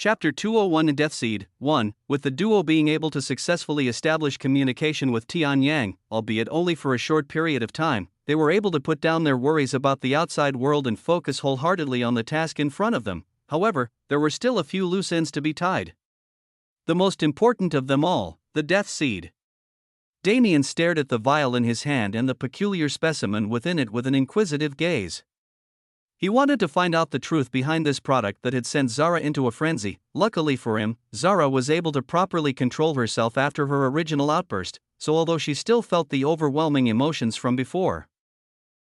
Chapter 201 in Death Seed 1. With the duo being able to successfully establish communication with Tian Yang, albeit only for a short period of time, they were able to put down their worries about the outside world and focus wholeheartedly on the task in front of them. However, there were still a few loose ends to be tied. The most important of them all, the Death Seed. Damien stared at the vial in his hand and the peculiar specimen within it with an inquisitive gaze. He wanted to find out the truth behind this product that had sent Zara into a frenzy. Luckily for him, Zara was able to properly control herself after her original outburst, so although she still felt the overwhelming emotions from before,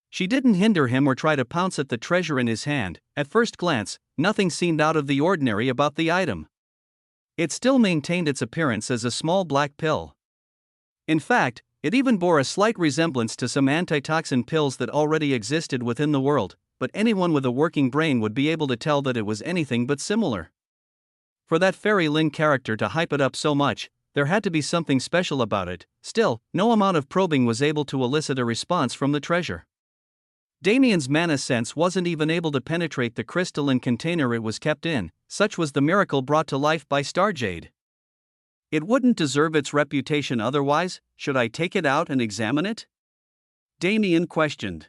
she didn't hinder him or try to pounce at the treasure in his hand. At first glance, nothing seemed out of the ordinary about the item. It still maintained its appearance as a small black pill. In fact, it even bore a slight resemblance to some antitoxin pills that already existed within the world, but anyone with a working brain would be able to tell that it was anything but similar. For that Fairy Lin character to hype it up so much, there had to be something special about it. Still, no amount of probing was able to elicit a response from the treasure. Damien's mana sense wasn't even able to penetrate the crystalline container it was kept in, such was the miracle brought to life by Starjade. It wouldn't deserve its reputation otherwise. Should I take it out and examine it? Damien questioned.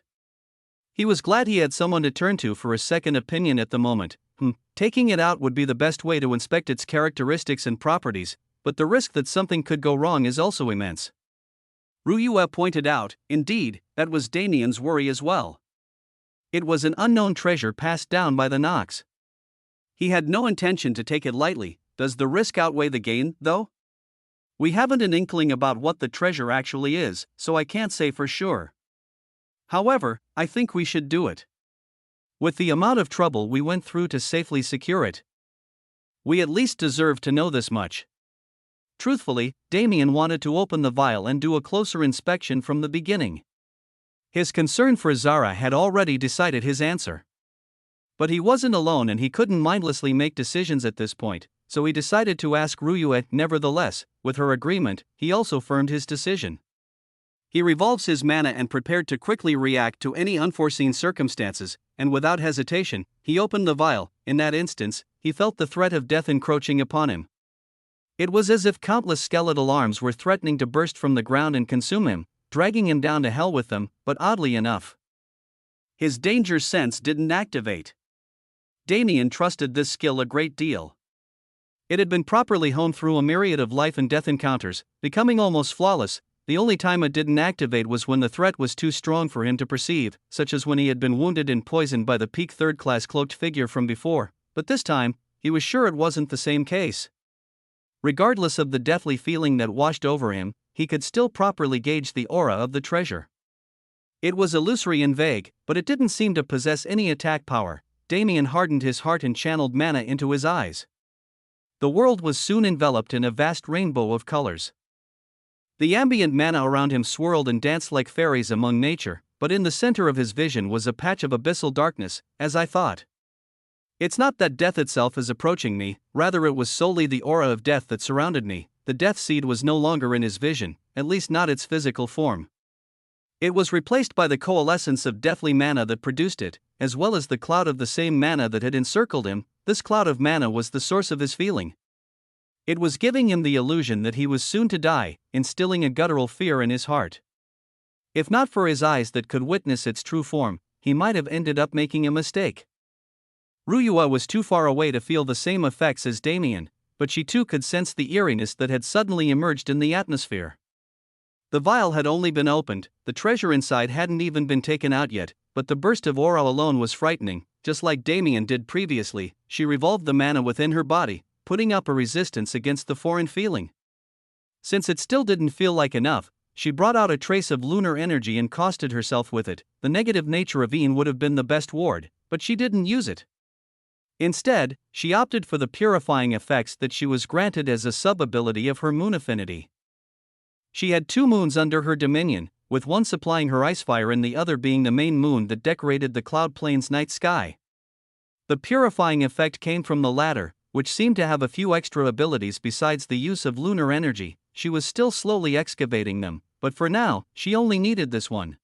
He was glad he had someone to turn to for a second opinion at the moment. Taking it out would be the best way to inspect its characteristics and properties, but the risk that something could go wrong is also immense. Ruyue pointed out. Indeed, that was Damien's worry as well. It was an unknown treasure passed down by the Nox. He had no intention to take it lightly. Does the risk outweigh the gain, though? We haven't an inkling about what the treasure actually is, so I can't say for sure. However, I think we should do it. With the amount of trouble we went through to safely secure it, we at least deserve to know this much. Truthfully, Damien wanted to open the vial and do a closer inspection from the beginning. His concern for Zara had already decided his answer. But he wasn't alone and he couldn't mindlessly make decisions at this point, so he decided to ask Ruyue. Nevertheless, with her agreement, he also firmed his decision. He revolves his mana and prepared to quickly react to any unforeseen circumstances, and without hesitation, he opened the vial. In that instance, he felt the threat of death encroaching upon him. It was as if countless skeletal arms were threatening to burst from the ground and consume him, dragging him down to hell with them, but oddly enough, his danger sense didn't activate. Damien trusted this skill a great deal. It had been properly honed through a myriad of life and death encounters, becoming almost flawless. The only time it didn't activate was when the threat was too strong for him to perceive, such as when he had been wounded and poisoned by the peak third-class cloaked figure from before, but this time, he was sure it wasn't the same case. Regardless of the deathly feeling that washed over him, he could still properly gauge the aura of the treasure. It was illusory and vague, but it didn't seem to possess any attack power. Damien hardened his heart and channeled mana into his eyes. The world was soon enveloped in a vast rainbow of colors. The ambient mana around him swirled and danced like fairies among nature, but in the center of his vision was a patch of abyssal darkness, as I thought. It's not that death itself is approaching me, rather it was solely the aura of death that surrounded me. The death seed was no longer in his vision, at least not its physical form. It was replaced by the coalescence of deathly mana that produced it, as well as the cloud of the same mana that had encircled him. This cloud of mana was the source of his feeling. It was giving him the illusion that he was soon to die, instilling a guttural fear in his heart. If not for his eyes that could witness its true form, he might have ended up making a mistake. Ruyue was too far away to feel the same effects as Damien, but she too could sense the eeriness that had suddenly emerged in the atmosphere. The vial had only been opened, the treasure inside hadn't even been taken out yet, but the burst of aura alone was frightening. Just like Damien did previously, she revolved the mana within her body, putting up a resistance against the foreign feeling. Since it still didn't feel like enough, she brought out a trace of lunar energy and costed herself with it. The negative nature of Een would have been the best ward, but she didn't use it. Instead, she opted for the purifying effects that she was granted as a sub-ability of her moon affinity. She had 2 moons under her dominion, with one supplying her icefire and the other being the main moon that decorated the Cloud Plains night sky. The purifying effect came from the latter, which seemed to have a few extra abilities besides the use of lunar energy. She was still slowly excavating them, but for now, she only needed this one.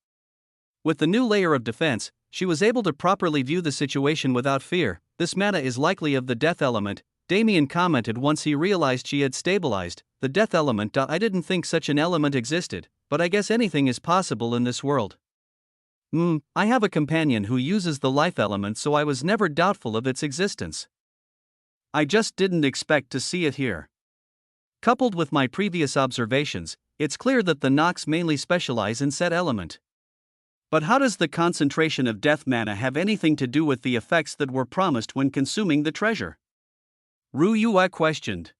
With the new layer of defense, she was able to properly view the situation without fear. This mana is likely of the death element. Damien commented once he realized she had stabilized. The death element. I didn't think such an element existed, but I guess anything is possible in this world. I have a companion who uses the life element, so I was never doubtful of its existence. I just didn't expect to see it here. Coupled with my previous observations, it's clear that the Nox mainly specialize in said element. But how does the concentration of death mana have anything to do with the effects that were promised when consuming the treasure? Ruyue questioned.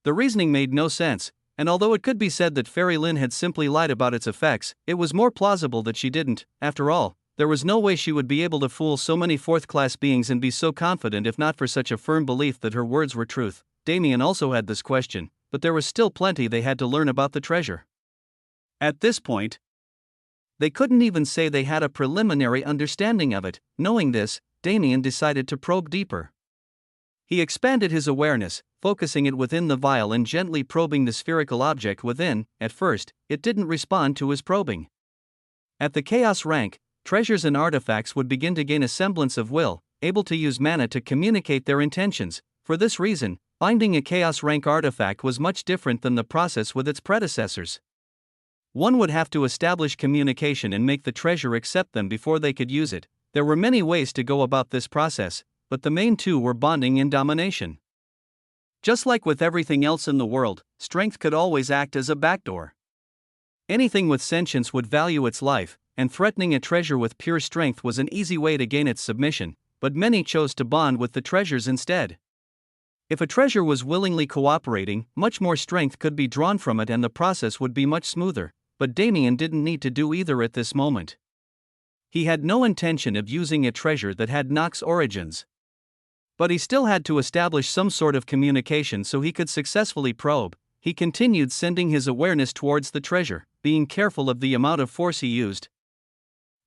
The reasoning made no sense, and although it could be said that Fairy Lin had simply lied about its effects, it was more plausible that she didn't. After all, there was no way she would be able to fool so many fourth-class beings and be so confident if not for such a firm belief that her words were truth. Damien also had this question, but there was still plenty they had to learn about the treasure. At this point, they couldn't even say they had a preliminary understanding of it. Knowing this, Damien decided to probe deeper. He expanded his awareness, focusing it within the vial and gently probing the spherical object within. At first, it didn't respond to his probing. At the Chaos rank, treasures and artifacts would begin to gain a semblance of will, able to use mana to communicate their intentions. For this reason, finding a Chaos rank artifact was much different than the process with its predecessors. One would have to establish communication and make the treasure accept them before they could use it. There were many ways to go about this process, but the main two were bonding and domination. Just like with everything else in the world, strength could always act as a backdoor. Anything with sentience would value its life, and threatening a treasure with pure strength was an easy way to gain its submission, but many chose to bond with the treasures instead. If a treasure was willingly cooperating, much more strength could be drawn from it and the process would be much smoother, but Damien didn't need to do either at this moment. He had no intention of using a treasure that had Nox origins. But he still had to establish some sort of communication so he could successfully probe. He continued sending his awareness towards the treasure, being careful of the amount of force he used.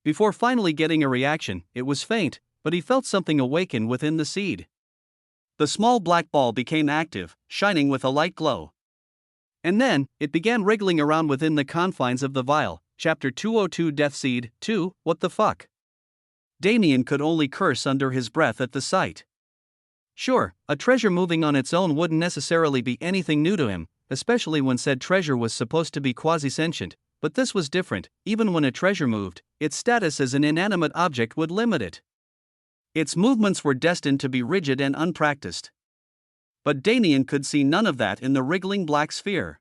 Before finally getting a reaction, it was faint, but he felt something awaken within the seed. The small black ball became active, shining with a light glow. And then, it began wriggling around within the confines of the vial. Chapter 202 Death Seed 2, What the fuck? Damien could only curse under his breath at the sight. Sure, a treasure moving on its own wouldn't necessarily be anything new to him, especially when said treasure was supposed to be quasi-sentient, but this was different. Even when a treasure moved, its status as an inanimate object would limit it. Its movements were destined to be rigid and unpracticed. But Damien could see none of that in the wriggling black sphere.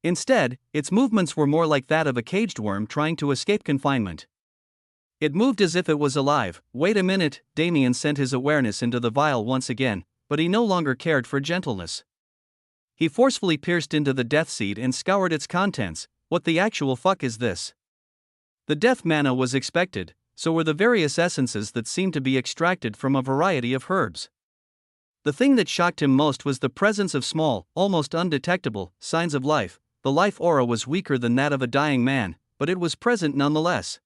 Instead, its movements were more like that of a caged worm trying to escape confinement. It moved as if it was alive. Wait a minute, Damien sent his awareness into the vial once again, but he no longer cared for gentleness. He forcefully pierced into the death seed and scoured its contents. What the actual fuck is this? The death mana was expected, so were the various essences that seemed to be extracted from a variety of herbs. The thing that shocked him most was the presence of small, almost undetectable, signs of life. The life aura was weaker than that of a dying man, but it was present nonetheless.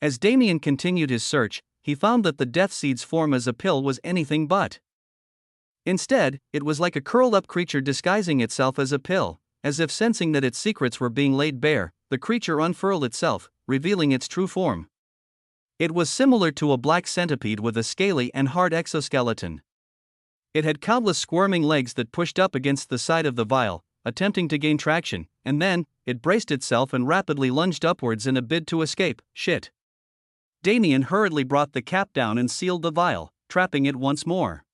As Damien continued his search, he found that the death seed's form as a pill was anything but. Instead, it was like a curled-up creature disguising itself as a pill. As if sensing that its secrets were being laid bare, the creature unfurled itself, revealing its true form. It was similar to a black centipede with a scaly and hard exoskeleton. It had countless squirming legs that pushed up against the side of the vial, attempting to gain traction, and then, it braced itself and rapidly lunged upwards in a bid to escape. Shit. Damien hurriedly brought the cap down and sealed the vial, trapping it once more.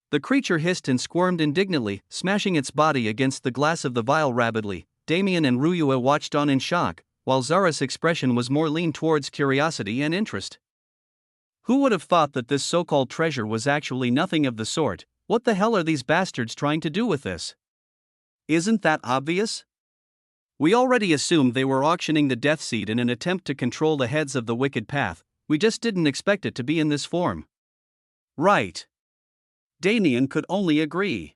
The creature hissed and squirmed indignantly, smashing its body against the glass of the vial rapidly. Damien and Ruyue watched on in shock, while Zara's expression was more lean towards curiosity and interest. Who would have thought that this so-called treasure was actually nothing of the sort? What the hell are these bastards trying to do with this? Isn't that obvious? We already assumed they were auctioning the death seed in an attempt to control the heads of the wicked path. We just didn't expect it to be in this form. Right. Damien could only agree.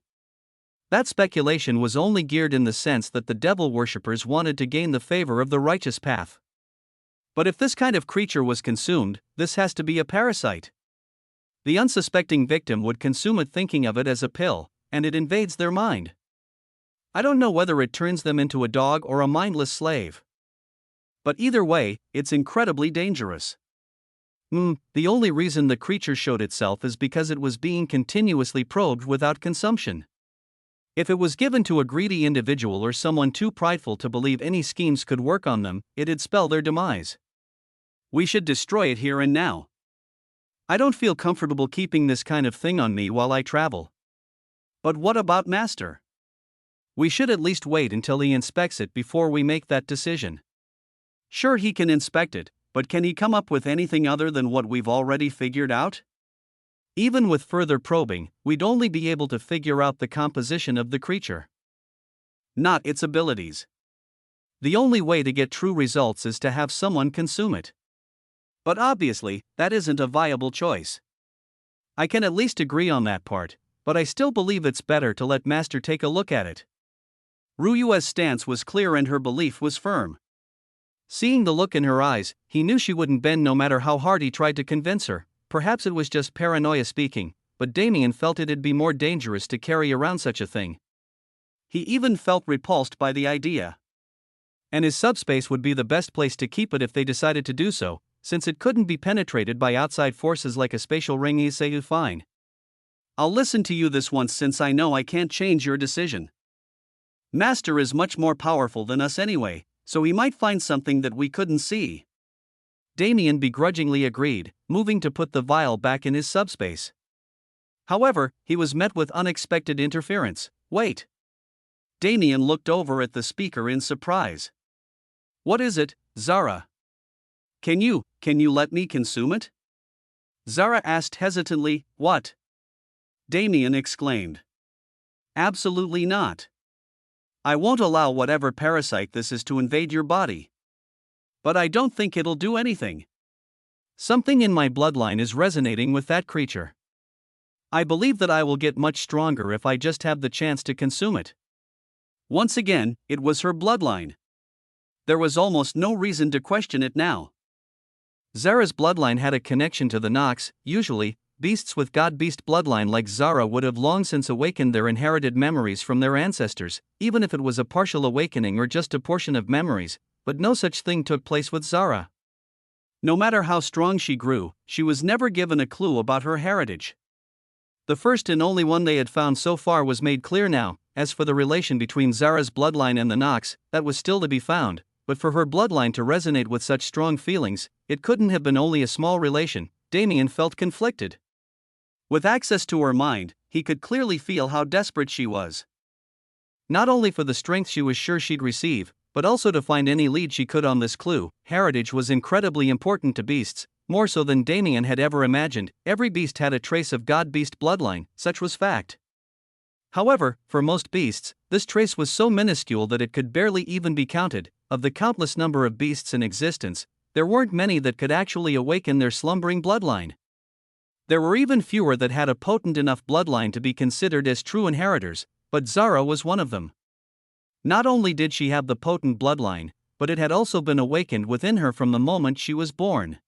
That speculation was only geared in the sense that the devil worshippers wanted to gain the favor of the righteous path. But if this kind of creature was consumed, this has to be a parasite. The unsuspecting victim would consume it thinking of it as a pill, and it invades their mind. I don't know whether it turns them into a dog or a mindless slave. But either way, it's incredibly dangerous. The only reason the creature showed itself is because it was being continuously probed without consumption. If it was given to a greedy individual or someone too prideful to believe any schemes could work on them, it'd spell their demise. We should destroy it here and now. I don't feel comfortable keeping this kind of thing on me while I travel. But what about Master? We should at least wait until he inspects it before we make that decision. Sure, he can inspect it, but can he come up with anything other than what we've already figured out? Even with further probing, we'd only be able to figure out the composition of the creature, not its abilities. The only way to get true results is to have someone consume it. But obviously, that isn't a viable choice. I can at least agree on that part, but I still believe it's better to let Master take a look at it. Ryua's stance was clear and her belief was firm. Seeing the look in her eyes, he knew she wouldn't bend no matter how hard he tried to convince her. Perhaps it was just paranoia speaking, but Damien felt it'd be more dangerous to carry around such a thing. He even felt repulsed by the idea. And his subspace would be the best place to keep it if they decided to do so, since it couldn't be penetrated by outside forces like a spatial ring. He say, fine. I'll listen to you this once since I know I can't change your decision. Master is much more powerful than us anyway, so he might find something that we couldn't see. Damien begrudgingly agreed, moving to put the vial back in his subspace. However, he was met with unexpected interference. Wait. Damien looked over at the speaker in surprise. What is it, Zara? Can you let me consume it? Zara asked hesitantly. What? Damien exclaimed. Absolutely not. I won't allow whatever parasite this is to invade your body. But I don't think it'll do anything. Something in my bloodline is resonating with that creature. I believe that I will get much stronger if I just have the chance to consume it. Once again, it was her bloodline. There was almost no reason to question it now. Zara's bloodline had a connection to the Nox. Usually, beasts with god-beast bloodline like Zara would have long since awakened their inherited memories from their ancestors, even if it was a partial awakening or just a portion of memories, but no such thing took place with Zara. No matter how strong she grew, she was never given a clue about her heritage. The first and only one they had found so far was made clear now. As for the relation between Zara's bloodline and the Nox, that was still to be found, but for her bloodline to resonate with such strong feelings, it couldn't have been only a small relation. Damien felt conflicted. With access to her mind, he could clearly feel how desperate she was. Not only for the strength she was sure she'd receive, but also to find any lead she could on this clue. Heritage was incredibly important to beasts, more so than Damien had ever imagined. Every beast had a trace of god-beast bloodline, such was fact. However, for most beasts, this trace was so minuscule that it could barely even be counted. Of the countless number of beasts in existence, there weren't many that could actually awaken their slumbering bloodline. There were even fewer that had a potent enough bloodline to be considered as true inheritors, but Zara was one of them. Not only did she have the potent bloodline, but it had also been awakened within her from the moment she was born.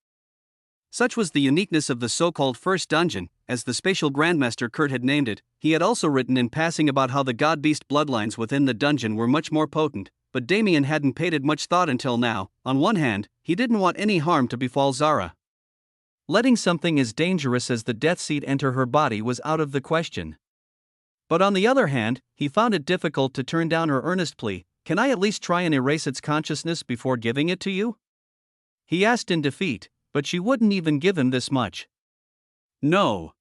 Such was the uniqueness of the so-called first dungeon, as the spatial grandmaster Kurt had named it. He had also written in passing about how the god-beast bloodlines within the dungeon were much more potent, but Damien hadn't paid it much thought until now. On one hand, he didn't want any harm to befall Zara. Letting something as dangerous as the death seed enter her body was out of the question. But on the other hand, he found it difficult to turn down her earnest plea. Can I at least try and erase its consciousness before giving it to you? He asked in defeat, but she wouldn't even give him this much. No.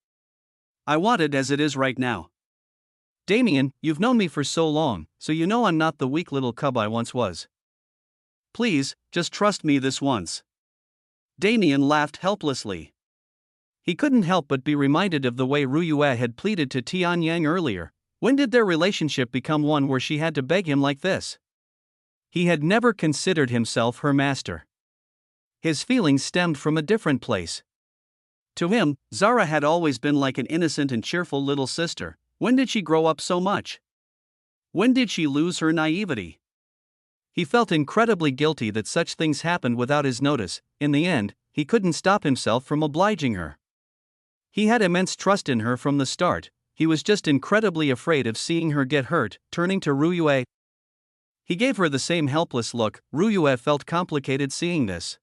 I want it as it is right now. Damien, you've known me for so long, so you know I'm not the weak little cub I once was. Please, just trust me this once. Damien laughed helplessly. He couldn't help but be reminded of the way Ryua had pleaded to Tianyang earlier. When did their relationship become one where she had to beg him like this? He had never considered himself her master. His feelings stemmed from a different place. To him, Zara had always been like an innocent and cheerful little sister. When did she grow up so much? When did she lose her naivety? He felt incredibly guilty that such things happened without his notice. In the end, he couldn't stop himself from obliging her. He had immense trust in her from the start. He was just incredibly afraid of seeing her get hurt. Turning to Ryua, he gave her the same helpless look. Ryua felt complicated seeing this.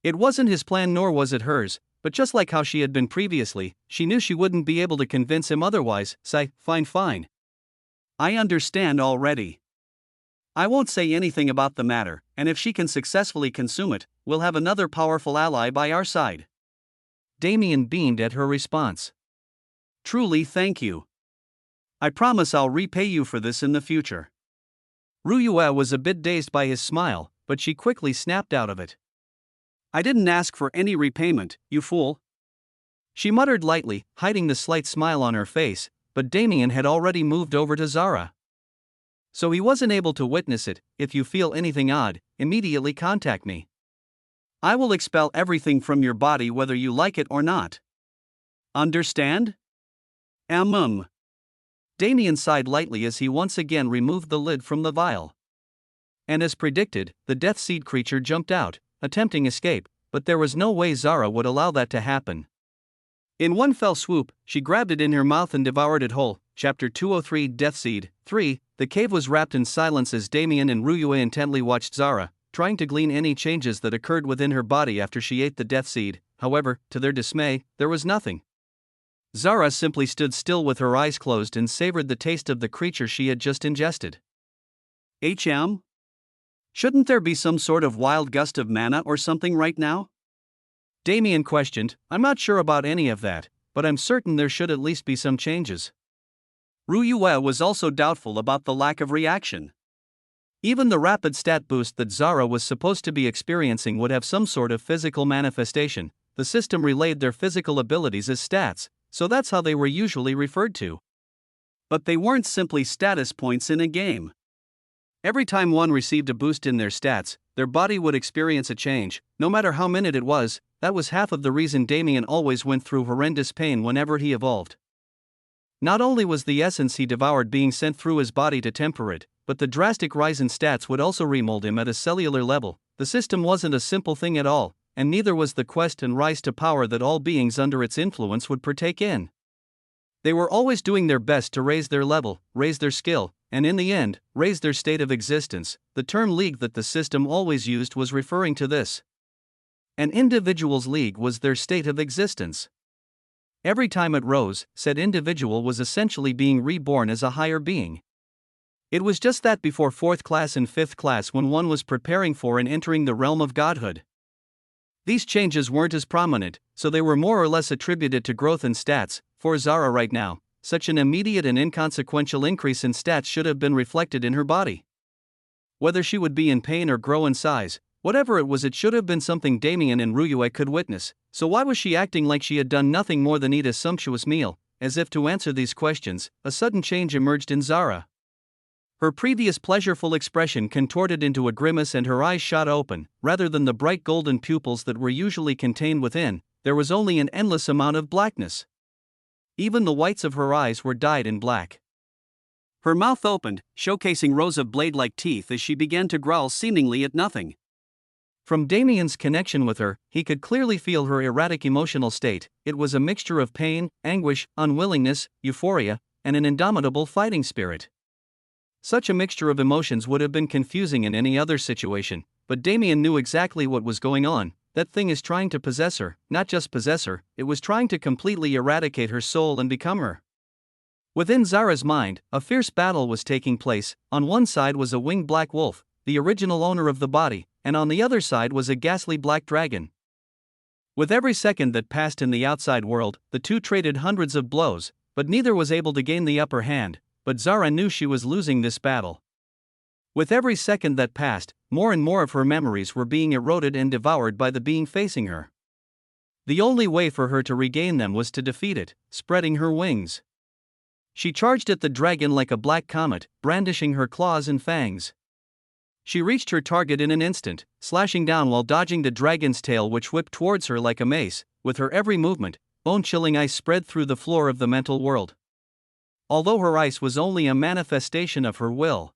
It wasn't his plan nor was it hers, but just like how she had been previously, she knew she wouldn't be able to convince him otherwise. Fine. I understand already. I won't say anything about the matter, and if she can successfully consume it, we'll have another powerful ally by our side. Damien beamed at her response. Truly thank you. I promise I'll repay you for this in the future. Ruyue was a bit dazed by his smile, but she quickly snapped out of it. I didn't ask for any repayment, you fool. She muttered lightly, hiding the slight smile on her face, but Damien had already moved over to Zara. So he wasn't able to witness it. If you feel anything odd, immediately contact me. I will expel everything from your body whether you like it or not. Understand? Damien sighed lightly as he once again removed the lid from the vial. And as predicted, the death seed creature jumped out, attempting escape, but there was no way Zara would allow that to happen. In one fell swoop, she grabbed it in her mouth and devoured it whole. Chapter 203 Death Seed 3. The cave was wrapped in silence as Damien and Ruyue intently watched Zara, trying to glean any changes that occurred within her body after she ate the death seed. However, to their dismay, there was nothing. Zara simply stood still with her eyes closed and savored the taste of the creature she had just ingested. Shouldn't there be some sort of wild gust of mana or something right now? Damien questioned. I'm not sure about any of that, but I'm certain there should at least be some changes. Ruyue was also doubtful about the lack of reaction. Even the rapid stat boost that Zara was supposed to be experiencing would have some sort of physical manifestation. The system relayed their physical abilities as stats, so that's how they were usually referred to. But they weren't simply status points in a game. Every time one received a boost in their stats, their body would experience a change, no matter how minute it was. That was half of the reason Damien always went through horrendous pain whenever he evolved. Not only was the essence he devoured being sent through his body to temper it, but the drastic rise in stats would also remold him at a cellular level. The system wasn't a simple thing at all, and neither was the quest and rise to power that all beings under its influence would partake in. They were always doing their best to raise their level, raise their skill, and in the end, raise their state of existence. The term league that the system always used was referring to this. An individual's league was their state of existence. Every time it rose, said individual was essentially being reborn as a higher being. It was just that before 4th class and 5th class when one was preparing for and entering the realm of godhood. These changes weren't as prominent, so they were more or less attributed to growth in stats. For Zara right now, such an immediate and inconsequential increase in stats should have been reflected in her body. Whether she would be in pain or grow in size, whatever it was, it should have been something Damien and Ruyue could witness. So why was she acting like she had done nothing more than eat a sumptuous meal? As if to answer these questions, a sudden change emerged in Zara. Her previous pleasureful expression contorted into a grimace and her eyes shot open. Rather than the bright golden pupils that were usually contained within, there was only an endless amount of blackness. Even the whites of her eyes were dyed in black. Her mouth opened, showcasing rows of blade-like teeth as she began to growl seemingly at nothing. From Damien's connection with her, he could clearly feel her erratic emotional state. It was a mixture of pain, anguish, unwillingness, euphoria, and an indomitable fighting spirit. Such a mixture of emotions would have been confusing in any other situation, but Damien knew exactly what was going on. That thing is trying to possess her, not just possess her, it was trying to completely eradicate her soul and become her. Within Zara's mind, a fierce battle was taking place. On one side was a winged black wolf, the original owner of the body, and on the other side was a ghastly black dragon. With every second that passed in the outside world, the two traded hundreds of blows, but neither was able to gain the upper hand. But Zara knew she was losing this battle. With every second that passed, more and more of her memories were being eroded and devoured by the being facing her. The only way for her to regain them was to defeat it, spreading her wings. She charged at the dragon like a black comet, brandishing her claws and fangs. She reached her target in an instant, slashing down while dodging the dragon's tail which whipped towards her like a mace. With her every movement, bone-chilling ice spread through the floor of the mental world. Although her ice was only a manifestation of her will,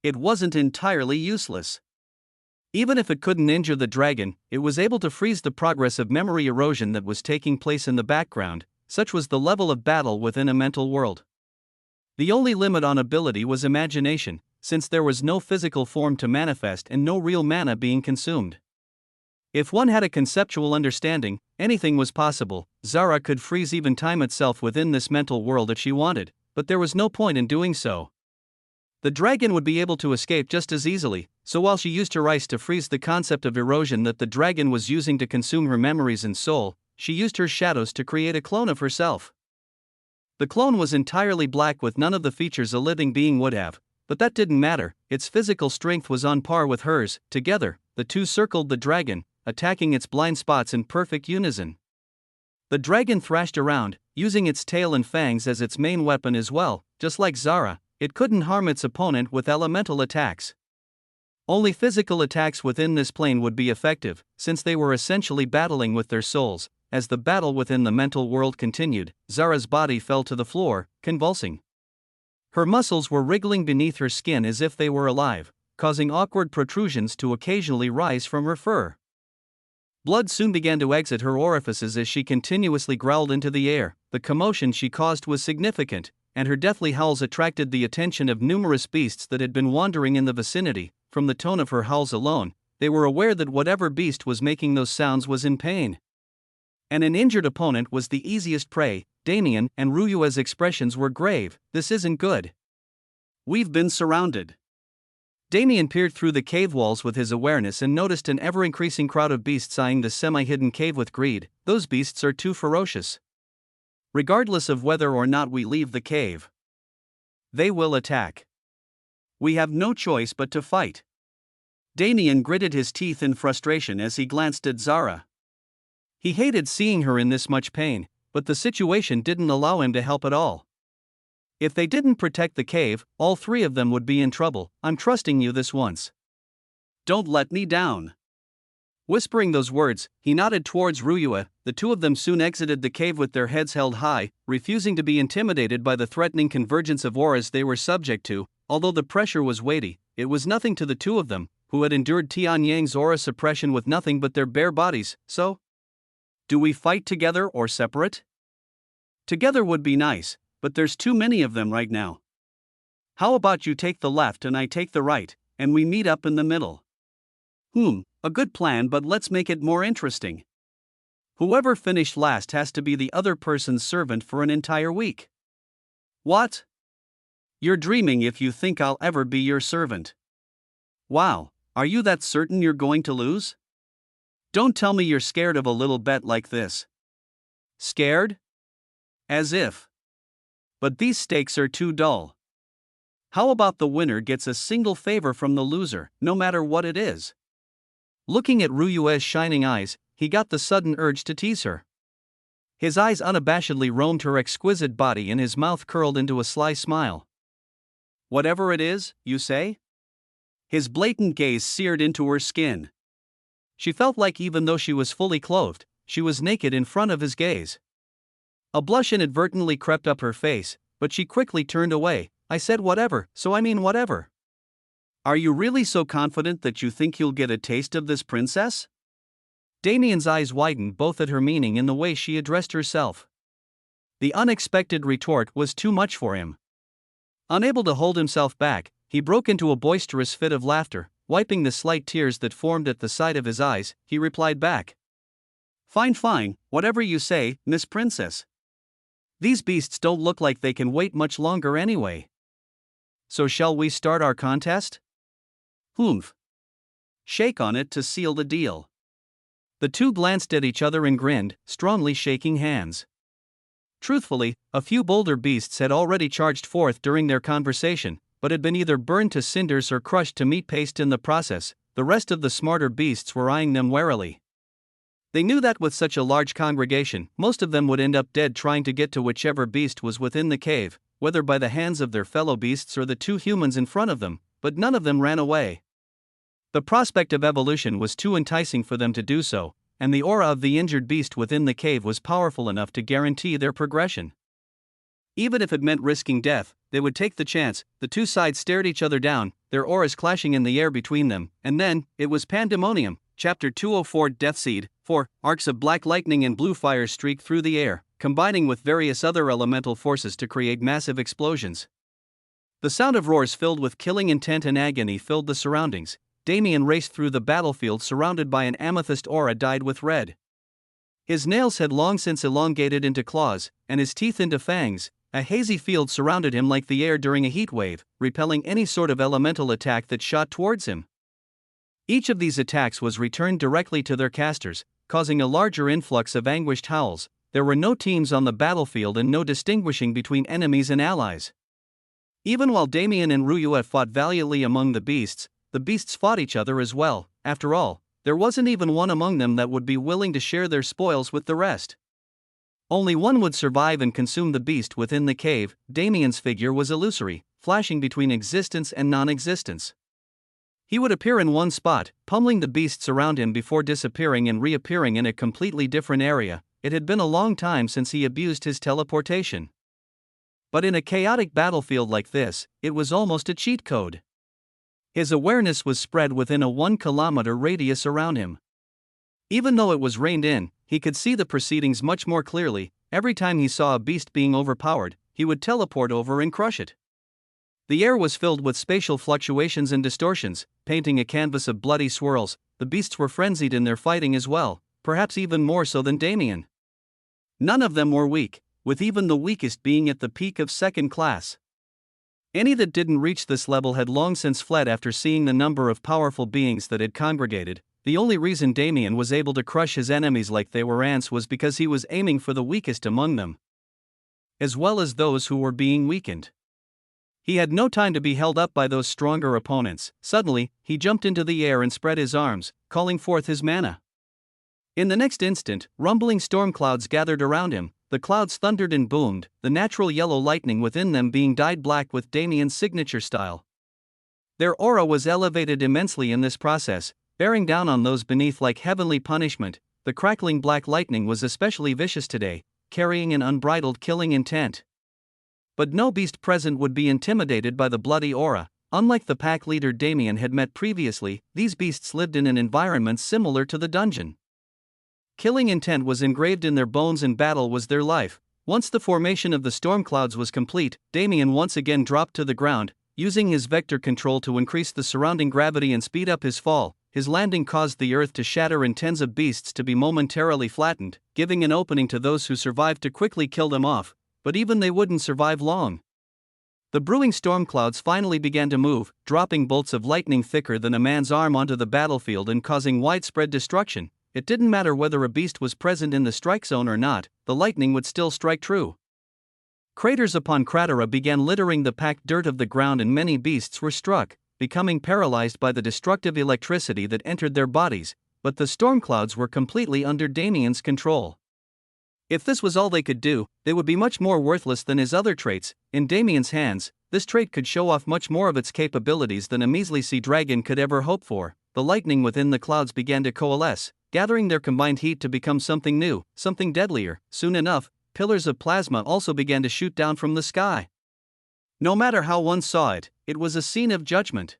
it wasn't entirely useless. Even if it couldn't injure the dragon, it was able to freeze the progress of memory erosion that was taking place in the background. Such was the level of battle within a mental world. The only limit on ability was imagination, since there was no physical form to manifest and no real mana being consumed. If one had a conceptual understanding, anything was possible. Zara could freeze even time itself within this mental world if she wanted, but there was no point in doing so. The dragon would be able to escape just as easily, so while she used her ice to freeze the concept of erosion that the dragon was using to consume her memories and soul, she used her shadows to create a clone of herself. The clone was entirely black with none of the features a living being would have, but that didn't matter. Its physical strength was on par with hers. Together, the two circled the dragon, attacking its blind spots in perfect unison. The dragon thrashed around, using its tail and fangs as its main weapon as well. Just like Zara, it couldn't harm its opponent with elemental attacks. Only physical attacks within this plane would be effective, since they were essentially battling with their souls. As the battle within the mental world continued, Zara's body fell to the floor, convulsing. Her muscles were wriggling beneath her skin as if they were alive, causing awkward protrusions to occasionally rise from her fur. Blood soon began to exit her orifices as she continuously growled into the air. The commotion she caused was significant, and her deathly howls attracted the attention of numerous beasts that had been wandering in the vicinity. From the tone of her howls alone, they were aware that whatever beast was making those sounds was in pain. And an injured opponent was the easiest prey. Damien and Ruyua's expressions were grave. This isn't good. We've been surrounded. Damien peered through the cave walls with his awareness and noticed an ever-increasing crowd of beasts eyeing the semi-hidden cave with greed. Those beasts are too ferocious. Regardless of whether or not we leave the cave, they will attack. We have no choice but to fight. Damien gritted his teeth in frustration as he glanced at Zara. He hated seeing her in this much pain, but the situation didn't allow him to help at all. If they didn't protect the cave, all three of them would be in trouble. I'm trusting you this once. Don't let me down. Whispering those words, he nodded towards Ruyua. The two of them soon exited the cave with their heads held high, refusing to be intimidated by the threatening convergence of auras they were subject to. Although the pressure was weighty, it was nothing to the two of them, who had endured Tianyang's aura suppression with nothing but their bare bodies. So, do we fight together or separate? Together would be nice, but there's too many of them right now. How about you take the left and I take the right, and we meet up in the middle? A good plan, but let's make it more interesting. Whoever finished last has to be the other person's servant for an entire week. What? You're dreaming if you think I'll ever be your servant. Wow, are you that certain you're going to lose? Don't tell me you're scared of a little bet like this. Scared? As if. But these stakes are too dull. How about the winner gets a single favor from the loser, no matter what it is? Looking at Ruyue's shining eyes, he got the sudden urge to tease her. His eyes unabashedly roamed her exquisite body and his mouth curled into a sly smile. Whatever it is, you say? His blatant gaze seared into her skin. She felt like even though she was fully clothed, she was naked in front of his gaze. A blush inadvertently crept up her face, but she quickly turned away. I said whatever, so I mean whatever. Are you really so confident that you think you'll get a taste of this princess? Damien's eyes widened both at her meaning and the way she addressed herself. The unexpected retort was too much for him. Unable to hold himself back, he broke into a boisterous fit of laughter. Wiping the slight tears that formed at the side of his eyes, he replied back. Fine, whatever you say, Miss Princess. These beasts don't look like they can wait much longer anyway. So shall we start our contest? Shake on it to seal the deal. The two glanced at each other and grinned, strongly shaking hands. Truthfully, a few bolder beasts had already charged forth during their conversation, but had been either burned to cinders or crushed to meat paste in the process. The rest of the smarter beasts were eyeing them warily. They knew that with such a large congregation, most of them would end up dead trying to get to whichever beast was within the cave, whether by the hands of their fellow beasts or the two humans in front of them, but none of them ran away. The prospect of evolution was too enticing for them to do so, and the aura of the injured beast within the cave was powerful enough to guarantee their progression. Even if it meant risking death, they would take the chance. The two sides stared each other down, their auras clashing in the air between them, and then, it was pandemonium. Chapter 204 Deathseed. 4. Arcs of black lightning and blue fire streaked through the air, combining with various other elemental forces to create massive explosions. The sound of roars filled with killing intent and agony filled the surroundings. Damien raced through the battlefield surrounded by an amethyst aura dyed with red. His nails had long since elongated into claws, and his teeth into fangs. A hazy field surrounded him like the air during a heat wave, repelling any sort of elemental attack that shot towards him. Each of these attacks was returned directly to their casters, causing a larger influx of anguished howls. There were no teams on the battlefield and no distinguishing between enemies and allies. Even while Damien and Ruyue fought valiantly among the beasts fought each other as well. After all, there wasn't even one among them that would be willing to share their spoils with the rest. Only one would survive and consume the beast within the cave. Damien's figure was illusory, flashing between existence and non-existence. He would appear in one spot, pummeling the beasts around him before disappearing and reappearing in a completely different area. It had been a long time since he abused his teleportation. But in a chaotic battlefield like this, it was almost a cheat code. His awareness was spread within a 1-kilometer radius around him. Even though it was reined in, he could see the proceedings much more clearly. Every time he saw a beast being overpowered, he would teleport over and crush it. The air was filled with spatial fluctuations and distortions, painting a canvas of bloody swirls. The beasts were frenzied in their fighting as well, perhaps even more so than Damien. None of them were weak, with even the weakest being at the peak of second class. Any that didn't reach this level had long since fled after seeing the number of powerful beings that had congregated. The only reason Damien was able to crush his enemies like they were ants was because he was aiming for the weakest among them, as well as those who were being weakened. He had no time to be held up by those stronger opponents. Suddenly, he jumped into the air and spread his arms, calling forth his mana. In the next instant, rumbling storm clouds gathered around him. The clouds thundered and boomed, the natural yellow lightning within them being dyed black with Damien's signature style. Their aura was elevated immensely in this process, bearing down on those beneath like heavenly punishment. The crackling black lightning was especially vicious today, carrying an unbridled killing intent. But no beast present would be intimidated by the bloody aura. Unlike the pack leader Damien had met previously, these beasts lived in an environment similar to the dungeon. Killing intent was engraved in their bones and battle was their life. Once the formation of the storm clouds was complete, Damien once again dropped to the ground, using his vector control to increase the surrounding gravity and speed up his fall. His landing caused the earth to shatter and tens of beasts to be momentarily flattened, giving an opening to those who survived to quickly kill them off, but even they wouldn't survive long. The brewing storm clouds finally began to move, dropping bolts of lightning thicker than a man's arm onto the battlefield and causing widespread destruction. It didn't matter whether a beast was present in the strike zone or not, the lightning would still strike true. Craters upon cratera began littering the packed dirt of the ground and many beasts were struck, becoming paralyzed by the destructive electricity that entered their bodies, but the storm clouds were completely under Damien's control. If this was all they could do, they would be much more worthless than his other traits. In Damien's hands, this trait could show off much more of its capabilities than a measly sea dragon could ever hope for. The lightning within the clouds began to coalesce, gathering their combined heat to become something new, something deadlier. Soon enough, pillars of plasma also began to shoot down from the sky. No matter how one saw it, it was a scene of judgment.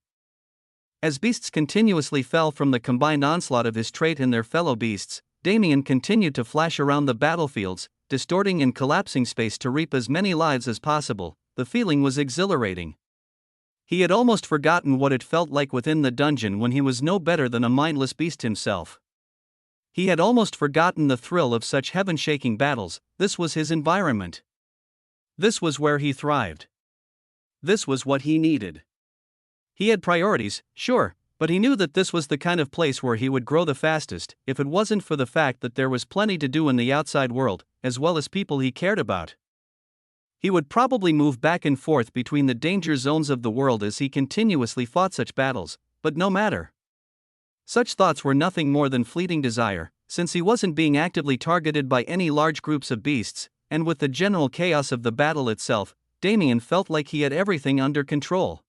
As beasts continuously fell from the combined onslaught of his trait and their fellow beasts, Damien continued to flash around the battlefields, distorting and collapsing space to reap as many lives as possible. The feeling was exhilarating. He had almost forgotten what it felt like within the dungeon when he was no better than a mindless beast himself. He had almost forgotten the thrill of such heaven-shaking battles. This was his environment. This was where he thrived. This was what he needed. He had priorities, sure, but he knew that this was the kind of place where he would grow the fastest, if it wasn't for the fact that there was plenty to do in the outside world, as well as people he cared about. He would probably move back and forth between the danger zones of the world as he continuously fought such battles, but no matter. Such thoughts were nothing more than fleeting desire, since he wasn't being actively targeted by any large groups of beasts, and with the general chaos of the battle itself, Damien felt like he had everything under control.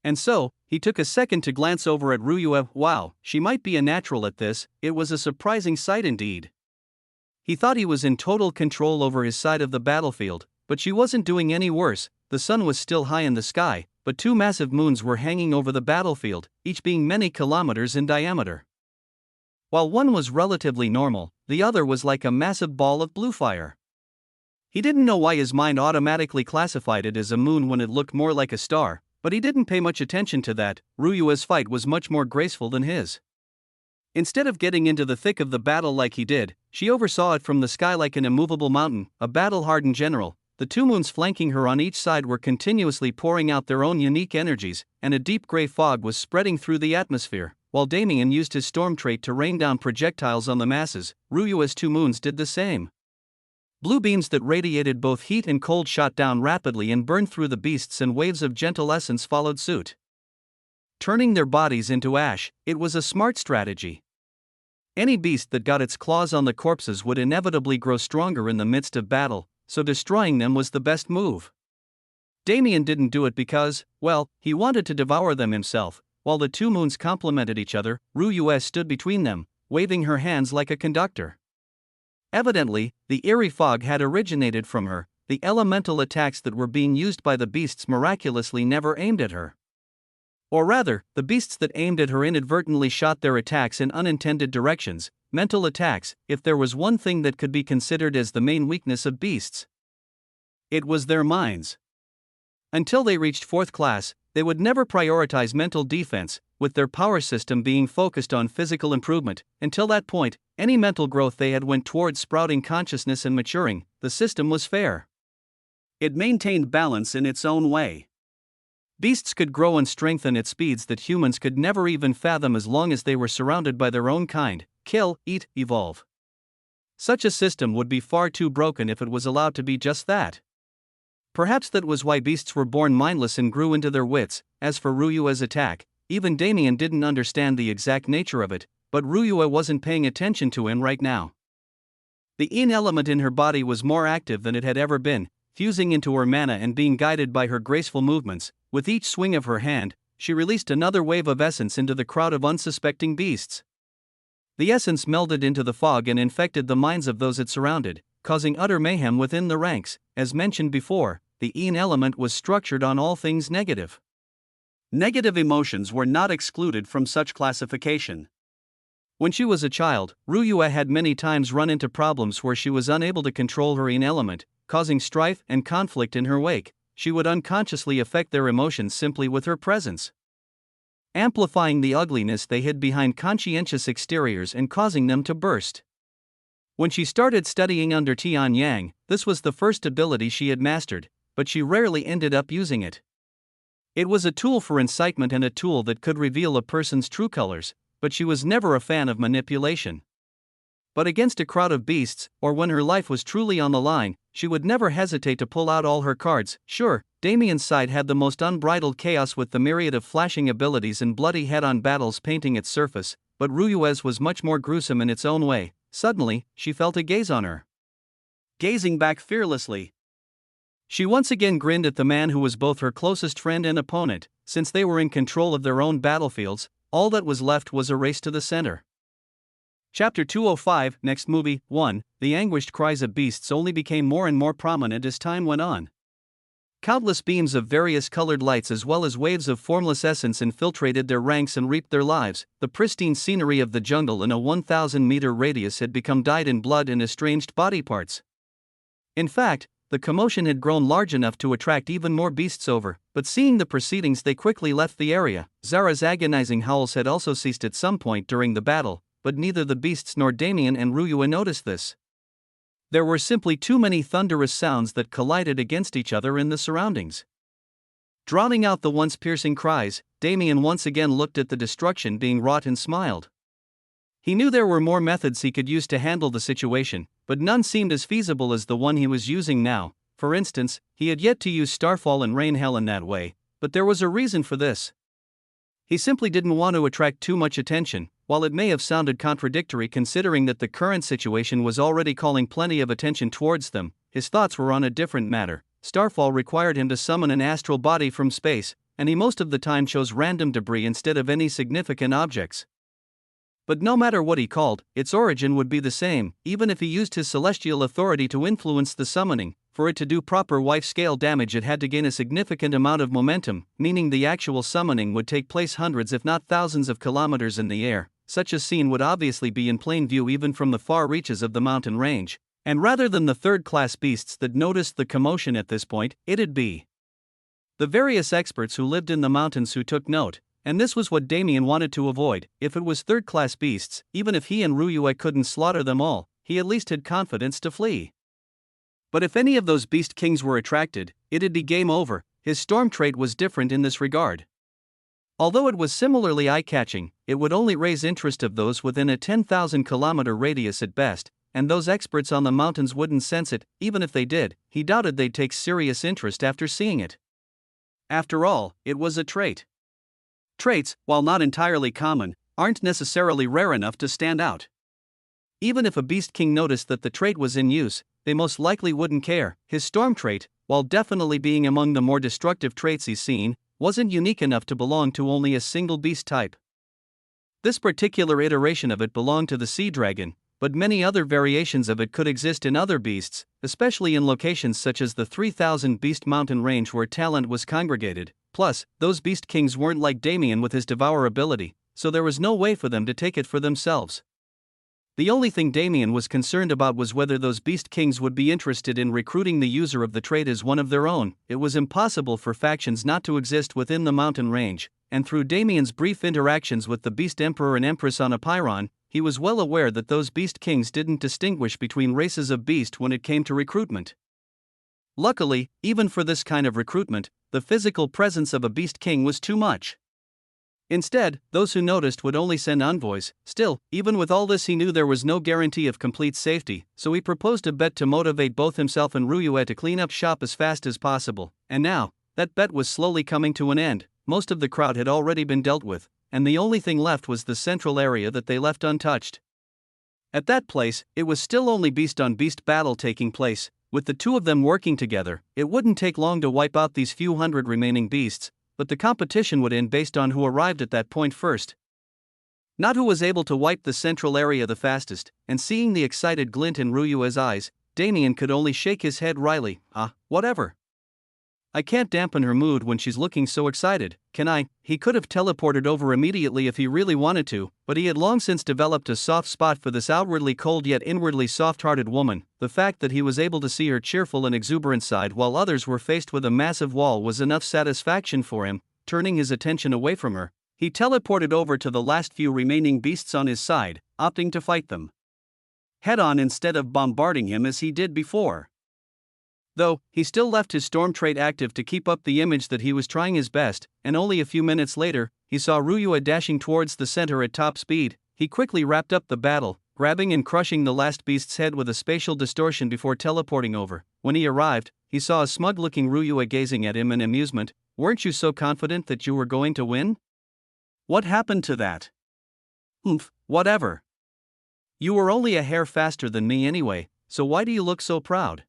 And so, he took a second to glance over at Ruyue. Wow, she might be a natural at this. It was a surprising sight indeed. He thought he was in total control over his side of the battlefield, but she wasn't doing any worse. The sun was still high in the sky, but two massive moons were hanging over the battlefield, each being many kilometers in diameter. While one was relatively normal, the other was like a massive ball of blue fire. He didn't know why his mind automatically classified it as a moon when it looked more like a star, But he didn't pay much attention to that. Ryua's fight was much more graceful than his. Instead of getting into the thick of the battle like he did, she oversaw it from the sky like an immovable mountain, a battle-hardened general. The two moons flanking her on each side were continuously pouring out their own unique energies, and a deep gray fog was spreading through the atmosphere. While Damien used his storm trait to rain down projectiles on the masses, Ryua's two moons did the same. Blue beams that radiated both heat and cold shot down rapidly and burned through the beasts, and waves of gentle essence followed suit. Turning their bodies into ash, it was a smart strategy. Any beast that got its claws on the corpses would inevitably grow stronger in the midst of battle, so destroying them was the best move. Damien didn't do it because, well, he wanted to devour them himself. While the two moons complemented each other, Ryua stood between them, waving her hands like a conductor. Evidently, the eerie fog had originated from her. The elemental attacks that were being used by the beasts miraculously never aimed at her. Or rather, the beasts that aimed at her inadvertently shot their attacks in unintended directions, mental attacks, if there was one thing that could be considered as the main weakness of beasts. It was their minds. Until they reached fourth class, they would never prioritize mental defense, with their power system being focused on physical improvement. Until that point, any mental growth they had went towards sprouting consciousness and maturing. The system was fair. It maintained balance in its own way. Beasts could grow and strengthen at speeds that humans could never even fathom as long as they were surrounded by their own kind. Kill, eat, evolve. Such a system would be far too broken if it was allowed to be just that. Perhaps that was why beasts were born mindless and grew into their wits. As for Ryua's attack, even Damien didn't understand the exact nature of it, but Ryua wasn't paying attention to him right now. The yin element in her body was more active than it had ever been, fusing into her mana and being guided by her graceful movements. With each swing of her hand, she released another wave of essence into the crowd of unsuspecting beasts. The essence melded into the fog and infected the minds of those it surrounded, causing utter mayhem within the ranks. As mentioned before, the yin element was structured on all things negative. Negative emotions were not excluded from such classification. When she was a child, Ryua had many times run into problems where she was unable to control her yin element, causing strife and conflict in her wake. She would unconsciously affect their emotions simply with her presence, amplifying the ugliness they hid behind conscientious exteriors and causing them to burst. When she started studying under Tian Yang, this was the first ability she had mastered, but she rarely ended up using it. It was a tool for incitement and a tool that could reveal a person's true colors, but she was never a fan of manipulation. But against a crowd of beasts, or when her life was truly on the line, she would never hesitate to pull out all her cards. Sure, Damien's side had the most unbridled chaos with the myriad of flashing abilities and bloody head-on battles painting its surface, but Ryua's was much more gruesome in its own way. Suddenly, she felt a gaze on her, gazing back fearlessly. She once again grinned at the man who was both her closest friend and opponent. Since they were in control of their own battlefields, all that was left was a race to the center. Chapter 205, Next Movie. 1. The anguished cries of beasts only became more and more prominent as time went on. Countless beams of various colored lights as well as waves of formless essence infiltrated their ranks and reaped their lives. The pristine scenery of the jungle in a 1,000-meter radius had become dyed in blood and estranged body parts. In fact, the commotion had grown large enough to attract even more beasts over, but seeing the proceedings they quickly left the area. Zara's agonizing howls had also ceased at some point during the battle, but neither the beasts nor Damien and Ryua noticed this. There were simply too many thunderous sounds that collided against each other in the surroundings. Drowning out the once piercing cries, Damien once again looked at the destruction being wrought and smiled. He knew there were more methods he could use to handle the situation, but none seemed as feasible as the one he was using now. For instance, he had yet to use Starfall and Rain Hell in that way, but there was a reason for this. He simply didn't want to attract too much attention. While it may have sounded contradictory considering that the current situation was already calling plenty of attention towards them, his thoughts were on a different matter. Starfall required him to summon an astral body from space, and he most of the time chose random debris instead of any significant objects. But no matter what he called, its origin would be the same, even if he used his celestial authority to influence the summoning. For it to do proper wife-scale damage it had to gain a significant amount of momentum, meaning the actual summoning would take place hundreds if not thousands of kilometers in the air. Such a scene would obviously be in plain view even from the far reaches of the mountain range, and rather than the third-class beasts that noticed the commotion at this point, it'd be The various experts who lived in the mountains who took note, and this was what Damien wanted to avoid. If it was third-class beasts, even if he and Ryue couldn't slaughter them all, he at least had confidence to flee. But if any of those beast kings were attracted, it'd be game over. His storm trait was different in this regard. Although it was similarly eye-catching, it would only raise interest of those within a 10,000-kilometer radius at best, and those experts on the mountains wouldn't sense it. Even if they did, he doubted they'd take serious interest after seeing it. After all, it was a trait. Traits, while not entirely common, aren't necessarily rare enough to stand out. Even if a beast king noticed that the trait was in use, they most likely wouldn't care. His storm trait, while definitely being among the more destructive traits he's seen, wasn't unique enough to belong to only a single beast type. This particular iteration of it belonged to the sea dragon, but many other variations of it could exist in other beasts, especially in locations such as the 3,000 beast mountain range where talent was congregated. Plus, those beast kings weren't like Damien with his devour ability, so there was no way for them to take it for themselves. The only thing Damien was concerned about was whether those beast kings would be interested in recruiting the user of the trait as one of their own. It was impossible for factions not to exist within the mountain range, and through Damien's brief interactions with the beast emperor and empress on Apeiron, he was well aware that those beast kings didn't distinguish between races of beast when it came to recruitment. Luckily, even for this kind of recruitment, the physical presence of a beast king was too much. Instead, those who noticed would only send envoys. Still, even with all this, he knew there was no guarantee of complete safety, so he proposed a bet to motivate both himself and Ryue to clean up shop as fast as possible. And now, that bet was slowly coming to an end. Most of the crowd had already been dealt with, and the only thing left was the central area that they left untouched. At that place, it was still only beast-on-beast battle taking place. With the two of them working together, it wouldn't take long to wipe out these few hundred remaining beasts, but the competition would end based on who arrived at that point first. Not who was able to wipe the central area the fastest, and seeing the excited glint in Ryue's eyes, Damien could only shake his head wryly. Whatever. I can't dampen her mood when she's looking so excited, can I? He could have teleported over immediately if he really wanted to, but he had long since developed a soft spot for this outwardly cold yet inwardly soft-hearted woman. The fact that he was able to see her cheerful and exuberant side while others were faced with a massive wall was enough satisfaction for him. Turning his attention away from her, he teleported over to the last few remaining beasts on his side, opting to fight them head-on instead of bombarding him as he did before. Though, he still left his storm trait active to keep up the image that he was trying his best, and only a few minutes later, he saw Ryue dashing towards the center at top speed. He quickly wrapped up the battle, grabbing and crushing the last beast's head with a spatial distortion before teleporting over. When he arrived, he saw a smug-looking Ryue gazing at him in amusement. Weren't you so confident that you were going to win? What happened to that? Whatever. You were only a hair faster than me anyway, so why do you look so proud?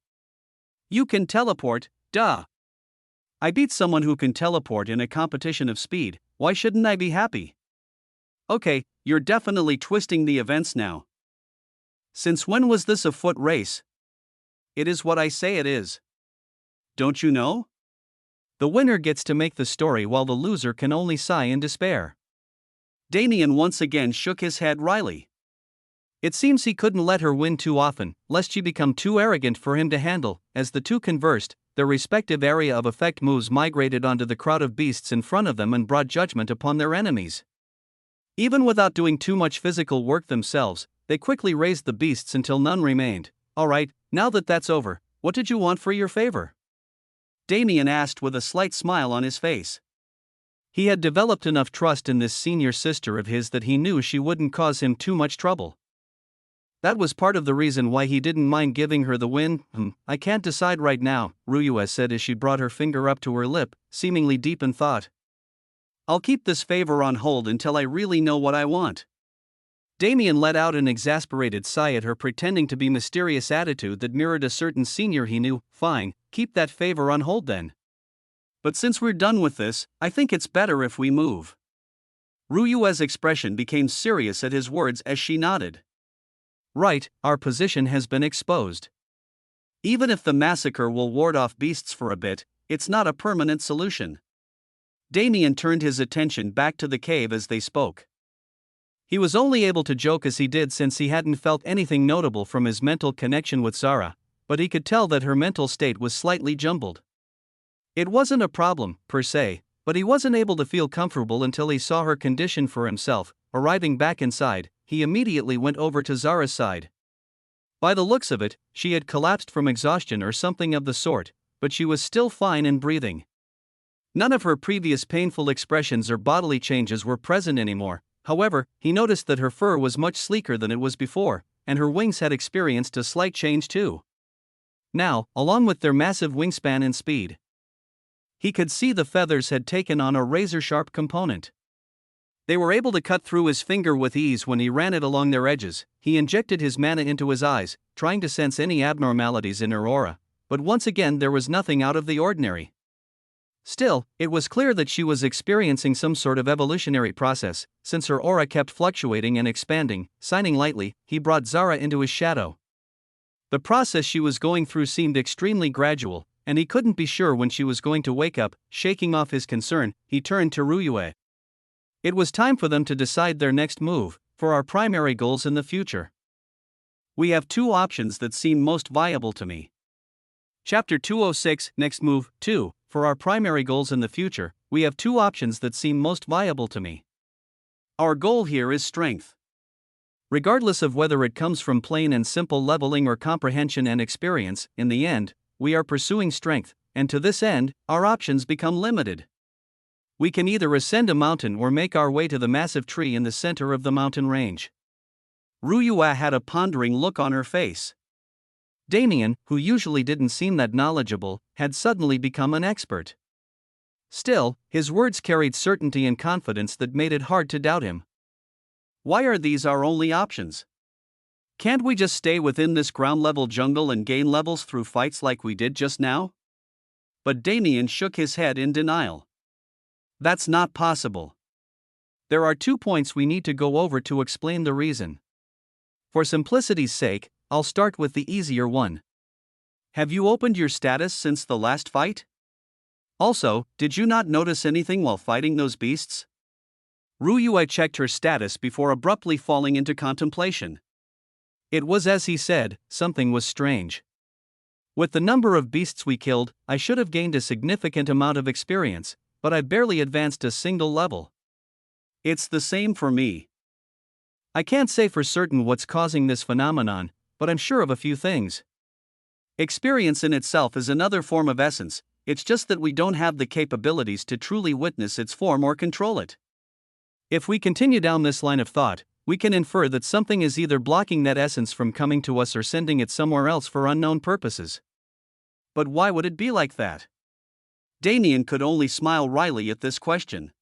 You can teleport, duh. I beat someone who can teleport in a competition of speed, why shouldn't I be happy? Okay, you're definitely twisting the events now. Since when was this a foot race? It is what I say it is. Don't you know? The winner gets to make the story while the loser can only sigh in despair. Damien once again shook his head wryly. It seems he couldn't let her win too often, lest she become too arrogant for him to handle. As the two conversed, their respective area of effect moves migrated onto the crowd of beasts in front of them and brought judgment upon their enemies. Even without doing too much physical work themselves, they quickly raised the beasts until none remained. Alright, now that that's over, what did you want for your favor? Damien asked with a slight smile on his face. He had developed enough trust in this senior sister of his that he knew she wouldn't cause him too much trouble. That was part of the reason why he didn't mind giving her the win. I can't decide right now, Ryue said as she brought her finger up to her lip, seemingly deep in thought. I'll keep this favor on hold until I really know what I want. Damien let out an exasperated sigh at her pretending to be mysterious attitude that mirrored a certain senior he knew. Fine, keep that favor on hold then. But since we're done with this, I think it's better if we move. Ryue's expression became serious at his words as she nodded. Right, our position has been exposed. Even if the massacre will ward off beasts for a bit, it's not a permanent solution. Damien turned his attention back to the cave as they spoke. He was only able to joke as he did since he hadn't felt anything notable from his mental connection with Zara, but he could tell that her mental state was slightly jumbled. It wasn't a problem, per se, but he wasn't able to feel comfortable until he saw her condition for himself. Arriving back inside, he immediately went over to Zara's side. By the looks of it, she had collapsed from exhaustion or something of the sort, but she was still fine and breathing. None of her previous painful expressions or bodily changes were present anymore. However, he noticed that her fur was much sleeker than it was before, and her wings had experienced a slight change too. Now, along with their massive wingspan and speed, he could see the feathers had taken on a razor-sharp component. They were able to cut through his finger with ease when he ran it along their edges. He injected his mana into his eyes, trying to sense any abnormalities in her aura, but once again there was nothing out of the ordinary. Still, it was clear that she was experiencing some sort of evolutionary process, since her aura kept fluctuating and expanding. Signing lightly, he brought Zara into his shadow. The process she was going through seemed extremely gradual, and he couldn't be sure when she was going to wake up. Shaking off his concern, he turned to Ryue. It was time for them to decide their next move, for our primary goals in the future. We have two options that seem most viable to me. Chapter 206, Next Move, 2. For our primary goals in the future, we have two options that seem most viable to me. Our goal here is strength. Regardless of whether it comes from plain and simple leveling or comprehension and experience, in the end, we are pursuing strength, and to this end, our options become limited. We can either ascend a mountain or make our way to the massive tree in the center of the mountain range. Ryue had a pondering look on her face. Damien, who usually didn't seem that knowledgeable, had suddenly become an expert. Still, his words carried certainty and confidence that made it hard to doubt him. Why are these our only options? Can't we just stay within this ground-level jungle and gain levels through fights like we did just now? But Damien shook his head in denial. That's not possible. There are 2 points we need to go over to explain the reason. For simplicity's sake, I'll start with the easier one. Have you opened your status since the last fight? Also, did you not notice anything while fighting those beasts? Ryue checked her status before abruptly falling into contemplation. It was as he said, something was strange. With the number of beasts we killed, I should have gained a significant amount of experience, but I barely advanced a single level. It's the same for me. I can't say for certain what's causing this phenomenon, but I'm sure of a few things. Experience in itself is another form of essence, it's just that we don't have the capabilities to truly witness its form or control it. If we continue down this line of thought, we can infer that something is either blocking that essence from coming to us or sending it somewhere else for unknown purposes. But why would it be like that? Damien could only smile wryly at this question.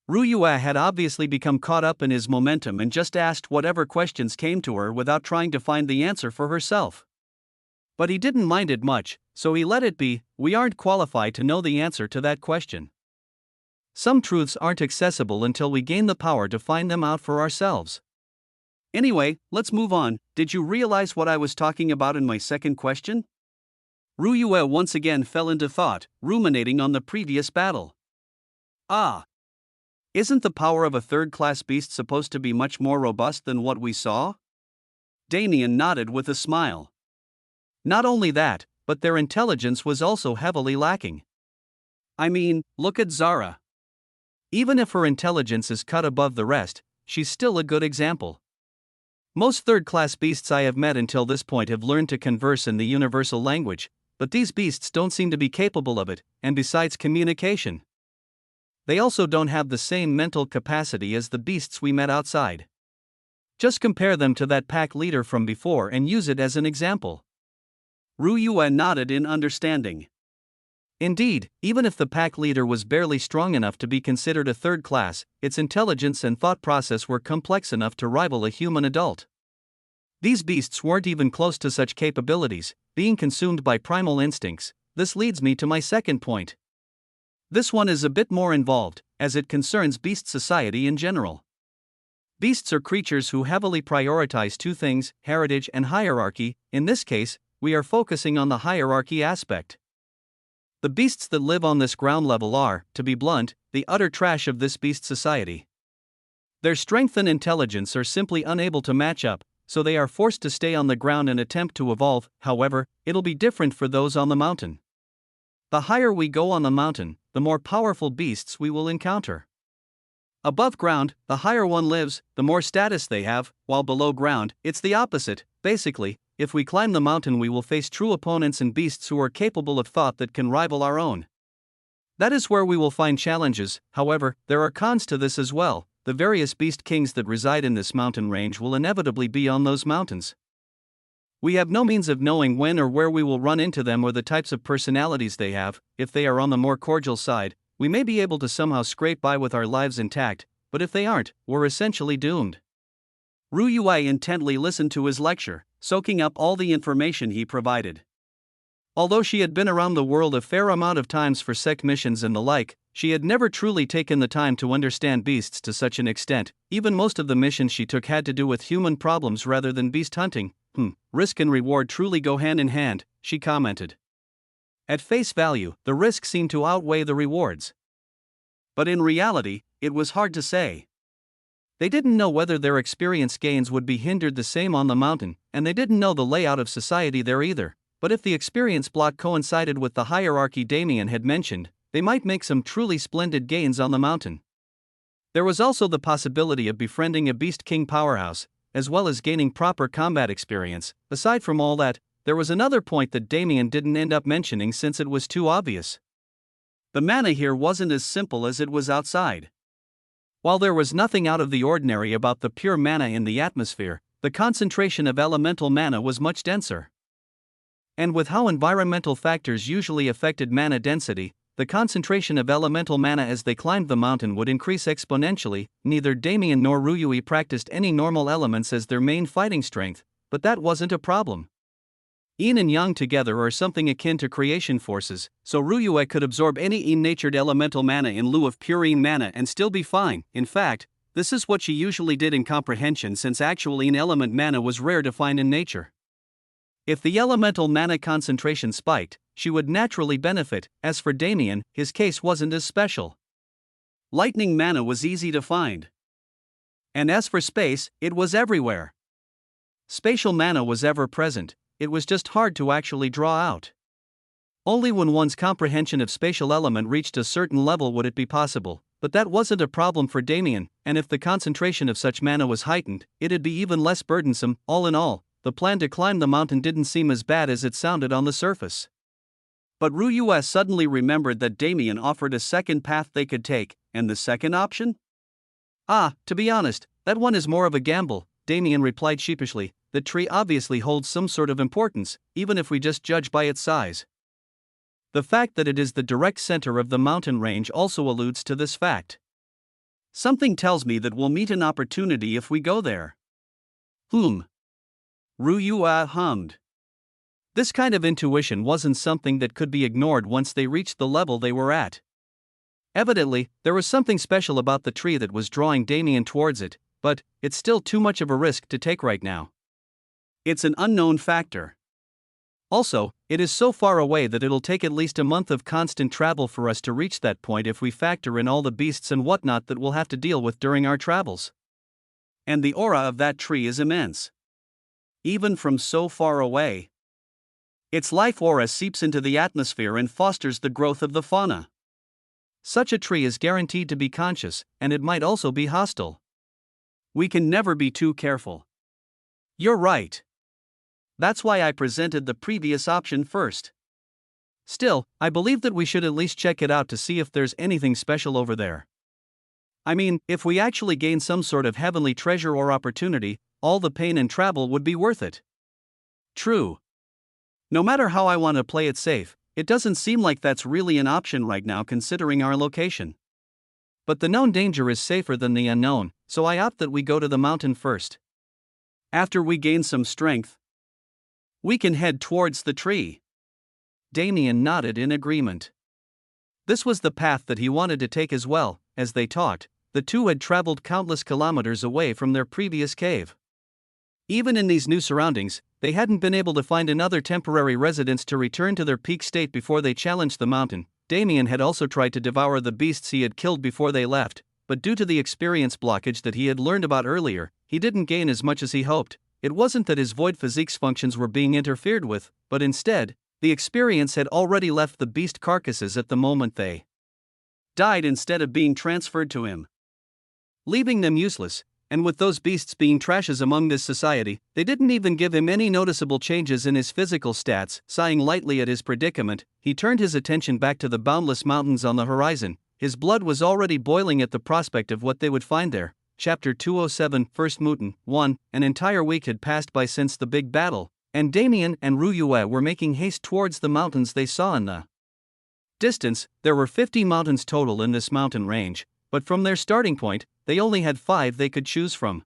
Ryue had obviously become caught up in his momentum and just asked whatever questions came to her without trying to find the answer for herself. But he didn't mind it much, so he let it be. We aren't qualified to know the answer to that question. Some truths aren't accessible until we gain the power to find them out for ourselves. Anyway, let's move on. Did you realize what I was talking about in my second question? Ryue once again fell into thought, ruminating on the previous battle. Isn't the power of a third-class beast supposed to be much more robust than what we saw? Damien nodded with a smile. Not only that, but their intelligence was also heavily lacking. I mean, look at Zara. Even if her intelligence is cut above the rest, she's still a good example. Most third-class beasts I have met until this point have learned to converse in the universal language, but these beasts don't seem to be capable of it, and besides communication, they also don't have the same mental capacity as the beasts we met outside. Just compare them to that pack leader from before and use it as an example. Ryue nodded in understanding. Indeed, even if the pack leader was barely strong enough to be considered a third class, its intelligence and thought process were complex enough to rival a human adult. These beasts weren't even close to such capabilities, being consumed by primal instincts. This leads me to my second point. This one is a bit more involved, as it concerns beast society in general. Beasts are creatures who heavily prioritize two things, heritage and hierarchy. In this case, we are focusing on the hierarchy aspect. The beasts that live on this ground level are, to be blunt, the utter trash of this beast society. Their strength and intelligence are simply unable to match up, so they are forced to stay on the ground and attempt to evolve. However, it'll be different for those on the mountain. The higher we go on the mountain, the more powerful beasts we will encounter. Above ground, the higher one lives, the more status they have, while below ground, it's the opposite. Basically, if we climb the mountain, we will face true opponents and beasts who are capable of thought that can rival our own. That is where we will find challenges. However, there are cons to this as well. The various beast kings that reside in this mountain range will inevitably be on those mountains. We have no means of knowing when or where we will run into them or the types of personalities they have. If they are on the more cordial side, we may be able to somehow scrape by with our lives intact, but if they aren't, we're essentially doomed. Ruyue intently listened to his lecture, soaking up all the information he provided. Although she had been around the world a fair amount of times for sec missions and the like, she had never truly taken the time to understand beasts to such an extent. Even most of the missions she took had to do with human problems rather than beast hunting. Risk and reward truly go hand in hand, she commented. At face value, the risk seemed to outweigh the rewards. But in reality, it was hard to say. They didn't know whether their experience gains would be hindered the same on the mountain, and they didn't know the layout of society there either. But if the experience block coincided with the hierarchy Damien had mentioned, they might make some truly splendid gains on the mountain. There was also the possibility of befriending a Beast King powerhouse, as well as gaining proper combat experience. Aside from all that, there was another point that Damien didn't end up mentioning since it was too obvious. The mana here wasn't as simple as it was outside. While there was nothing out of the ordinary about the pure mana in the atmosphere, the concentration of elemental mana was much denser. And with how environmental factors usually affected mana density, the concentration of elemental mana as they climbed the mountain would increase exponentially. Neither Damien nor Ruyue practiced any normal elements as their main fighting strength, but that wasn't a problem. Yin and Yang together are something akin to creation forces, so Ruyue could absorb any Yin-natured elemental mana in lieu of pure Yin mana and still be fine. In fact, this is what she usually did in comprehension, since actual Yin element mana was rare to find in nature. If the elemental mana concentration spiked, she would naturally benefit. As for Damien, his case wasn't as special. Lightning mana was easy to find. And as for space, it was everywhere. Spatial mana was ever present, it was just hard to actually draw out. Only when one's comprehension of spatial element reached a certain level would it be possible, but that wasn't a problem for Damien, and if the concentration of such mana was heightened, it'd be even less burdensome. All in all, the plan to climb the mountain didn't seem as bad as it sounded on the surface. But Ruyue suddenly remembered that Damien offered a second path they could take, and the second option? To be honest, that one is more of a gamble, Damien replied sheepishly. The tree obviously holds some sort of importance, even if we just judge by its size. The fact that it is the direct center of the mountain range also alludes to this fact. Something tells me that we'll meet an opportunity if we go there. Ruyue hummed. This kind of intuition wasn't something that could be ignored once they reached the level they were at. Evidently, there was something special about the tree that was drawing Damien towards it, but it's still too much of a risk to take right now. It's an unknown factor. Also, it is so far away that it'll take at least a month of constant travel for us to reach that point if we factor in all the beasts and whatnot that we'll have to deal with during our travels. And the aura of that tree is immense. Even from so far away. Its life aura seeps into the atmosphere and fosters the growth of the fauna. Such a tree is guaranteed to be conscious, and it might also be hostile. We can never be too careful. You're right. That's why I presented the previous option first. Still, I believe that we should at least check it out to see if there's anything special over there. I mean, if we actually gain some sort of heavenly treasure or opportunity, all the pain and travel would be worth it. True. No matter how I want to play it safe, it doesn't seem like that's really an option right now considering our location. But the known danger is safer than the unknown, so I opt that we go to the mountain first. After we gain some strength, we can head towards the tree. Damien nodded in agreement. This was the path that he wanted to take as well. As they talked, the two had traveled countless kilometers away from their previous cave. Even in these new surroundings, they hadn't been able to find another temporary residence to return to their peak state before they challenged the mountain. Damien had also tried to devour the beasts he had killed before they left, but due to the experience blockage that he had learned about earlier, he didn't gain as much as he hoped. It wasn't that his void physique's functions were being interfered with, but instead, The experience had already left the beast carcasses at the moment they died instead of being transferred to him, leaving them useless. And with those beasts being trashes among this society, they didn't even give him any noticeable changes in his physical stats. Sighing lightly at his predicament, he turned his attention back to the boundless mountains on the horizon. His blood was already boiling at the prospect of what they would find there. Chapter 207, First Mutant 1. An entire week had passed by since the big battle, and Damien and Ruyue were making haste towards the mountains they saw in the distance. There were 50 mountains total in this mountain range, but from their starting point, they only had 5 they could choose from.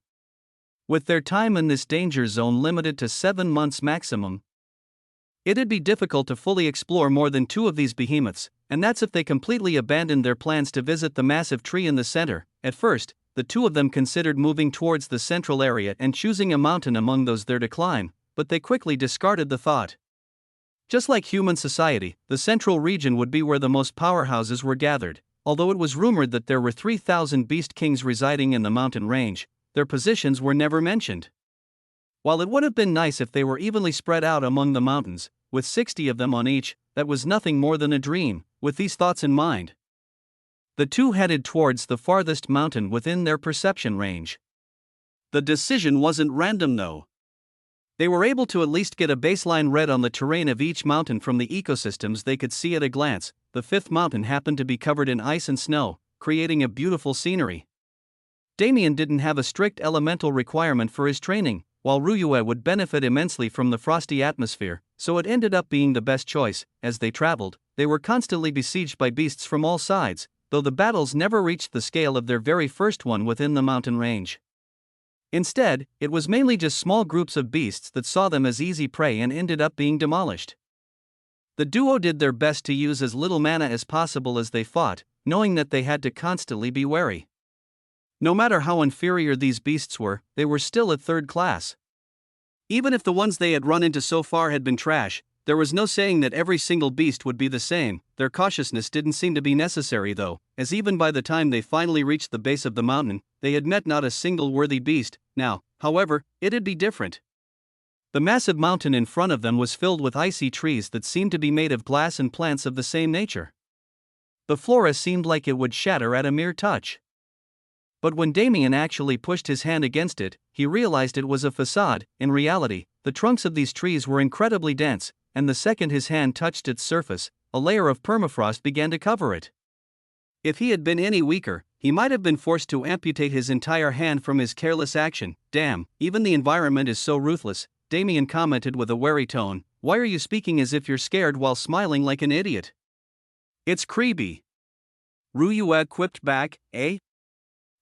With their time in this danger zone limited to 7 months maximum, it'd be difficult to fully explore more than 2 of these behemoths, and that's if they completely abandoned their plans to visit the massive tree in the center. At first, the 2 of them considered moving towards the central area and choosing a mountain among those there to climb, but they quickly discarded the thought. Just like human society, the central region would be where the most powerhouses were gathered. Although it was rumored that there were 3,000 beast kings residing in the mountain range, their positions were never mentioned. While it would have been nice if they were evenly spread out among the mountains, with 60 of them on each, that was nothing more than a dream. With these thoughts in mind, the 2 headed towards the farthest mountain within their perception range. The decision wasn't random though. They were able to at least get a baseline read on the terrain of each mountain from the ecosystems they could see at a glance. The 5th mountain happened to be covered in ice and snow, creating a beautiful scenery. Damien didn't have a strict elemental requirement for his training, while Ruyue would benefit immensely from the frosty atmosphere, so it ended up being the best choice. As they traveled, they were constantly besieged by beasts from all sides, though the battles never reached the scale of their very first one within the mountain range. Instead, it was mainly just small groups of beasts that saw them as easy prey and ended up being demolished. The duo did their best to use as little mana as possible as they fought, knowing that they had to constantly be wary. No matter how inferior these beasts were, they were still at 3rd class. Even if the ones they had run into so far had been trash, there was no saying that every single beast would be the same. Their cautiousness didn't seem to be necessary though, as even by the time they finally reached the base of the mountain, they had met not a single worthy beast. Now, however, it'd be different. The massive mountain in front of them was filled with icy trees that seemed to be made of glass and plants of the same nature. The flora seemed like it would shatter at a mere touch. But when Damien actually pushed his hand against it, he realized it was a facade. In reality, the trunks of these trees were incredibly dense, and the second his hand touched its surface, a layer of permafrost began to cover it. If he had been any weaker, he might have been forced to amputate his entire hand from his careless action. Damn, even the environment is so ruthless, Damien commented with a wary tone. Why are you speaking as if you're scared while smiling like an idiot? It's creepy. Ruyue quipped back, eh?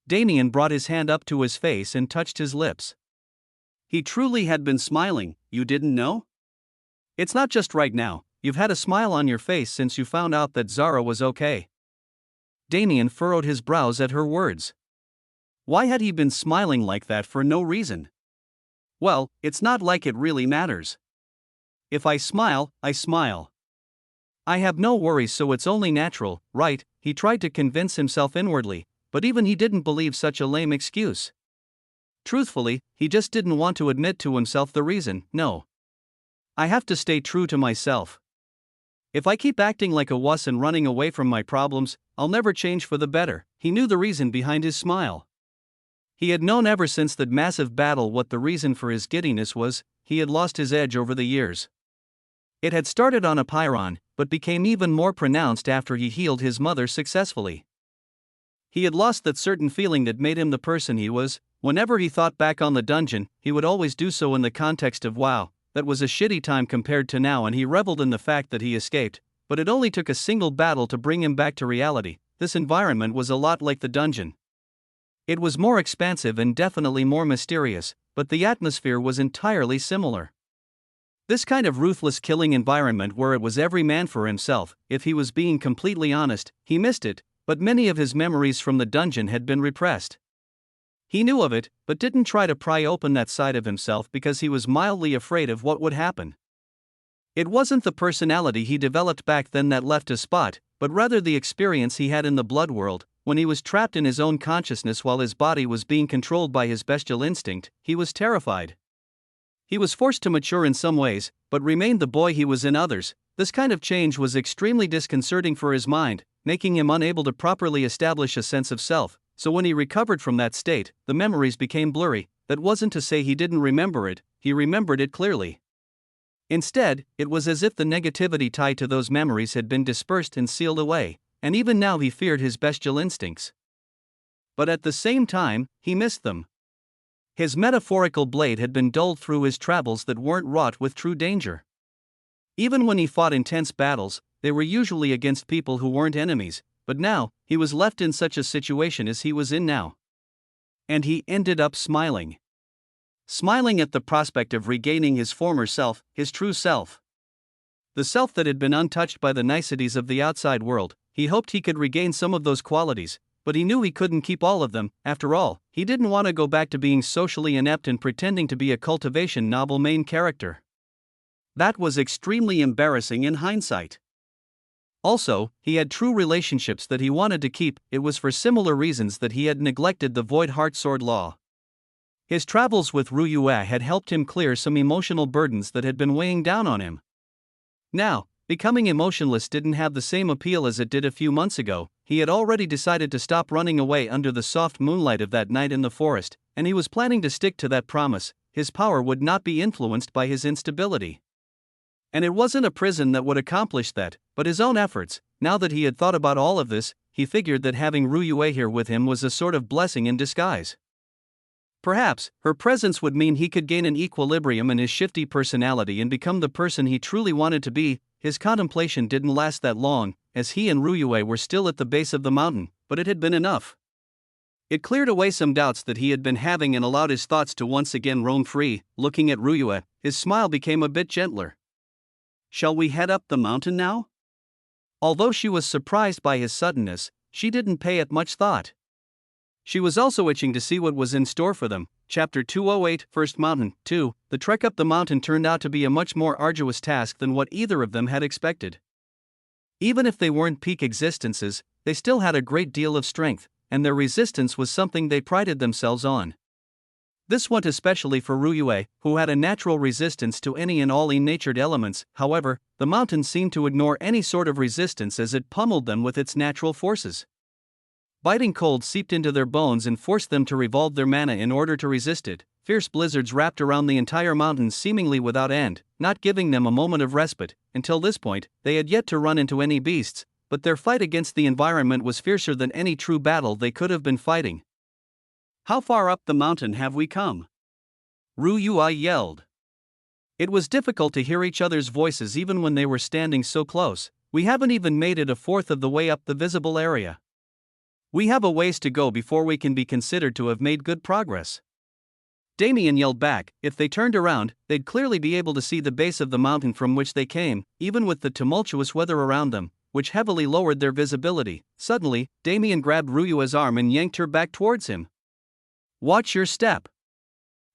Damien brought his hand up to his face and touched his lips. He truly had been smiling. You didn't know? It's not just right now, you've had a smile on your face since you found out that Zara was okay. Damien furrowed his brows at her words. Why had he been smiling like that for no reason? Well, it's not like it really matters. If I smile, I smile. I have no worries, so it's only natural, right? He tried to convince himself inwardly, but even he didn't believe such a lame excuse. Truthfully, he just didn't want to admit to himself the reason. No. I have to stay true to myself. If I keep acting like a wuss and running away from my problems, I'll never change for the better. He knew the reason behind his smile. He had known ever since that massive battle what the reason for his giddiness was. He had lost his edge over the years. It had started on a Pyron, but became even more pronounced after he healed his mother successfully. He had lost that certain feeling that made him the person he was. Whenever he thought back on the dungeon, he would always do so in the context of wow, that was a shitty time compared to now, and he reveled in the fact that he escaped, but it only took a single battle to bring him back to reality. This environment was a lot like the dungeon. It was more expansive and definitely more mysterious, but the atmosphere was entirely similar. This kind of ruthless killing environment where it was every man for himself, if he was being completely honest, he missed it, but many of his memories from the dungeon had been repressed. He knew of it, but didn't try to pry open that side of himself because he was mildly afraid of what would happen. It wasn't the personality he developed back then that left a spot, but rather the experience he had in the blood world. When he was trapped in his own consciousness while his body was being controlled by his bestial instinct, he was terrified. He was forced to mature in some ways, but remained the boy he was in others. This kind of change was extremely disconcerting for his mind, making him unable to properly establish a sense of self, so when he recovered from that state, the memories became blurry. That wasn't to say he didn't remember it, he remembered it clearly. Instead, it was as if the negativity tied to those memories had been dispersed and sealed away, and even now he feared his bestial instincts. But at the same time, he missed them. His metaphorical blade had been dulled through his travels that weren't wrought with true danger. Even when he fought intense battles, they were usually against people who weren't enemies, but now, he was left in such a situation as he was in now. And he ended up smiling. Smiling at the prospect of regaining his former self, his true self. The self that had been untouched by the niceties of the outside world. He hoped he could regain some of those qualities, but he knew he couldn't keep all of them. After all, he didn't want to go back to being socially inept and pretending to be a cultivation novel main character. That was extremely embarrassing in hindsight. Also, he had true relationships that he wanted to keep. It was for similar reasons that he had neglected the Void Heart Sword Law. His travels with Ryue had helped him clear some emotional burdens that had been weighing down on him. Now, becoming emotionless didn't have the same appeal as it did a few months ago. He had already decided to stop running away under the soft moonlight of that night in the forest, and he was planning to stick to that promise. His power would not be influenced by his instability. And it wasn't a prison that would accomplish that, but his own efforts. Now that he had thought about all of this, he figured that having Ryue here with him was a sort of blessing in disguise. Perhaps, her presence would mean he could gain an equilibrium in his shifty personality and become the person he truly wanted to be. His contemplation didn't last that long, as he and Ryue were still at the base of the mountain, but it had been enough. It cleared away some doubts that he had been having and allowed his thoughts to once again roam free. Looking at Ryue, his smile became a bit gentler. "Shall we head up the mountain now?" Although she was surprised by his suddenness, she didn't pay it much thought. She was also itching to see what was in store for them. Chapter 208, First Mountain. 2. The trek up the mountain turned out to be a much more arduous task than what either of them had expected. Even if they weren't peak existences, they still had a great deal of strength, and their resistance was something they prided themselves on. This went especially for Ryue, who had a natural resistance to any and all natured elements. However, the mountain seemed to ignore any sort of resistance as it pummeled them with its natural forces. Biting cold seeped into their bones and forced them to revolve their mana in order to resist it. Fierce blizzards wrapped around the entire mountain seemingly without end, not giving them a moment of respite. Until this point, they had yet to run into any beasts, but their fight against the environment was fiercer than any true battle they could have been fighting. "How far up the mountain have we come?" Ryue yelled. It was difficult to hear each other's voices even when they were standing so close. "We haven't even made it a fourth of the way up the visible area. We have a ways to go before we can be considered to have made good progress." Damien yelled back. If they turned around, they'd clearly be able to see the base of the mountain from which they came, even with the tumultuous weather around them, which heavily lowered their visibility. Suddenly, Damien grabbed Ryue's arm and yanked her back towards him. "Watch your step."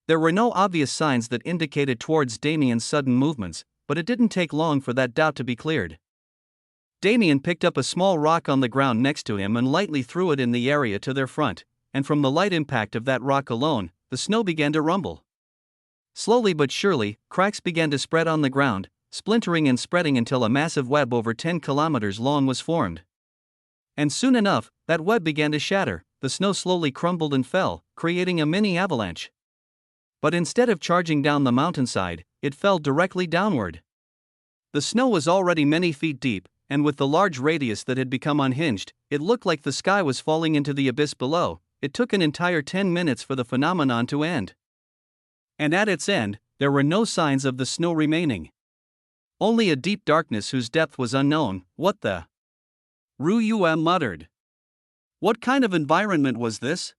There were no obvious signs that indicated towards Damien's sudden movements, but it didn't take long for that doubt to be cleared. Damien picked up a small rock on the ground next to him and lightly threw it in the area to their front, and from the light impact of that rock alone, the snow began to rumble. Slowly but surely, cracks began to spread on the ground, splintering and spreading until a massive web over 10 kilometers long was formed. And soon enough, that web began to shatter. The snow slowly crumbled and fell, creating a mini avalanche. But instead of charging down the mountainside, it fell directly downward. The snow was already many feet deep, and with the large radius that had become unhinged, it looked like the sky was falling into the abyss below. It took an entire 10 minutes for the phenomenon to end. And at its end, there were no signs of the snow remaining. Only a deep darkness whose depth was unknown. "What the?" Ryue muttered. What kind of environment was this?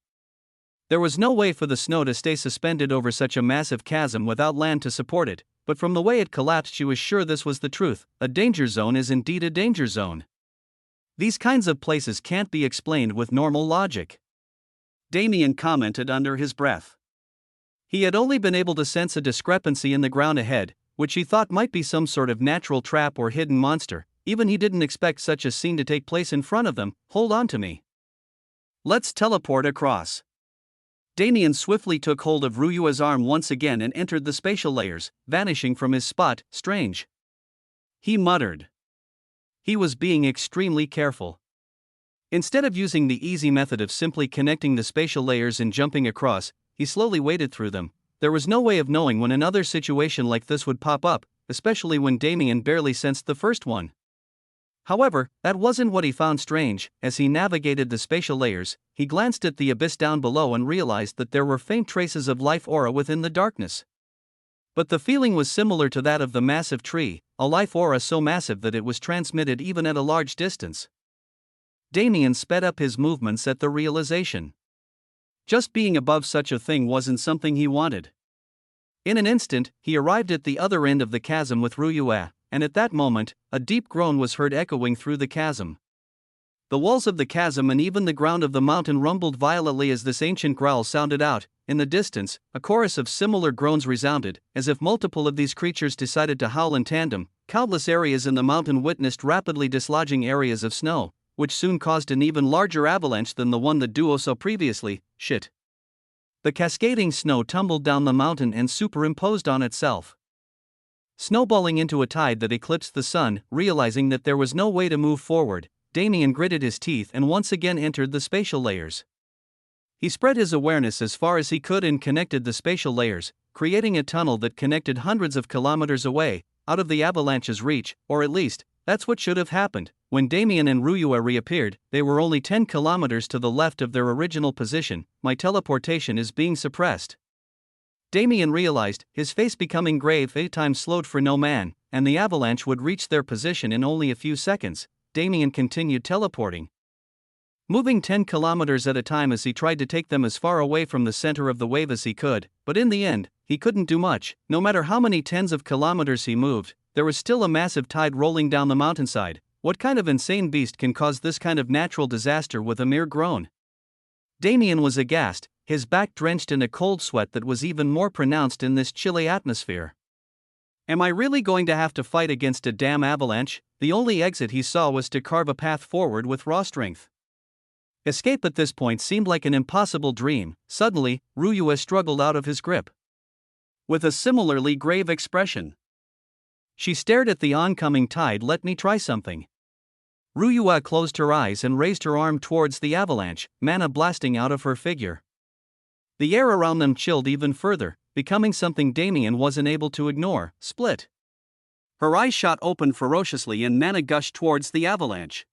There was no way for the snow to stay suspended over such a massive chasm without land to support it, but from the way it collapsed she was sure this was the truth. A danger zone is indeed a danger zone. These kinds of places can't be explained with normal logic. Damien commented under his breath. He had only been able to sense a discrepancy in the ground ahead, which he thought might be some sort of natural trap or hidden monster. Even he didn't expect such a scene to take place in front of them. "Hold on to me. Let's teleport across." Damien swiftly took hold of Ryue's arm once again and entered the spatial layers, vanishing from his spot. Strange. he muttered. He was being extremely careful. Instead of using the easy method of simply connecting the spatial layers and jumping across, he slowly waded through them. There was no way of knowing when another situation like this would pop up, especially when Damien barely sensed the first one. However, that wasn't what he found strange. As he navigated the spatial layers, he glanced at the abyss down below and realized that there were faint traces of life aura within the darkness. But the feeling was similar to that of the massive tree, a life aura so massive that it was transmitted even at a large distance. Damien sped up his movements at the realization. Just being above such a thing wasn't something he wanted. In an instant, he arrived at the other end of the chasm with Ruyue, and at that moment, a deep groan was heard echoing through the chasm. The walls of the chasm and even the ground of the mountain rumbled violently as this ancient growl sounded out. In the distance, a chorus of similar groans resounded, as if multiple of these creatures decided to howl in tandem. Countless areas in the mountain witnessed rapidly dislodging areas of snow, which soon caused an even larger avalanche than the one the duo saw previously. Shit. The cascading snow tumbled down the mountain and superimposed on itself, snowballing into a tide that eclipsed the sun. Realizing that there was no way to move forward, Damien gritted his teeth and once again entered the spatial layers. He spread his awareness as far as he could and connected the spatial layers, creating a tunnel that connected hundreds of kilometers away, out of the avalanche's reach, or at least, that's what should have happened. When Damien and Ruyue reappeared, they were only 10 kilometers to the left of their original position. My teleportation is being suppressed. Damien realized, his face becoming grave. Time slowed for no man, and the avalanche would reach their position in only a few seconds. Damien continued teleporting, moving 10 kilometers at a time as he tried to take them as far away from the center of the wave as he could, but in the end, he couldn't do much. No matter how many tens of kilometers he moved, there was still a massive tide rolling down the mountainside. What kind of insane beast can cause this kind of natural disaster with a mere groan? Damien was aghast, his back drenched in a cold sweat that was even more pronounced in this chilly atmosphere. Am I really going to have to fight against a damn avalanche? The only exit he saw was to carve a path forward with raw strength. Escape at this point seemed like an impossible dream. Suddenly, Ruyue struggled out of his grip. With a similarly grave expression, she stared at the oncoming tide. Let me try something. Ruyue closed her eyes and raised her arm towards the avalanche, mana blasting out of her figure. The air around them chilled even further, becoming something Damien wasn't able to ignore. Split. Her eyes shot open ferociously and mana gushed towards the avalanche.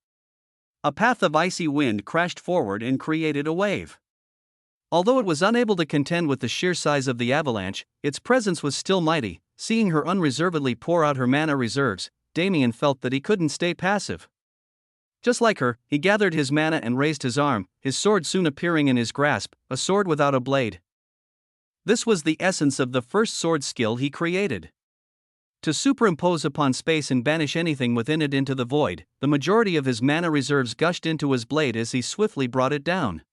A path of icy wind crashed forward and created a wave. Although it was unable to contend with the sheer size of the avalanche, its presence was still mighty. Seeing her unreservedly pour out her mana reserves, Damien felt that he couldn't stay passive. Just like her, he gathered his mana and raised his arm, his sword soon appearing in his grasp, a sword without a blade. This was the essence of the first sword skill he created. To superimpose upon space and banish anything within it into the void, the majority of his mana reserves gushed into his blade as he swiftly brought it down.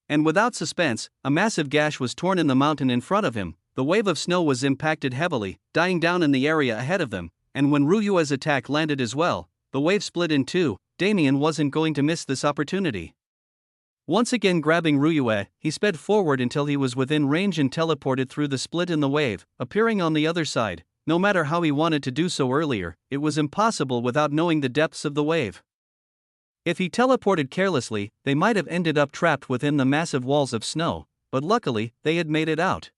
And without suspense, a massive gash was torn in the mountain in front of him. The wave of snow was impacted heavily, dying down in the area ahead of them, and when Ruyue's attack landed as well, the wave split in two. Damien wasn't going to miss this opportunity. Once again grabbing Ruyue, he sped forward until he was within range and teleported through the split in the wave, appearing on the other side. No matter how he wanted to do so earlier, it was impossible without knowing the depths of the wave. If he teleported carelessly, they might have ended up trapped within the massive walls of snow, but luckily, they had made it out.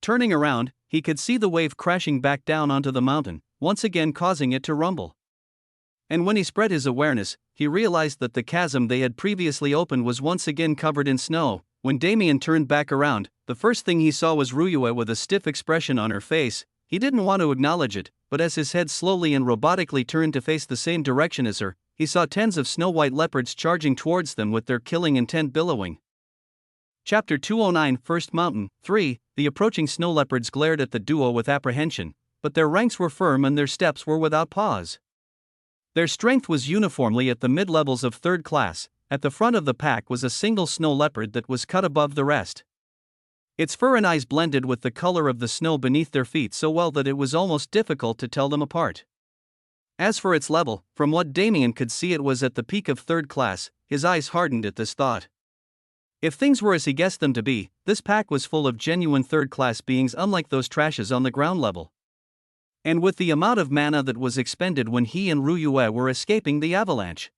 Turning around, he could see the wave crashing back down onto the mountain, once again causing it to rumble. And when he spread his awareness, he realized that the chasm they had previously opened was once again covered in snow. When Damien turned back around, the first thing he saw was Ruyue with a stiff expression on her face. He didn't want to acknowledge it, but as his head slowly and robotically turned to face the same direction as her, he saw tens of snow-white leopards charging towards them with their killing intent billowing. Chapter 209 First Mountain 3. The approaching snow leopards glared at the duo with apprehension, but their ranks were firm and their steps were without pause. Their strength was uniformly at the mid-levels of third class. At the front of the pack was a single snow leopard that was cut above the rest. Its fur and eyes blended with the color of the snow beneath their feet so well that it was almost difficult to tell them apart. As for its level, from what Damien could see, it was at the peak of third class. His eyes hardened at this thought. If things were as he guessed them to be, this pack was full of genuine third-class beings unlike those trashes on the ground level. And with the amount of mana that was expended when he and Ryue were escaping the avalanche,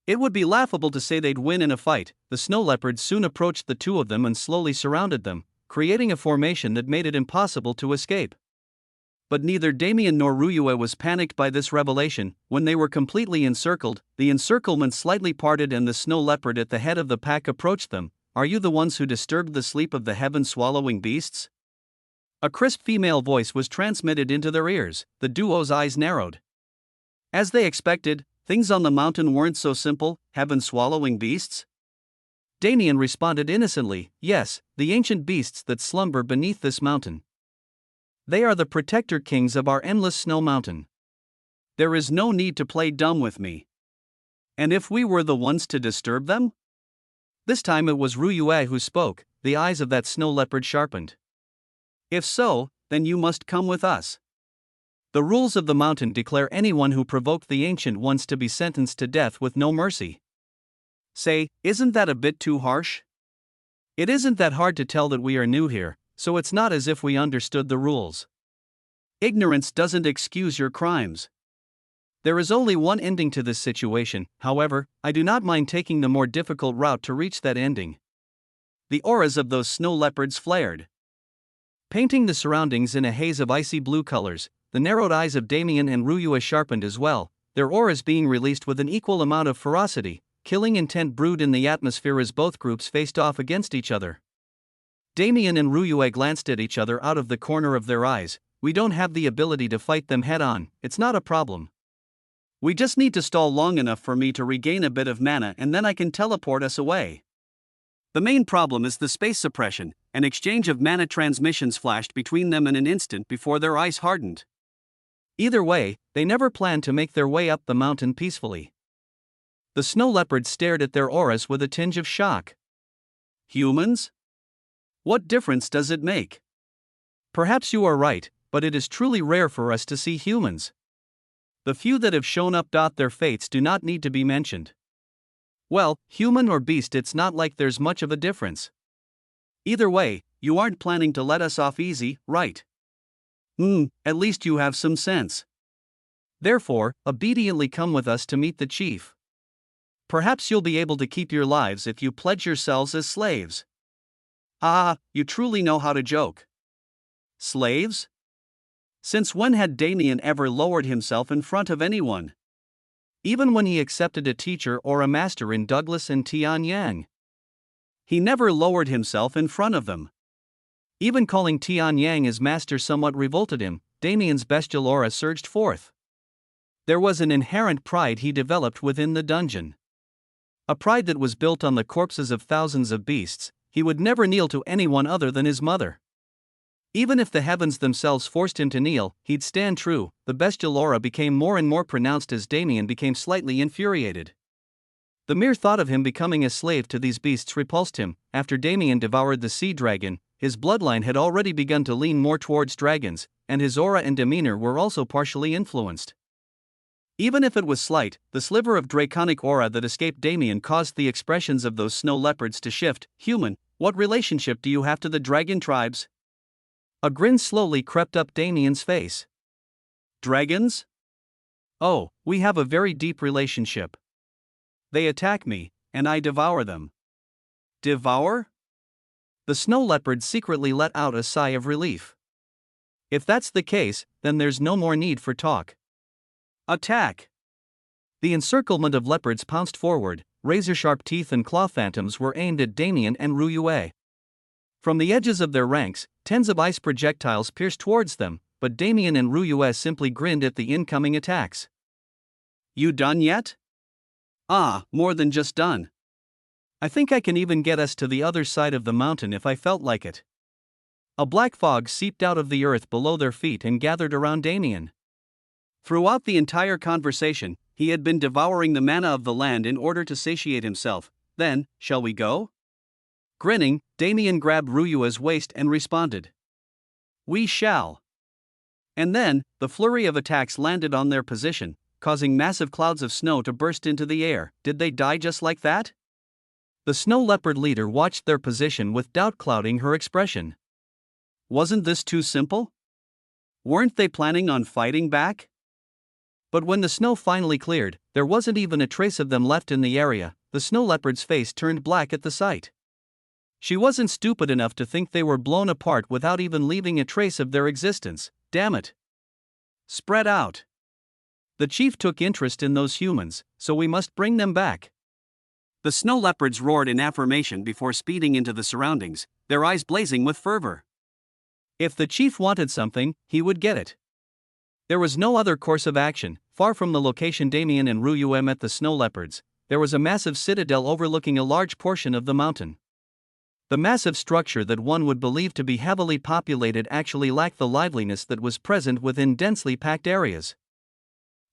it would be laughable to say they'd win in a fight. The snow leopards soon approached the two of them and slowly surrounded them, creating a formation that made it impossible to escape. But neither Damien nor Ryue was panicked by this revelation. When they were completely encircled, the encirclement slightly parted and the snow leopard at the head of the pack approached them. "Are you the ones who disturbed the sleep of the heaven-swallowing beasts?" A crisp female voice was transmitted into their ears. The duo's eyes narrowed. As they expected, things on the mountain weren't so simple. Heaven-swallowing beasts? Damien responded innocently, "Yes, the ancient beasts that slumber beneath this mountain. They are the protector kings of our endless snow mountain. There is no need to play dumb with me. And if we were the ones to disturb them?" This time it was Ryue who spoke. The eyes of that snow leopard sharpened. "If so, then you must come with us. The rules of the mountain declare anyone who provoked the ancient ones to be sentenced to death with no mercy." Say, isn't that a bit too harsh? It isn't that hard to tell that we are new here, so it's not as if we understood the rules. Ignorance doesn't excuse your crimes. There is only one ending to this situation. However, I do not mind taking the more difficult route to reach that ending. The auras of those snow leopards flared, painting the surroundings in a haze of icy blue colors. The narrowed eyes of Damien and Ryue sharpened as well, their auras being released with an equal amount of ferocity. Killing intent brewed in the atmosphere as both groups faced off against each other. Damien and Ryue glanced at each other out of the corner of their eyes. "We don't have the ability to fight them head on. It's not a problem. We just need to stall long enough for me to regain a bit of mana and then I can teleport us away." The main problem is the space suppression. An exchange of mana transmissions flashed between them in an instant before their eyes hardened. Either way, they never planned to make their way up the mountain peacefully. The snow leopards stared at their auras with a tinge of shock. "Humans? What difference does it make?" "Perhaps you are right, but it is truly rare for us to see humans. The few that have shown up. Their fates do not need to be mentioned. Well, human or beast, it's not like there's much of a difference. Either way, you aren't planning to let us off easy, right? At least you have some sense. Therefore, obediently come with us to meet the chief. Perhaps you'll be able to keep your lives if you pledge yourselves as slaves." "Ah, you truly know how to joke. Slaves? Since when had Damien ever lowered himself in front of anyone? Even when he accepted a teacher or a master in Douglas and Tianyang, he never lowered himself in front of them. Even calling Tianyang his master somewhat revolted him. Damien's bestial aura surged forth. There was an inherent pride he developed within the dungeon. A pride that was built on the corpses of thousands of beasts. He would never kneel to anyone other than his mother. Even if the heavens themselves forced him to kneel, he'd stand true. The bestial aura became more and more pronounced as Damien became slightly infuriated. The mere thought of him becoming a slave to these beasts repulsed him. After Damien devoured the sea dragon, his bloodline had already begun to lean more towards dragons, and his aura and demeanor were also partially influenced. Even if it was slight, the sliver of draconic aura that escaped Damien caused the expressions of those snow leopards to shift. "Human, what relationship do you have to the dragon tribes?" A grin slowly crept up Damien's face. "Dragons? Oh, we have a very deep relationship. They attack me, and I devour them." "Devour?" The snow leopard secretly let out a sigh of relief. "If that's the case, then there's no more need for talk. Attack!" The encirclement of leopards pounced forward. Razor-sharp teeth and claw phantoms were aimed at Damien and Ryue. From the edges of their ranks, tens of ice projectiles pierced towards them, but Damien and Ryue simply grinned at the incoming attacks. "You done yet?" "Ah, more than just done. I think I can even get us to the other side of the mountain if I felt like it." A black fog seeped out of the earth below their feet and gathered around Damien. Throughout the entire conversation, he had been devouring the mana of the land in order to satiate himself. "Then, shall we go?" Grinning, Damien grabbed Ryue's waist and responded, "We shall." And then, the flurry of attacks landed on their position, causing massive clouds of snow to burst into the air. Did they die just like that? The snow leopard leader watched their position with doubt clouding her expression. Wasn't this too simple? Weren't they planning on fighting back? But when the snow finally cleared, there wasn't even a trace of them left in the area. The snow leopard's face turned black at the sight. She wasn't stupid enough to think they were blown apart without even leaving a trace of their existence. Damn it. Spread out. The chief took interest in those humans, so we must bring them back. The snow leopards roared in affirmation before speeding into the surroundings, their eyes blazing with fervor. If the chief wanted something, he would get it. There was no other course of action. Far from the location Damien and Ruyue met the snow leopards, there was a massive citadel overlooking a large portion of the mountain. The massive structure that one would believe to be heavily populated actually lacked the liveliness that was present within densely packed areas.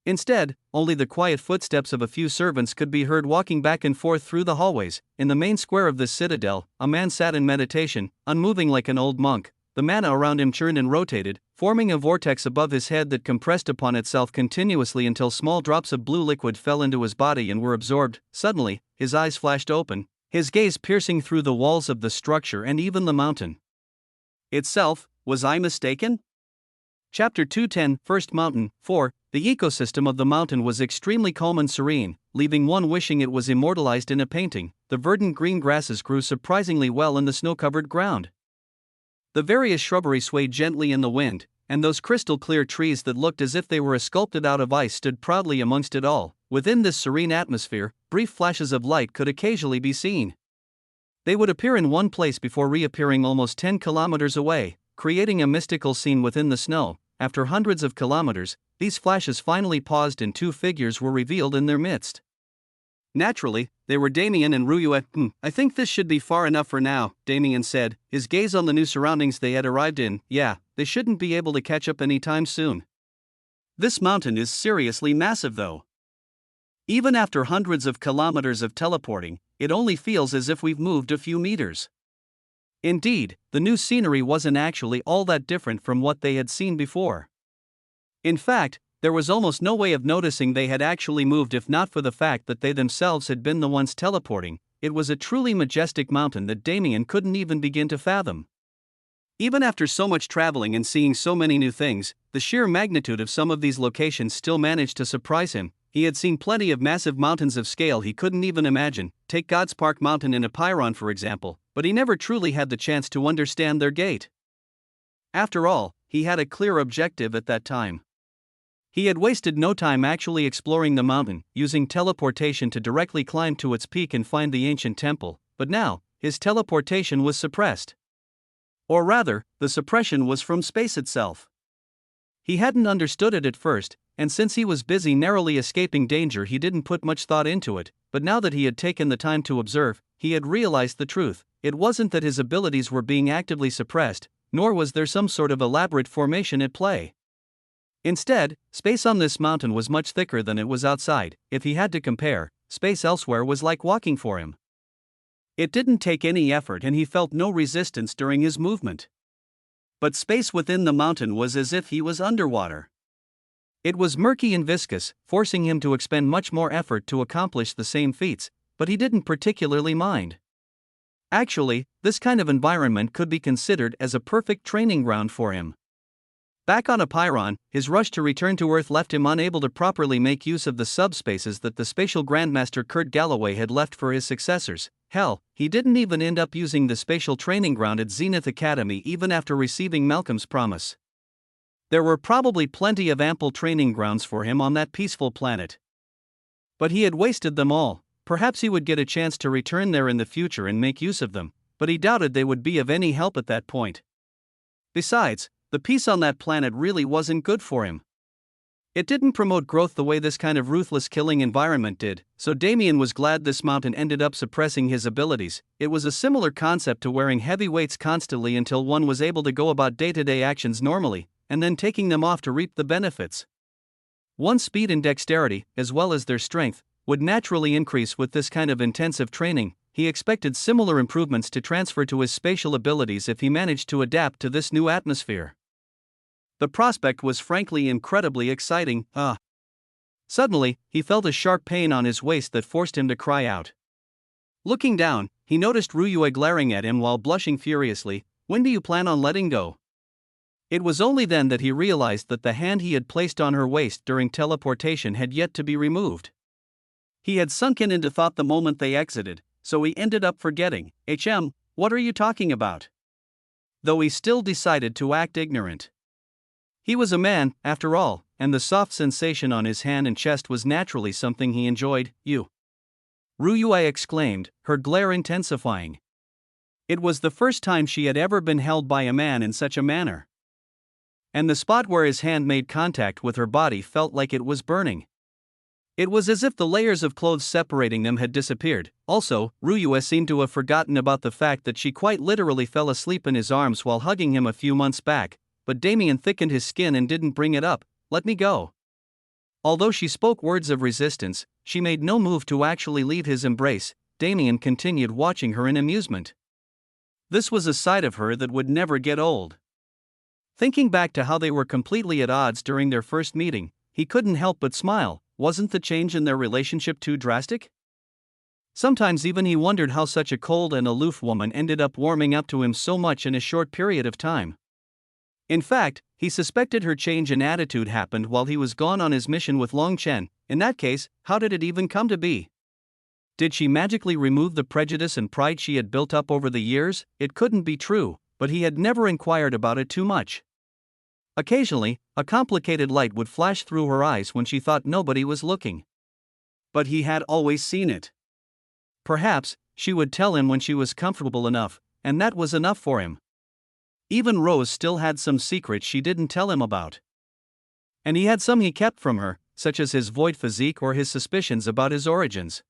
Instead, only the quiet footsteps of a few servants could be heard walking back and forth through the hallways. In the main square of this citadel, a man sat in meditation, unmoving like an old monk. The mana around him churned and rotated, forming a vortex above his head that compressed upon itself continuously until small drops of blue liquid fell into his body and were absorbed. Suddenly, his eyes flashed open, his gaze piercing through the walls of the structure and even the mountain itself. Was I mistaken? Chapter 210, First Mountain. 4. The ecosystem of the mountain was extremely calm and serene, leaving one wishing it was immortalized in a painting. The verdant green grasses grew surprisingly well in the snow-covered ground. The various shrubbery swayed gently in the wind, and those crystal-clear trees that looked as if they were sculpted out of ice stood proudly amongst it all. Within this serene atmosphere, brief flashes of light could occasionally be seen. They would appear in one place before reappearing almost 10 kilometers away, creating a mystical scene within the snow. After hundreds of kilometers, these flashes finally paused and two figures were revealed in their midst. Naturally, they were Damien and Ruyue. I think this should be far enough for now, Damien said, his gaze on the new surroundings they had arrived in. Yeah, they shouldn't be able to catch up anytime soon. This mountain is seriously massive though. Even after hundreds of kilometers of teleporting, it only feels as if we've moved a few meters. Indeed, the new scenery wasn't actually all that different from what they had seen before. In fact, there was almost no way of noticing they had actually moved if not for the fact that they themselves had been the ones teleporting. It was a truly majestic mountain that Damien couldn't even begin to fathom. Even after so much traveling and seeing so many new things, the sheer magnitude of some of these locations still managed to surprise him. He had seen plenty of massive mountains of scale he couldn't even imagine, take God's Park Mountain in Apiron for example, but he never truly had the chance to understand their gait. After all, he had a clear objective at that time. He had wasted no time actually exploring the mountain, using teleportation to directly climb to its peak and find the ancient temple, but now, his teleportation was suppressed. Or rather, the suppression was from space itself. He hadn't understood it at first, and since he was busy narrowly escaping danger he didn't put much thought into it, but now that he had taken the time to observe, he had realized the truth. It wasn't that his abilities were being actively suppressed, nor was there some sort of elaborate formation at play. Instead, space on this mountain was much thicker than it was outside. If he had to compare, space elsewhere was like walking for him. It didn't take any effort and he felt no resistance during his movement. But space within the mountain was as if he was underwater. It was murky and viscous, forcing him to expend much more effort to accomplish the same feats, but he didn't particularly mind. Actually, this kind of environment could be considered as a perfect training ground for him. Back on Apiron, his rush to return to Earth left him unable to properly make use of the subspaces that the spatial Grandmaster Kurt Galloway had left for his successors. Hell, he didn't even end up using the spatial training ground at Zenith Academy even after receiving Malcolm's promise. There were probably plenty of ample training grounds for him on that peaceful planet. But he had wasted them all. Perhaps he would get a chance to return there in the future and make use of them, but he doubted they would be of any help at that point. Besides, the peace on that planet really wasn't good for him. It didn't promote growth the way this kind of ruthless killing environment did, so Damien was glad this mountain ended up suppressing his abilities. It was a similar concept to wearing heavy weights constantly until one was able to go about day-to-day actions normally, and then taking them off to reap the benefits. One's speed and dexterity, as well as their strength, would naturally increase with this kind of intensive training. He expected similar improvements to transfer to his spatial abilities if he managed to adapt to this new atmosphere. The prospect was frankly incredibly exciting. Suddenly, he felt a sharp pain on his waist that forced him to cry out. Looking down, he noticed Ruyue glaring at him while blushing furiously. When do you plan on letting go? It was only then that he realized that the hand he had placed on her waist during teleportation had yet to be removed. He had sunken into thought the moment they exited, so he ended up forgetting. What are you talking about? Though he still decided to act ignorant. He was a man, after all, and the soft sensation on his hand and chest was naturally something he enjoyed. You! Ryue exclaimed, her glare intensifying. It was the first time she had ever been held by a man in such a manner. And the spot where his hand made contact with her body felt like it was burning. It was as if the layers of clothes separating them had disappeared. Also, Ryue seemed to have forgotten about the fact that she quite literally fell asleep in his arms while hugging him a few months back, but Damien thickened his skin and didn't bring it up. Let me go. Although she spoke words of resistance, she made no move to actually leave his embrace. Damien continued watching her in amusement. This was a side of her that would never get old. Thinking back to how they were completely at odds during their first meeting, he couldn't help but smile. Wasn't the change in their relationship too drastic? Sometimes even he wondered how such a cold and aloof woman ended up warming up to him so much in a short period of time. In fact, he suspected her change in attitude happened while he was gone on his mission with Long Chen. In that case, how did it even come to be? Did she magically remove the prejudice and pride she had built up over the years? It couldn't be true, but he had never inquired about it too much. Occasionally, a complicated light would flash through her eyes when she thought nobody was looking. But he had always seen it. Perhaps, she would tell him when she was comfortable enough, and that was enough for him. Even Rose still had some secrets she didn't tell him about. And he had some he kept from her, such as his void physique or his suspicions about his origins.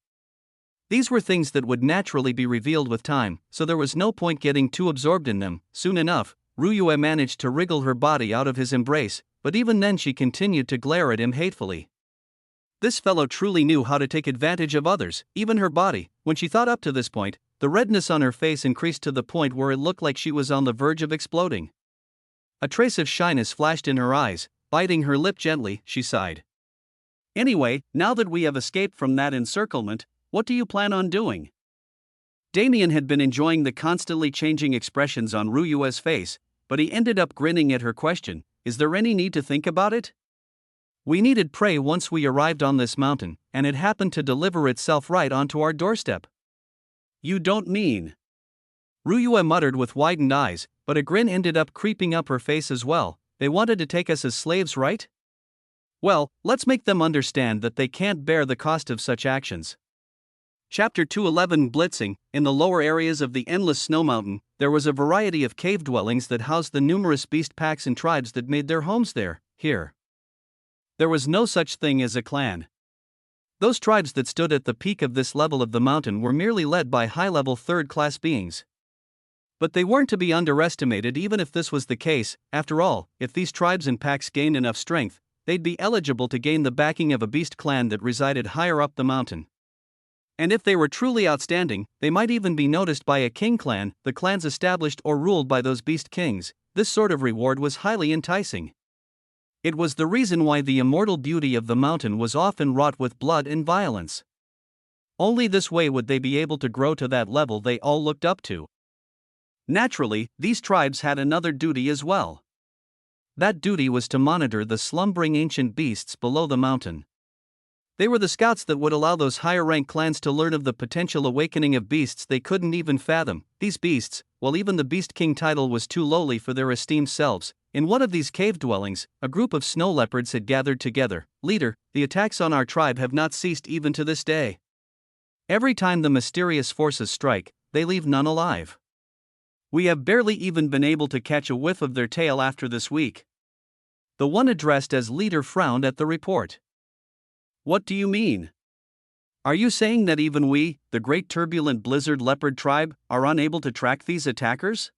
These were things that would naturally be revealed with time, so there was no point getting too absorbed in them. Soon enough, Ryue managed to wriggle her body out of his embrace, but even then she continued to glare at him hatefully. This fellow truly knew how to take advantage of others, even her body. When she thought up to this point, the redness on her face increased to the point where it looked like she was on the verge of exploding. A trace of shyness flashed in her eyes. Biting her lip gently, she sighed. Anyway, now that we have escaped from that encirclement, what do you plan on doing? Damien had been enjoying the constantly changing expressions on Ryue's face, but he ended up grinning at her question. Is there any need to think about it? We needed prey once we arrived on this mountain, and it happened to deliver itself right onto our doorstep. You don't mean? Ryue muttered with widened eyes, but a grin ended up creeping up her face as well. They wanted to take us as slaves, right? Well, let's make them understand that they can't bear the cost of such actions. Chapter 211 Blitzing. In the lower areas of the endless snow mountain, there was a variety of cave dwellings that housed the numerous beast packs and tribes that made their homes there. Here, there was no such thing as a clan. Those tribes that stood at the peak of this level of the mountain were merely led by high-level third-class beings. But they weren't to be underestimated even if this was the case. After all, if these tribes and packs gained enough strength, they'd be eligible to gain the backing of a beast clan that resided higher up the mountain. And if they were truly outstanding, they might even be noticed by a king clan, the clans established or ruled by those beast kings. This sort of reward was highly enticing. It was the reason why the immortal beauty of the mountain was often wrought with blood and violence. Only this way would they be able to grow to that level they all looked up to. Naturally, these tribes had another duty as well. That duty was to monitor the slumbering ancient beasts below the mountain. They were the scouts that would allow those higher-ranked clans to learn of the potential awakening of beasts they couldn't even fathom. These beasts, while even the Beast King title was too lowly for their esteemed selves, in one of these cave dwellings, a group of snow leopards had gathered together. Leader, the attacks on our tribe have not ceased even to this day. Every time the mysterious forces strike, they leave none alive. We have barely even been able to catch a whiff of their tail after this week. The one addressed as leader frowned at the report. What do you mean? Are you saying that even we, the great turbulent blizzard leopard tribe, are unable to track these attackers?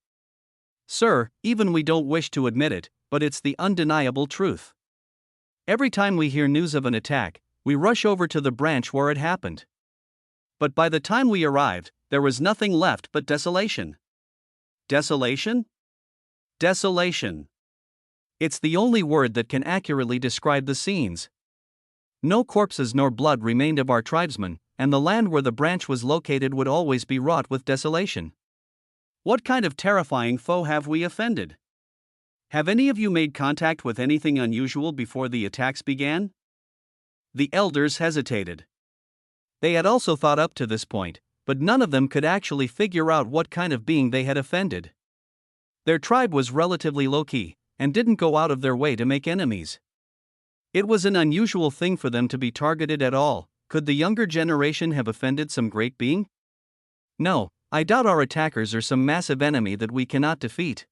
Sir, even we don't wish to admit it, but it's the undeniable truth. Every time we hear news of an attack, we rush over to the branch where it happened. But by the time we arrived, there was nothing left but desolation. Desolation? Desolation. It's the only word that can accurately describe the scenes. No corpses nor blood remained of our tribesmen, and the land where the branch was located would always be wrought with desolation. What kind of terrifying foe have we offended? Have any of you made contact with anything unusual before the attacks began? The elders hesitated. They had also thought up to this point, but none of them could actually figure out what kind of being they had offended. Their tribe was relatively low-key, and didn't go out of their way to make enemies. It was an unusual thing for them to be targeted at all. Could the younger generation have offended some great being? No, I doubt our attackers are some massive enemy that we cannot defeat.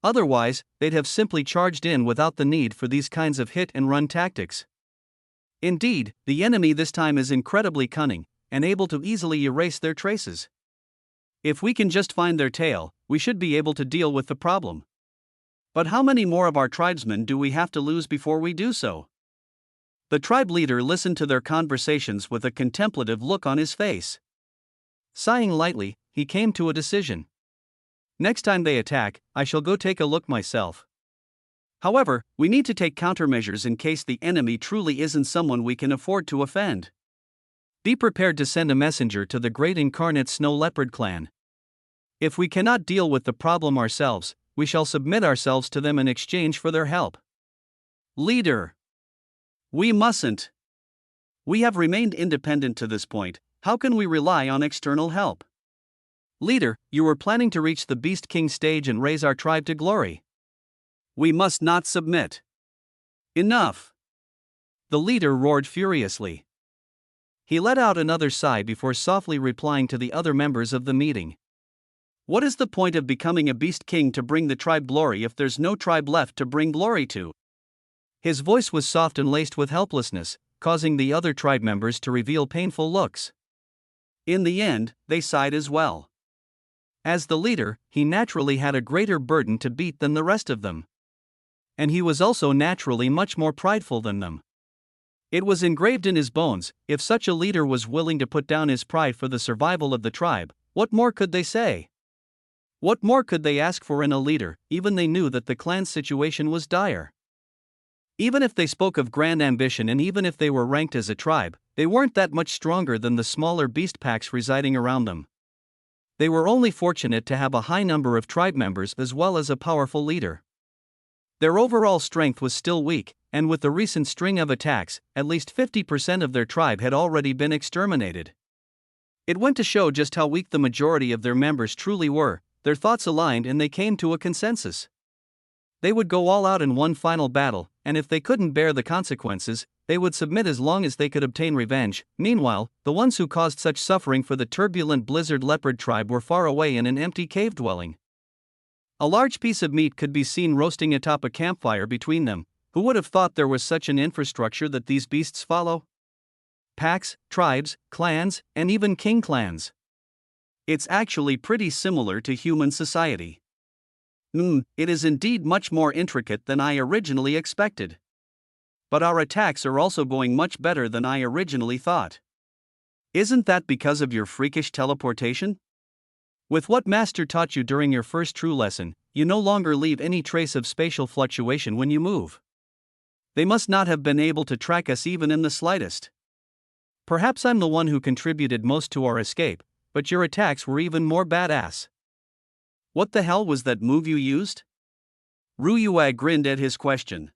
Otherwise, they'd have simply charged in without the need for these kinds of hit-and-run tactics. Indeed, the enemy this time is incredibly cunning, and able to easily erase their traces. If we can just find their tail, we should be able to deal with the problem. But how many more of our tribesmen do we have to lose before we do so? The tribe leader listened to their conversations with a contemplative look on his face. Sighing lightly, he came to a decision. Next time they attack, I shall go take a look myself. However, we need to take countermeasures in case the enemy truly isn't someone we can afford to offend. Be prepared to send a messenger to the great incarnate snow leopard clan. If we cannot deal with the problem ourselves, we shall submit ourselves to them in exchange for their help. Leader. We mustn't. We have remained independent to this point. How can we rely on external help? Leader, you were planning to reach the Beast King stage and raise our tribe to glory. We must not submit. Enough. The leader roared furiously. He let out another sigh before softly replying to the other members of the meeting. What is the point of becoming a Beast King to bring the tribe glory if there's no tribe left to bring glory to? His voice was soft and laced with helplessness, causing the other tribe members to reveal painful looks. In the end, they sighed as well. As the leader, he naturally had a greater burden to beat than the rest of them. And he was also naturally much more prideful than them. It was engraved in his bones, if such a leader was willing to put down his pride for the survival of the tribe, what more could they say? What more could they ask for in a leader? Even they knew that the clan's situation was dire. Even if they spoke of grand ambition and even if they were ranked as a tribe, they weren't that much stronger than the smaller beast packs residing around them. They were only fortunate to have a high number of tribe members as well as a powerful leader. Their overall strength was still weak, and with the recent string of attacks, at least 50% of their tribe had already been exterminated. It went to show just how weak the majority of their members truly were. Their thoughts aligned and they came to a consensus. They would go all out in one final battle, and if they couldn't bear the consequences, they would submit as long as they could obtain revenge. Meanwhile, the ones who caused such suffering for the turbulent blizzard leopard tribe were far away in an empty cave dwelling. A large piece of meat could be seen roasting atop a campfire between them. Who would have thought there was such an infrastructure that these beasts follow? Packs, tribes, clans, and even king clans. It's actually pretty similar to human society. It is indeed much more intricate than I originally expected. But our attacks are also going much better than I originally thought. Isn't that because of your freakish teleportation? With what Master taught you during your first true lesson, you no longer leave any trace of spatial fluctuation when you move. They must not have been able to track us even in the slightest. Perhaps I'm the one who contributed most to our escape, but your attacks were even more badass. What the hell was that move you used? Ruyuag grinned at his question.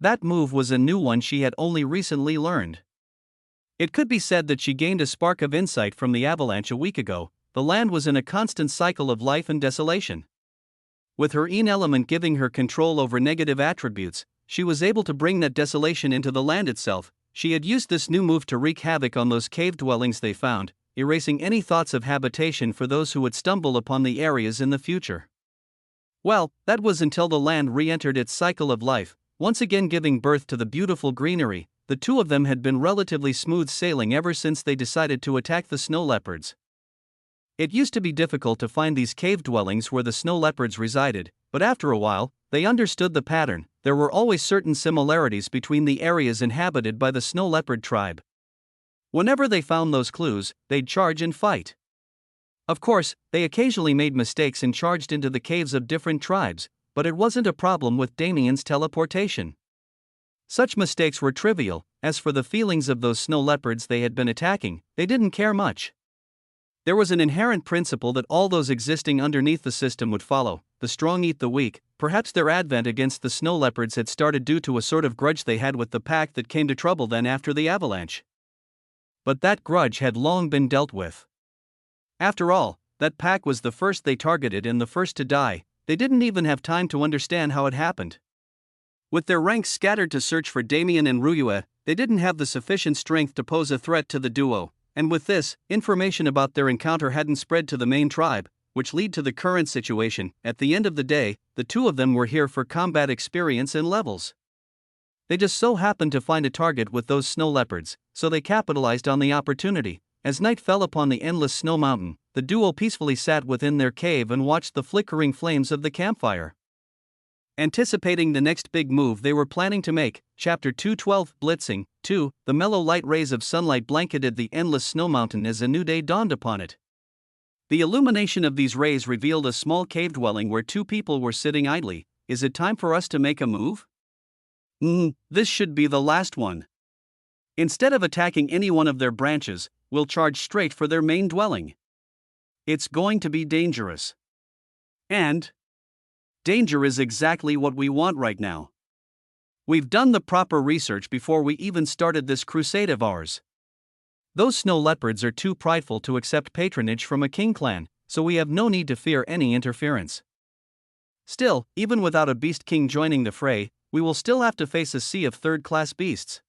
That move was a new one she had only recently learned. It could be said that she gained a spark of insight from the avalanche a week ago. The land was in a constant cycle of life and desolation. With her Een element giving her control over negative attributes, she was able to bring that desolation into the land itself. She had used this new move to wreak havoc on those cave dwellings they found, erasing any thoughts of habitation for those who would stumble upon the areas in the future. Well, that was until the land re-entered its cycle of life, once again giving birth to the beautiful greenery. The two of them had been relatively smooth sailing ever since they decided to attack the snow leopards. It used to be difficult to find these cave dwellings where the snow leopards resided, but after a while, they understood the pattern. There were always certain similarities between the areas inhabited by the snow leopard tribe. Whenever they found those clues, they'd charge and fight. Of course, they occasionally made mistakes and charged into the caves of different tribes, but it wasn't a problem with Damien's teleportation. Such mistakes were trivial. As for the feelings of those snow leopards they had been attacking, they didn't care much. There was an inherent principle that all those existing underneath the system would follow: the strong eat the weak. perhaps their advent against the snow leopards had started due to a sort of grudge they had with the pack that came to trouble them after the avalanche. But that grudge had long been dealt with. After all, that pack was the first they targeted and the first to die. They didn't even have time to understand how it happened. With their ranks scattered to search for Damien and Ryue, they didn't have the sufficient strength to pose a threat to the duo, and with this, information about their encounter hadn't spread to the main tribe, which led to the current situation. At the end of the day, the two of them were here for combat experience and levels. They just so happened to find a target with those snow leopards, so they capitalized on the opportunity. As night fell upon the endless snow mountain, the duo peacefully sat within their cave and watched the flickering flames of the campfire. Anticipating the next big move they were planning to make, Chapter 212, Blitzing. 2. The mellow light rays of sunlight blanketed the endless snow mountain as a new day dawned upon it. The illumination of these rays revealed a small cave dwelling where two people were sitting idly. Is it time for us to make a move? This should be the last one. Instead of attacking any one of their branches, we'll charge straight for their main dwelling. It's going to be dangerous. And danger is exactly what we want right now. We've done the proper research before we even started this crusade of ours. Those snow leopards are too prideful to accept patronage from a king clan, so we have no need to fear any interference. Still, even without a beast king joining the fray, we will still have to face a sea of third-class beasts.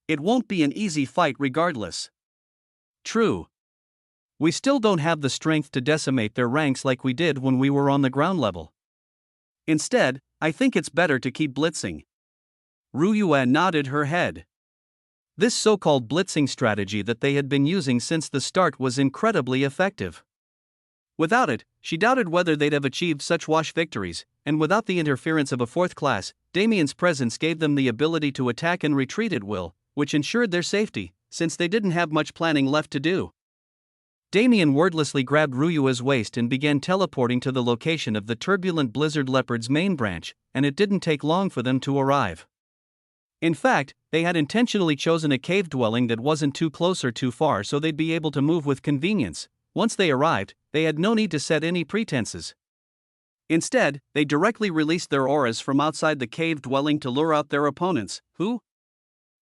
It won't be an easy fight regardless. True. We still don't have the strength to decimate their ranks like we did when we were on the ground level. Instead, I think it's better to keep blitzing. Ryue nodded her head. This so-called blitzing strategy that they had been using since the start was incredibly effective. Without it, she doubted whether they'd have achieved such wash victories, and without the interference of a fourth class, Damien's presence gave them the ability to attack and retreat at will, which ensured their safety, since they didn't have much planning left to do. Damien wordlessly grabbed Ryue's waist and began teleporting to the location of the turbulent blizzard leopard's main branch, and it didn't take long for them to arrive. In fact, they had intentionally chosen a cave dwelling that wasn't too close or too far so they'd be able to move with convenience. Once they arrived, they had no need to set any pretenses. Instead, they directly released their auras from outside the cave dwelling to lure out their opponents, who?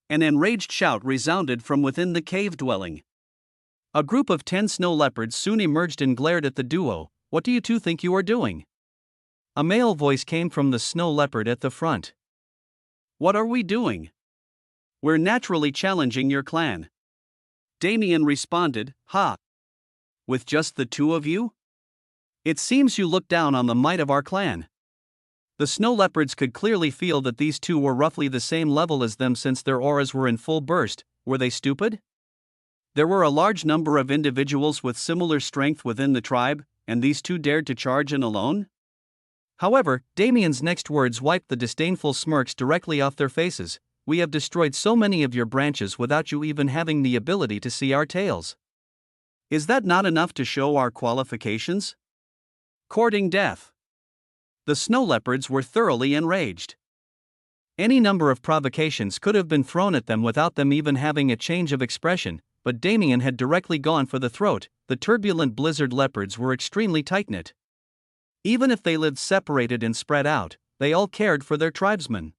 An enraged shout resounded from within the cave dwelling. A group of 10 snow leopards soon emerged and glared at the duo. What do you two think you are doing? A male voice came from the snow leopard at the front. What are we doing? We're naturally challenging your clan. Damien responded, Ha! With just the two of you? It seems you look down on the might of our clan. The snow leopards could clearly feel that these two were roughly the same level as them since their auras were in full burst. Were they stupid? There were a large number of individuals with similar strength within the tribe, and these two dared to charge in alone? However, Damien's next words wiped the disdainful smirks directly off their faces. We have destroyed so many of your branches without you even having the ability to see our tails. Is that not enough to show our qualifications? Courting death. The snow leopards were thoroughly enraged. Any number of provocations could have been thrown at them without them even having a change of expression, but Damien had directly gone for the throat. The turbulent blizzard leopards were extremely tight-knit. Even if they lived separated and spread out, they all cared for their tribesmen.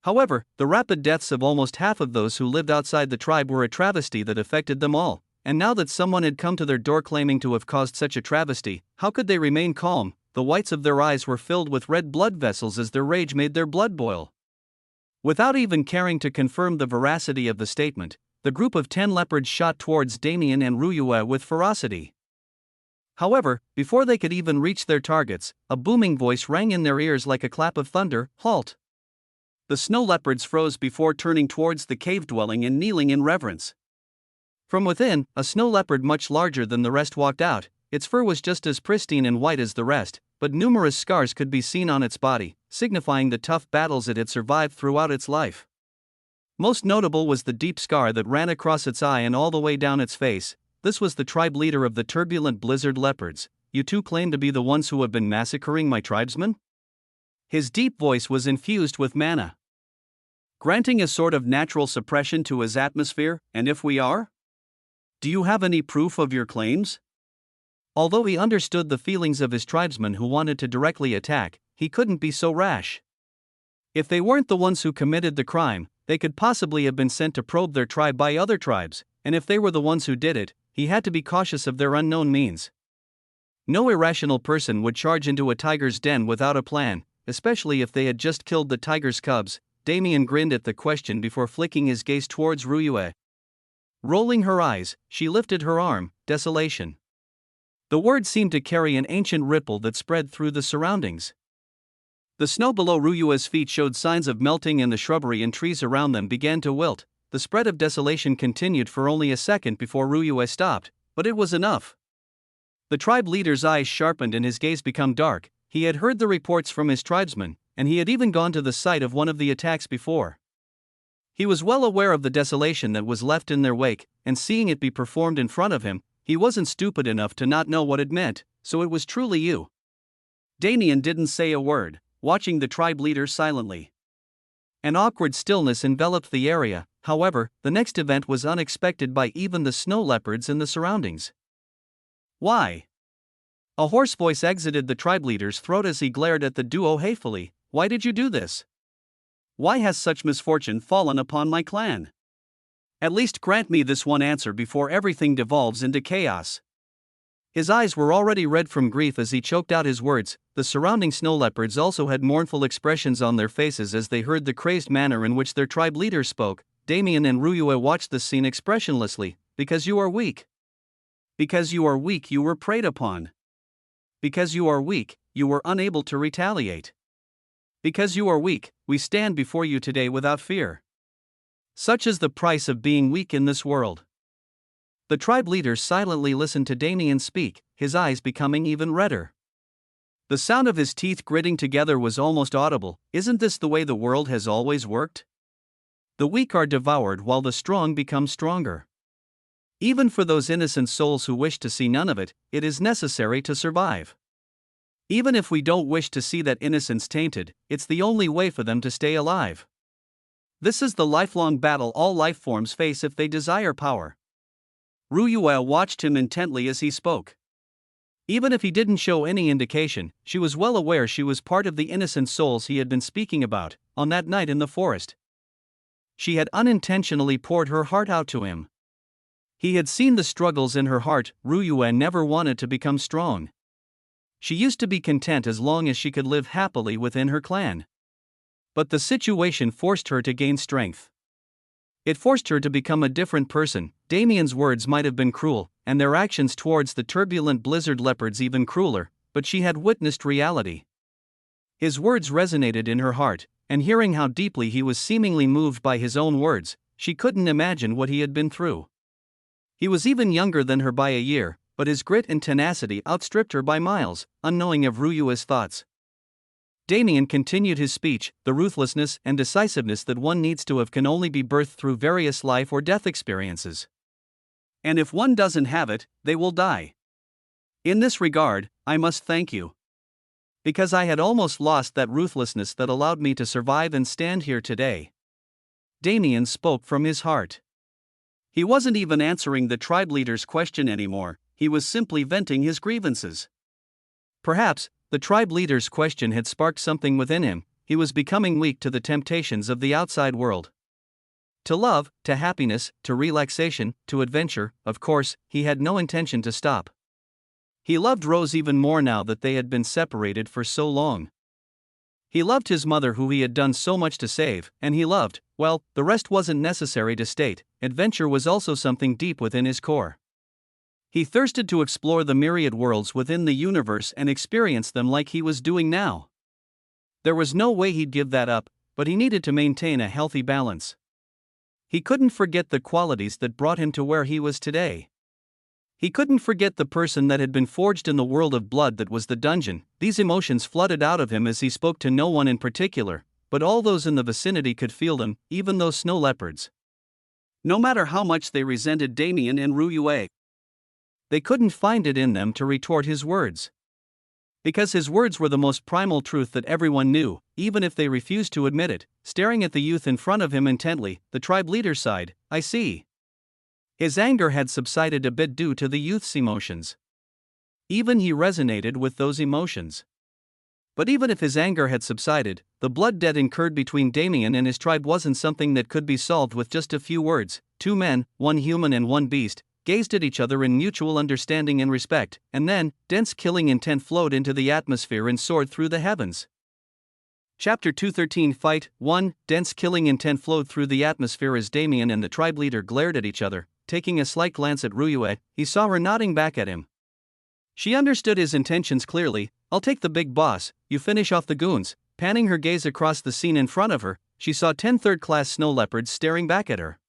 However, the rapid deaths of almost half of those who lived outside the tribe were a travesty that affected them all, and now that someone had come to their door claiming to have caused such a travesty, how could they remain calm? The whites of their eyes were filled with red blood vessels as their rage made their blood boil. Without even caring to confirm the veracity of the statement, the group of 10 leopards shot towards Damien and Ryue with ferocity. However, before they could even reach their targets, a booming voice rang in their ears like a clap of thunder, Halt! The snow leopards froze before turning towards the cave dwelling and kneeling in reverence. From within, a snow leopard much larger than the rest walked out. Its fur was just as pristine and white as the rest, but numerous scars could be seen on its body, signifying the tough battles it had survived throughout its life. Most notable was the deep scar that ran across its eye and all the way down its face. This was the tribe leader of the turbulent blizzard leopards. You two claim to be the ones who have been massacring my tribesmen? His deep voice was infused with mana, granting a sort of natural suppression to his atmosphere. And if we are? Do you have any proof of your claims? Although he understood the feelings of his tribesmen who wanted to directly attack, he couldn't be so rash. If they weren't the ones who committed the crime, they could possibly have been sent to probe their tribe by other tribes, and if they were the ones who did it, he had to be cautious of their unknown means. No irrational person would charge into a tiger's den without a plan, especially if they had just killed the tiger's cubs. Damien grinned at the question before flicking his gaze towards Ryue. Rolling her eyes, she lifted her arm. Desolation. The word seemed to carry an ancient ripple that spread through the surroundings. The snow below Ryue's feet showed signs of melting and the shrubbery and trees around them began to wilt. The spread of desolation continued for only a second before Ryue stopped, but it was enough. The tribe leader's eyes sharpened and his gaze became dark. He had heard the reports from his tribesmen, and he had even gone to the site of one of the attacks before. He was well aware of the desolation that was left in their wake, and seeing it be performed in front of him, he wasn't stupid enough to not know what it meant, so it was truly you. Damien didn't say a word, watching the tribe leader silently. An awkward stillness enveloped the area. However, the next event was unexpected by even the snow leopards in the surroundings. Why? A hoarse voice exited the tribe leader's throat as he glared at the duo hatefully. Why did you do this? Why has such misfortune fallen upon my clan? At least grant me this one answer before everything devolves into chaos. His eyes were already red from grief as he choked out his words. The surrounding snow leopards also had mournful expressions on their faces as they heard the crazed manner in which their tribe leader spoke. Damien and Ryue watched the scene expressionlessly. Because you are weak. Because you are weak, you were preyed upon. Because you are weak, you were unable to retaliate. Because you are weak, we stand before you today without fear. Such is the price of being weak in this world. The tribe leader silently listened to Damien speak, his eyes becoming even redder. The sound of his teeth gritting together was almost audible. Isn't this the way the world has always worked? The weak are devoured while the strong become stronger. Even for those innocent souls who wish to see none of it, it is necessary to survive. Even if we don't wish to see that innocence tainted, it's the only way for them to stay alive. This is the lifelong battle all life forms face if they desire power. Ryue watched him intently as he spoke. Even if he didn't show any indication, she was well aware she was part of the innocent souls he had been speaking about, on that night in the forest. She had unintentionally poured her heart out to him. He had seen the struggles in her heart. Ryue never wanted to become strong. She used to be content as long as she could live happily within her clan. But the situation forced her to gain strength. It forced her to become a different person. Damien's words might have been cruel, and their actions towards the turbulent blizzard leopards even crueler, but she had witnessed reality. His words resonated in her heart, and hearing how deeply he was seemingly moved by his own words, she couldn't imagine what he had been through. He was even younger than her by a year, but his grit and tenacity outstripped her by miles, unknowing of Ryue's thoughts. Damien continued his speech. The ruthlessness and decisiveness that one needs to have can only be birthed through various life or death experiences. And if one doesn't have it, they will die. In this regard, I must thank you. Because I had almost lost that ruthlessness that allowed me to survive and stand here today. Damien spoke from his heart. He wasn't even answering the tribe leader's question anymore, he was simply venting his grievances. Perhaps, the tribe leader's question had sparked something within him. He was becoming weak to the temptations of the outside world. To love, to happiness, to relaxation, to adventure, of course, he had no intention to stop. He loved Rose even more now that they had been separated for so long. He loved his mother who he had done so much to save, and he loved, well, the rest wasn't necessary to state, adventure was also something deep within his core. He thirsted to explore the myriad worlds within the universe and experience them like he was doing now. There was no way he'd give that up, but he needed to maintain a healthy balance. He couldn't forget the qualities that brought him to where he was today. He couldn't forget the person that had been forged in the world of blood that was the dungeon. These emotions flooded out of him as he spoke to no one in particular, but all those in the vicinity could feel them, even those snow leopards. No matter how much they resented Damien and Ryue, they couldn't find it in them to retort his words. Because his words were the most primal truth that everyone knew, even if they refused to admit it. Staring at the youth in front of him intently, the tribe leader sighed. I see. His anger had subsided a bit due to the youth's emotions. Even he resonated with those emotions. But even if his anger had subsided, the blood debt incurred between Damien and his tribe wasn't something that could be solved with just a few words. Two men, one human and one beast, gazed at each other in mutual understanding and respect, and then, dense killing intent flowed into the atmosphere and soared through the heavens. Chapter 213 Fight 1. Dense killing intent flowed through the atmosphere as Damien and the tribe leader glared at each other. Taking a slight glance at Ryue, he saw her nodding back at him. She understood his intentions clearly. "I'll take the big boss, you finish off the goons." Panning her gaze across the scene in front of her, she saw 10 third-class snow leopards staring back at her.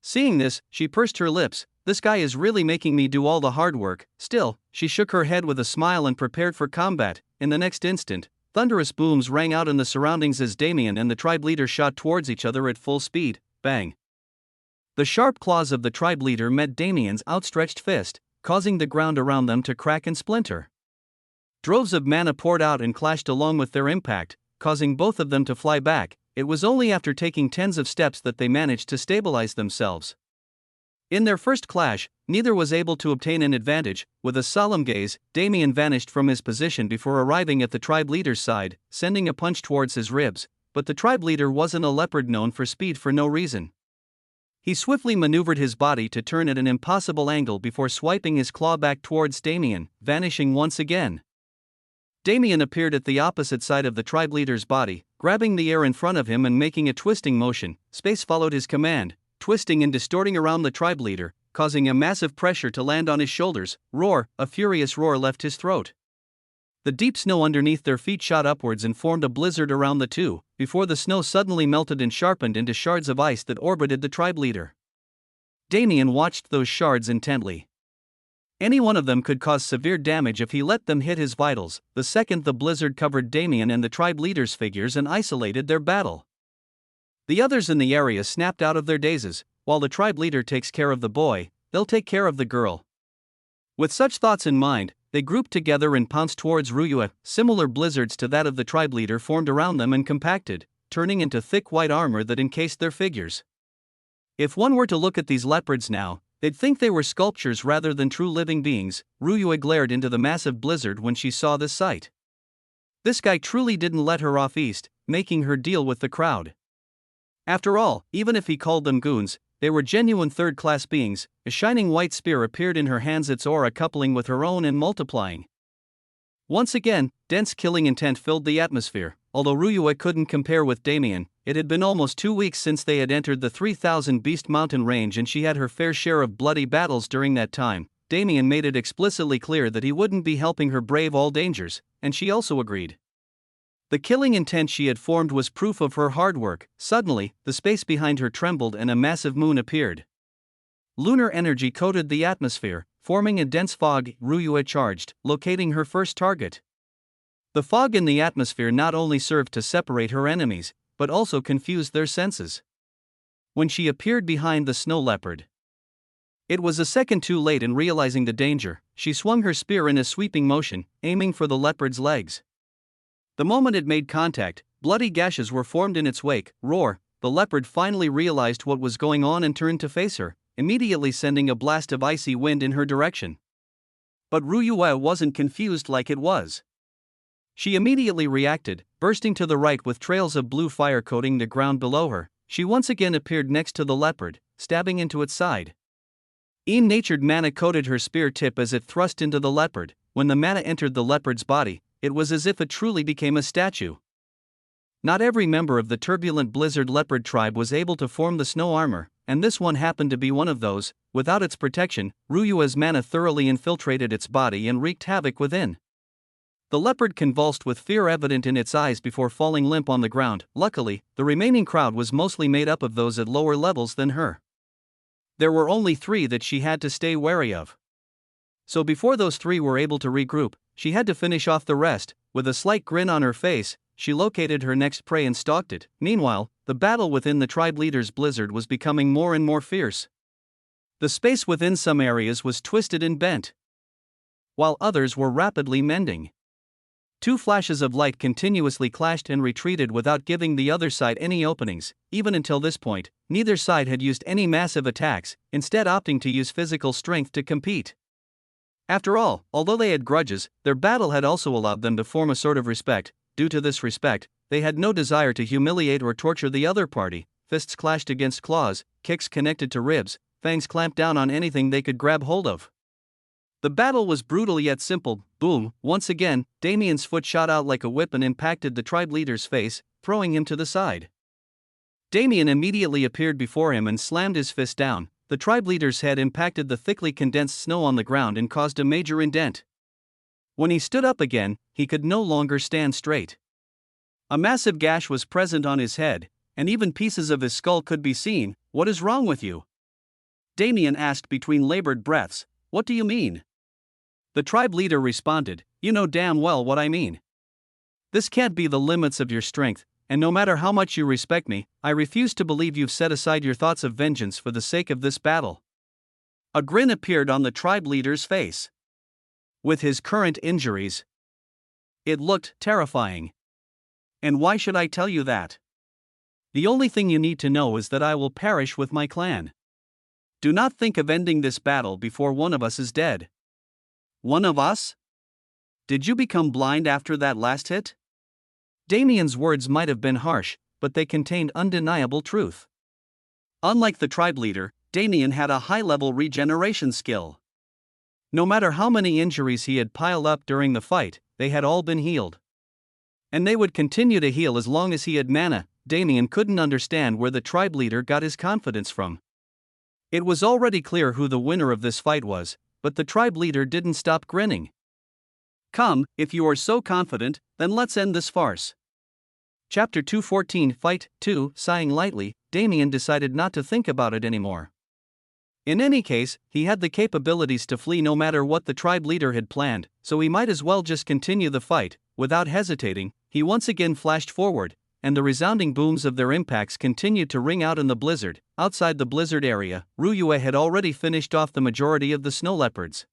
Seeing this, she pursed her lips. "This guy is really making me do all the hard work." Still, she shook her head with a smile and prepared for combat. In the next instant, thunderous booms rang out in the surroundings as Damien and the tribe leader shot towards each other at full speed. Bang! The sharp claws of the tribe leader met Damien's outstretched fist, causing the ground around them to crack and splinter. Droves of mana poured out and clashed along with their impact, causing both of them to fly back. It was only after taking tens of steps that they managed to stabilize themselves. In their first clash, neither was able to obtain an advantage. With a solemn gaze, Damien vanished from his position before arriving at the tribe leader's side, sending a punch towards his ribs. But the tribe leader wasn't a leopard known for speed for no reason. He swiftly maneuvered his body to turn at an impossible angle before swiping his claw back towards Damien, vanishing once again. Damien appeared at the opposite side of the tribe leader's body, grabbing the air in front of him and making a twisting motion. Space followed his command, twisting and distorting around the tribe leader, causing a massive pressure to land on his shoulders. Roar! A furious roar left his throat. The deep snow underneath their feet shot upwards and formed a blizzard around the two, before the snow suddenly melted and sharpened into shards of ice that orbited the tribe leader. Damien watched those shards intently. Any one of them could cause severe damage if he let them hit his vitals. The second the blizzard covered Damien and the tribe leader's figures and isolated their battle. The others in the area snapped out of their dazes. While the tribe leader takes care of the boy, they'll take care of the girl. With such thoughts in mind, they grouped together and pounced towards Ryue. Similar blizzards to that of the tribe leader formed around them and compacted, turning into thick white armor that encased their figures. If one were to look at these leopards now, they'd think they were sculptures rather than true living beings. Ryue glared into the massive blizzard when she saw this sight. This guy truly didn't let her off east, making her deal with the crowd. After all, even if he called them goons, they were genuine third-class beings. A shining white spear appeared in her hands, its aura coupling with her own and multiplying. Once again, dense killing intent filled the atmosphere. Although Ryue couldn't compare with Damien, it had been almost 2 weeks since they had entered the 3,000 Beast Mountain range and she had her fair share of bloody battles during that time. Damien made it explicitly clear that he wouldn't be helping her brave all dangers, and she also agreed. The killing intent she had formed was proof of her hard work. Suddenly, the space behind her trembled and a massive moon appeared. Lunar energy coated the atmosphere, forming a dense fog. Ryue charged, locating her first target. The fog in the atmosphere not only served to separate her enemies, but also confused their senses. When she appeared behind the snow leopard, it was a second too late in realizing the danger. She swung her spear in a sweeping motion, aiming for the leopard's legs. The moment it made contact, bloody gashes were formed in its wake. Roar! The leopard finally realized what was going on and turned to face her, immediately sending a blast of icy wind in her direction. But Ryue wasn't confused like it was. She immediately reacted, bursting to the right with trails of blue fire coating the ground below her. She once again appeared next to the leopard, stabbing into its side. Natured mana coated her spear tip as it thrust into the leopard. When the mana entered the leopard's body, it was as if it truly became a statue. Not every member of the turbulent blizzard leopard tribe was able to form the snow armor, and this one happened to be one of those. Without its protection, Ryue's mana thoroughly infiltrated its body and wreaked havoc within. The leopard convulsed with fear evident in its eyes before falling limp on the ground. Luckily, the remaining crowd was mostly made up of those at lower levels than her. There were only 3 that she had to stay wary of. So before those 3 were able to regroup, she had to finish off the rest. With a slight grin on her face, she located her next prey and stalked it. Meanwhile, the battle within the tribe leader's blizzard was becoming more and more fierce. The space within some areas was twisted and bent, while others were rapidly mending. 2 flashes of light continuously clashed and retreated without giving the other side any openings. Even until this point, neither side had used any massive attacks, instead opting to use physical strength to compete. After all, although they had grudges, their battle had also allowed them to form a sort of respect. Due to this respect, they had no desire to humiliate or torture the other party. Fists clashed against claws, kicks connected to ribs, fangs clamped down on anything they could grab hold of. The battle was brutal yet simple. Boom! Once again, Damien's foot shot out like a whip and impacted the tribe leader's face, throwing him to the side. Damien immediately appeared before him and slammed his fist down. The tribe leader's head impacted the thickly condensed snow on the ground and caused a major indent. When he stood up again, he could no longer stand straight. A massive gash was present on his head, and even pieces of his skull could be seen. "What is wrong with you?" Damien asked between labored breaths. "What do you mean?" The tribe leader responded, "You know damn well what I mean. This can't be the limits of your strength, and no matter how much you respect me, I refuse to believe you've set aside your thoughts of vengeance for the sake of this battle." A grin appeared on the tribe leader's face. With his current injuries, it looked terrifying. "And why should I tell you that? The only thing you need to know is that I will perish with my clan. Do not think of ending this battle before one of us is dead." "One of us? Did you become blind after that last hit?" Damien's words might have been harsh, but they contained undeniable truth. Unlike the tribe leader, Damien had a high-level regeneration skill. No matter how many injuries he had piled up during the fight, they had all been healed. And they would continue to heal as long as he had mana. Damien couldn't understand where the tribe leader got his confidence from. It was already clear who the winner of this fight was, but the tribe leader didn't stop grinning. "Come, if you are so confident, then let's end this farce." Chapter 214 Fight 2. Sighing lightly, Damien decided not to think about it anymore. In any case, he had the capabilities to flee no matter what the tribe leader had planned, so he might as well just continue the fight. Without hesitating, he once again flashed forward, and the resounding booms of their impacts continued to ring out in the blizzard. Outside the blizzard area, Ryue had already finished off the majority of the snow leopards.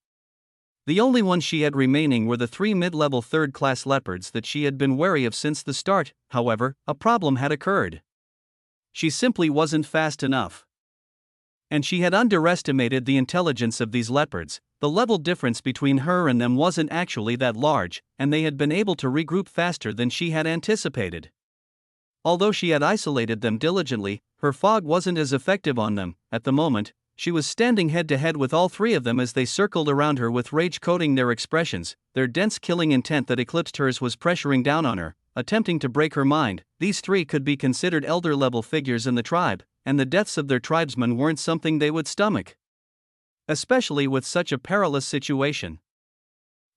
The only ones she had remaining were the 3 mid-level third-class leopards that she had been wary of since the start. However, a problem had occurred. She simply wasn't fast enough. And she had underestimated the intelligence of these leopards. The level difference between her and them wasn't actually that large, and they had been able to regroup faster than she had anticipated. Although she had isolated them diligently, her fog wasn't as effective on them. At the moment, she was standing head-to-head with all 3 of them as they circled around her with rage coating their expressions. Their dense killing intent that eclipsed hers was pressuring down on her, attempting to break her mind. These 3 could be considered elder-level figures in the tribe, and the deaths of their tribesmen weren't something they would stomach. Especially with such a perilous situation.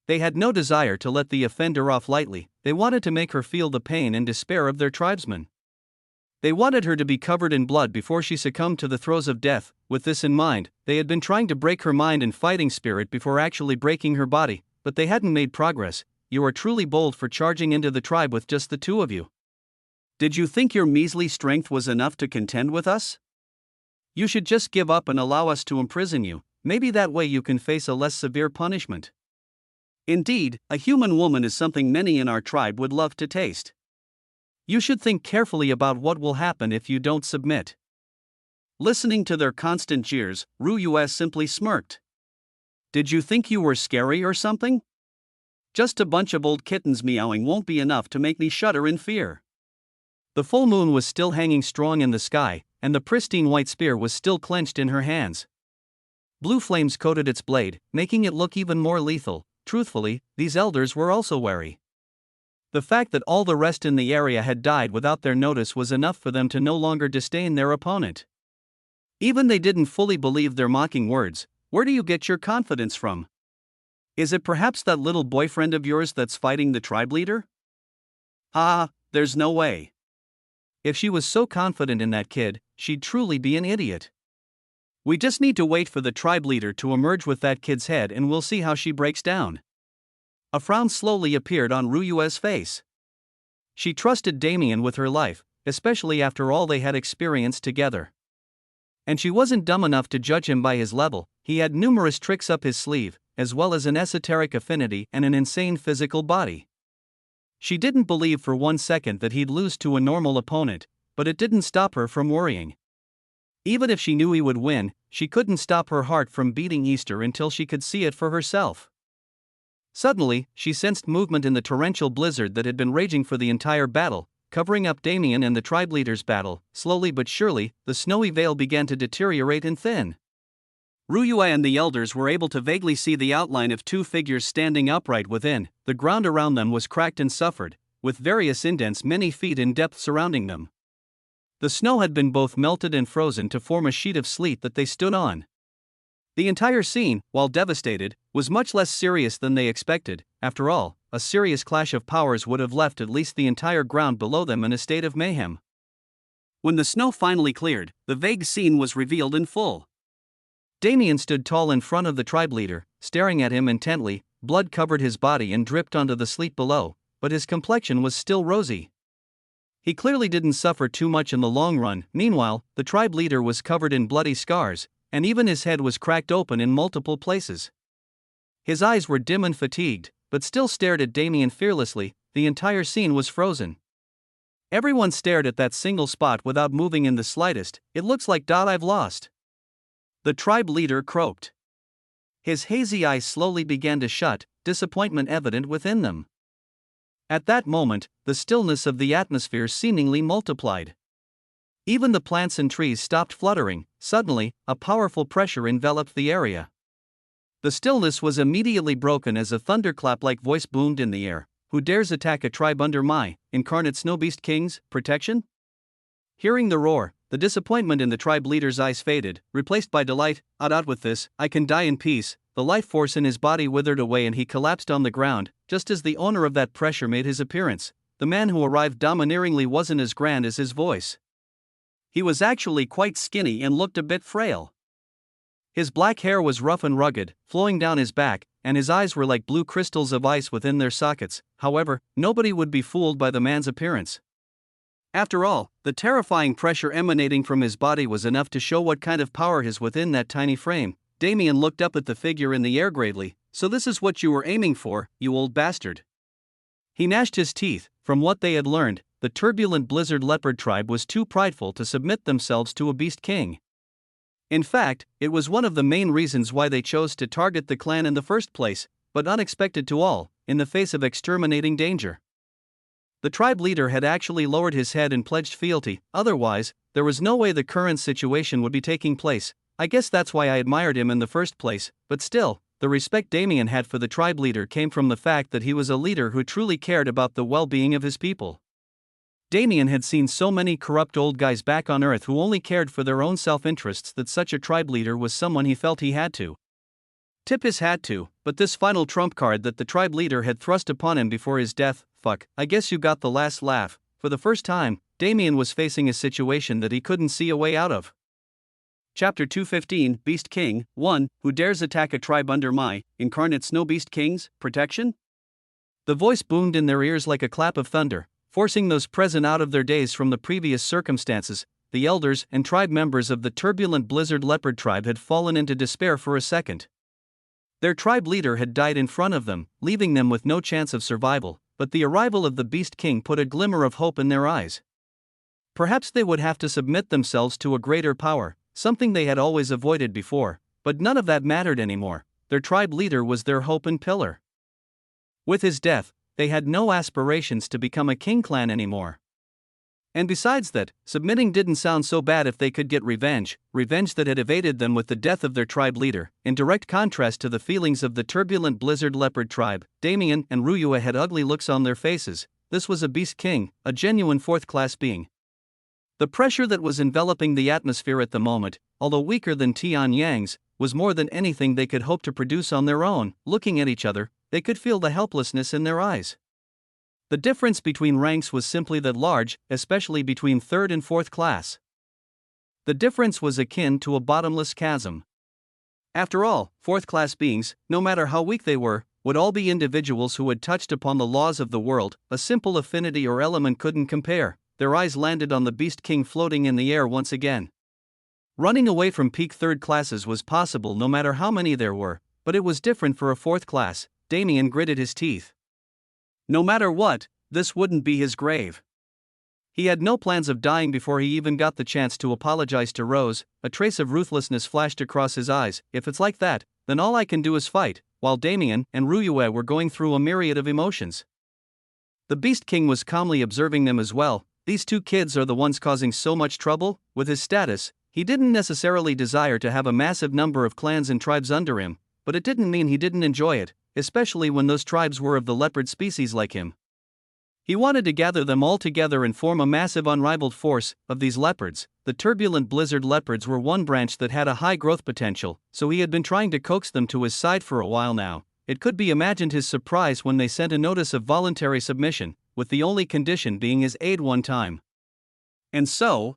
They had no desire to let the offender off lightly. They wanted to make her feel the pain and despair of their tribesmen. They wanted her to be covered in blood before she succumbed to the throes of death. With this in mind, they had been trying to break her mind and fighting spirit before actually breaking her body, but they hadn't made progress. "You are truly bold for charging into the tribe with just the 2 of you. Did you think your measly strength was enough to contend with us? You should just give up and allow us to imprison you. Maybe that way you can face a less severe punishment. Indeed, a human woman is something many in our tribe would love to taste. You should think carefully about what will happen if you don't submit." Listening to their constant jeers, Ryue simply smirked. "Did you think you were scary or something? Just a bunch of old kittens meowing won't be enough to make me shudder in fear." The full moon was still hanging strong in the sky, and the pristine white spear was still clenched in her hands. Blue flames coated its blade, making it look even more lethal. Truthfully, these elders were also wary. The fact that all the rest in the area had died without their notice was enough for them to no longer disdain their opponent. Even they didn't fully believe their mocking words. "Where do you get your confidence from? Is it perhaps that little boyfriend of yours that's fighting the tribe leader?" "Ah, there's no way. If she was so confident in that kid, she'd truly be an idiot. We just need to wait for the tribe leader to emerge with that kid's head and we'll see how she breaks down." A frown slowly appeared on Ryue's face. She trusted Damien with her life, especially after all they had experienced together. And she wasn't dumb enough to judge him by his level. He had numerous tricks up his sleeve, as well as an esoteric affinity and an insane physical body. She didn't believe for 1 second that he'd lose to a normal opponent, but it didn't stop her from worrying. Even if she knew he would win, she couldn't stop her heart from beating Easter until she could see it for herself. Suddenly, she sensed movement in the torrential blizzard that had been raging for the entire battle, covering up Damien and the tribe leader's battle. Slowly but surely, the snowy veil began to deteriorate and thin. Ruyue and the elders were able to vaguely see the outline of two figures standing upright within. The ground around them was cracked and suffered, with various indents many feet in depth surrounding them. The snow had been both melted and frozen to form a sheet of sleet that they stood on. The entire scene, while devastated, was much less serious than they expected. After all, a serious clash of powers would have left at least the entire ground below them in a state of mayhem. When the snow finally cleared, the vague scene was revealed in full. Damien stood tall in front of the tribe leader, staring at him intently. Blood covered his body and dripped onto the sleet below, but his complexion was still rosy. He clearly didn't suffer too much in the long run. Meanwhile, the tribe leader was covered in bloody scars, and even his head was cracked open in multiple places. His eyes were dim and fatigued, but still stared at Damien fearlessly. The entire scene was frozen. Everyone stared at that single spot without moving in the slightest. It looks like I've lost. The tribe leader croaked. His hazy eyes slowly began to shut, disappointment evident within them. At that moment, the stillness of the atmosphere seemingly multiplied. Even the plants and trees stopped fluttering. Suddenly, a powerful pressure enveloped the area. The stillness was immediately broken as a thunderclap-like voice boomed in the air. Who dares attack a tribe under my incarnate snow beast king's protection? Hearing the roar, the disappointment in the tribe leader's eyes faded, replaced by delight. Out with this, I can die in peace. The life force in his body withered away and he collapsed on the ground. Just as the owner of that pressure made his appearance, the man who arrived domineeringly wasn't as grand as his voice. He was actually quite skinny and looked a bit frail. His black hair was rough and rugged, flowing down his back, and his eyes were like blue crystals of ice within their sockets. However, nobody would be fooled by the man's appearance. After all, the terrifying pressure emanating from his body was enough to show what kind of power is within that tiny frame. Damien looked up at the figure in the air gravely. So this is what you were aiming for, you old bastard. He gnashed his teeth. From what they had learned, the turbulent blizzard leopard tribe was too prideful to submit themselves to a beast king. In fact, it was one of the main reasons why they chose to target the clan in the first place, but unexpected to all, in the face of exterminating danger. The tribe leader had actually lowered his head and pledged fealty. Otherwise, there was no way the current situation would be taking place. I guess that's why I admired him in the first place, but still, the respect Damien had for the tribe leader came from the fact that he was a leader who truly cared about the well-being of his people. Damien had seen so many corrupt old guys back on Earth who only cared for their own self-interests that such a tribe leader was someone he felt he had to tip his hat to. But this final trump card that the tribe leader had thrust upon him before his death, fuck, I guess you got the last laugh. For the first time, Damien was facing a situation that he couldn't see a way out of. Chapter 215, Beast King. 1. Who dares attack a tribe under my incarnate snow beast king's protection? The voice boomed in their ears like a clap of thunder, forcing those present out of their daze from the previous circumstances. The elders and tribe members of the turbulent blizzard leopard tribe had fallen into despair for a second. Their tribe leader had died in front of them, leaving them with no chance of survival, but the arrival of the Beast King put a glimmer of hope in their eyes. Perhaps they would have to submit themselves to a greater power, something they had always avoided before, but none of that mattered anymore. Their tribe leader was their hope and pillar. With his death, they had no aspirations to become a king clan anymore. And besides that, submitting didn't sound so bad if they could get revenge that had evaded them with the death of their tribe leader. In direct contrast to the feelings of the turbulent blizzard leopard tribe, Damien and Ruyue had ugly looks on their faces. This was a beast king, a genuine fourth-class being. The pressure that was enveloping the atmosphere at the moment, although weaker than Tianyang's, was more than anything they could hope to produce on their own. Looking at each other, they could feel the helplessness in their eyes. The difference between ranks was simply that large, especially between third and fourth class. The difference was akin to a bottomless chasm. After all, fourth-class beings, no matter how weak they were, would all be individuals who had touched upon the laws of the world. A simple affinity or element couldn't compare. Their eyes landed on the Beast King floating in the air once again. Running away from peak third classes was possible no matter how many there were, but it was different for a fourth class. Damien gritted his teeth. No matter what, this wouldn't be his grave. He had no plans of dying before he even got the chance to apologize to Rose. A trace of ruthlessness flashed across his eyes. If it's like that, then all I can do is fight. while Damien and Ryue were going through a myriad of emotions. The Beast King was calmly observing them as well. These two kids are the ones causing so much trouble. With his status, he didn't necessarily desire to have a massive number of clans and tribes under him, but it didn't mean he didn't enjoy it, especially when those tribes were of the leopard species like him. He wanted to gather them all together and form a massive unrivaled force of these leopards. The turbulent blizzard leopards were one branch that had a high growth potential, so he had been trying to coax them to his side for a while now. It could be imagined his surprise when they sent a notice of voluntary submission, with the only condition being his aid one time. And so,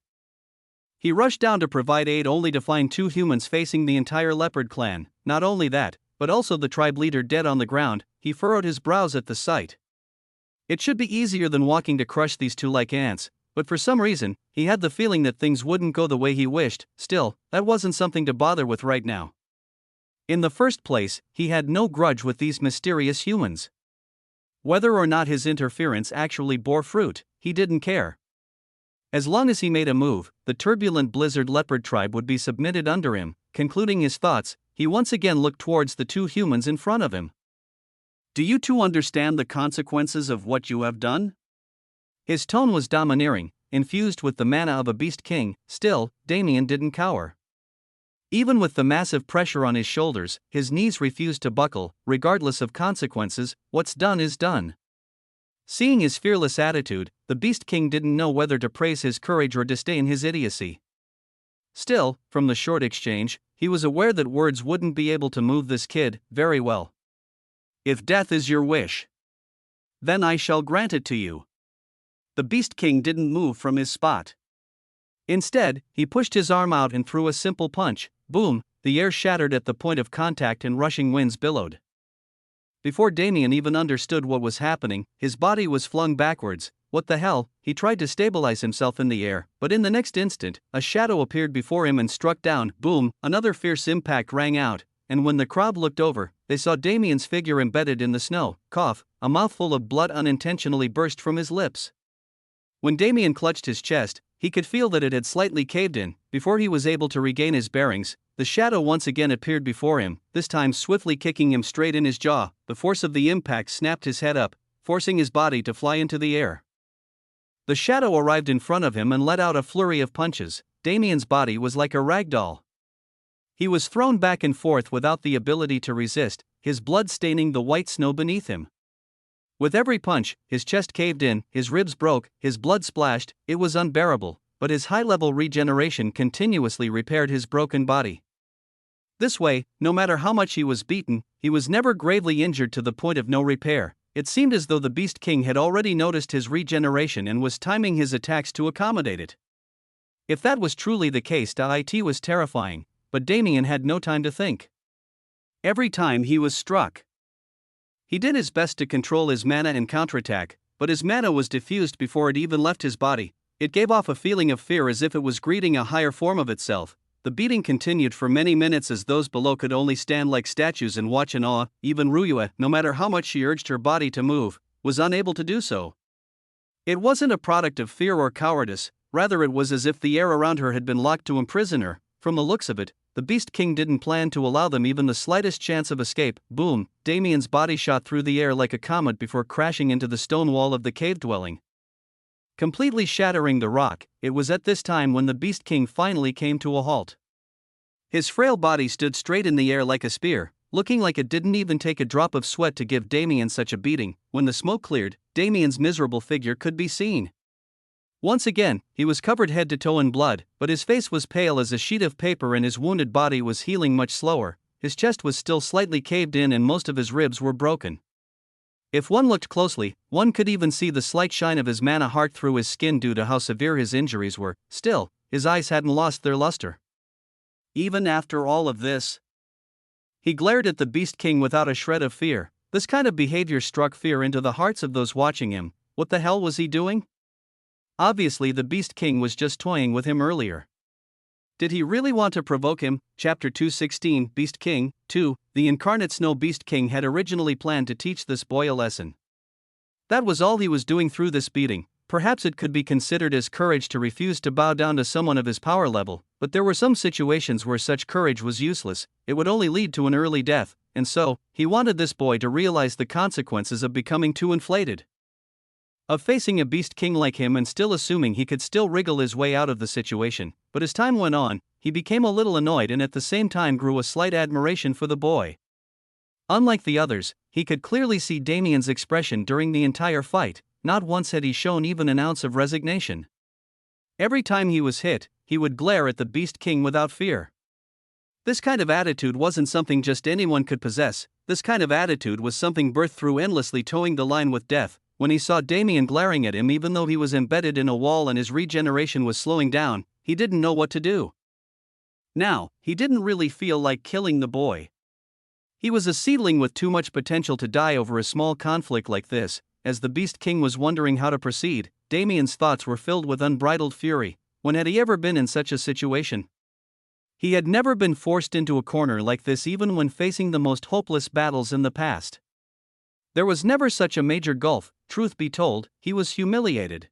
he rushed down to provide aid only to find two humans facing the entire leopard clan. Not only that, but also the tribe leader dead on the ground. He furrowed his brows at the sight. It should be easier than walking to crush these two like ants, but for some reason, he had the feeling that things wouldn't go the way he wished. Still, that wasn't something to bother with right now. In the first place, he had no grudge with these mysterious humans. Whether or not his interference actually bore fruit, he didn't care. As long as he made a move, the turbulent blizzard leopard tribe would be submitted under him. Concluding his thoughts, he once again looked towards the two humans in front of him. "Do you two understand the consequences of what you have done?" His tone was domineering, infused with the mana of a beast king. Still, Damien didn't cower. Even with the massive pressure on his shoulders, his knees refused to buckle. Regardless of consequences, what's done is done. Seeing his fearless attitude, the Beast King didn't know whether to praise his courage or disdain his idiocy. Still, from the short exchange, he was aware that words wouldn't be able to move this kid. "Very well. If death is your wish, then I shall grant it to you." The Beast King didn't move from his spot. Instead, he pushed his arm out and threw a simple punch. Boom! The air shattered at the point of contact and rushing winds billowed. Before Damien even understood what was happening, his body was flung backwards. What the hell? He tried to stabilize himself in the air, but in the next instant, a shadow appeared before him and struck down. Boom! Another fierce impact rang out, and when the crowd looked over, they saw Damien's figure embedded in the snow. Cough! A mouthful of blood unintentionally burst from his lips. When Damien clutched his chest, he could feel that it had slightly caved in. Before he was able to regain his bearings, the shadow once again appeared before him, this time swiftly kicking him straight in his jaw. The force of the impact snapped his head up, forcing his body to fly into the air. The shadow arrived in front of him and let out a flurry of punches. Damien's body was like a rag doll. He was thrown back and forth without the ability to resist, his blood staining the white snow beneath him. With every punch, his chest caved in, his ribs broke, his blood splashed. It was unbearable, but his high-level regeneration continuously repaired his broken body. This way, no matter how much he was beaten, he was never gravely injured to the point of no repair. It seemed as though the Beast King had already noticed his regeneration and was timing his attacks to accommodate it. If that was truly the case, it was terrifying, but Damien had no time to think. Every time he was struck, he did his best to control his mana and counterattack, but his mana was diffused before it even left his body. It gave off a feeling of fear as if it was greeting a higher form of itself. The beating continued for many minutes as those below could only stand like statues and watch in awe. Even Ryue, no matter how much she urged her body to move, was unable to do so. It wasn't a product of fear or cowardice, rather it was as if the air around her had been locked to imprison her. From the looks of it, the Beast King didn't plan to allow them even the slightest chance of escape. Boom! Damien's body shot through the air like a comet before crashing into the stone wall of the cave dwelling, completely shattering the rock. It was at this time when the Beast King finally came to a halt. His frail body stood straight in the air like a spear, looking like it didn't even take a drop of sweat to give Damien such a beating. When the smoke cleared, Damien's miserable figure could be seen. Once again, he was covered head to toe in blood, but his face was pale as a sheet of paper and his wounded body was healing much slower. His chest was still slightly caved in and most of his ribs were broken. If one looked closely, one could even see the slight shine of his mana heart through his skin due to how severe his injuries were. Still, his eyes hadn't lost their luster. Even after all of this, he glared at the Beast King without a shred of fear. This kind of behavior struck fear into the hearts of those watching him. What the hell was he doing? Obviously the Beast King was just toying with him earlier. Did he really want to provoke him? Chapter 216, Beast King 2. The incarnate Snow Beast King had originally planned to teach this boy a lesson. That was all he was doing through this beating. perhaps it could be considered as courage to refuse to bow down to someone of his power level, but there were some situations where such courage was useless, it would only lead to an early death, and so, he wanted this boy to realize the consequences of becoming too inflated. Of facing a beast king like him and still assuming he could still wriggle his way out of the situation, but as time went on, he became a little annoyed and at the same time grew a slight admiration for the boy. Unlike the others, he could clearly see Damien's expression during the entire fight. Not once had he shown even an ounce of resignation. Every time he was hit, he would glare at the Beast King without fear. This kind of attitude wasn't something just anyone could possess, this kind of attitude was something birthed through endlessly towing the line with death. When he saw Damien glaring at him even though he was embedded in a wall and his regeneration was slowing down, he didn't know what to do. Now, he didn't really feel like killing the boy. He was a seedling with too much potential to die over a small conflict like this. As the Beast King was wondering how to proceed, Damien's thoughts were filled with unbridled fury. When had he ever been in such a situation? He had never been forced into a corner like this even when facing the most hopeless battles in the past. There was never such a major gulf, truth be told, he was humiliated.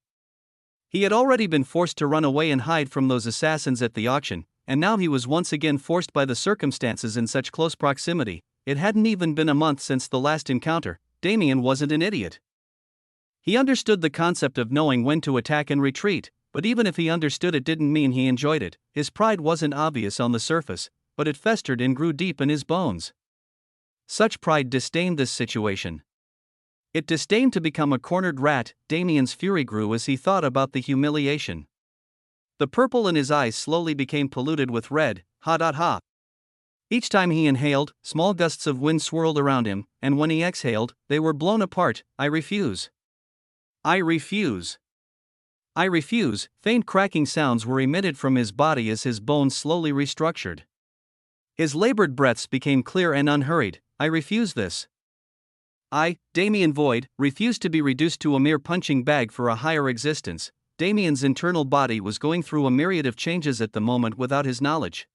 He had already been forced to run away and hide from those assassins at the auction, and now he was once again forced by the circumstances in such close proximity. It hadn't even been a month since the last encounter. Damien wasn't an idiot. He understood the concept of knowing when to attack and retreat, but even if he understood it didn't mean he enjoyed it. His pride wasn't obvious on the surface, but it festered and grew deep in his bones. Such pride disdained this situation. It disdained to become a cornered rat. Damien's fury grew as he thought about the humiliation. The purple in his eyes slowly became polluted with red. Ha. Each time he inhaled, small gusts of wind swirled around him, and when he exhaled, they were blown apart. I refuse. I refuse. I refuse. Faint cracking sounds were emitted from his body as his bones slowly restructured. His labored breaths became clear and unhurried. I refuse this. I, Damien Void, refuse to be reduced to a mere punching bag for a higher existence. Damien's internal body was going through a myriad of changes at the moment without his knowledge.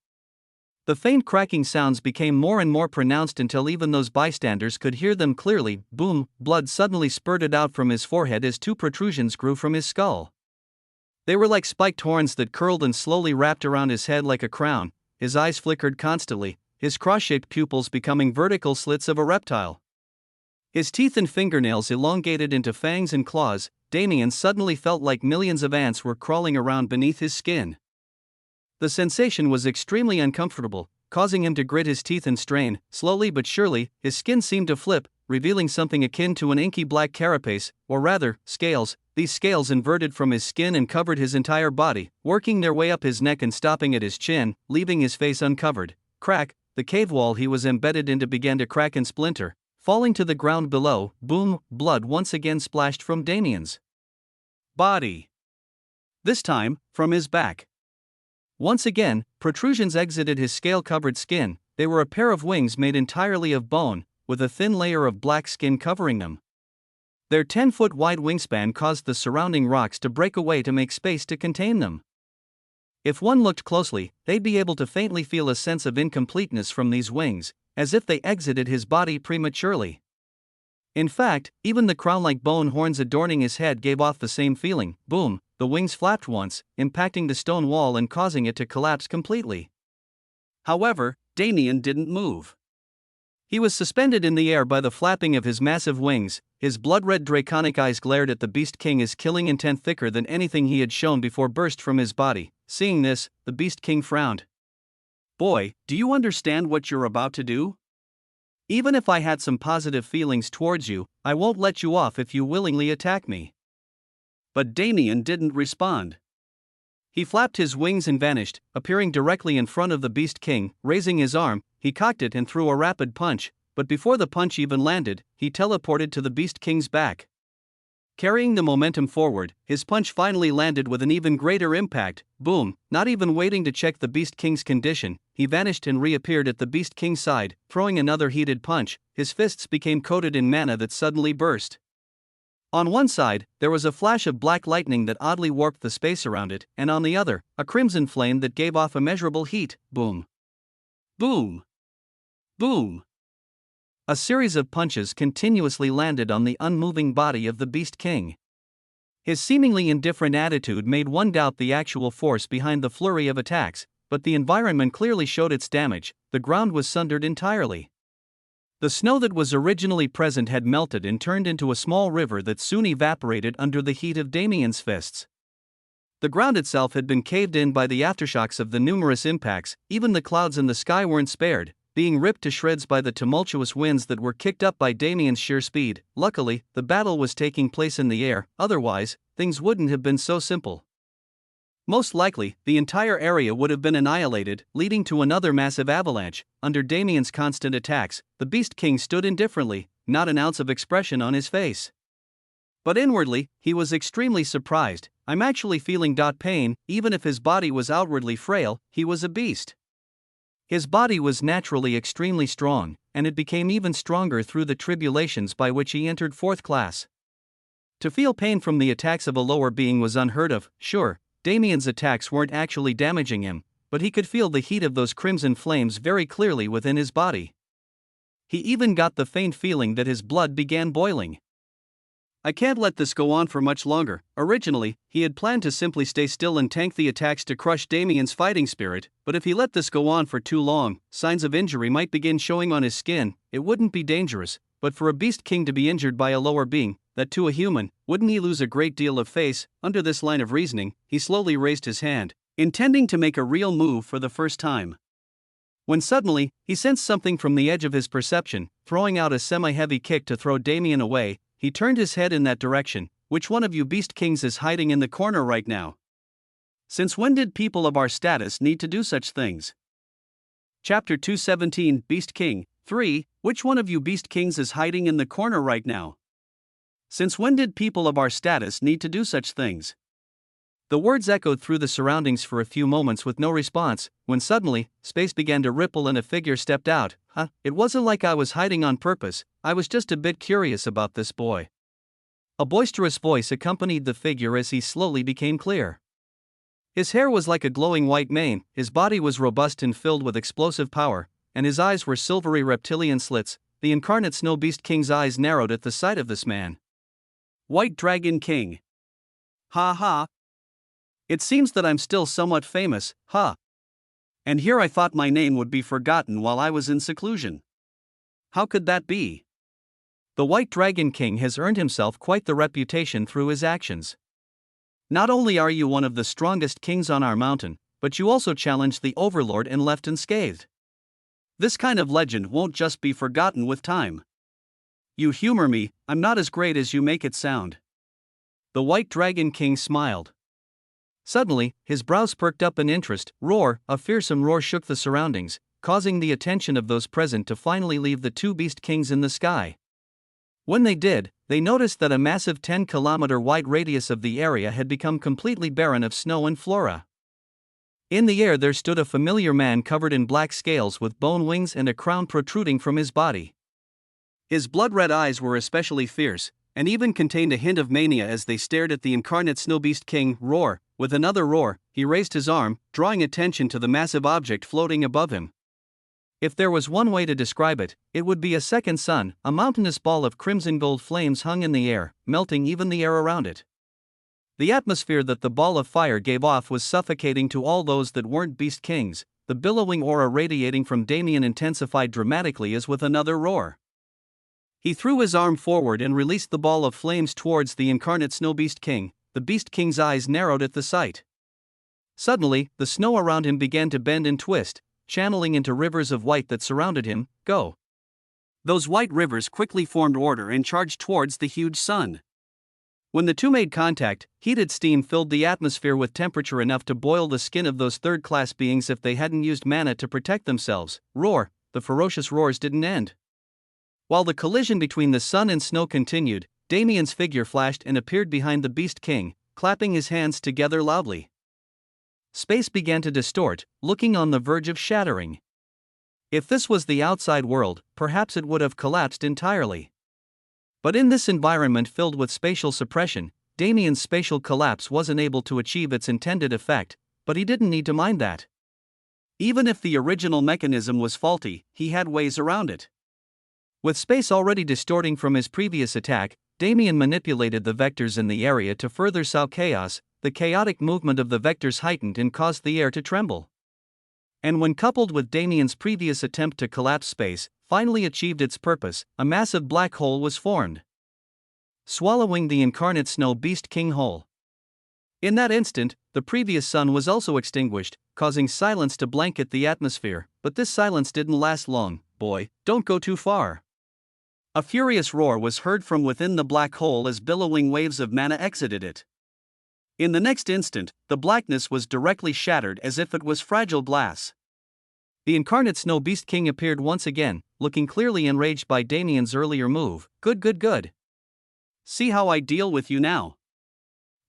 The faint cracking sounds became more and more pronounced until even those bystanders could hear them clearly. Boom, blood suddenly spurted out from his forehead as two protrusions grew from his skull. They were like spiked horns that curled and slowly wrapped around his head like a crown. His eyes flickered constantly, his cross-shaped pupils becoming vertical slits of a reptile. His teeth and fingernails elongated into fangs and claws. Damien suddenly felt like millions of ants were crawling around beneath his skin. The sensation was extremely uncomfortable, causing him to grit his teeth and strain. Slowly but surely, his skin seemed to flip, revealing something akin to an inky black carapace, or rather, scales. These scales inverted from his skin and covered his entire body, working their way up his neck and stopping at his chin, leaving his face uncovered. Crack, the cave wall he was embedded into began to crack and splinter, falling to the ground below. Boom, blood once again splashed from Damien's body. This time, from his back. Once again, protrusions exited his scale-covered skin. They were a pair of wings made entirely of bone, with a thin layer of black skin covering them. Their 10-foot-wide wingspan caused the surrounding rocks to break away to make space to contain them. If one looked closely, they'd be able to faintly feel a sense of incompleteness from these wings, as if they exited his body prematurely. In fact, even the crown-like bone horns adorning his head gave off the same feeling. Boom, the wings flapped once, impacting the stone wall and causing it to collapse completely. However, Damien didn't move. He was suspended in the air by the flapping of his massive wings. His blood-red draconic eyes glared at the Beast King as killing intent thicker than anything he had shown before burst from his body. Seeing this, the Beast King frowned. Boy, do you understand what you're about to do? Even if I had some positive feelings towards you, I won't let you off if you willingly attack me. But Damien didn't respond. He flapped his wings and vanished, appearing directly in front of the Beast King. Raising his arm, he cocked it and threw a rapid punch, but before the punch even landed, he teleported to the Beast King's back. Carrying the momentum forward, his punch finally landed with an even greater impact. Boom, not even waiting to check the Beast King's condition, he vanished and reappeared at the Beast King's side, throwing another heated punch. His fists became coated in mana that suddenly burst. On one side, there was a flash of black lightning that oddly warped the space around it, and on the other, a crimson flame that gave off immeasurable heat. Boom. Boom. Boom. A series of punches continuously landed on the unmoving body of the Beast King. His seemingly indifferent attitude made one doubt the actual force behind the flurry of attacks, but the environment clearly showed its damage. The ground was sundered entirely. The snow that was originally present had melted and turned into a small river that soon evaporated under the heat of Damien's fists. The ground itself had been caved in by the aftershocks of the numerous impacts. Even the clouds in the sky weren't spared, being ripped to shreds by the tumultuous winds that were kicked up by Damien's sheer speed. Luckily, the battle was taking place in the air, otherwise, things wouldn't have been so simple. Most likely, the entire area would have been annihilated, leading to another massive avalanche. Under Damien's constant attacks, the Beast King stood indifferently, not an ounce of expression on his face. But inwardly, he was extremely surprised. I'm actually feeling pain. Even if his body was outwardly frail, he was a beast. His body was naturally extremely strong, and it became even stronger through the tribulations by which he entered 4th class. To feel pain from the attacks of a lower being was unheard of. Sure, Damien's attacks weren't actually damaging him, but he could feel the heat of those crimson flames very clearly within his body. He even got the faint feeling that his blood began boiling. I can't let this go on for much longer. Originally, he had planned to simply stay still and tank the attacks to crush Damien's fighting spirit, but if he let this go on for too long, signs of injury might begin showing on his skin. It wouldn't be dangerous, but for a Beast King to be injured by a lower being, that to a human, wouldn't he lose a great deal of face? Under this line of reasoning, he slowly raised his hand, intending to make a real move for the first time. When suddenly, he sensed something from the edge of his perception. Throwing out a semi-heavy kick to throw Damien away, he turned his head in that direction. Which one of you Beast Kings is hiding in the corner right now? Since when did people of our status need to do such things? Chapter 217, Beast King. 3. Which one of you Beast Kings is hiding in the corner right now? Since when did people of our status need to do such things? The words echoed through the surroundings for a few moments with no response, when suddenly, space began to ripple and a figure stepped out. It wasn't like I was hiding on purpose, I was just a bit curious about this boy. A boisterous voice accompanied the figure as he slowly became clear. His hair was like a glowing white mane, his body was robust and filled with explosive power, and his eyes were silvery reptilian slits. The incarnate Snow Beast King's eyes narrowed at the sight of this man. White Dragon King. Ha ha. It seems that I'm still somewhat famous, huh? And here I thought my name would be forgotten while I was in seclusion. How could that be? The White Dragon King has earned himself quite the reputation through his actions. Not only are you one of the strongest kings on our mountain, but you also challenged the Overlord and left unscathed. This kind of legend won't just be forgotten with time. You humor me, I'm not as great as you make it sound. The White Dragon King smiled. Suddenly, his brows perked up in interest. Roar! A fearsome roar shook the surroundings, causing the attention of those present to finally leave the two Beast Kings in the sky. When they did, they noticed that a massive 10-kilometer wide radius of the area had become completely barren of snow and flora. In the air there stood a familiar man covered in black scales with bone wings and a crown protruding from his body. His blood-red eyes were especially fierce, and even contained a hint of mania as they stared at the incarnate Snow Beast King. Roar! With another roar, he raised his arm, drawing attention to the massive object floating above him. If there was one way to describe it, it would be a second sun. A mountainous ball of crimson gold flames hung in the air, melting even the air around it. The atmosphere that the ball of fire gave off was suffocating to all those that weren't Beast Kings. The billowing aura radiating from Damien intensified dramatically as with another roar. He threw his arm forward and released the ball of flames towards the incarnate Snow Beast King. The Beast King's eyes narrowed at the sight. Suddenly, the snow around him began to bend and twist, channeling into rivers of white that surrounded him. Go! Those white rivers quickly formed order and charged towards the huge sun. When the two made contact, heated steam filled the atmosphere with temperature enough to boil the skin of those third-class beings if they hadn't used mana to protect themselves. Roar! The ferocious roars didn't end. While the collision between the sun and snow continued, Damien's figure flashed and appeared behind the Beast King, clapping his hands together loudly. Space began to distort, looking on the verge of shattering. If this was the outside world, perhaps it would have collapsed entirely. But in this environment filled with spatial suppression, Damien's spatial collapse wasn't able to achieve its intended effect, but he didn't need to mind that. Even if the original mechanism was faulty, he had ways around it. With space already distorting from his previous attack, Damien manipulated the vectors in the area to further sow chaos. The chaotic movement of the vectors heightened and caused the air to tremble. And when coupled with Damien's previous attempt to collapse space, finally achieved its purpose, a massive black hole was formed, swallowing the incarnate Snow Beast King whole. In that instant, the previous sun was also extinguished, causing silence to blanket the atmosphere, but this silence didn't last long. Boy, don't go too far. A furious roar was heard from within the black hole as billowing waves of mana exited it. In the next instant, the blackness was directly shattered as if it was fragile glass. The incarnate Snow Beast King appeared once again, looking clearly enraged by Damien's earlier move. Good. See how I deal with you now.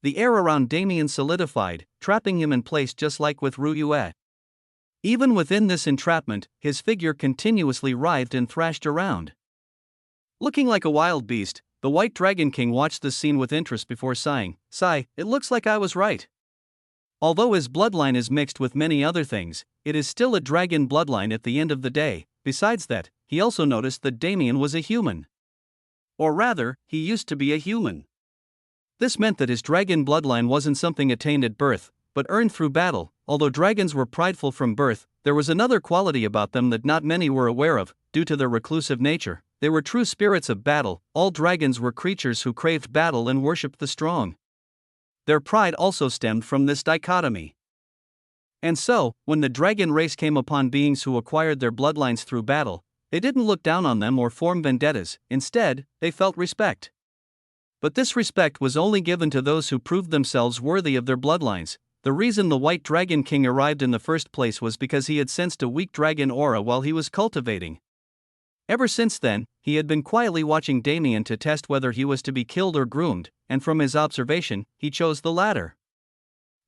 The air around Damien solidified, trapping him in place just like with Ruyue. Even within this entrapment, his figure continuously writhed and thrashed around. Looking like a wild beast, the White Dragon King watched the scene with interest before sighing. Sigh, it looks like I was right. Although his bloodline is mixed with many other things, it is still a dragon bloodline at the end of the day. Besides that, he also noticed that Damien was a human. Or rather, he used to be a human. This meant that his dragon bloodline wasn't something attained at birth, but earned through battle. Although dragons were prideful from birth, there was another quality about them that not many were aware of. Due to their reclusive nature, they were true spirits of battle. All dragons were creatures who craved battle and worshipped the strong. Their pride also stemmed from this dichotomy. And so, when the dragon race came upon beings who acquired their bloodlines through battle, they didn't look down on them or form vendettas. Instead, they felt respect. But this respect was only given to those who proved themselves worthy of their bloodlines. The reason the White Dragon King arrived in the first place was because he had sensed a weak dragon aura while he was cultivating. Ever since then, he had been quietly watching Damien to test whether he was to be killed or groomed, and from his observation, he chose the latter.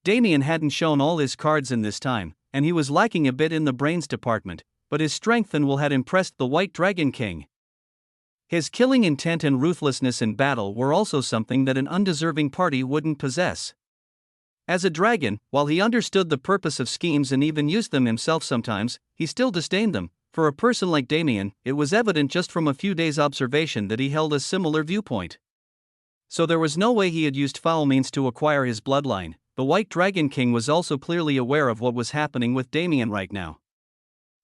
Damien hadn't shown all his cards in this time, and he was lacking a bit in the brains department, but his strength and will had impressed the White Dragon King. His killing intent and ruthlessness in battle were also something that an undeserving party wouldn't possess. As a dragon, while he understood the purpose of schemes and even used them himself sometimes, he still disdained them. For a person like Damien, it was evident just from a few days' observation that he held a similar viewpoint. So there was no way he had used foul means to acquire his bloodline. The White Dragon King was also clearly aware of what was happening with Damien right now.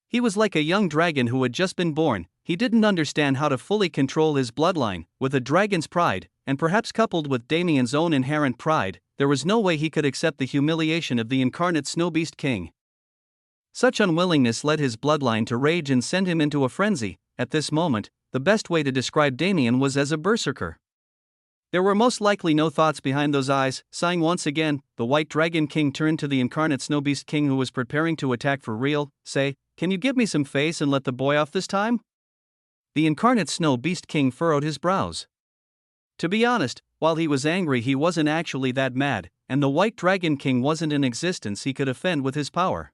He was like a young dragon who had just been born. He didn't understand how to fully control his bloodline. With a dragon's pride, and perhaps coupled with Damien's own inherent pride, there was no way he could accept the humiliation of the incarnate Snow Beast King. Such unwillingness led his bloodline to rage and send him into a frenzy. At this moment, the best way to describe Damien was as a berserker. There were most likely no thoughts behind those eyes. Sighing once again, the White Dragon King turned to the incarnate Snow Beast King who was preparing to attack for real. Say, can you give me some face and let the boy off this time? The incarnate Snow Beast King furrowed his brows. To be honest, while he was angry, he wasn't actually that mad, and the White Dragon King wasn't in existence he could offend with his power.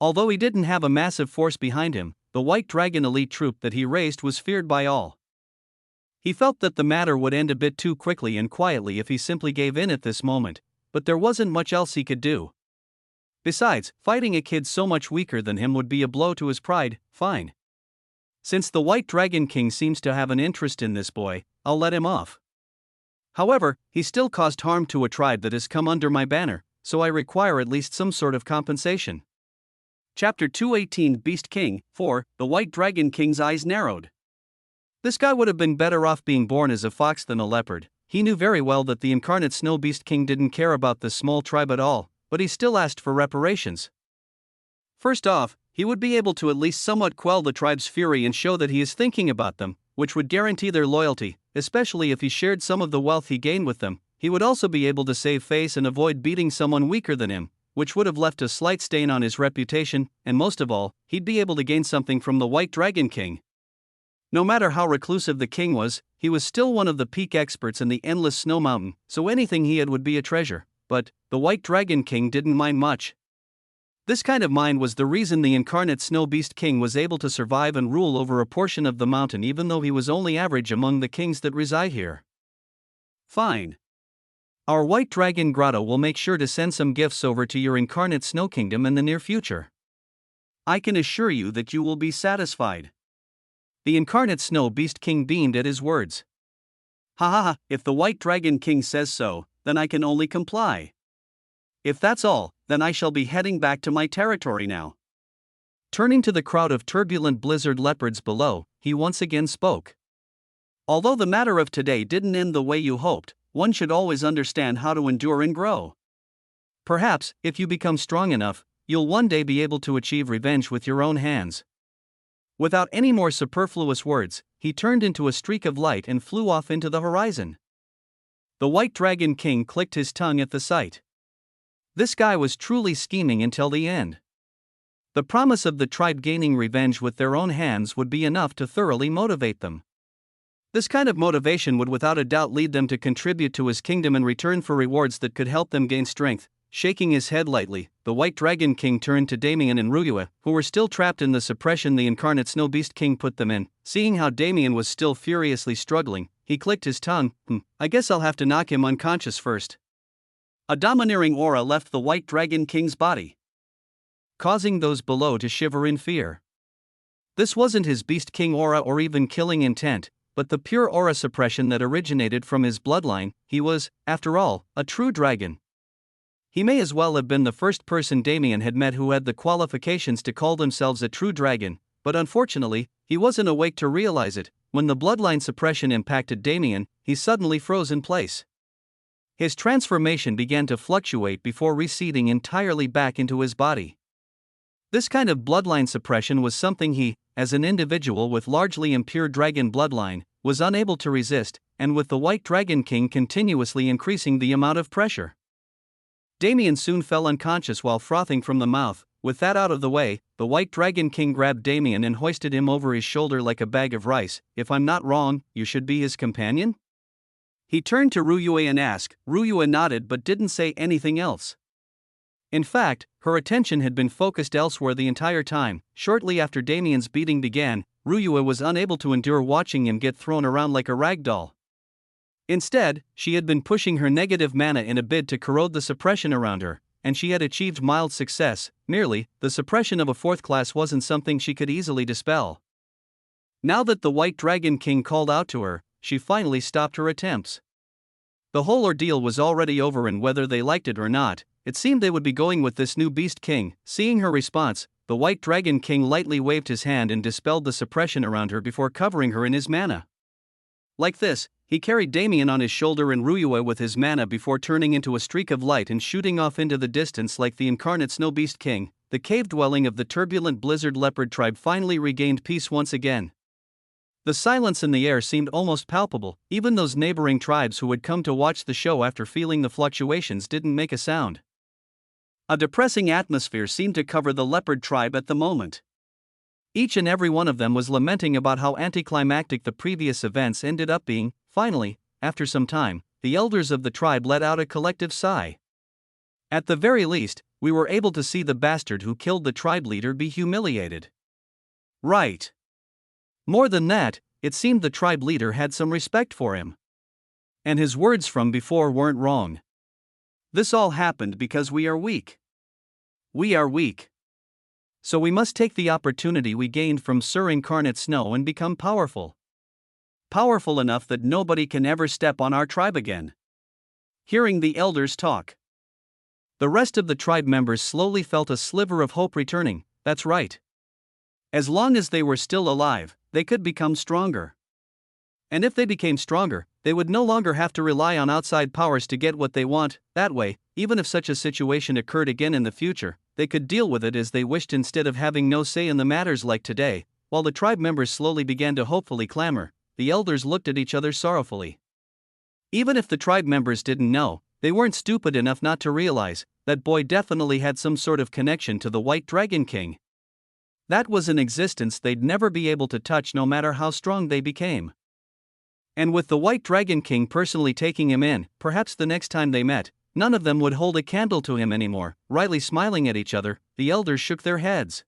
Although he didn't have a massive force behind him, the White Dragon elite troop that he raised was feared by all. He felt that the matter would end a bit too quickly and quietly if he simply gave in at this moment, but there wasn't much else he could do. Besides, fighting a kid so much weaker than him would be a blow to his pride. Fine. Since the White Dragon King seems to have an interest in this boy, I'll let him off. However, he still caused harm to a tribe that has come under my banner, so I require at least some sort of compensation. Chapter 218 Beast King 4. The White Dragon King's eyes narrowed. This guy would have been better off being born as a fox than a leopard. He knew very well that the incarnate Snow Beast King didn't care about this small tribe at all, but he still asked for reparations. First off, he would be able to at least somewhat quell the tribe's fury and show that he is thinking about them, which would guarantee their loyalty, especially if he shared some of the wealth he gained with them. He would also be able to save face and avoid beating someone weaker than him, which would have left a slight stain on his reputation, and most of all, he'd be able to gain something from the White Dragon King. No matter how reclusive the king was, he was still one of the peak experts in the endless snow mountain, so anything he had would be a treasure. But the White Dragon King didn't mind much. This kind of mind was the reason the incarnate Snow Beast King was able to survive and rule over a portion of the mountain even though he was only average among the kings that reside here. Fine. Our White Dragon Grotto will make sure to send some gifts over to your incarnate Snow Kingdom in the near future. I can assure you that you will be satisfied. The incarnate Snow Beast King beamed at his words. Ha ha ha, if the White Dragon King says so, then I can only comply. If that's all, then I shall be heading back to my territory now. Turning to the crowd of turbulent blizzard leopards below, he once again spoke. Although the matter of today didn't end the way you hoped, one should always understand how to endure and grow. Perhaps, if you become strong enough, you'll one day be able to achieve revenge with your own hands. Without any more superfluous words, he turned into a streak of light and flew off into the horizon. The White Dragon King clicked his tongue at the sight. This guy was truly scheming until the end. The promise of the tribe gaining revenge with their own hands would be enough to thoroughly motivate them. This kind of motivation would without a doubt lead them to contribute to his kingdom in return for rewards that could help them gain strength. Shaking his head lightly, the White Dragon King turned to Damien and Ruyue, who were still trapped in the suppression the incarnate Snow Beast King put them in. Seeing how Damien was still furiously struggling, he clicked his tongue. I guess I'll have to knock him unconscious first. A domineering aura left the White Dragon King's body, causing those below to shiver in fear. This wasn't his Beast King aura or even killing intent, but the pure aura suppression that originated from his bloodline. He was, after all, a true dragon. He may as well have been the first person Damien had met who had the qualifications to call themselves a true dragon, but unfortunately, he wasn't awake to realize it. When the bloodline suppression impacted Damien, he suddenly froze in place. His transformation began to fluctuate before receding entirely back into his body. This kind of bloodline suppression was something he, as an individual with largely impure dragon bloodline, was unable to resist, and with the White Dragon King continuously increasing the amount of pressure, Damien soon fell unconscious while frothing from the mouth. With that out of the way, the White Dragon King grabbed Damien and hoisted him over his shoulder like a bag of rice. If I'm not wrong, you should be his companion? He turned to Ruyue and asked. Ruyue nodded but didn't say anything else. In fact, her attention had been focused elsewhere the entire time. Shortly after Damien's beating began, Ruyue was unable to endure watching him get thrown around like a rag doll. Instead, she had been pushing her negative mana in a bid to corrode the suppression around her, and she had achieved mild success. Merely, the suppression of a fourth class wasn't something she could easily dispel. Now that the White Dragon King called out to her, she finally stopped her attempts. The whole ordeal was already over, and whether they liked it or not, it seemed they would be going with this new Beast King. Seeing her response, the White Dragon King lightly waved his hand and dispelled the suppression around her before covering her in his mana. Like this, he carried Damien on his shoulder and Ruyue with his mana before turning into a streak of light and shooting off into the distance like the incarnate Snow Beast King. The cave dwelling of the turbulent blizzard leopard tribe finally regained peace once again. The silence in the air seemed almost palpable. Even those neighboring tribes who had come to watch the show after feeling the fluctuations didn't make a sound. A depressing atmosphere seemed to cover the leopard tribe at the moment. Each and every one of them was lamenting about how anticlimactic the previous events ended up being. Finally, after some time, the elders of the tribe let out a collective sigh. At the very least, we were able to see the bastard who killed the tribe leader be humiliated. Right. More than that, it seemed the tribe leader had some respect for him. And his words from before weren't wrong. This all happened because we are weak. We are weak. So we must take the opportunity we gained from Sir Incarnate Snow and become powerful. Powerful enough that nobody can ever step on our tribe again. Hearing the elders talk, the rest of the tribe members slowly felt a sliver of hope returning. That's right. As long as they were still alive, they could become stronger. And if they became stronger, they would no longer have to rely on outside powers to get what they want. That way, even if such a situation occurred again in the future, they could deal with it as they wished instead of having no say in the matters like today. While the tribe members slowly began to hopefully clamor, the elders looked at each other sorrowfully. Even if the tribe members didn't know, they weren't stupid enough not to realize that boy definitely had some sort of connection to the White Dragon King. That was an existence they'd never be able to touch no matter how strong they became. And with the White Dragon King personally taking him in, perhaps the next time they met, none of them would hold a candle to him anymore. Wryly smiling at each other, the elders shook their heads.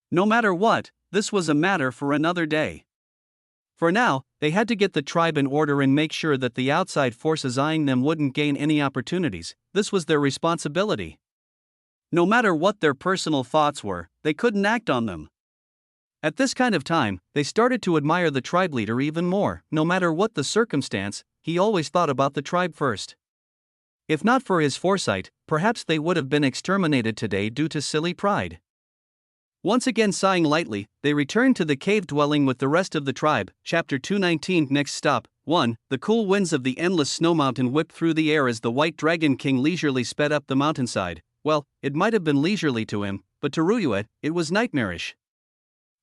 No matter what, this was a matter for another day. For now, they had to get the tribe in order and make sure that the outside forces eyeing them wouldn't gain any opportunities. This was their responsibility. No matter what their personal thoughts were, they couldn't act on them. At this kind of time, they started to admire the tribe leader even more. No matter what the circumstance, he always thought about the tribe first. If not for his foresight, perhaps they would have been exterminated today due to silly pride. Once again sighing lightly, they returned to the cave dwelling with the rest of the tribe. Chapter 219. Next stop, 1. The cool winds of the endless snow mountain whipped through the air as the White Dragon King leisurely sped up the mountainside. Well, it might have been leisurely to him, but to Ryue, it was nightmarish.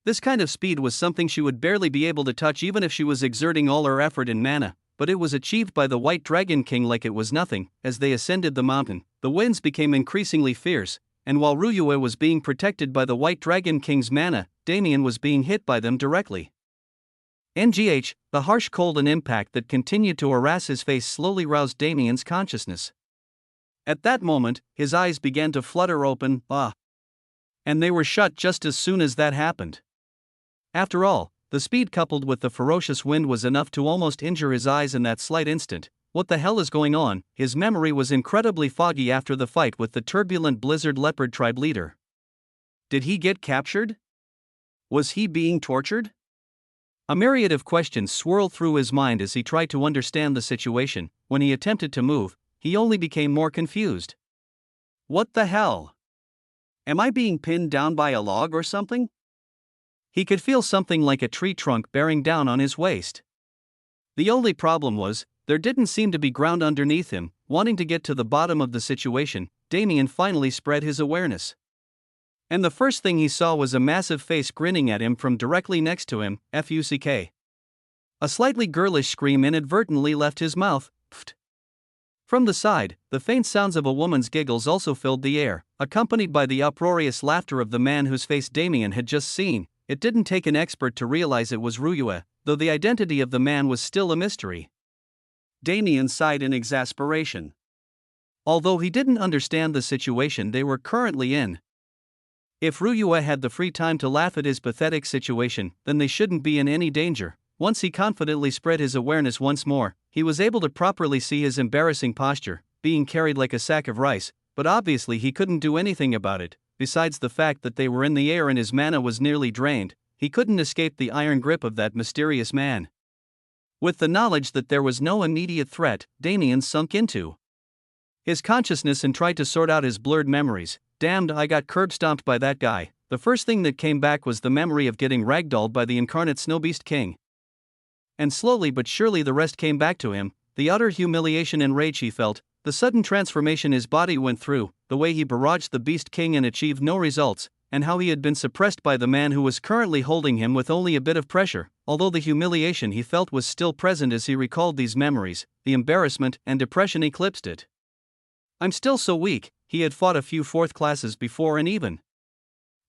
This kind of speed was something she would barely be able to touch even if she was exerting all her effort and mana, but it was achieved by the White Dragon King like it was nothing. As they ascended the mountain, the winds became increasingly fierce, and while Ryue was being protected by the White Dragon King's mana, Damien was being hit by them directly. NGH, the harsh cold and impact that continued to harass his face slowly roused Damien's consciousness. At that moment, his eyes began to flutter open, and they were shut just as soon as that happened. After all, the speed coupled with the ferocious wind was enough to almost injure his eyes in that slight instant. What the hell is going on? His memory was incredibly foggy after the fight with the turbulent Blizzard Leopard tribe leader. Did he get captured? Was he being tortured? A myriad of questions swirled through his mind as he tried to understand the situation. When he attempted to move, he only became more confused. What the hell? Am I being pinned down by a log or something? He could feel something like a tree trunk bearing down on his waist. The only problem was, there didn't seem to be ground underneath him. Wanting to get to the bottom of the situation, Damien finally spread his awareness. And the first thing he saw was a massive face grinning at him from directly next to him, FUCK. A slightly girlish scream inadvertently left his mouth. Pfft. From the side, the faint sounds of a woman's giggles also filled the air, accompanied by the uproarious laughter of the man whose face Damien had just seen. It didn't take an expert to realize it was Ryue, though the identity of the man was still a mystery. Damien sighed in exasperation. Although he didn't understand the situation they were currently in. If Ryue had the free time to laugh at his pathetic situation, then they shouldn't be in any danger. Once he confidently spread his awareness once more, he was able to properly see his embarrassing posture, being carried like a sack of rice, but obviously he couldn't do anything about it. Besides the fact that they were in the air and his mana was nearly drained, he couldn't escape the iron grip of that mysterious man. With the knowledge that there was no immediate threat, Damien sunk into his consciousness and tried to sort out his blurred memories. Damned, I got curb stomped by that guy. The first thing that came back was the memory of getting ragdolled by the incarnate Snowbeast King. And slowly but surely the rest came back to him, the utter humiliation and rage he felt, the sudden transformation his body went through, the way he barraged the Beast King and achieved no results, and how he had been suppressed by the man who was currently holding him with only a bit of pressure. Although the humiliation he felt was still present as he recalled these memories, the embarrassment and depression eclipsed it. I'm still so weak. He had fought a few fourth classes before and even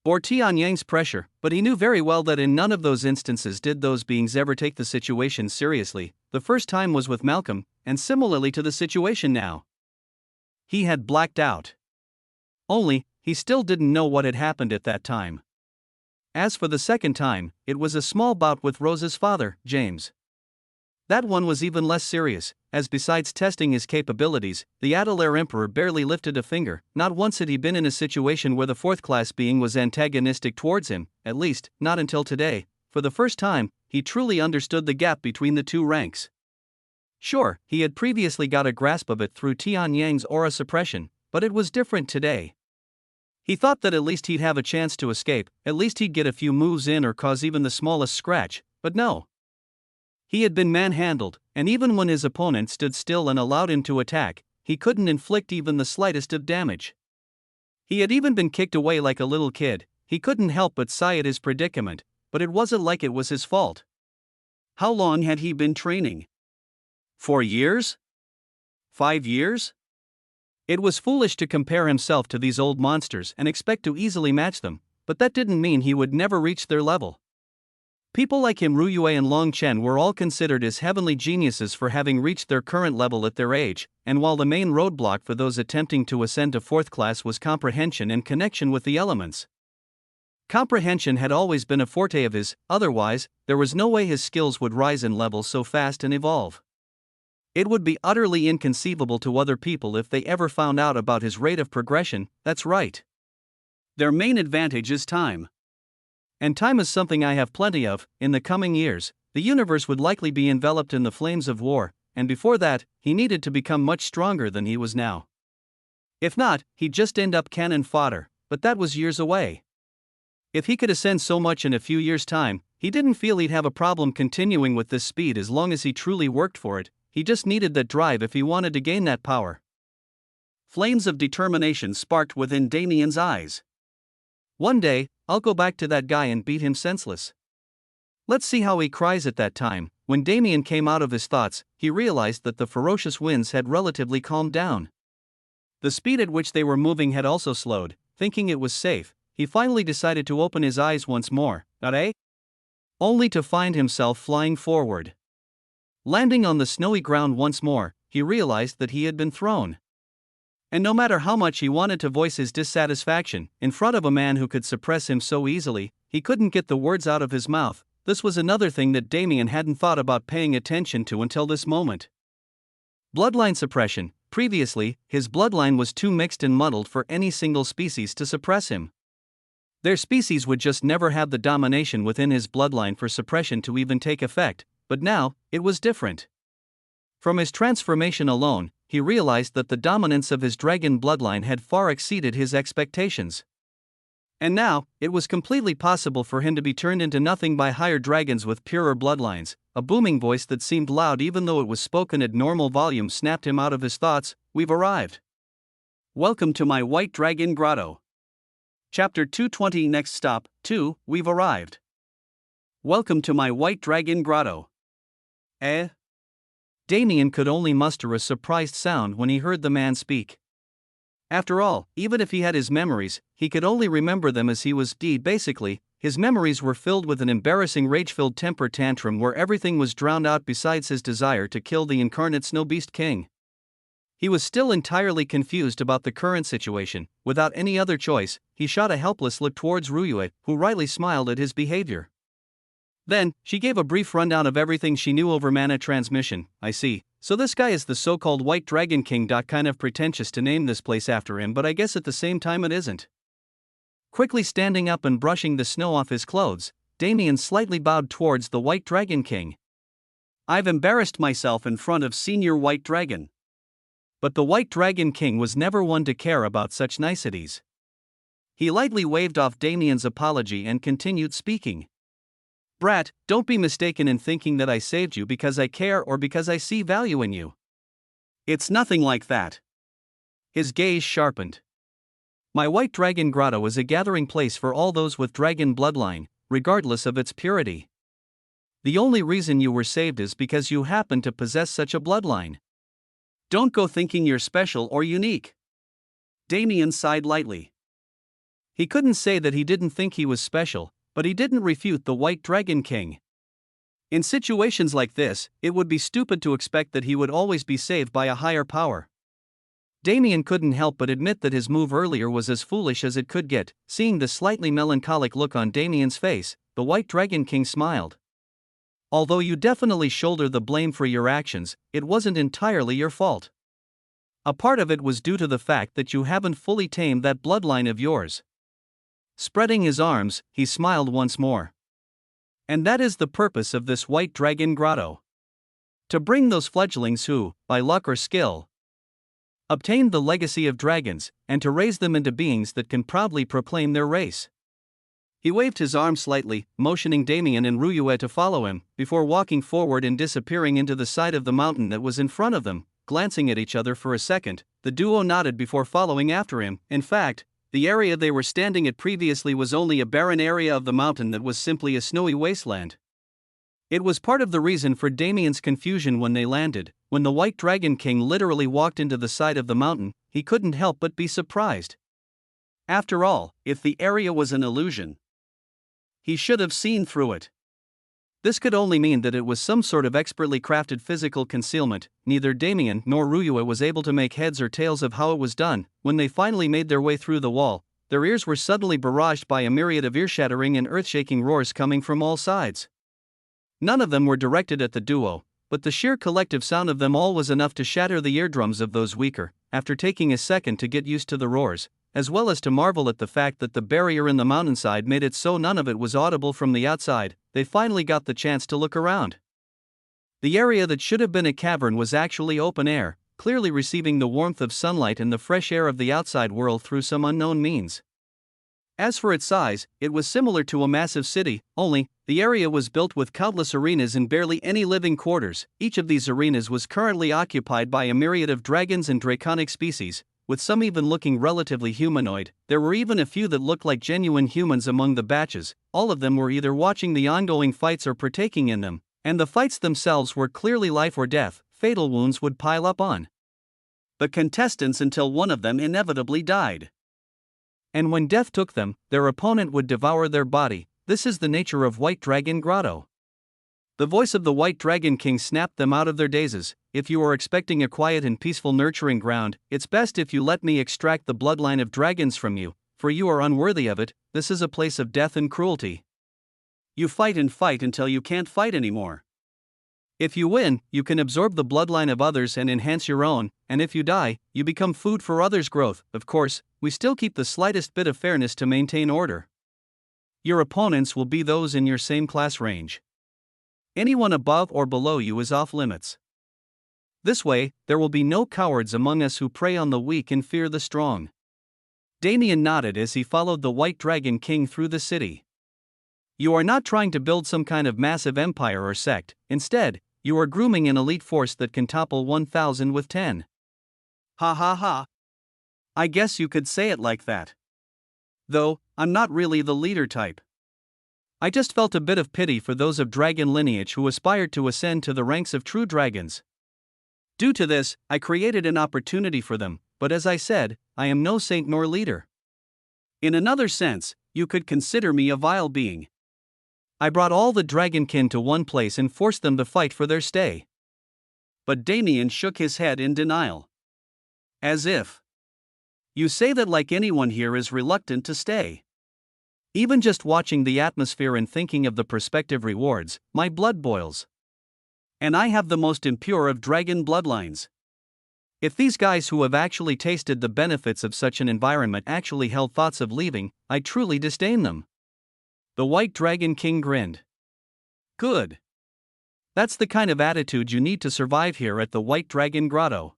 bore Tianyang's pressure, but he knew very well that in none of those instances did those beings ever take the situation seriously. The first time was with Malcolm, and similarly to the situation now. He had blacked out. Only, he still didn't know what had happened at that time. As for the second time, it was a small bout with Rose's father, James. That one was even less serious, as besides testing his capabilities, the Adelaire Emperor barely lifted a finger. Not once had he been in a situation where the fourth-class being was antagonistic towards him, at least, not until today. For the first time, he truly understood the gap between the two ranks. Sure, he had previously got a grasp of it through Tianyang's aura suppression, but it was different today. He thought that at least he'd have a chance to escape, at least he'd get a few moves in or cause even the smallest scratch, but no. He had been manhandled, and even when his opponent stood still and allowed him to attack, he couldn't inflict even the slightest of damage. He had even been kicked away like a little kid. He couldn't help but sigh at his predicament, but it wasn't like it was his fault. How long had he been training? 4 years? 5 years? It was foolish to compare himself to these old monsters and expect to easily match them, but that didn't mean he would never reach their level. People like him, Ryue and Long Chen, were all considered as heavenly geniuses for having reached their current level at their age, and while the main roadblock for those attempting to ascend to fourth class was comprehension and connection with the elements. Comprehension had always been a forte of his, otherwise, there was no way his skills would rise in level so fast and evolve. It would be utterly inconceivable to other people if they ever found out about his rate of progression. That's right. Their main advantage is time. And time is something I have plenty of. In the coming years, the universe would likely be enveloped in the flames of war, and before that, he needed to become much stronger than he was now. If not, he'd just end up cannon fodder, but that was years away. If he could ascend so much in a few years' time, he didn't feel he'd have a problem continuing with this speed as long as he truly worked for it. He just needed that drive if he wanted to gain that power. Flames of determination sparked within Damien's eyes. One day, I'll go back to that guy and beat him senseless. Let's see how he cries at that time. When Damien came out of his thoughts, he realized that the ferocious winds had relatively calmed down. The speed at which they were moving had also slowed. Thinking it was safe, he finally decided to open his eyes once more, only to find himself flying forward. Landing on the snowy ground once more, he realized that he had been thrown. And no matter how much he wanted to voice his dissatisfaction in front of a man who could suppress him so easily, he couldn't get the words out of his mouth. This was another thing that Damien hadn't thought about paying attention to until this moment. Bloodline suppression. Previously, his bloodline was too mixed and muddled for any single species to suppress him. Their species would just never have the domination within his bloodline for suppression to even take effect, but now, it was different. From his transformation alone, he realized that the dominance of his dragon bloodline had far exceeded his expectations. And now, it was completely possible for him to be turned into nothing by higher dragons with purer bloodlines. A booming voice that seemed loud even though it was spoken at normal volume snapped him out of his thoughts. We've arrived. Welcome to my White Dragon Grotto. Chapter 220. Next stop, 2, we've arrived. Welcome to my White Dragon Grotto. Damien could only muster a surprised sound when he heard the man speak. After all, even if he had his memories, he could only remember them as he was dead. Basically, his memories were filled with an embarrassing rage-filled temper tantrum where everything was drowned out besides his desire to kill the incarnate snow beast king. He was still entirely confused about the current situation. Without any other choice, he shot a helpless look towards Ryue, who wryly smiled at his behavior. Then, she gave a brief rundown of everything she knew over mana transmission. I see. So this guy is the so-called White Dragon King. Kind of pretentious to name this place after him, but I guess at the same time it isn't. Quickly standing up and brushing the snow off his clothes, Damien slightly bowed towards the White Dragon King. I've embarrassed myself in front of Senior White Dragon. But the White Dragon King was never one to care about such niceties. He lightly waved off Damien's apology and continued speaking. Brat, don't be mistaken in thinking that I saved you because I care or because I see value in you. It's nothing like that. His gaze sharpened. My White Dragon Grotto is a gathering place for all those with dragon bloodline, regardless of its purity. The only reason you were saved is because you happen to possess such a bloodline. Don't go thinking you're special or unique. Damien sighed lightly. He couldn't say that he didn't think he was special, but he didn't refute the White Dragon King. In situations like this, it would be stupid to expect that he would always be saved by a higher power. Damien couldn't help but admit that his move earlier was as foolish as it could get. Seeing the slightly melancholic look on Damien's face, the White Dragon King smiled. Although you definitely shoulder the blame for your actions, it wasn't entirely your fault. A part of it was due to the fact that you haven't fully tamed that bloodline of yours. Spreading his arms, he smiled once more. And that is the purpose of this White Dragon Grotto. To bring those fledglings who, by luck or skill, obtained the legacy of dragons, and to raise them into beings that can proudly proclaim their race. He waved his arm slightly, motioning Damien and Ryue to follow him, before walking forward and disappearing into the side of the mountain that was in front of them. Glancing at each other for a second, the duo nodded before following after him. In fact, the area they were standing at previously was only a barren area of the mountain that was simply a snowy wasteland. It was part of the reason for Damien's confusion when they landed. When the White Dragon King literally walked into the side of the mountain, he couldn't help but be surprised. After all, if the area was an illusion, he should have seen through it. This could only mean that it was some sort of expertly crafted physical concealment. Neither Damien nor Ryue was able to make heads or tails of how it was done. When they finally made their way through the wall, their ears were suddenly barraged by a myriad of ear-shattering and earth-shaking roars coming from all sides. None of them were directed at the duo, but the sheer collective sound of them all was enough to shatter the eardrums of those weaker. After taking a second to get used to the roars, as well as to marvel at the fact that the barrier in the mountainside made it so none of it was audible from the outside, they finally got the chance to look around. The area that should have been a cavern was actually open air, clearly receiving the warmth of sunlight and the fresh air of the outside world through some unknown means. As for its size, it was similar to a massive city, only, the area was built with countless arenas and barely any living quarters. Each of these arenas was currently occupied by a myriad of dragons and draconic species, with some even looking relatively humanoid. There were even a few that looked like genuine humans among the batches. All of them were either watching the ongoing fights or partaking in them, and the fights themselves were clearly life or death. Fatal wounds would pile up on the contestants until one of them inevitably died. And when death took them, their opponent would devour their body. This is the nature of White Dragon Grotto. The voice of the White Dragon King snapped them out of their dazes. If you are expecting a quiet and peaceful nurturing ground, it's best if you let me extract the bloodline of dragons from you, for you are unworthy of it. This is a place of death and cruelty. You fight and fight until you can't fight anymore. If you win, you can absorb the bloodline of others and enhance your own, and if you die, you become food for others' growth. Of course, we still keep the slightest bit of fairness to maintain order. Your opponents will be those in your same class range. Anyone above or below you is off limits. This way, there will be no cowards among us who prey on the weak and fear the strong. Damien nodded as he followed the White Dragon King through the city. You are not trying to build some kind of massive empire or sect. Instead, you are grooming an elite force that can topple 1,000 with 10. Ha ha ha. I guess you could say it like that. Though, I'm not really the leader type. I just felt a bit of pity for those of dragon lineage who aspired to ascend to the ranks of true dragons. Due to this, I created an opportunity for them, but as I said, I am no saint nor leader. In another sense, you could consider me a vile being. I brought all the dragonkin to one place and forced them to fight for their stay. But Damien shook his head in denial. As if. You say that like anyone here is reluctant to stay. Even just watching the atmosphere and thinking of the prospective rewards, my blood boils. And I have the most impure of dragon bloodlines. If these guys who have actually tasted the benefits of such an environment actually held thoughts of leaving, I truly disdain them. The White Dragon King grinned. Good. That's the kind of attitude you need to survive here at the White Dragon Grotto.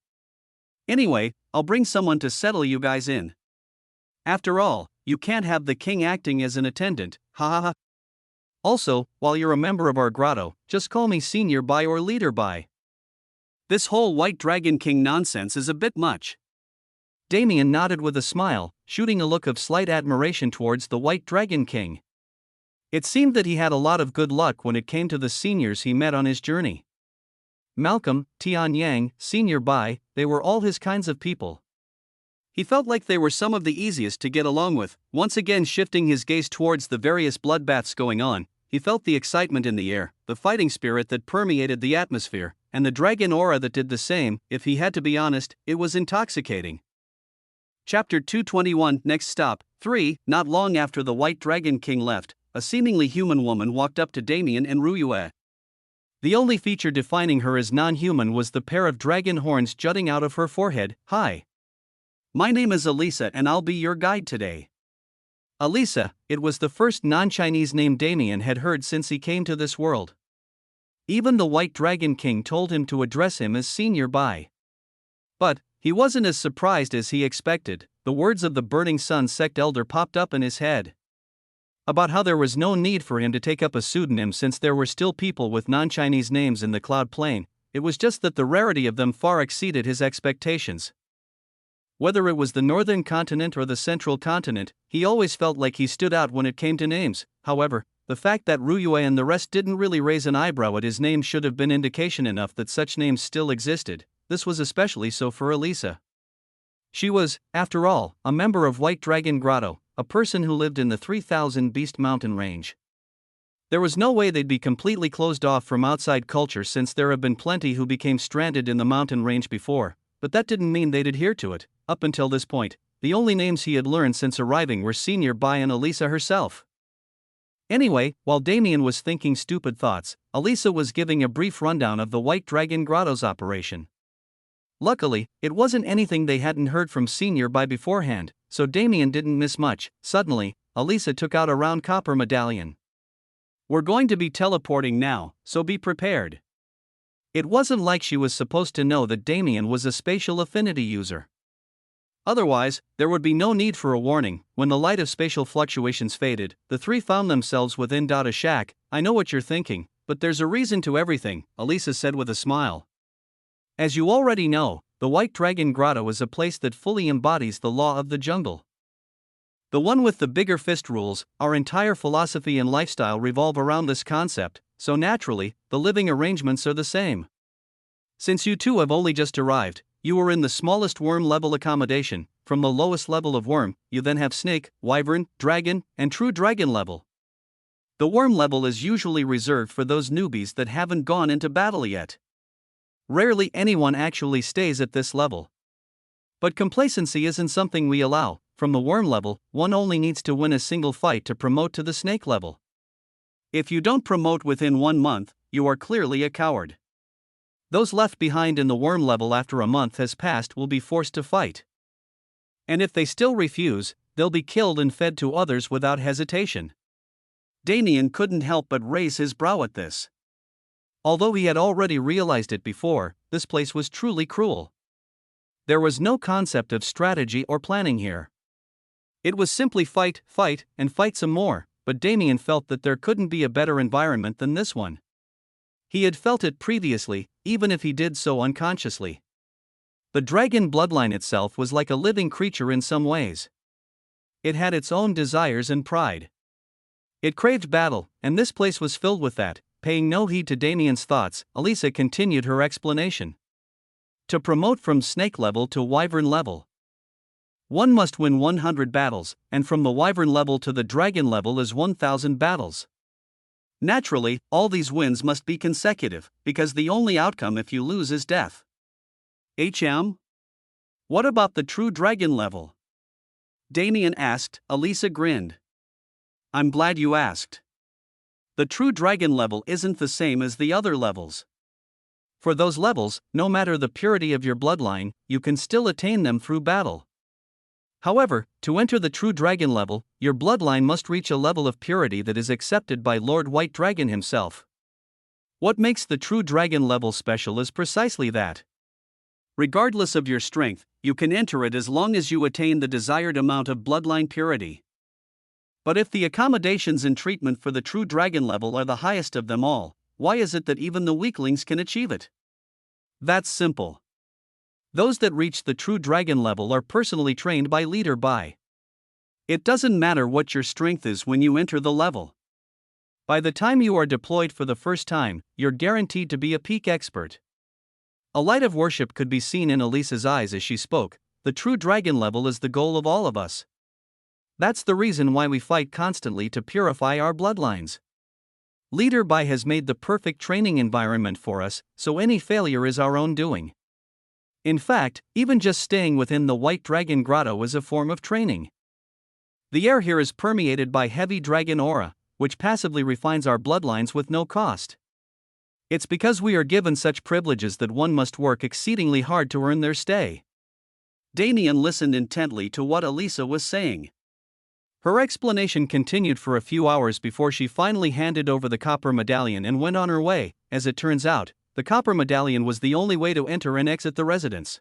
Anyway, I'll bring someone to settle you guys in. After all, you can't have the king acting as an attendant, ha ha ha. Also, while you're a member of our grotto, just call me Senior Bai or Leader Bai. This whole White Dragon King nonsense is a bit much. Damien nodded with a smile, shooting a look of slight admiration towards the White Dragon King. It seemed that he had a lot of good luck when it came to the seniors he met on his journey. Malcolm, Tian Yang, Senior Bai, they were all his kinds of people. He felt like they were some of the easiest to get along with. Once again shifting his gaze towards the various bloodbaths going on, he felt the excitement in the air, the fighting spirit that permeated the atmosphere, and the dragon aura that did the same. If he had to be honest, it was intoxicating. Chapter 221. Next stop, 3. Not long after the White Dragon King left, a seemingly human woman walked up to Damien and Ruyue. The only feature defining her as non-human was the pair of dragon horns jutting out of her forehead. Hi. My name is Elisa and I'll be your guide today. Elisa, it was the first non-Chinese name Damien had heard since he came to this world. Even the White Dragon King told him to address him as Senior Bai. But he wasn't as surprised as he expected. The words of the Burning Sun sect elder popped up in his head. About how there was no need for him to take up a pseudonym since there were still people with non-Chinese names in the Cloud Plane. It was just that the rarity of them far exceeded his expectations. Whether it was the northern continent or the central continent, he always felt like he stood out when it came to names. However, the fact that Ruyue and the rest didn't really raise an eyebrow at his name should have been indication enough that such names still existed. This was especially so for Elisa. She was, after all, a member of White Dragon Grotto, a person who lived in the 3000 Beast Mountain range. There was no way they'd be completely closed off from outside culture since there have been plenty who became stranded in the mountain range before, but that didn't mean they'd adhere to it. Up until this point, the only names he had learned since arriving were Senior Bai and Elisa herself. Anyway, while Damien was thinking stupid thoughts, Elisa was giving a brief rundown of the White Dragon Grotto's operation. Luckily, it wasn't anything they hadn't heard from Senior Bai beforehand. so Damien didn't miss much. Suddenly, Elisa took out a round copper medallion. "We're going to be teleporting now, so be prepared." It wasn't like she was supposed to know that Damien was a spatial affinity user. Otherwise, there would be no need for a warning. When the light of spatial fluctuations faded, the three found themselves within a shack. "I know what you're thinking, but there's a reason to everything," Elisa said with a smile. "As you already know, the White Dragon Grotto is a place that fully embodies the law of the jungle. The one with the bigger fist rules. Our entire philosophy and lifestyle revolve around this concept, so naturally, the living arrangements are the same. Since you two have only just arrived, you are in the smallest worm level accommodation. From the lowest level of worm, you then have snake, wyvern, dragon, and true dragon level. The worm level is usually reserved for those newbies that haven't gone into battle yet. Rarely anyone actually stays at this level. But complacency isn't something we allow. From the worm level, one only needs to win a single fight to promote to the snake level. If you don't promote within 1 month, you are clearly a coward. Those left behind in the worm level after a month has passed will be forced to fight. And if they still refuse, they'll be killed and fed to others without hesitation." Damien couldn't help but raise his brow at this. Although he had already realized it before, this place was truly cruel. There was no concept of strategy or planning here. It was simply fight, fight, and fight some more, but Damien felt that there couldn't be a better environment than this one. He had felt it previously, even if he did so unconsciously. The dragon bloodline itself was like a living creature in some ways. It had its own desires and pride. It craved battle, and this place was filled with that. Paying no heed to Damien's thoughts, Elisa continued her explanation. To promote from snake level to wyvern level, one must win 100 battles, and from the wyvern level to the dragon level is 1,000 battles. Naturally, all these wins must be consecutive, because the only outcome if you lose is death. What about the true dragon level?" Damien asked. Elisa grinned. "I'm glad you asked. The true dragon level isn't the same as the other levels. For those levels, no matter the purity of your bloodline, you can still attain them through battle. However, to enter the true dragon level, your bloodline must reach a level of purity that is accepted by Lord White Dragon himself. What makes the true dragon level special is precisely that. Regardless of your strength, you can enter it as long as you attain the desired amount of bloodline purity. But if the accommodations and treatment for the true dragon level are the highest of them all, why is it that even the weaklings can achieve it? That's simple. Those that reach the true dragon level are personally trained by leader by. It doesn't matter what your strength is when you enter the level. By the time you are deployed for the first time, you're guaranteed to be a peak expert." A light of worship could be seen in Elisa's eyes as she spoke. The true dragon level is the goal of all of us. That's the reason why we fight constantly to purify our bloodlines. Leader Bai has made the perfect training environment for us, so any failure is our own doing. In fact, even just staying within the White Dragon Grotto is a form of training. The air here is permeated by heavy dragon aura, which passively refines our bloodlines with no cost. It's because we are given such privileges that one must work exceedingly hard to earn their stay. Damien listened intently to what Elisa was saying. Her explanation continued for a few hours before she finally handed over the copper medallion and went on her way. As it turns out, the copper medallion was the only way to enter and exit the residence.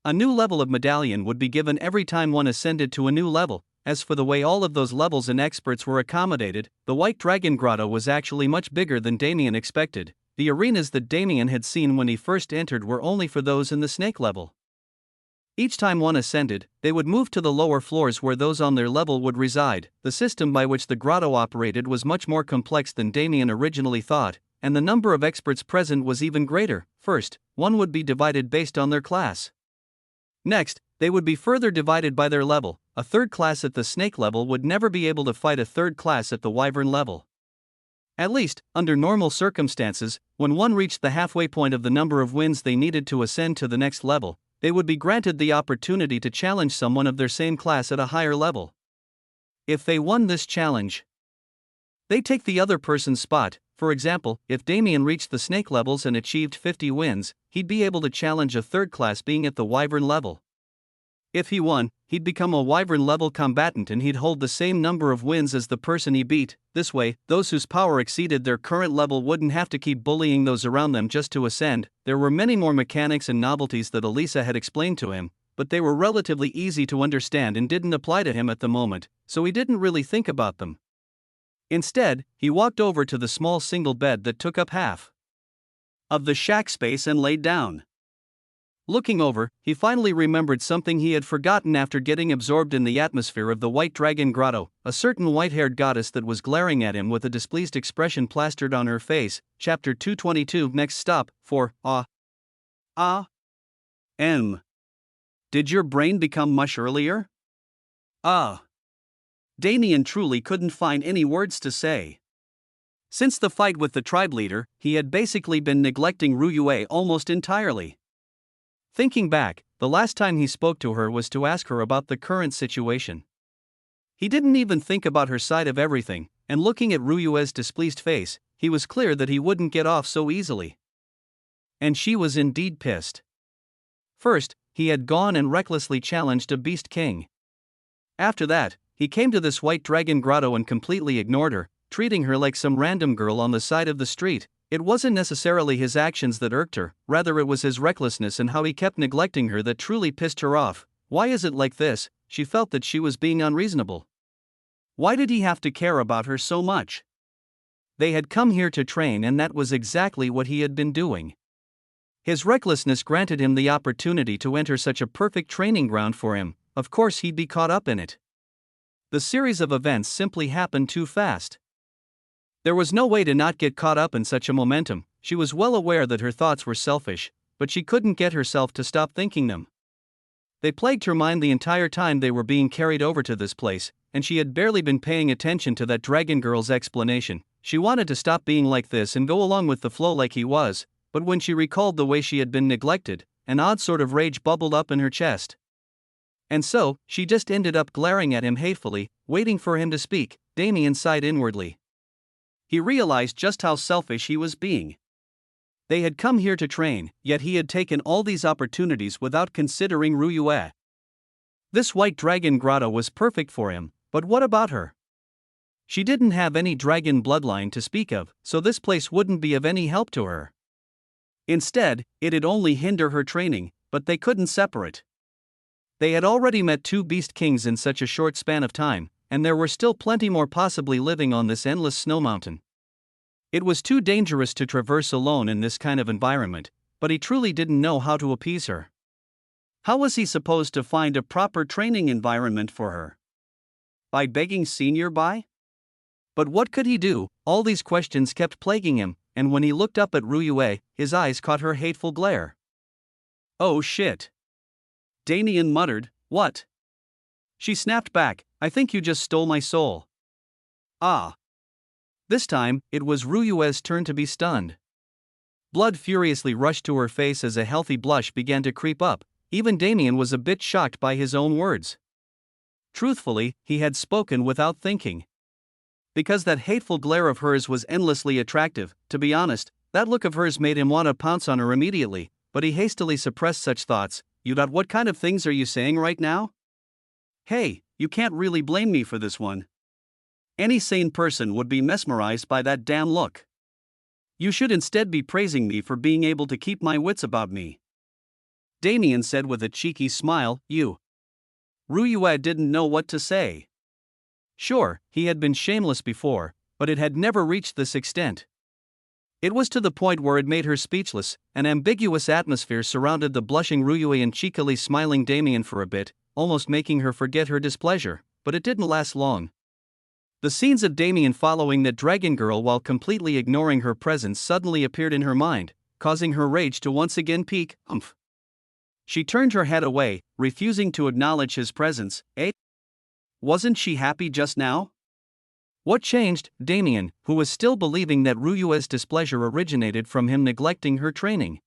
A new level of medallion would be given every time one ascended to a new level. As for the way all of those levels and experts were accommodated, the White Dragon Grotto was actually much bigger than Damien expected. The arenas that Damien had seen when he first entered were only for those in the snake level. Each time one ascended, they would move to the lower floors where those on their level would reside. The system by which the grotto operated was much more complex than Damien originally thought, and the number of experts present was even greater. First, one would be divided based on their class. Next, they would be further divided by their level. A third class at the snake level would never be able to fight a third class at the wyvern level. At least, under normal circumstances, when one reached the halfway point of the number of wins they needed to ascend to the next level, they would be granted the opportunity to challenge someone of their same class at a higher level. If they won this challenge, they take the other person's spot. For example, if Damien reached the snake levels and achieved 50 wins, he'd be able to challenge a third class being at the wyvern level. If he won, he'd become a wyvern-level combatant and he'd hold the same number of wins as the person he beat. This way, those whose power exceeded their current level wouldn't have to keep bullying those around them just to ascend. There were many more mechanics and novelties that Elisa had explained to him, but they were relatively easy to understand and didn't apply to him at the moment, so he didn't really think about them. Instead, he walked over to the small single bed that took up half of the shack space and laid down. Looking over, he finally remembered something he had forgotten after getting absorbed in the atmosphere of the White Dragon Grotto, a certain white-haired goddess that was glaring at him with a displeased expression plastered on her face. Chapter 222. Next stop, for Did your brain become mush earlier? Damien truly couldn't find any words to say. Since the fight with the tribe leader, he had basically been neglecting Ryue almost entirely. Thinking back, the last time he spoke to her was to ask her about the current situation. He didn't even think about her side of everything, and looking at Ryue's displeased face, he was clear that he wouldn't get off so easily. And she was indeed pissed. First, he had gone and recklessly challenged a beast king. After that, he came to this White Dragon Grotto and completely ignored her, treating her like some random girl on the side of the street. It wasn't necessarily his actions that irked her, rather it was his recklessness and how he kept neglecting her that truly pissed her off. Why is it like this? She felt that she was being unreasonable. Why did he have to care about her so much? They had come here to train and that was exactly what he had been doing. His recklessness granted him the opportunity to enter such a perfect training ground for him. Of course he'd be caught up in it. The series of events simply happened too fast. There was no way to not get caught up in such a momentum. She was well aware that her thoughts were selfish, but she couldn't get herself to stop thinking them. They plagued her mind the entire time they were being carried over to this place, and she had barely been paying attention to that dragon girl's explanation. She wanted to stop being like this and go along with the flow like he was, but when she recalled the way she had been neglected, an odd sort of rage bubbled up in her chest. And so, she just ended up glaring at him hatefully, waiting for him to speak. Damien sighed inwardly. He realized just how selfish he was being. They had come here to train, yet he had taken all these opportunities without considering Ryue. This White Dragon Grotto was perfect for him, but what about her? She didn't have any dragon bloodline to speak of, so this place wouldn't be of any help to her. Instead, it'd only hinder her training, but they couldn't separate. They had already met two beast kings in such a short span of time, and there were still plenty more possibly living on this endless snow mountain. It was too dangerous to traverse alone in this kind of environment, but he truly didn't know how to appease her. How was he supposed to find a proper training environment for her? By begging Senior by? But what could he do? All these questions kept plaguing him, and when he looked up at Ryue, his eyes caught her hateful glare. Oh shit. Damien muttered, what? She snapped back, I think you just stole my soul. This time, it was Ryue's turn to be stunned. Blood furiously rushed to her face as a healthy blush began to creep up. Even Damien was a bit shocked by his own words. Truthfully, he had spoken without thinking. Because that hateful glare of hers was endlessly attractive, to be honest, that look of hers made him want to pounce on her immediately, but he hastily suppressed such thoughts. What kind of things are you saying right now? Hey, you can't really blame me for this one. Any sane person would be mesmerized by that damn look. You should instead be praising me for being able to keep my wits about me. Damien said with a cheeky smile, you. Ryue didn't know what to say. Sure, he had been shameless before, but it had never reached this extent. It was to the point where it made her speechless. An ambiguous atmosphere surrounded the blushing Ryue and cheekily smiling Damien for a bit, almost making her forget her displeasure, but it didn't last long. The scenes of Damien following that dragon girl while completely ignoring her presence suddenly appeared in her mind, causing her rage to once again peak. She turned her head away, refusing to acknowledge his presence. Wasn't she happy just now? What changed? Damien, who was still believing that Ryue's displeasure originated from him neglecting her training,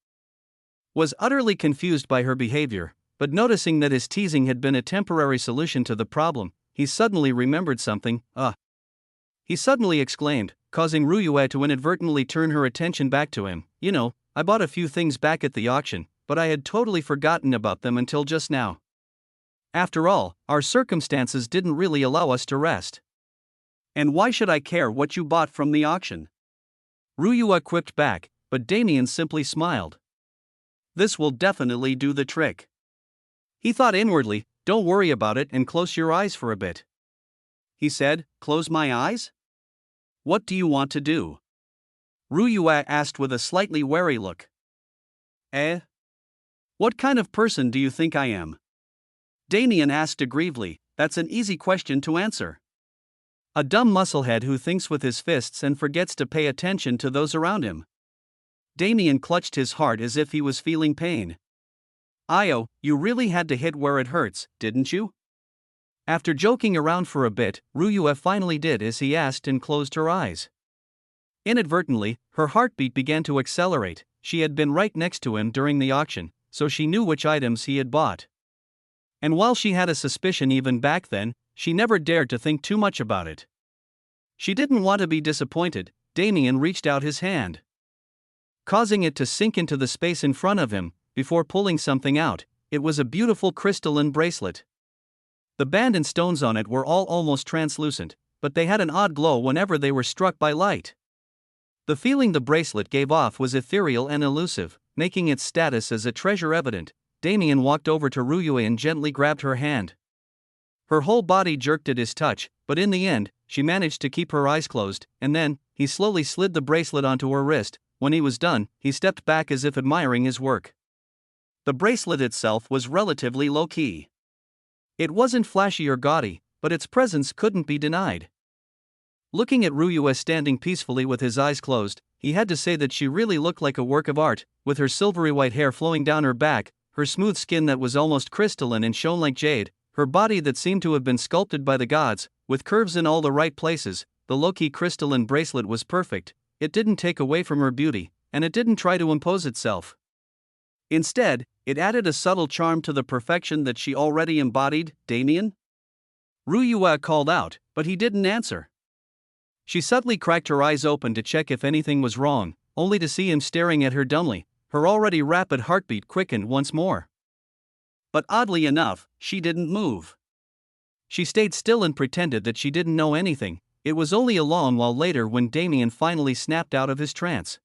was utterly confused by her behavior, but noticing that his teasing had been a temporary solution to the problem, he suddenly remembered something. He suddenly exclaimed, causing Ryue to inadvertently turn her attention back to him. I bought a few things back at the auction, but I had totally forgotten about them until just now. After all, our circumstances didn't really allow us to rest. And why should I care what you bought from the auction? Ryua quipped back, but Damien simply smiled. This will definitely do the trick. He thought inwardly, don't worry about it and close your eyes for a bit. He said, close my eyes? What do you want to do? Ryua asked with a slightly wary look. What kind of person do you think I am? Damien asked aggrievedly, that's an easy question to answer. A dumb musclehead who thinks with his fists and forgets to pay attention to those around him. Damien clutched his heart as if he was feeling pain. Io, you really had to hit where it hurts, didn't you? After joking around for a bit, Ryua finally did as he asked and closed her eyes. Inadvertently, her heartbeat began to accelerate. She had been right next to him during the auction, so she knew which items he had bought. And while she had a suspicion even back then, she never dared to think too much about it. She didn't want to be disappointed. Damien reached out his hand, causing it to sink into the space in front of him, before pulling something out. It was a beautiful crystalline bracelet. The band and stones on it were all almost translucent, but they had an odd glow whenever they were struck by light. The feeling the bracelet gave off was ethereal and elusive, making its status as a treasure evident. Damien walked over to Ryua and gently grabbed her hand. Her whole body jerked at his touch, but in the end, she managed to keep her eyes closed, and then, he slowly slid the bracelet onto her wrist. When he was done, he stepped back as if admiring his work. The bracelet itself was relatively low-key. It wasn't flashy or gaudy, but its presence couldn't be denied. Looking at Ryua standing peacefully with his eyes closed, he had to say that she really looked like a work of art, with her silvery white hair flowing down her back, her smooth skin that was almost crystalline and shone like jade, her body that seemed to have been sculpted by the gods, with curves in all the right places. The low-key crystalline bracelet was perfect. It didn't take away from her beauty, and it didn't try to impose itself. Instead, it added a subtle charm to the perfection that she already embodied. Damien? Ryua called out, but he didn't answer. She subtly cracked her eyes open to check if anything was wrong, only to see him staring at her dumbly. Her already rapid heartbeat quickened once more. But oddly enough, she didn't move. She stayed still and pretended that she didn't know anything. It was only a long while later when Damien finally snapped out of his trance.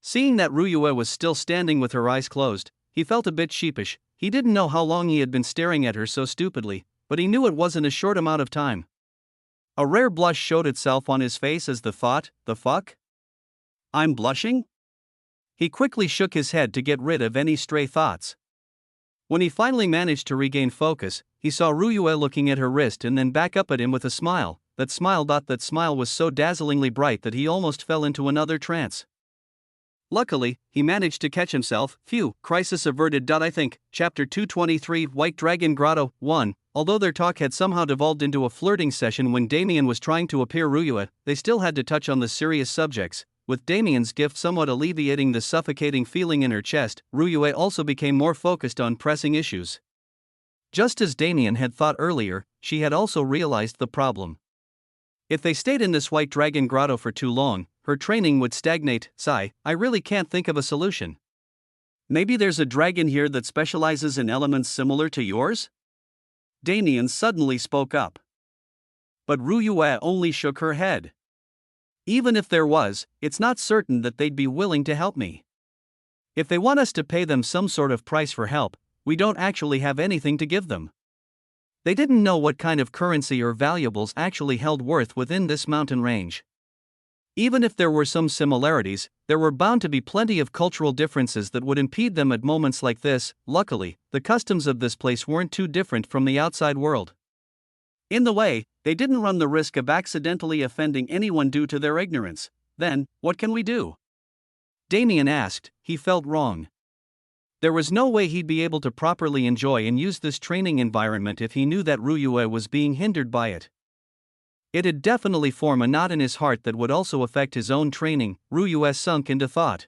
Seeing that Ryua was still standing with her eyes closed, he felt a bit sheepish. He didn't know how long he had been staring at her so stupidly, but he knew it wasn't a short amount of time. A rare blush showed itself on his face as the thought, the fuck? I'm blushing? He quickly shook his head to get rid of any stray thoughts. When he finally managed to regain focus, he saw Ryua looking at her wrist and then back up at him with a smile. That smile was so dazzlingly bright that he almost fell into another trance. Luckily, he managed to catch himself. Phew, crisis averted. I think. Chapter 223 White Dragon Grotto 1. Although their talk had somehow devolved into a flirting session when Damien was trying to appear Ryua, they still had to touch on the serious subjects. With Damien's gift somewhat alleviating the suffocating feeling in her chest, Ryua also became more focused on pressing issues. Just as Damien had thought earlier, she had also realized the problem. If they stayed in this White Dragon Grotto for too long, her training would stagnate. Sigh, I really can't think of a solution. Maybe there's a dragon here that specializes in elements similar to yours? Damien suddenly spoke up. But Ryua only shook her head. Even if there was, it's not certain that they'd be willing to help me. If they want us to pay them some sort of price for help, we don't actually have anything to give them. They didn't know what kind of currency or valuables actually held worth within this mountain range. Even if there were some similarities, there were bound to be plenty of cultural differences that would impede them at moments like this. Luckily, the customs of this place weren't too different from the outside world. In the way, they didn't run the risk of accidentally offending anyone due to their ignorance. Then, what can we do? Damien asked. He felt wrong. There was no way he'd be able to properly enjoy and use this training environment if he knew that Ryua was being hindered by it. It'd definitely form a knot in his heart that would also affect his own training. Ryua sunk into thought.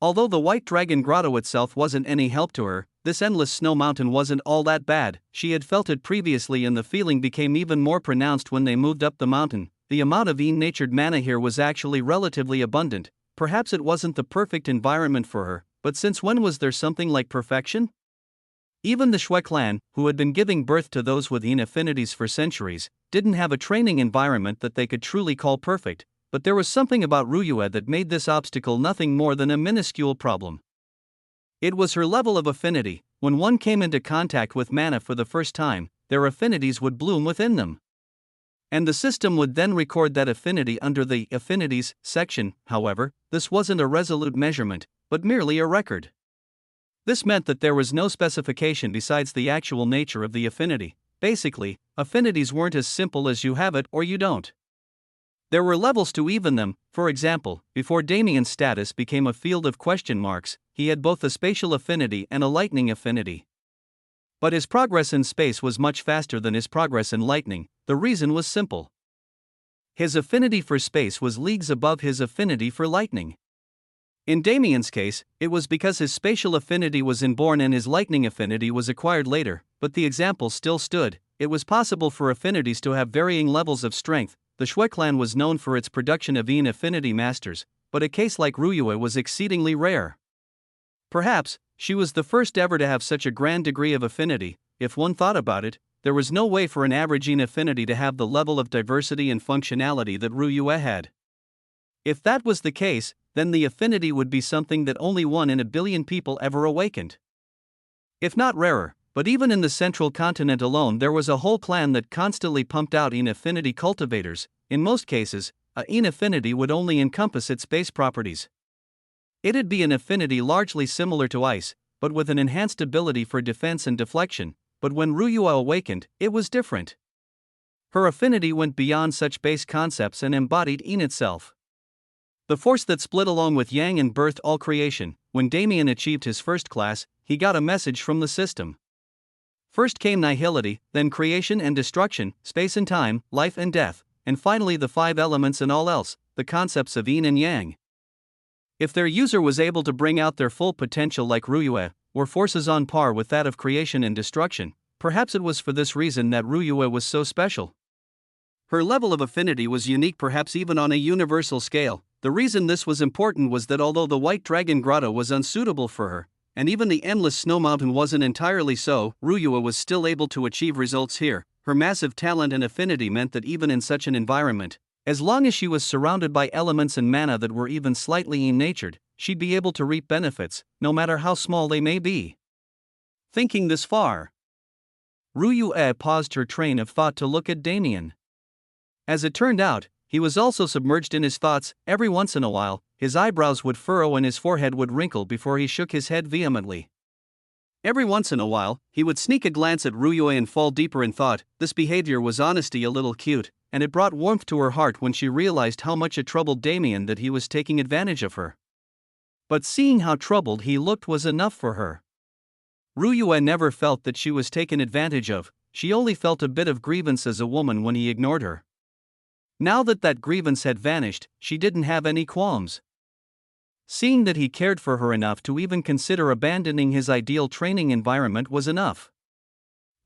Although the White Dragon Grotto itself wasn't any help to her, this endless snow mountain wasn't all that bad. She had felt it previously and the feeling became even more pronounced when they moved up the mountain. The amount of natured mana here was actually relatively abundant. Perhaps it wasn't the perfect environment for her, but since when was there something like perfection? Even the Shui clan, who had been giving birth to those with yin affinities for centuries, didn't have a training environment that they could truly call perfect, but there was something about Ruyue that made this obstacle nothing more than a minuscule problem. It was her level of affinity. When one came into contact with mana for the first time, their affinities would bloom within them. And the system would then record that affinity under the affinities section. However, this wasn't a resolute measurement, but merely a record. This meant that there was no specification besides the actual nature of the affinity. Basically, affinities weren't as simple as you have it or you don't. There were levels to even them. For example, before Damien's status became a field of question marks, he had both a spatial affinity and a lightning affinity. But his progress in space was much faster than his progress in lightning. The reason was simple. His affinity for space was leagues above his affinity for lightning. In Damien's case, it was because his spatial affinity was inborn and his lightning affinity was acquired later, but the example still stood. It was possible for affinities to have varying levels of strength. The Shui clan was known for its production of yin affinity masters, but a case like Ruyue was exceedingly rare. Perhaps, she was the first ever to have such a grand degree of affinity. If one thought about it, there was no way for an average yin affinity to have the level of diversity and functionality that Ruyue had. If that was the case, then the affinity would be something that only 1 in a billion people ever awakened. If not rarer, but even in the central continent alone there was a whole clan that constantly pumped out yin affinity cultivators. In most cases, a yin affinity would only encompass its base properties. It'd be an affinity largely similar to ice, but with an enhanced ability for defense and deflection. But when Ruyue awakened, it was different. Her affinity went beyond such base concepts and embodied yin itself. The force that split along with Yang and birthed all creation. When Damien achieved his first class, he got a message from the system. First came nihility, then creation and destruction, space and time, life and death, and finally the 5 elements and all else, the concepts of yin and yang. If their user was able to bring out their full potential like Ruyue, or forces on par with that of creation and destruction, perhaps it was for this reason that Ruyue was so special. Her level of affinity was unique, perhaps even on a universal scale. The reason this was important was that although the White Dragon Grotto was unsuitable for her, and even the Endless Snow Mountain wasn't entirely so, Ruyue was still able to achieve results here. Her massive talent and affinity meant that even in such an environment, as long as she was surrounded by elements and mana that were even slightly yin-natured, she'd be able to reap benefits, no matter how small they may be. Thinking this far, Ruyue paused her train of thought to look at Damien. As it turned out, he was also submerged in his thoughts. Every once in a while, his eyebrows would furrow and his forehead would wrinkle before he shook his head vehemently. Every once in a while, he would sneak a glance at Ruyue and fall deeper in thought. This behavior was honestly a little cute, and it brought warmth to her heart when she realized how much it troubled Damien that he was taking advantage of her. But seeing how troubled he looked was enough for her. Ruyue never felt that she was taken advantage of. She only felt a bit of grievance as a woman when he ignored her. Now that that grievance had vanished, she didn't have any qualms. Seeing that he cared for her enough to even consider abandoning his ideal training environment was enough.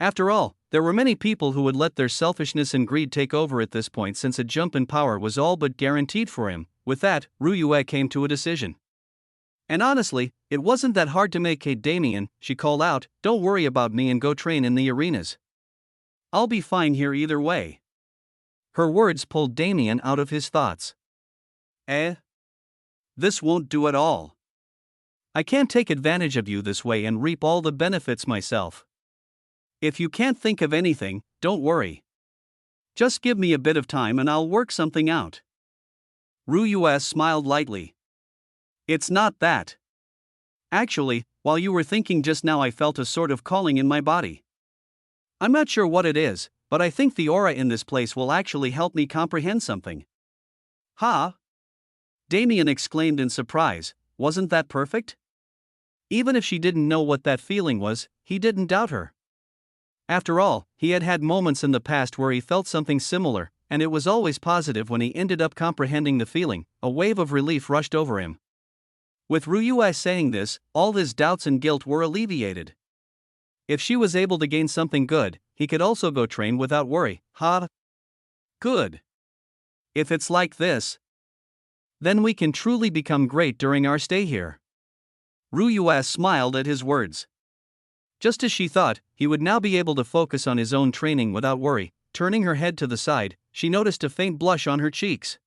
After all, there were many people who would let their selfishness and greed take over at this point, since a jump in power was all but guaranteed for him. With that, Ruyue came to a decision. And honestly, it wasn't that hard to make. "Hey Damien," she called out, "don't worry about me and go train in the arenas. I'll be fine here either way." Her words pulled Damien out of his thoughts. This won't do at all. I can't take advantage of you this way and reap all the benefits myself. If you can't think of anything, don't worry. Just give me a bit of time and I'll work something out. Ruyue smiled lightly. It's not that. Actually, while you were thinking just now, I felt a sort of calling in my body. I'm not sure what it is, but I think the aura in this place will actually help me comprehend something. Huh? Damien exclaimed in surprise. Wasn't that perfect? Even if she didn't know what that feeling was, he didn't doubt her. After all, he had had moments in the past where he felt something similar, and it was always positive when he ended up comprehending the feeling. A wave of relief rushed over him. With Ruyue saying this, all his doubts and guilt were alleviated. If she was able to gain something good, he could also go train without worry. Good. If it's like this, then we can truly become great during our stay here. Ruyue smiled at his words. Just as she thought, he would now be able to focus on his own training without worry. Turning her head to the side, she noticed a faint blush on her cheeks.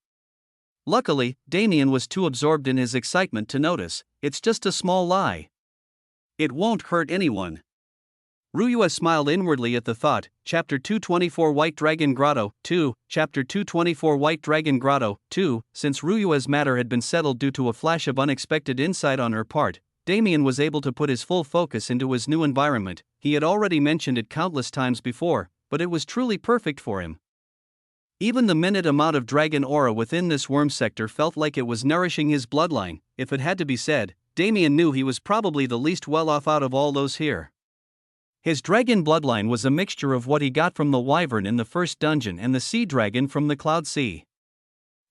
Luckily, Damien was too absorbed in his excitement to notice. It's just a small lie. It won't hurt anyone. Ryua smiled inwardly at the thought. Chapter 224 White Dragon Grotto 2. Chapter 224 White Dragon Grotto 2. Since Ryua's matter had been settled due to a flash of unexpected insight on her part, Damien was able to put his full focus into his new environment. He had already mentioned it countless times before, but it was truly perfect for him. Even the minute amount of dragon aura within this worm sector felt like it was nourishing his bloodline. If it had to be said, Damien knew he was probably the least well off out of all those here. His dragon bloodline was a mixture of what he got from the wyvern in the first dungeon and the sea dragon from the Cloud Sea.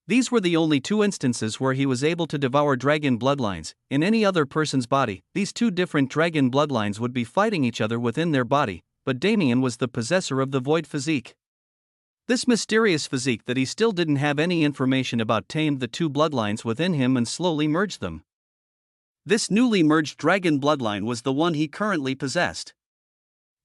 These were the only two instances where he was able to devour dragon bloodlines. In any other person's body, these two different dragon bloodlines would be fighting each other within their body, but Damien was the possessor of the void physique. This mysterious physique that he still didn't have any information about tamed the two bloodlines within him and slowly merged them. This newly merged dragon bloodline was the one he currently possessed.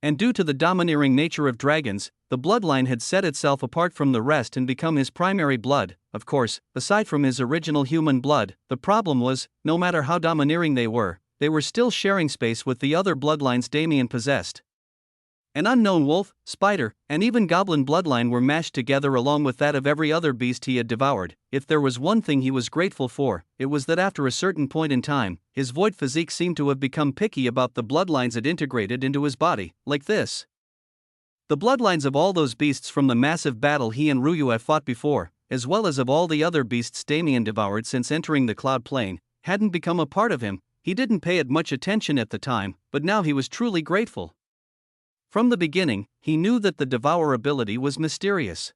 And due to the domineering nature of dragons, the bloodline had set itself apart from the rest and become his primary blood. Of course, aside from his original human blood, the problem was, no matter how domineering they were still sharing space with the other bloodlines Damien possessed. An unknown wolf, spider, and even goblin bloodline were mashed together along with that of every other beast he had devoured. If there was one thing he was grateful for, it was that after a certain point in time, his void physique seemed to have become picky about the bloodlines it integrated into his body, like this. The bloodlines of all those beasts from the massive battle he and Ryua fought before, as well as of all the other beasts Damien devoured since entering the Cloud Plane, hadn't become a part of him. He didn't pay it much attention at the time, but now he was truly grateful. From the beginning, he knew that the Devour ability was mysterious.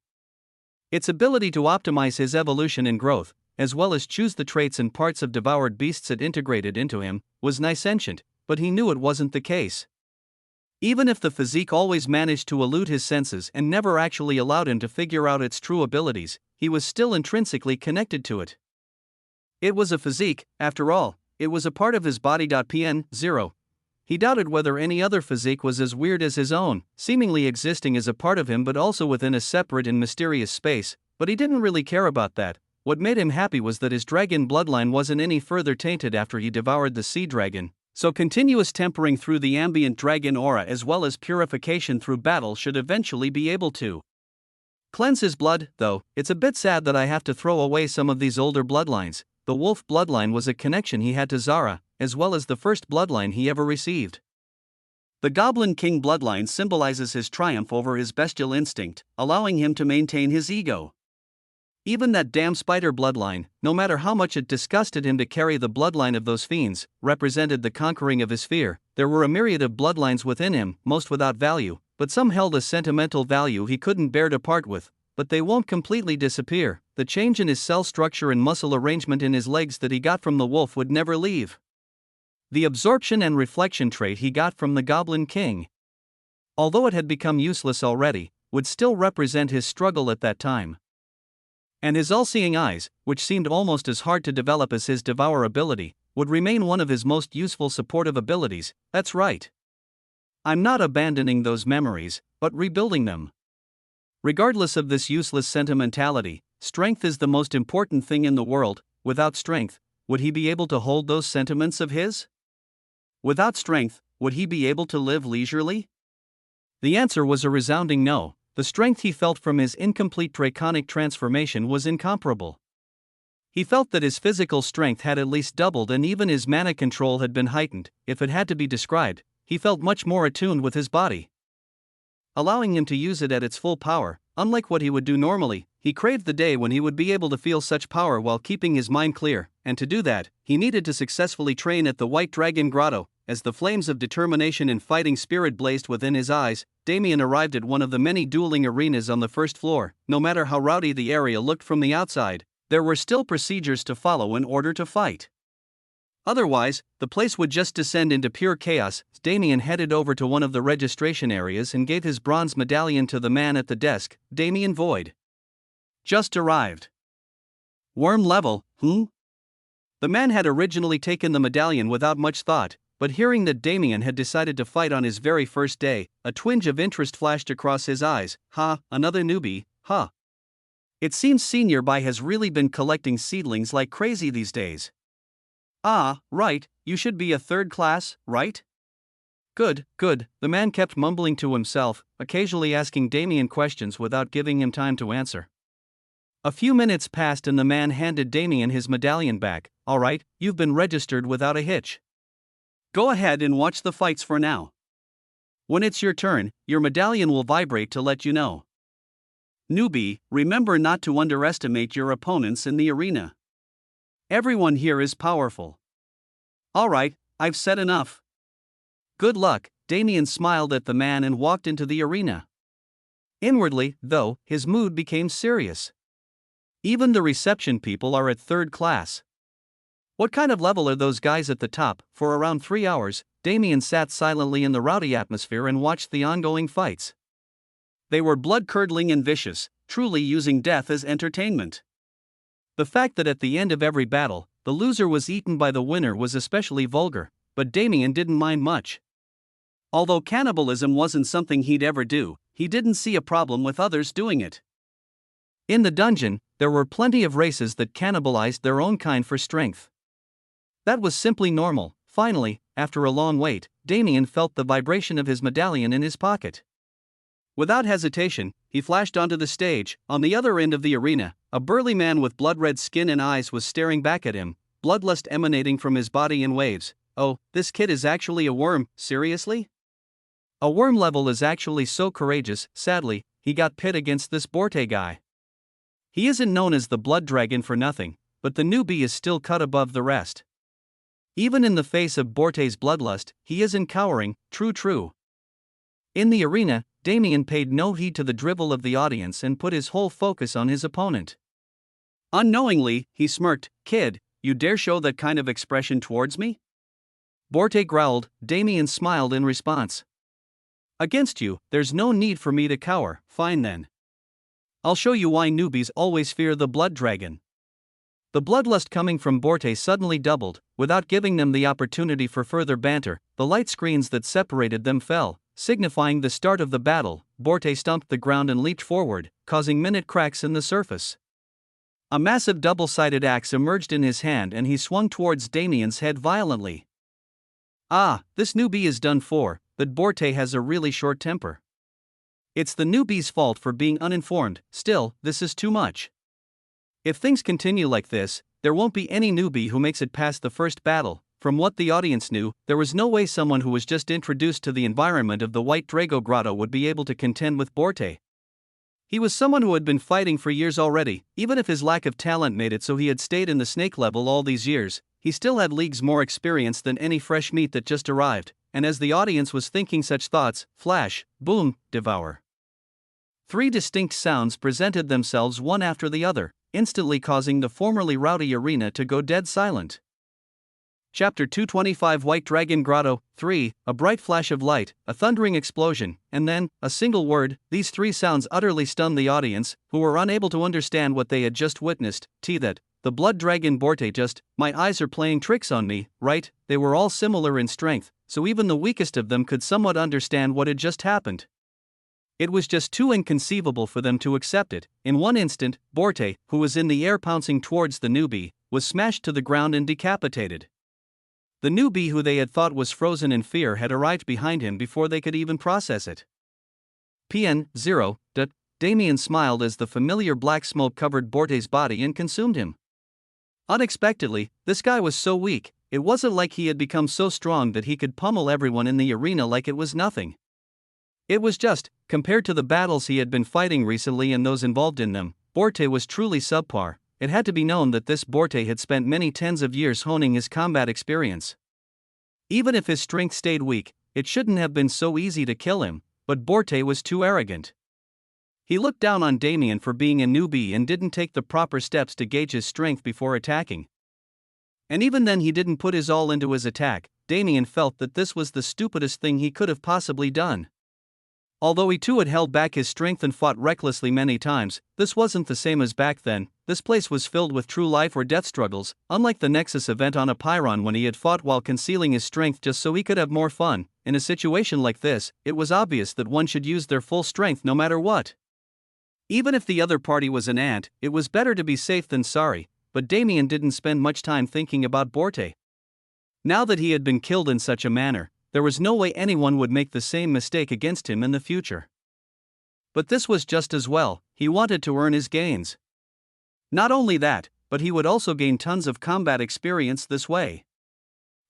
Its ability to optimize his evolution and growth, as well as choose the traits and parts of devoured beasts it integrated into him, was niscient, but he knew it wasn't the case. Even if the physique always managed to elude his senses and never actually allowed him to figure out its true abilities, he was still intrinsically connected to it. It was a physique, after all, it was a part of his body. PN0. He doubted whether any other physique was as weird as his own, seemingly existing as a part of him but also within a separate and mysterious space, but he didn't really care about that. What made him happy was that his dragon bloodline wasn't any further tainted after he devoured the sea dragon, so continuous tempering through the ambient dragon aura as well as purification through battle should eventually be able to cleanse his blood. Though, it's a bit sad that I have to throw away some of these older bloodlines. The wolf bloodline was a connection he had to Zara, as well as the first bloodline he ever received. The Goblin King bloodline symbolizes his triumph over his bestial instinct, allowing him to maintain his ego. Even that damn spider bloodline, no matter how much it disgusted him to carry the bloodline of those fiends, represented the conquering of his fear. There were a myriad of bloodlines within him, most without value, but some held a sentimental value he couldn't bear to part with. But they won't completely disappear. The change in his cell structure and muscle arrangement in his legs that he got from the wolf would never leave. The absorption and reflection trait he got from the Goblin King, although it had become useless already, would still represent his struggle at that time. And his all-seeing eyes, which seemed almost as hard to develop as his Devour ability, would remain one of his most useful supportive abilities. That's right. I'm not abandoning those memories, but rebuilding them. Regardless of this useless sentimentality, strength is the most important thing in the world. Without strength, would he be able to hold those sentiments of his? Without strength, would he be able to live leisurely? The answer was a resounding no. The strength he felt from his incomplete draconic transformation was incomparable. He felt that his physical strength had at least doubled and even his mana control had been heightened. If it had to be described, he felt much more attuned with his body, allowing him to use it at its full power. Unlike what he would do normally, he craved the day when he would be able to feel such power while keeping his mind clear, and to do that, he needed to successfully train at the White Dragon Grotto. As the flames of determination and fighting spirit blazed within his eyes, Damien arrived at one of the many dueling arenas on the first floor. No matter how rowdy the area looked from the outside, there were still procedures to follow in order to fight. Otherwise, the place would just descend into pure chaos. Damien headed over to one of the registration areas and gave his bronze medallion to the man at the desk. Damien Void. Just arrived. Worm level, The man had originally taken the medallion without much thought, but hearing that Damien had decided to fight on his very first day, a twinge of interest flashed across his eyes. Another newbie, huh? It seems Senior Bai has really been collecting seedlings like crazy these days. Right, you should be a third class, right? Good, the man kept mumbling to himself, occasionally asking Damien questions without giving him time to answer. A few minutes passed and the man handed Damien his medallion back. Alright, you've been registered without a hitch. Go ahead and watch the fights for now. When it's your turn, your medallion will vibrate to let you know. Newbie, remember not to underestimate your opponents in the arena. Everyone here is powerful. Alright, I've said enough. Good luck, Damien smiled at the man and walked into the arena. Inwardly, though, his mood became serious. Even the reception people are at third class. What kind of level are those guys at the top? For around 3 hours, Damien sat silently in the rowdy atmosphere and watched the ongoing fights. They were blood-curdling and vicious, truly using death as entertainment. The fact that at the end of every battle, the loser was eaten by the winner was especially vulgar, but Damien didn't mind much. Although cannibalism wasn't something he'd ever do, he didn't see a problem with others doing it. In the dungeon, there were plenty of races that cannibalized their own kind for strength. That was simply normal. Finally, after a long wait, Damien felt the vibration of his medallion in his pocket. Without hesitation, he flashed onto the stage. On the other end of the arena, a burly man with blood-red skin and eyes was staring back at him, bloodlust emanating from his body in waves. Oh, this kid is actually a worm, seriously? A worm level is actually so courageous. Sadly, he got pit against this Borte guy. He isn't known as the Blood Dragon for nothing, but the newbie is still cut above the rest. Even in the face of Borte's bloodlust, he isn't cowering. True. In the arena, Damien paid no heed to the drivel of the audience and put his whole focus on his opponent. Unknowingly, he smirked. Kid, you dare show that kind of expression towards me? Borte growled. Damien smiled in response. Against you, there's no need for me to cower. Fine then. I'll show you why newbies always fear the Blood Dragon. The bloodlust coming from Borte suddenly doubled. Without giving them the opportunity for further banter, the light screens that separated them fell, signifying the start of the battle. Borte stumped the ground and leaped forward, causing minute cracks in the surface. A massive double-sided axe emerged in his hand and he swung towards Damien's head violently. This newbie is done for, but Borte has a really short temper. It's the newbie's fault for being uninformed. Still, this is too much. If things continue like this, there won't be any newbie who makes it past the first battle. From what the audience knew, there was no way someone who was just introduced to the environment of the White Drago Grotto would be able to contend with Borte. He was someone who had been fighting for years already. Even if his lack of talent made it so he had stayed in the snake level all these years, he still had leagues more experience than any fresh meat that just arrived, and as the audience was thinking such thoughts, flash, boom, devour. 3 distinct sounds presented themselves one after the other, instantly causing the formerly rowdy arena to go dead silent. Chapter 225 White Dragon Grotto 3, a bright flash of light, a thundering explosion, and then, a single word. These 3 sounds utterly stunned the audience, who were unable to understand what they had just witnessed. That, the Blood Dragon Borte just, my eyes are playing tricks on me, right? They were all similar in strength, so even the weakest of them could somewhat understand what had just happened. It was just too inconceivable for them to accept it. In one instant, Borte, who was in the air pouncing towards the newbie, was smashed to the ground and decapitated. The newbie who they had thought was frozen in fear had arrived behind him before they could even process it. PN0. Damien smiled as the familiar black smoke covered Borte's body and consumed him. Unexpectedly, this guy was so weak, it wasn't like he had become so strong that he could pummel everyone in the arena like it was nothing. It was just, compared to the battles he had been fighting recently and those involved in them, Borte was truly subpar. It had to be known that this Borte had spent many tens of years honing his combat experience. Even if his strength stayed weak, it shouldn't have been so easy to kill him, but Borte was too arrogant. He looked down on Damien for being a newbie and didn't take the proper steps to gauge his strength before attacking. And even then he didn't put his all into his attack. Damien felt that this was the stupidest thing he could have possibly done. Although he too had held back his strength and fought recklessly many times, this wasn't the same as back then. this place was filled with true life or death struggles, unlike the Nexus event on a Pyron when he had fought while concealing his strength just so he could have more fun. In a situation like this, it was obvious that one should use their full strength no matter what. Even if the other party was an ant, it was better to be safe than sorry, but Damien didn't spend much time thinking about Borte. Now that he had been killed in such a manner, there was no way anyone would make the same mistake against him in the future. But this was just as well, he wanted to earn his gains. Not only that, but he would also gain tons of combat experience this way.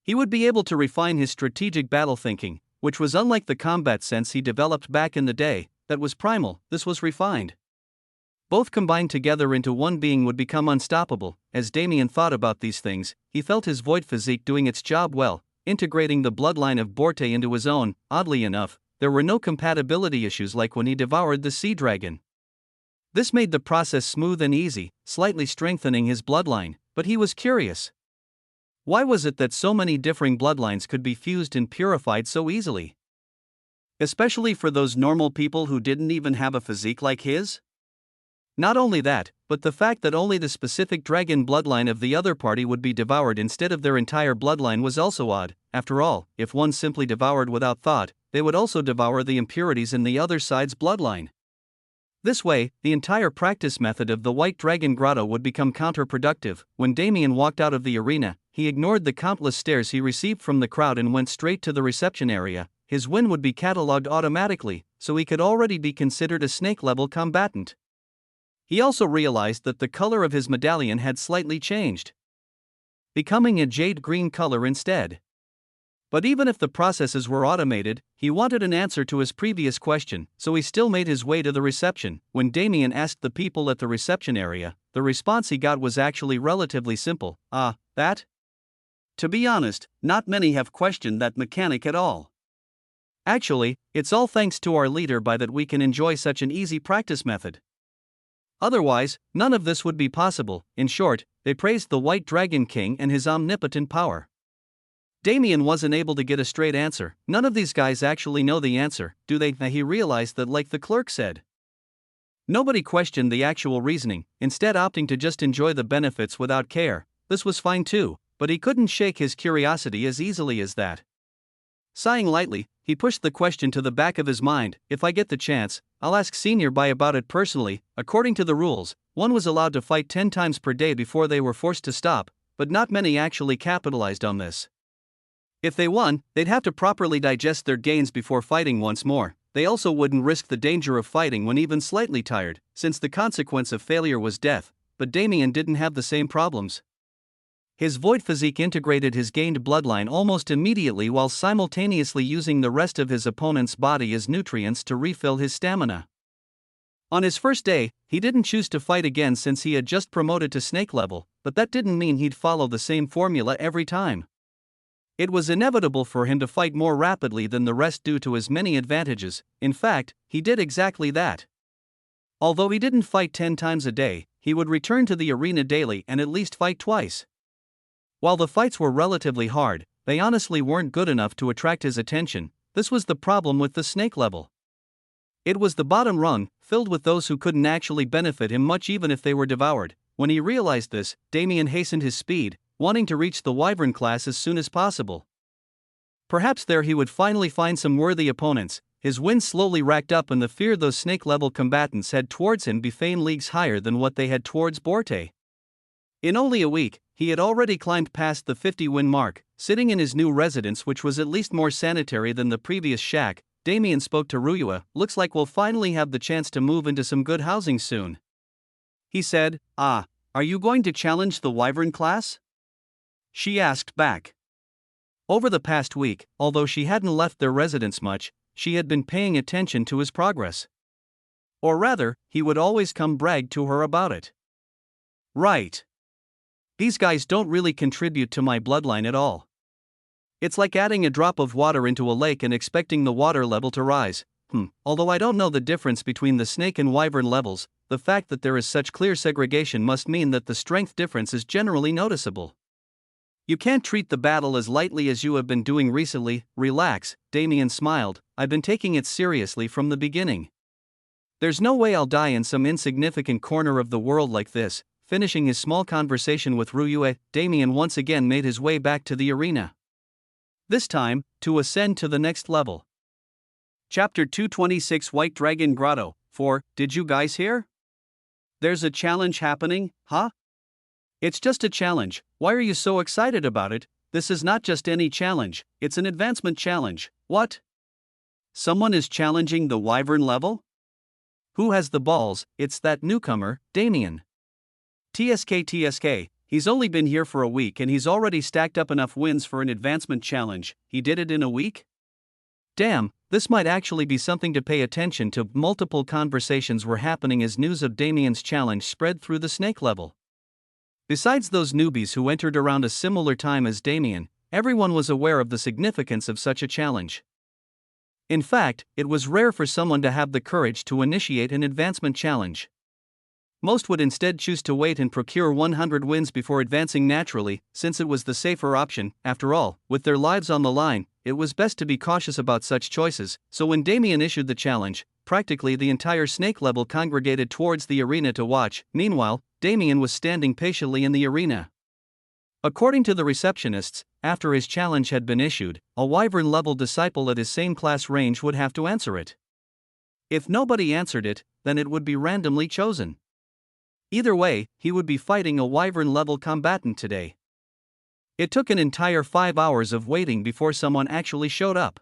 He would be able to refine his strategic battle thinking, which was unlike the combat sense he developed back in the day, that was primal, this was refined. Both combined together into one being would become unstoppable. As Damien thought about these things, he felt his void physique doing its job well, integrating the bloodline of Borte into his own. Oddly enough, there were no compatibility issues like when he devoured the sea dragon. This made the process smooth and easy, slightly strengthening his bloodline, but he was curious. Why was it that so many differing bloodlines could be fused and purified so easily? Especially for those normal people who didn't even have a physique like his? Not only that, but the fact that only the specific dragon bloodline of the other party would be devoured instead of their entire bloodline was also odd. After all, if one simply devoured without thought, they would also devour the impurities in the other side's bloodline. This way, the entire practice method of the White Dragon Grotto would become counterproductive. When Damien walked out of the arena, he ignored the countless stares he received from the crowd and went straight to the reception area. His win would be catalogued automatically, so he could already be considered a snake-level combatant. He also realized that the color of his medallion had slightly changed, becoming a jade green color instead. But even if the processes were automated, he wanted an answer to his previous question, so he still made his way to the reception. When Damien asked the people at the reception area, the response he got was actually relatively simple. That? To be honest, not many have questioned that mechanic at all. Actually, it's all thanks to our leader by that we can enjoy such an easy practice method. Otherwise, none of this would be possible. In short, they praised the White Dragon King and his omnipotent power. Damien wasn't able to get a straight answer. None of these guys actually know the answer, do they? He realized that, like the clerk said. Nobody questioned the actual reasoning, instead opting to just enjoy the benefits without care. This was fine too, but he couldn't shake his curiosity as easily as that. Sighing lightly, he pushed the question to the back of his mind. If I get the chance, I'll ask Senior Bai about it personally. According to the rules, one was allowed to fight 10 times per day before they were forced to stop, but not many actually capitalized on this. If they won, they'd have to properly digest their gains before fighting once more. They also wouldn't risk the danger of fighting when even slightly tired, since the consequence of failure was death, but Damien didn't have the same problems. His void physique integrated his gained bloodline almost immediately while simultaneously using the rest of his opponent's body as nutrients to refill his stamina. On his first day, he didn't choose to fight again since he had just promoted to snake level, but that didn't mean he'd follow the same formula every time. It was inevitable for him to fight more rapidly than the rest due to his many advantages. In fact, he did exactly that. Although he didn't fight 10 times a day, he would return to the arena daily and at least fight twice. While the fights were relatively hard, they honestly weren't good enough to attract his attention. This was the problem with the snake level. It was the bottom rung, filled with those who couldn't actually benefit him much even if they were devoured. When he realized this, Damien hastened his speed, wanting to reach the Wyvern class as soon as possible. Perhaps there he would finally find some worthy opponents. His wins slowly racked up and the fear those snake-level combatants had towards him became leagues higher than what they had towards Borte. In only a week, he had already climbed past the 50-win mark. Sitting in his new residence, which was at least more sanitary than the previous shack, Damien spoke to Ruyua. Looks like we'll finally have the chance to move into some good housing soon. He said, are you going to challenge the Wyvern class? She asked back. Over the past week, although she hadn't left their residence much, she had been paying attention to his progress. Or rather, he would always come brag to her about it. Right. These guys don't really contribute to my bloodline at all. It's like adding a drop of water into a lake and expecting the water level to rise. Although I don't know the difference between the snake and wyvern levels, the fact that there is such clear segregation must mean that the strength difference is generally noticeable. You can't treat the battle as lightly as you have been doing recently. Relax, Damien smiled. I've been taking it seriously from the beginning. There's no way I'll die in some insignificant corner of the world like this. finishing his small conversation with Ryue, Damien once again made his way back to the arena. This time, to ascend to the next level. Chapter 226 White Dragon Grotto 4. Did you guys hear? There's a challenge happening, huh? It's just a challenge. Why are you so excited about it? This is not just any challenge, it's an advancement challenge. What? Someone is challenging the Wyvern level? Who has the balls? It's that newcomer, Damien. TSK, he's only been here for a week and he's already stacked up enough wins for an advancement challenge. He did it in a week? Damn, this might actually be something to pay attention to. Multiple conversations were happening as news of Damien's challenge spread through the snake level. Besides those newbies who entered around a similar time as Damien, everyone was aware of the significance of such a challenge. In fact, it was rare for someone to have the courage to initiate an advancement challenge. Most would instead choose to wait and procure 100 wins before advancing naturally, since it was the safer option. After all, with their lives on the line, it was best to be cautious about such choices. So when Damien issued the challenge, practically the entire snake level congregated towards the arena to watch. Meanwhile, Damien was standing patiently in the arena. According to the receptionists, after his challenge had been issued, a Wyvern level disciple at his same class range would have to answer it. If nobody answered it, then it would be randomly chosen. Either way, he would be fighting a Wyvern level combatant today. It took an entire 5 hours of waiting before someone actually showed up.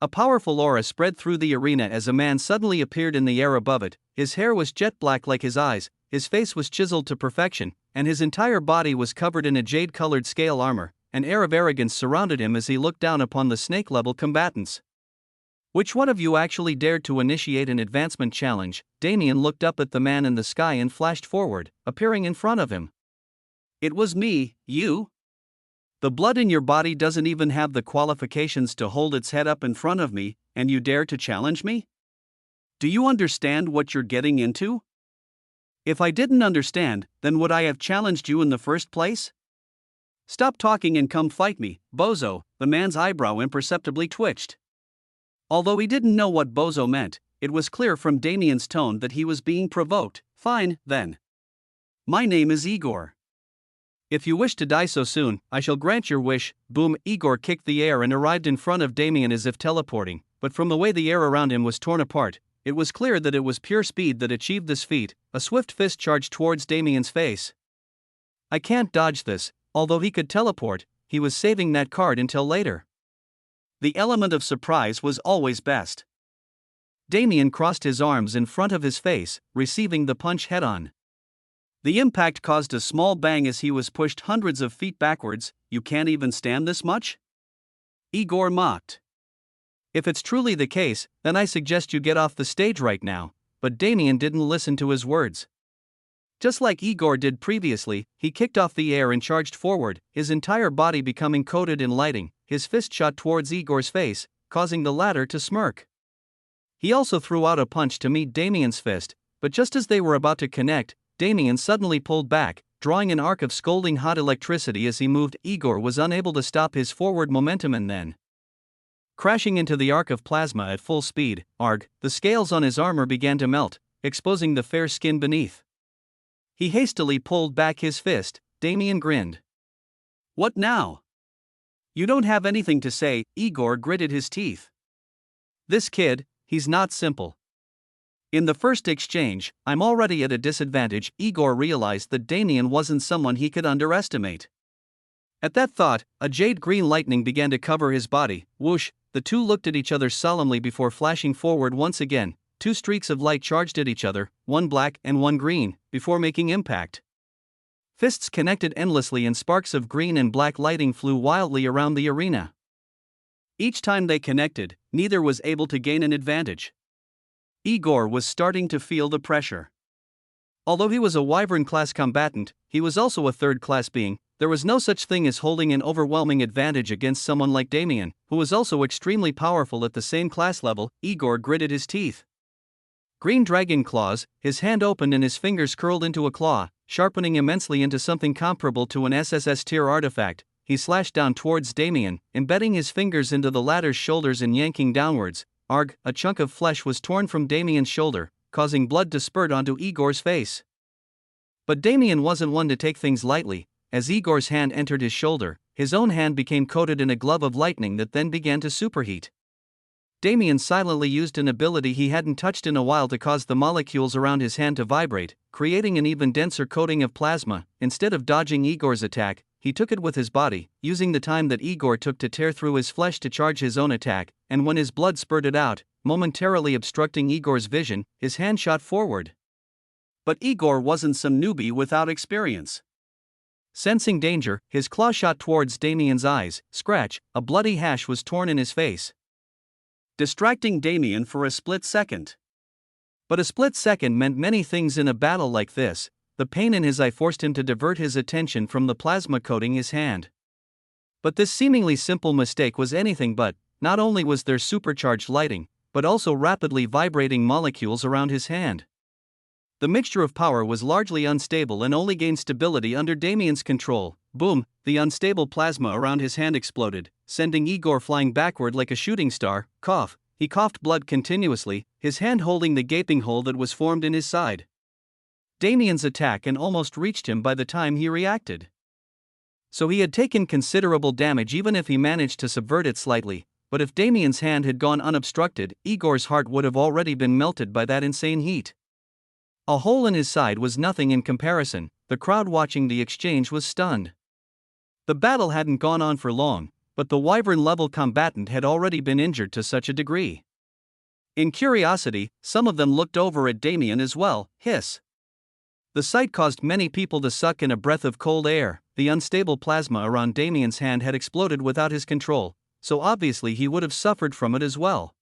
A powerful aura spread through the arena as a man suddenly appeared in the air above it. His hair was jet black like his eyes, his face was chiseled to perfection, and his entire body was covered in a jade-colored scale armor. An air of arrogance surrounded him as he looked down upon the snake-level combatants. Which one of you actually dared to initiate an advancement challenge? Damien looked up at the man in the sky and flashed forward, appearing in front of him. It was me, you? The blood in your body doesn't even have the qualifications to hold its head up in front of me, and you dare to challenge me? Do you understand what you're getting into? If I didn't understand, then would I have challenged you in the first place? Stop talking and come fight me, bozo. The man's eyebrow imperceptibly twitched. Although he didn't know what bozo meant, it was clear from Damien's tone that he was being provoked. Fine, then. My name is Igor. If you wish to die so soon, I shall grant your wish. Boom. Igor kicked the air and arrived in front of Damien as if teleporting, but from the way the air around him was torn apart, it was clear that it was pure speed that achieved this feat. A swift fist charged towards Damien's face. I can't dodge this. Although he could teleport, he was saving that card until later. The element of surprise was always best. Damien crossed his arms in front of his face, receiving the punch head-on. The impact caused a small bang as he was pushed hundreds of feet backwards. You can't even stand this much? Igor mocked. If it's truly the case, then I suggest you get off the stage right now. But Damien didn't listen to his words. Just like Igor did previously, he kicked off the air and charged forward, his entire body becoming coated in lighting. His fist shot towards Igor's face, causing the latter to smirk. He also threw out a punch to meet Damien's fist, but just as they were about to connect, Damien suddenly pulled back, drawing an arc of scalding hot electricity as he moved. Igor was unable to stop his forward momentum and then, crashing into the arc of plasma at full speed, the scales on his armor began to melt, exposing the fair skin beneath. He hastily pulled back his fist. Damien grinned. What now? You don't have anything to say. Igor gritted his teeth. This kid, he's not simple. In the first exchange, I'm already at a disadvantage. Igor realized that Damien wasn't someone he could underestimate. At that thought, a jade-green lightning began to cover his body. Whoosh, the two looked at each other solemnly before flashing forward once again. Two streaks of light charged at each other, one black and one green, before making impact. Fists connected endlessly and sparks of green and black lighting flew wildly around the arena. Each time they connected, neither was able to gain an advantage. Igor was starting to feel the pressure. Although he was a Wyvern-class combatant, he was also a third-class being. There was no such thing as holding an overwhelming advantage against someone like Damien, who was also extremely powerful at the same class level. Igor gritted his teeth. Green dragon claws, his hand opened and his fingers curled into a claw, sharpening immensely into something comparable to an SSS tier artifact. He slashed down towards Damien, embedding his fingers into the latter's shoulders and yanking downwards. A chunk of flesh was torn from Damien's shoulder, causing blood to spurt onto Igor's face. But Damien wasn't one to take things lightly. As Igor's hand entered his shoulder, his own hand became coated in a glove of lightning that then began to superheat. Damien silently used an ability he hadn't touched in a while to cause the molecules around his hand to vibrate, creating an even denser coating of plasma. Instead of dodging Igor's attack, he took it with his body, using the time that Igor took to tear through his flesh to charge his own attack, and when his blood spurted out, momentarily obstructing Igor's vision, his hand shot forward. But Igor wasn't some newbie without experience. Sensing danger, his claw shot towards Damien's eyes. Scratch, a bloody hash was torn in his face, distracting Damien for a split second. But a split second meant many things in a battle like this. The pain in his eye forced him to divert his attention from the plasma coating his hand. But this seemingly simple mistake was anything but. Not only was there supercharged lighting, but also rapidly vibrating molecules around his hand. The mixture of power was largely unstable and only gained stability under Damien's control. Boom, the unstable plasma around his hand exploded, sending Igor flying backward like a shooting star. Cough, he coughed blood continuously, his hand holding the gaping hole that was formed in his side. Damien's attack and almost reached him by the time he reacted. So he had taken considerable damage even if he managed to subvert it slightly, but if Damien's hand had gone unobstructed, Igor's heart would have already been melted by that insane heat. A hole in his side was nothing in comparison. The crowd watching the exchange was stunned. The battle hadn't gone on for long, but the wyvern-level combatant had already been injured to such a degree. In curiosity, some of them looked over at Damien as well. Hiss. The sight caused many people to suck in a breath of cold air. The unstable plasma around Damien's hand had exploded without his control, so obviously he would have suffered from it as well.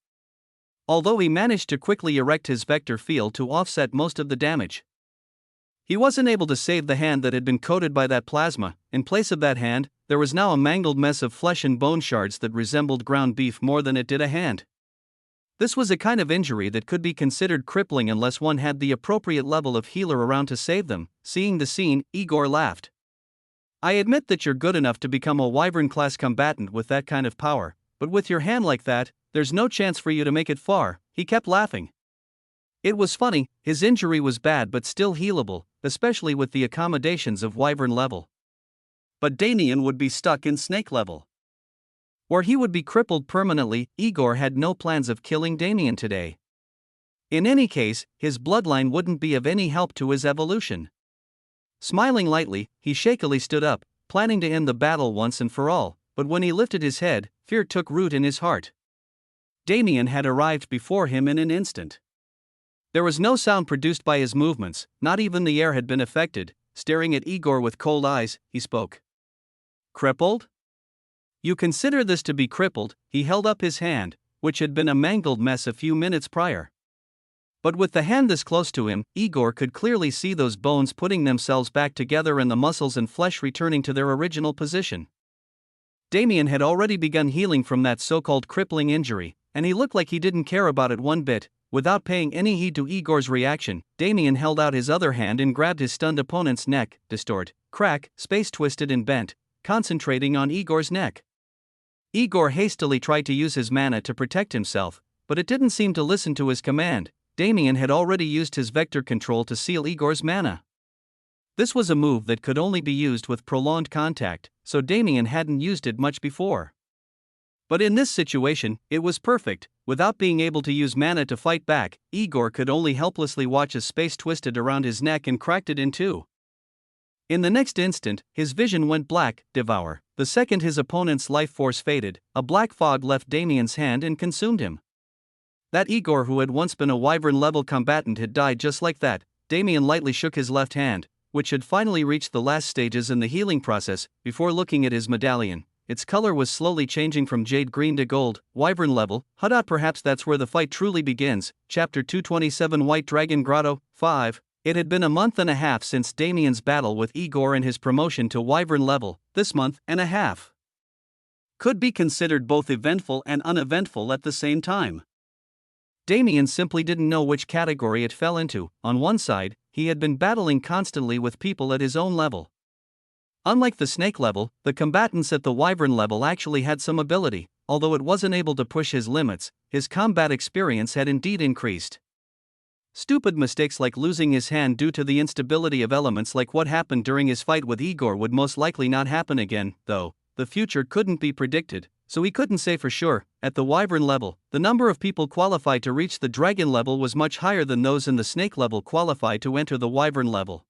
Although he managed to quickly erect his vector field to offset most of the damage, he wasn't able to save the hand that had been coated by that plasma. In place of that hand, there was now a mangled mess of flesh and bone shards that resembled ground beef more than it did a hand. This was a kind of injury that could be considered crippling unless one had the appropriate level of healer around to save them. Seeing the scene, Igor laughed. I admit that you're good enough to become a wyvern-class combatant with that kind of power, but with your hand like that, there's no chance for you to make it far. He kept laughing. It was funny, his injury was bad but still healable, especially with the accommodations of wyvern level. But Damien would be stuck in snake level, or he would be crippled permanently. Igor had no plans of killing Damien today. In any case, his bloodline wouldn't be of any help to his evolution. Smiling lightly, he shakily stood up, planning to end the battle once and for all, but when he lifted his head, fear took root in his heart. Damien had arrived before him in an instant. There was no sound produced by his movements, not even the air had been affected. Staring at Igor with cold eyes, he spoke. Crippled? You consider this to be crippled? He held up his hand, which had been a mangled mess a few minutes prior. But with the hand this close to him, Igor could clearly see those bones putting themselves back together and the muscles and flesh returning to their original position. Damien had already begun healing from that so-called crippling injury, and he looked like he didn't care about it one bit. Without paying any heed to Igor's reaction, Damien held out his other hand and grabbed his stunned opponent's neck. Distort, crack, space twisted and bent, concentrating on Igor's neck. Igor hastily tried to use his mana to protect himself, but it didn't seem to listen to his command. Damien had already used his vector control to seal Igor's mana. This was a move that could only be used with prolonged contact, so Damien hadn't used it much before. But in this situation, it was perfect. Without being able to use mana to fight back, Igor could only helplessly watch as space twisted around his neck and cracked it in two. In the next instant, his vision went black. Devour. The second his opponent's life force faded, a black fog left Damien's hand and consumed him. That Igor who had once been a wyvern-level combatant had died just like that. Damien lightly shook his left hand, which had finally reached the last stages in the healing process, before looking at his medallion. Its color was slowly changing from jade green to gold. Wyvern level. Perhaps that's where the fight truly begins. Chapter 227 White Dragon Grotto 5. It had been a month and a half since Damien's battle with Igor and his promotion to wyvern level. This month and a half could be considered both eventful and uneventful at the same time. Damien simply didn't know which category it fell into. On one side, he had been battling constantly with people at his own level. Unlike the snake level, the combatants at the wyvern level actually had some ability. Although it wasn't able to push his limits, his combat experience had indeed increased. Stupid mistakes like losing his hand due to the instability of elements, like what happened during his fight with Igor, would most likely not happen again, though. The future couldn't be predicted, so he couldn't say for sure. At the wyvern level, the number of people qualified to reach the dragon level was much higher than those in the snake level qualified to enter the wyvern level.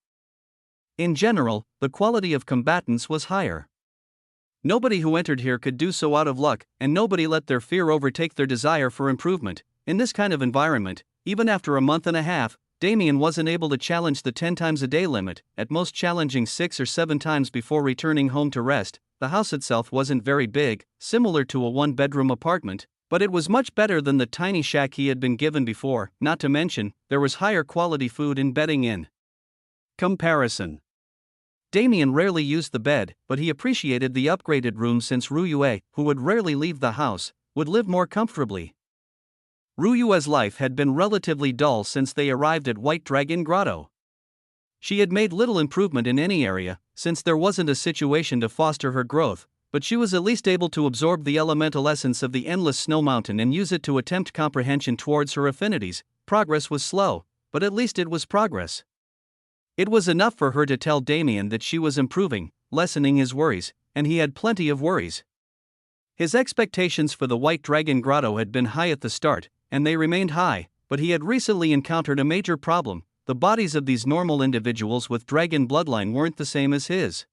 In general, the quality of combatants was higher. Nobody who entered here could do so out of luck, and nobody let their fear overtake their desire for improvement. In this kind of environment, even after a month and a half, Damien wasn't able to challenge the 10 times a day limit, at most challenging 6 or 7 times before returning home to rest. The house itself wasn't very big, similar to a 1-bedroom apartment, but it was much better than the tiny shack he had been given before, not to mention, there was higher quality food and bedding in comparison. Damien rarely used the bed, but he appreciated the upgraded room since Ruyue, who would rarely leave the house, would live more comfortably. Ruyue's life had been relatively dull since they arrived at White Dragon Grotto. She had made little improvement in any area, since there wasn't a situation to foster her growth, but she was at least able to absorb the elemental essence of the endless snow mountain and use it to attempt comprehension towards her affinities. Progress was slow, but at least it was progress. It was enough for her to tell Damien that she was improving, lessening his worries, and he had plenty of worries. His expectations for the White Dragon Grotto had been high at the start, and they remained high, but he had recently encountered a major problem. The bodies of these normal individuals with dragon bloodline weren't the same as his.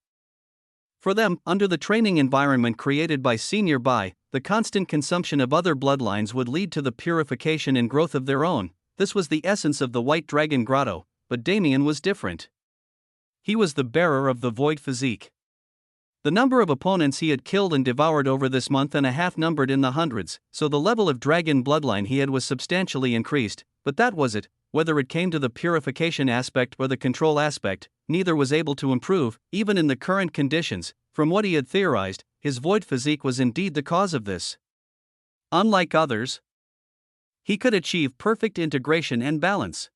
For them, under the training environment created by Senior Bai, the constant consumption of other bloodlines would lead to the purification and growth of their own. This was the essence of the White Dragon Grotto, but Damien was different. He was the bearer of the void physique. The number of opponents he had killed and devoured over this month and a half numbered in the hundreds, so the level of dragon bloodline he had was substantially increased, but that was it. Whether it came to the purification aspect or the control aspect, neither was able to improve, even in the current conditions. From what he had theorized, his void physique was indeed the cause of this. Unlike others, he could achieve perfect integration and balance.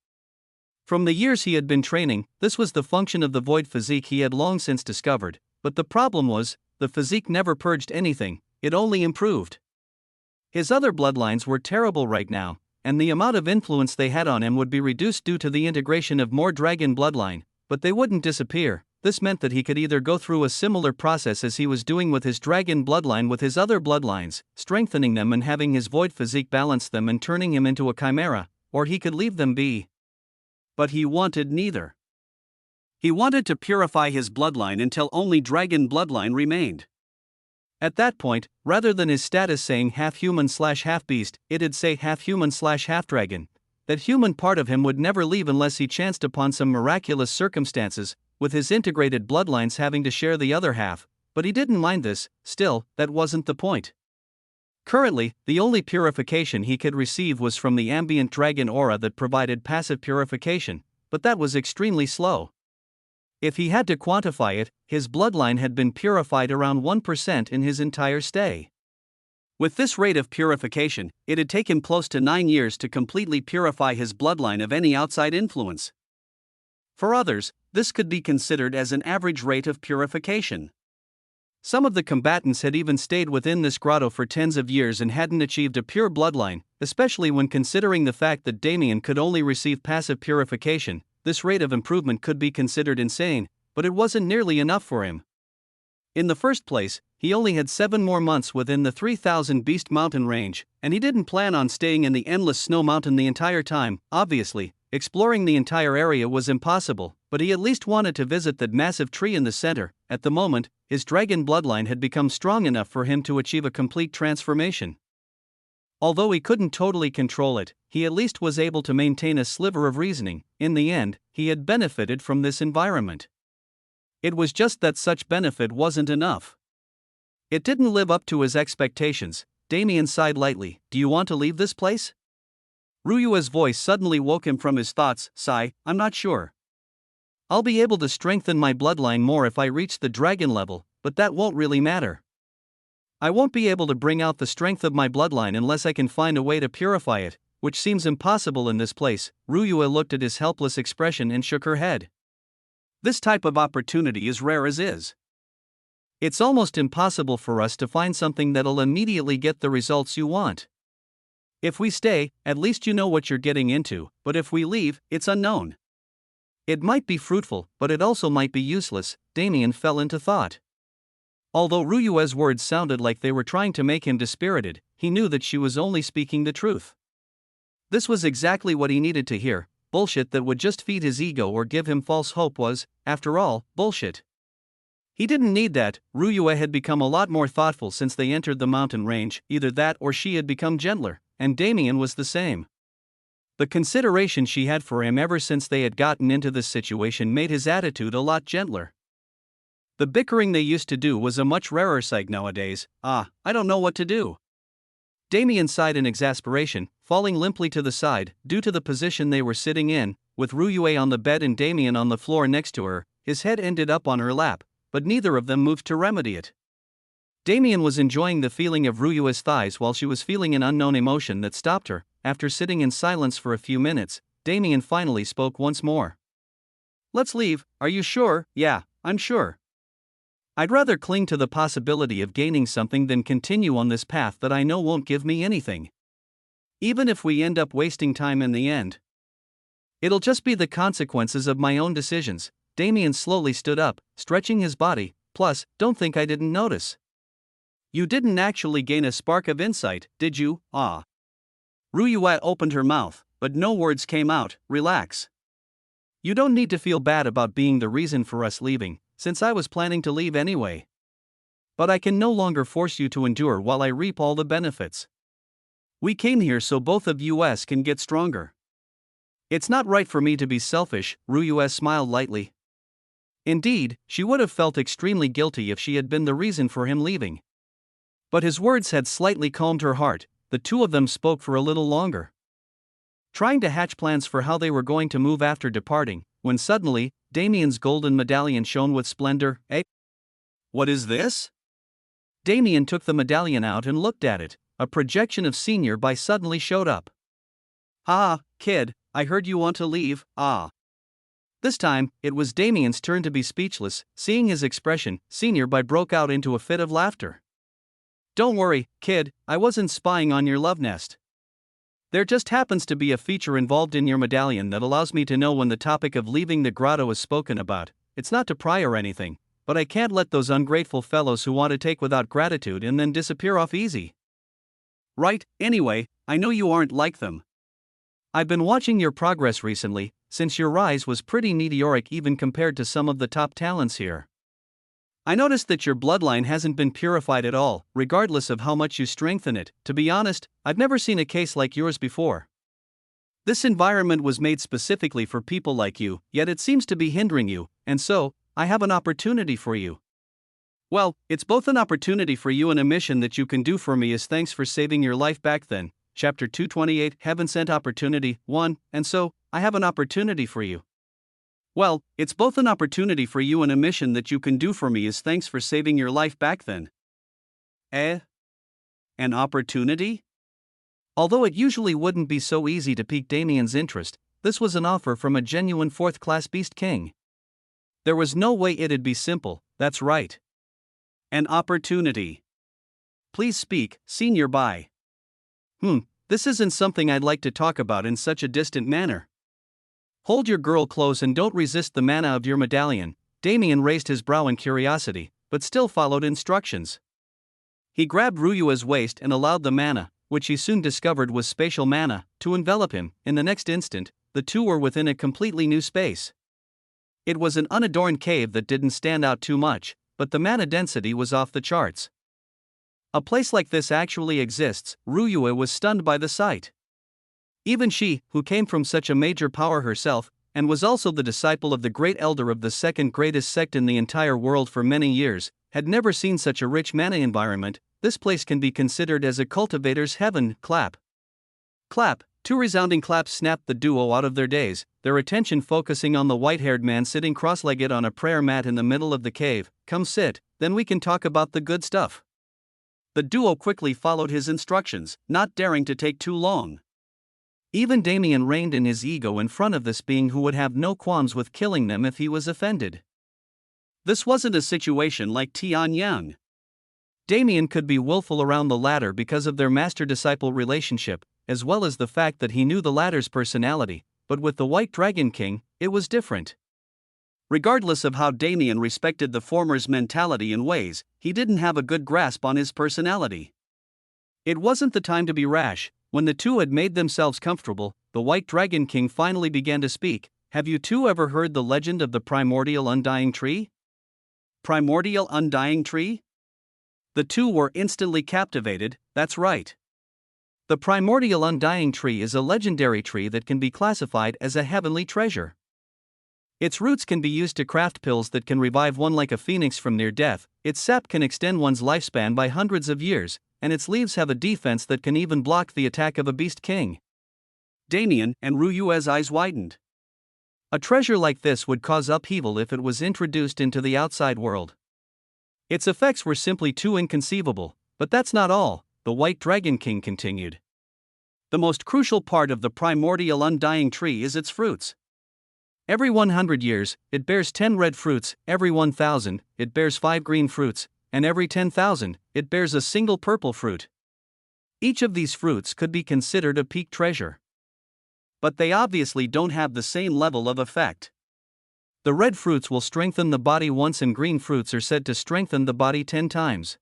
From the years he had been training, this was the function of the void physique he had long since discovered, but the problem was, the physique never purged anything, it only improved. His other bloodlines were terrible right now, and the amount of influence they had on him would be reduced due to the integration of more dragon bloodline, but they wouldn't disappear. This meant that he could either go through a similar process as he was doing with his dragon bloodline with his other bloodlines, strengthening them and having his void physique balance them and turning him into a chimera, or he could leave them be. But he wanted neither. He wanted to purify his bloodline until only dragon bloodline remained. At that point, rather than his status saying half-human/half-beast, it'd say half-human/half-dragon. That human part of him would never leave unless he chanced upon some miraculous circumstances, with his integrated bloodlines having to share the other half, but he didn't mind this. Still, that wasn't the point. Currently, the only purification he could receive was from the ambient dragon aura that provided passive purification, but that was extremely slow. If he had to quantify it, his bloodline had been purified around 1% in his entire stay. With this rate of purification, it had taken close to 9 years to completely purify his bloodline of any outside influence. For others, this could be considered as an average rate of purification. Some of the combatants had even stayed within this grotto for tens of years and hadn't achieved a pure bloodline, especially when considering the fact that Damien could only receive passive purification. This rate of improvement could be considered insane, but it wasn't nearly enough for him. In the first place, he only had 7 more months within the 3000 Beast Mountain range, and he didn't plan on staying in the endless snow mountain the entire time. Obviously, exploring the entire area was impossible, but he at least wanted to visit that massive tree in the center. At the moment, his dragon bloodline had become strong enough for him to achieve a complete transformation. Although he couldn't totally control it, he at least was able to maintain a sliver of reasoning. In the end, he had benefited from this environment. It was just that such benefit wasn't enough. It didn't live up to his expectations. Damien sighed lightly. "Do you want to leave this place?" Ruyue's voice suddenly woke him from his thoughts. "Sigh, I'm not sure. I'll be able to strengthen my bloodline more if I reach the dragon level, but that won't really matter. I won't be able to bring out the strength of my bloodline unless I can find a way to purify it, which seems impossible in this place." Ruyue looked at his helpless expression and shook her head. "This type of opportunity is rare as is. It's almost impossible for us to find something that'll immediately get the results you want. If we stay, at least you know what you're getting into, but if we leave, it's unknown. It might be fruitful, but it also might be useless, Damien fell into thought. Although Ryue's words sounded like they were trying to make him dispirited, he knew that she was only speaking the truth. This was exactly what he needed to hear. Bullshit that would just feed his ego or give him false hope was, after all, bullshit. He didn't need that. Ryue had become a lot more thoughtful since they entered the mountain range, either that or she had become gentler, and Damien was the same. The consideration she had for him ever since they had gotten into this situation made his attitude a lot gentler. The bickering they used to do was a much rarer sight nowadays. I don't know what to do. Damien sighed in exasperation, falling limply to the side, due to the position they were sitting in, with Ryue on the bed and Damien on the floor next to her. His head ended up on her lap, but neither of them moved to remedy it. Damien was enjoying the feeling of Ryue's thighs while she was feeling an unknown emotion that stopped her. After sitting in silence for a few minutes, Damien finally spoke once more. "Let's leave, are you sure?" "Yeah, I'm sure. I'd rather cling to the possibility of gaining something than continue on this path that I know won't give me anything. Even if we end up wasting time in the end. It'll just be the consequences of my own decisions." Damien slowly stood up, stretching his body. "Plus, don't think I didn't notice. You didn't actually gain a spark of insight, did you?" Ryue opened her mouth, but no words came out. "Relax. You don't need to feel bad about being the reason for us leaving, since I was planning to leave anyway. But I can no longer force you to endure while I reap all the benefits. We came here so both of us can get stronger. It's not right for me to be selfish." Ryue smiled lightly. Indeed, she would have felt extremely guilty if she had been the reason for him leaving. But his words had slightly calmed her heart. The two of them spoke for a little longer, trying to hatch plans for how they were going to move after departing, when suddenly, Damien's golden medallion shone with splendor. What is this?" Damien took the medallion out and looked at it. A projection of Senior By suddenly showed up. Kid, I heard you want to leave." This time, it was Damien's turn to be speechless. Seeing his expression, Senior By broke out into a fit of laughter. "Don't worry, kid, I wasn't spying on your love nest. There just happens to be a feature involved in your medallion that allows me to know when the topic of leaving the grotto is spoken about. It's not to pry or anything, but I can't let those ungrateful fellows who want to take without gratitude and then disappear off easy. Right, anyway, I know you aren't like them. I've been watching your progress recently, since your rise was pretty meteoric even compared to some of the top talents here. I noticed that your bloodline hasn't been purified at all, regardless of how much you strengthen it. To be honest, I've never seen a case like yours before. This environment was made specifically for people like you, yet it seems to be hindering you, and so, I have an opportunity for you. Well, it's both an opportunity for you and a mission that you can do for me as thanks for saving your life back then." Chapter 228 Heaven Sent Opportunity 1, and so, I have an opportunity for you. Well, it's both an opportunity for you and a mission that you can do for me as thanks for saving your life back then. An opportunity? Although it usually wouldn't be so easy to pique Damien's interest, this was an offer from a genuine fourth-class beast king. There was no way it'd be simple. That's right. An opportunity. Please speak, Senior By. This isn't something I'd like to talk about in such a distant manner. Hold your girl close and don't resist the mana of your medallion. Damien raised his brow in curiosity, but still followed instructions. He grabbed Ryue's waist and allowed the mana, which he soon discovered was spatial mana, to envelop him. In the next instant, the two were within a completely new space. It was an unadorned cave that didn't stand out too much, but the mana density was off the charts. A place like this actually exists. Ryue was stunned by the sight. Even she, who came from such a major power herself, and was also the disciple of the great elder of the second greatest sect in the entire world for many years, had never seen such a rich mana environment. This place can be considered as a cultivator's heaven. Clap. Clap. Two resounding claps snapped the duo out of their daze, their attention focusing on the white-haired man sitting cross-legged on a prayer mat in the middle of the cave. Come sit, then we can talk about the good stuff. The duo quickly followed his instructions, not daring to take too long. Even Damien reined in his ego in front of this being who would have no qualms with killing them if he was offended. This wasn't a situation like Tianyang. Damien could be willful around the latter because of their master-disciple relationship, as well as the fact that he knew the latter's personality, but with the White Dragon King, it was different. Regardless of how Damien respected the former's mentality and ways, he didn't have a good grasp on his personality. It wasn't the time to be rash. When the two had made themselves comfortable, the White Dragon King finally began to speak. Have you two ever heard the legend of the primordial undying tree? Primordial undying tree? The two were instantly captivated. That's right. The primordial undying tree is a legendary tree that can be classified as a heavenly treasure. Its roots can be used to craft pills that can revive one like a phoenix from near death, its sap can extend one's lifespan by hundreds of years, and its leaves have a defense that can even block the attack of a beast king. Damien and Ruyue's eyes widened. A treasure like this would cause upheaval if it was introduced into the outside world. Its effects were simply too inconceivable, but that's not all, the White Dragon King continued. The most crucial part of the primordial undying tree is its fruits. Every 100 years, it bears 10 red fruits, every 1,000, it bears 5 green fruits, and every 10,000, it bears a single purple fruit. Each of these fruits could be considered a peak treasure. But they obviously don't have the same level of effect. The red fruits will strengthen the body once, and green fruits are said to strengthen the body 10 times.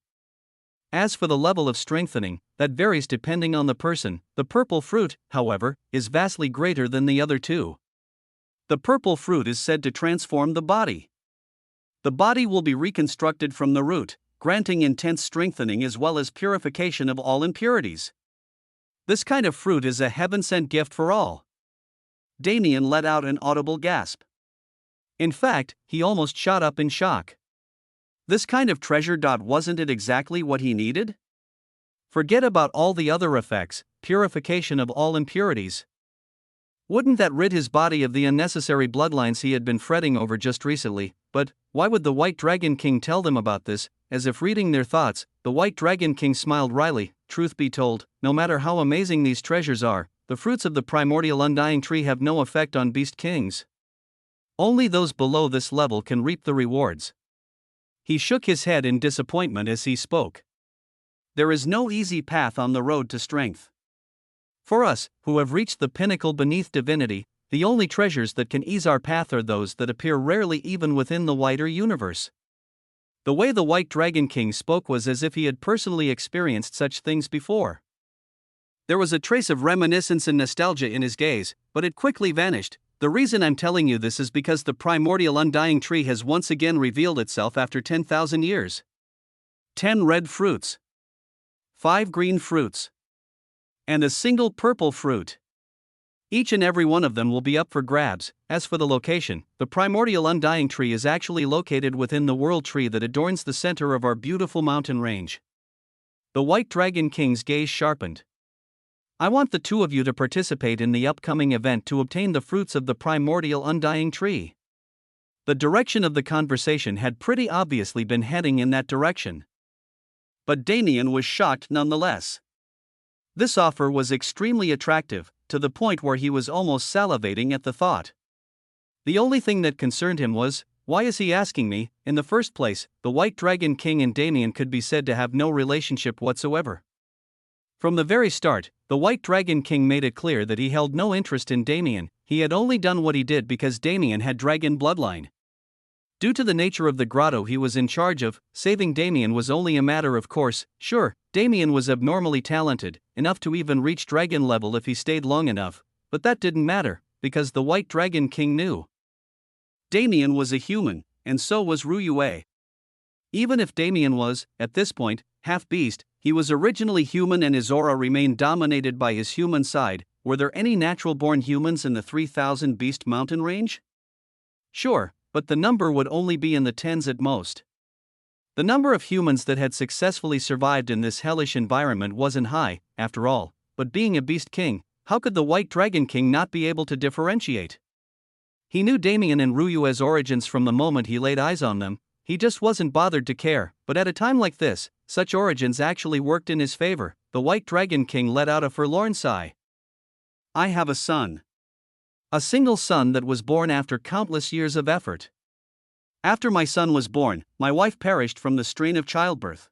As for the level of strengthening, that varies depending on the person. The purple fruit, however, is vastly greater than the other two. The purple fruit is said to transform the body. The body will be reconstructed from the root, granting intense strengthening as well as purification of all impurities. This kind of fruit is a heaven-sent gift for all. Damien let out an audible gasp. In fact, he almost shot up in shock. This kind of treasure. Wasn't it exactly what he needed? Forget about all the other effects, purification of all impurities. Wouldn't that rid his body of the unnecessary bloodlines he had been fretting over just recently? But why would the White Dragon King tell them about this? As if reading their thoughts, the White Dragon King smiled wryly. Truth be told, no matter how amazing these treasures are, the fruits of the primordial undying tree have no effect on beast kings. Only those below this level can reap the rewards. He shook his head in disappointment as he spoke. There is no easy path on the road to strength. For us, who have reached the pinnacle beneath divinity, the only treasures that can ease our path are those that appear rarely even within the wider universe. The way the White Dragon King spoke was as if he had personally experienced such things before. There was a trace of reminiscence and nostalgia in his gaze, but it quickly vanished. The reason I'm telling you this is because the primordial undying tree has once again revealed itself after 10,000 years. 10 red fruits. 5 green fruits. And a single purple fruit. Each and every one of them will be up for grabs. As for the location, the primordial undying tree is actually located within the world tree that adorns the center of our beautiful mountain range. The White Dragon King's gaze sharpened. I want the two of you to participate in the upcoming event to obtain the fruits of the primordial undying tree. The direction of the conversation had pretty obviously been heading in that direction. But Damien was shocked nonetheless. This offer was extremely attractive, to the point where he was almost salivating at the thought. The only thing that concerned him was, why is he asking me? In the first place, the White Dragon King and Damien could be said to have no relationship whatsoever. From the very start, the White Dragon King made it clear that he held no interest in Damien. He had only done what he did because Damien had dragon bloodline. Due to the nature of the grotto he was in charge of, saving Damien was only a matter of course. Sure, Damien was abnormally talented, enough to even reach dragon level if he stayed long enough, but that didn't matter, because the White Dragon King knew. Damien was a human, and so was Ruyue. Even if Damien was, at this point, half-beast, he was originally human and his aura remained dominated by his human side. Were there any natural-born humans in the 3,000 beast mountain range? Sure, but the number would only be in the tens at most. The number of humans that had successfully survived in this hellish environment wasn't high, after all, but being a beast king, how could the White Dragon King not be able to differentiate? He knew Damien and Ruyue's origins from the moment he laid eyes on them. He just wasn't bothered to care, but at a time like this, such origins actually worked in his favor. The White Dragon King let out a forlorn sigh. I have a son. A single son that was born after countless years of effort. After my son was born, my wife perished from the strain of childbirth.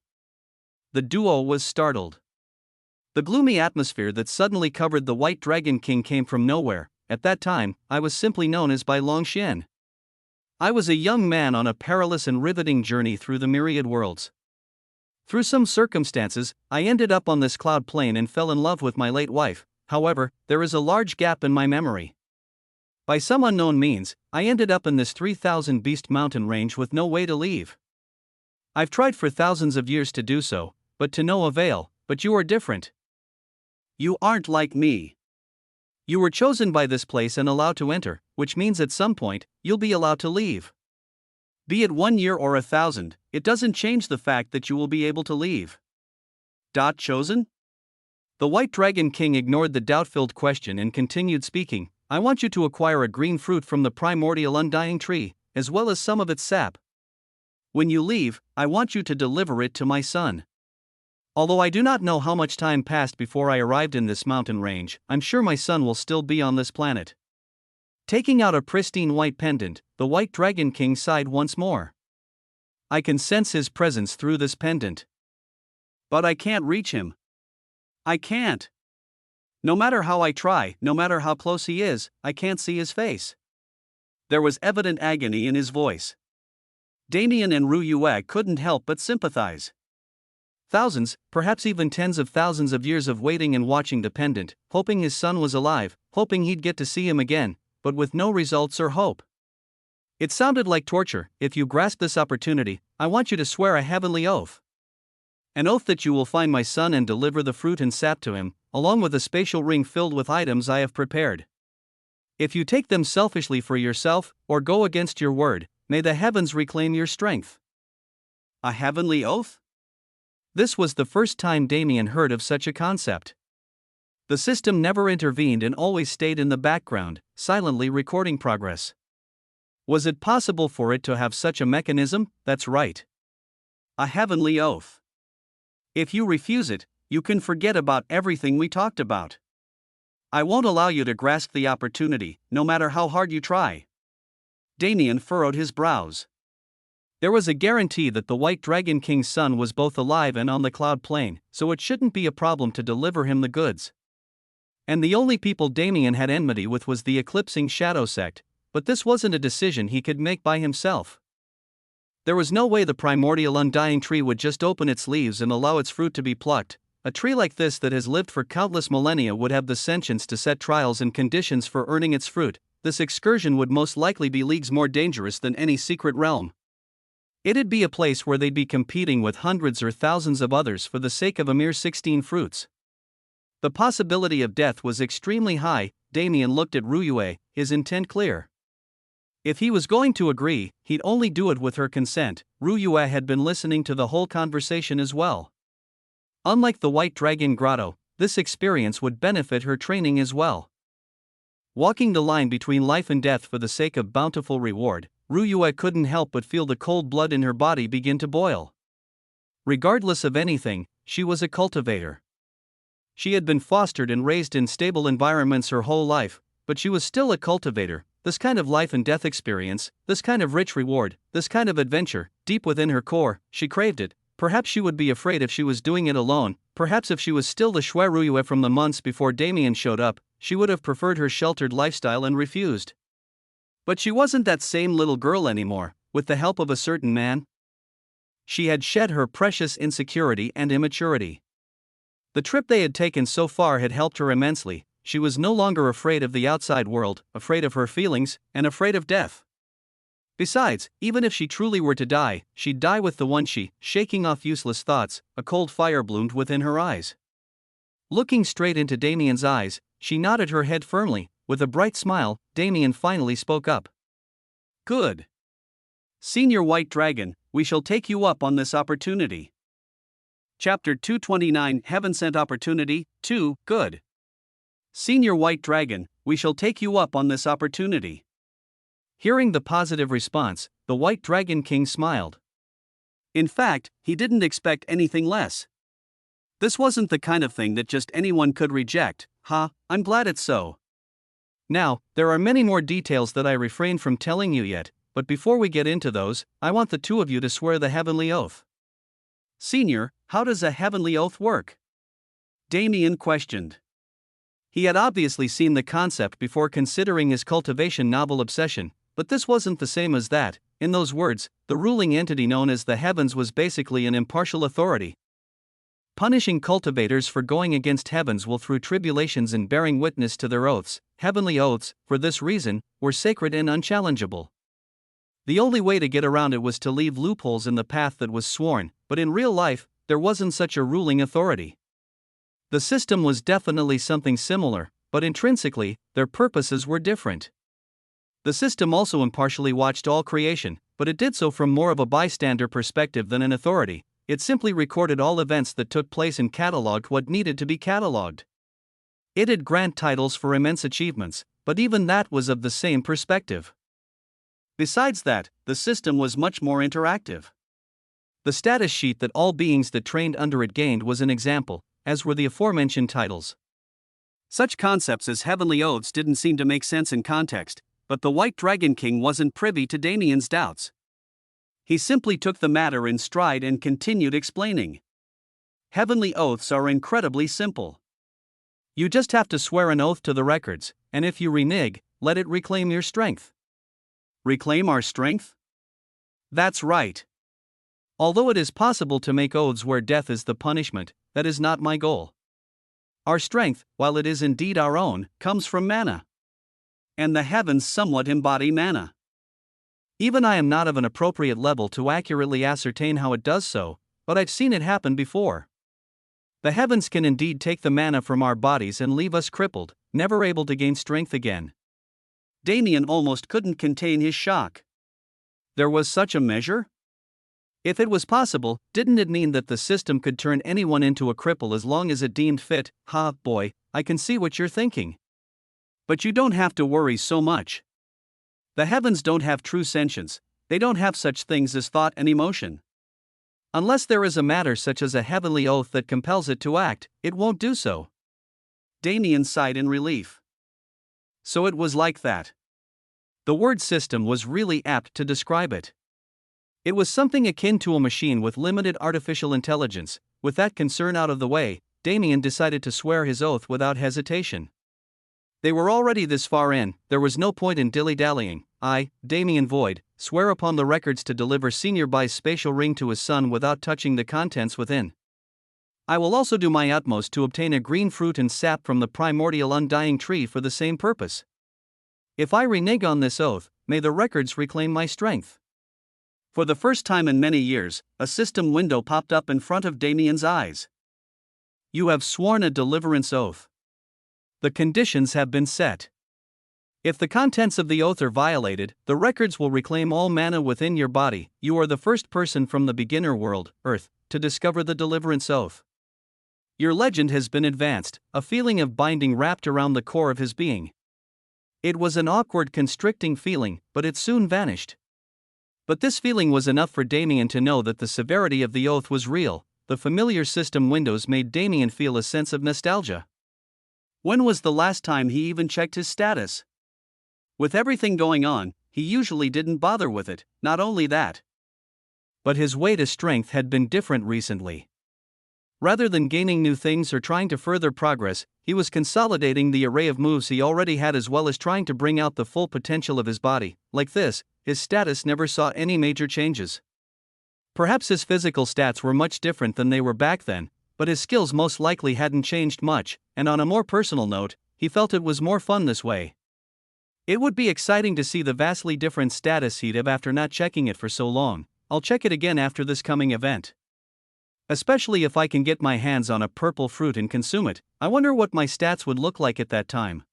The duo was startled. The gloomy atmosphere that suddenly covered the White Dragon King came from nowhere. At that time, I was simply known as Bai Longxian. I was a young man on a perilous and riveting journey through the myriad worlds. Through some circumstances, I ended up on this cloud plane and fell in love with my late wife. However, there is a large gap in my memory. By some unknown means, I ended up in this 3,000 beast mountain range with no way to leave. I've tried for thousands of years to do so, but to no avail. But you are different. You aren't like me. You were chosen by this place and allowed to enter, which means at some point, you'll be allowed to leave. Be it 1 year or 1,000, it doesn't change the fact that you will be able to leave. Chosen? The White Dragon King ignored the doubt-filled question and continued speaking. I want you to acquire a green fruit from the primordial undying tree, as well as some of its sap. When you leave, I want you to deliver it to my son. Although I do not know how much time passed before I arrived in this mountain range, I'm sure my son will still be on this planet. Taking out a pristine white pendant, the White Dragon King sighed once more. I can sense his presence through this pendant. But I can't reach him. I can't. No matter how I try, no matter how close he is, I can't see his face. There was evident agony in his voice. Damien and Ru Yue couldn't help but sympathize. Thousands, perhaps even tens of thousands of years of waiting and watching the pendant, hoping his son was alive, hoping he'd get to see him again, but with no results or hope. It sounded like torture. If you grasp this opportunity, I want you to swear a heavenly oath. An oath that you will find my son and deliver the fruit and sap to him, along with a spatial ring filled with items I have prepared. If you take them selfishly for yourself, or go against your word, may the heavens reclaim your strength. A heavenly oath? This was the first time Damien heard of such a concept. The system never intervened and always stayed in the background, silently recording progress. Was it possible for it to have such a mechanism? That's right. A heavenly oath. If you refuse it, you can forget about everything we talked about. I won't allow you to grasp the opportunity, no matter how hard you try. Damien furrowed his brows. There was a guarantee that the White Dragon King's son was both alive and on the cloud plane, so it shouldn't be a problem to deliver him the goods. And the only people Damien had enmity with was the eclipsing shadow sect, but this wasn't a decision he could make by himself. There was no way the primordial undying tree would just open its leaves and allow its fruit to be plucked. A tree like this that has lived for countless millennia would have the sentience to set trials and conditions for earning its fruit. This excursion would most likely be leagues more dangerous than any secret realm. It'd be a place where they'd be competing with hundreds or thousands of others for the sake of a mere 16 fruits. The possibility of death was extremely high. Damien looked at Ru Yue, his intent clear. If he was going to agree, he'd only do it with her consent. Ru Yue had been listening to the whole conversation as well. Unlike the White Dragon Grotto, this experience would benefit her training as well. Walking the line between life and death for the sake of bountiful reward, Ru Yue couldn't help but feel the cold blood in her body begin to boil. Regardless of anything, she was a cultivator. She had been fostered and raised in stable environments her whole life, but she was still a cultivator. This kind of life and death experience, this kind of rich reward, this kind of adventure, deep within her core, she craved it. Perhaps she would be afraid if she was doing it alone. Perhaps if she was still the Shui Ru Yue from the months before Damien showed up, she would have preferred her sheltered lifestyle and refused. But she wasn't that same little girl anymore. With the help of a certain man, she had shed her precious insecurity and immaturity. The trip they had taken so far had helped her immensely. She was no longer afraid of the outside world, afraid of her feelings, and afraid of death. Besides, even if she truly were to die, she'd die with the one she, shaking off useless thoughts. A cold fire bloomed within her eyes. Looking straight into Damien's eyes, she nodded her head firmly. With a bright smile, Damien finally spoke up. Good. Senior White Dragon, we shall take you up on this opportunity. Chapter 229 Heaven Sent Opportunity 2 Good. Senior White Dragon, we shall take you up on this opportunity. Hearing the positive response, the White Dragon King smiled. In fact, he didn't expect anything less. This wasn't the kind of thing that just anyone could reject. I'm glad it's so. Now, there are many more details that I refrain from telling you yet, but before we get into those, I want the two of you to swear the heavenly oath. Senior, how does a heavenly oath work? Damien questioned. He had obviously seen the concept before considering his cultivation novel obsession, but this wasn't the same as that. In those words, the ruling entity known as the heavens was basically an impartial authority. Punishing cultivators for going against heavens will through tribulations and bearing witness to their oaths. Heavenly oaths, for this reason, were sacred and unchallengeable. The only way to get around it was to leave loopholes in the path that was sworn, but in real life, there wasn't such a ruling authority. The system was definitely something similar, but intrinsically, their purposes were different. The system also impartially watched all creation, but it did so from more of a bystander perspective than an authority. It simply recorded all events that took place and catalogued what needed to be catalogued. It'd grant titles for immense achievements, but even that was of the same perspective. Besides that, the system was much more interactive. The status sheet that all beings that trained under it gained was an example, as were the aforementioned titles. Such concepts as heavenly oaths didn't seem to make sense in context, but the White Dragon King wasn't privy to Damien's doubts. He simply took the matter in stride and continued explaining. Heavenly oaths are incredibly simple. You just have to swear an oath to the records, and if you renege, let it reclaim your strength. Reclaim our strength? That's right. Although it is possible to make oaths where death is the punishment, that is not my goal. Our strength, while it is indeed our own, comes from mana. And the heavens somewhat embody mana. Even I am not of an appropriate level to accurately ascertain how it does so, but I've seen it happen before. The heavens can indeed take the mana from our bodies and leave us crippled, never able to gain strength again. Damien almost couldn't contain his shock. There was such a measure? If it was possible, didn't it mean that the system could turn anyone into a cripple as long as it deemed fit? Ha, boy, I can see what you're thinking. But you don't have to worry so much. The heavens don't have true sentience, they don't have such things as thought and emotion. Unless there is a matter such as a heavenly oath that compels it to act, it won't do so. Damien sighed in relief. So it was like that. The word system was really apt to describe it. It was something akin to a machine with limited artificial intelligence. With that concern out of the way, Damien decided to swear his oath without hesitation. They were already this far in, there was no point in dilly-dallying. I, Damien Void, swear upon the records to deliver Senior Bai's spatial ring to his son without touching the contents within. I will also do my utmost to obtain a green fruit and sap from the primordial undying tree for the same purpose. If I renege on this oath, may the records reclaim my strength. For the first time in many years, a system window popped up in front of Damien's eyes. You have sworn a deliverance oath. The conditions have been set. If the contents of the oath are violated, the records will reclaim all mana within your body. You are the first person from the beginner world, Earth, to discover the deliverance oath. Your legend has been advanced, a feeling of binding wrapped around the core of his being. It was an awkward, constricting feeling, but it soon vanished. But this feeling was enough for Damien to know that the severity of the oath was real. The familiar system windows made Damien feel a sense of nostalgia. When was the last time he even checked his status? With everything going on, he usually didn't bother with it. Not only that, but his way to strength had been different recently. Rather than gaining new things or trying to further progress, he was consolidating the array of moves he already had as well as trying to bring out the full potential of his body. Like this, his status never saw any major changes. Perhaps his physical stats were much different than they were back then, but his skills most likely hadn't changed much, and on a more personal note, he felt it was more fun this way. It would be exciting to see the vastly different status he'd have after not checking it for so long. I'll check it again after this coming event. Especially if I can get my hands on a purple fruit and consume it. I wonder what my stats would look like at that time.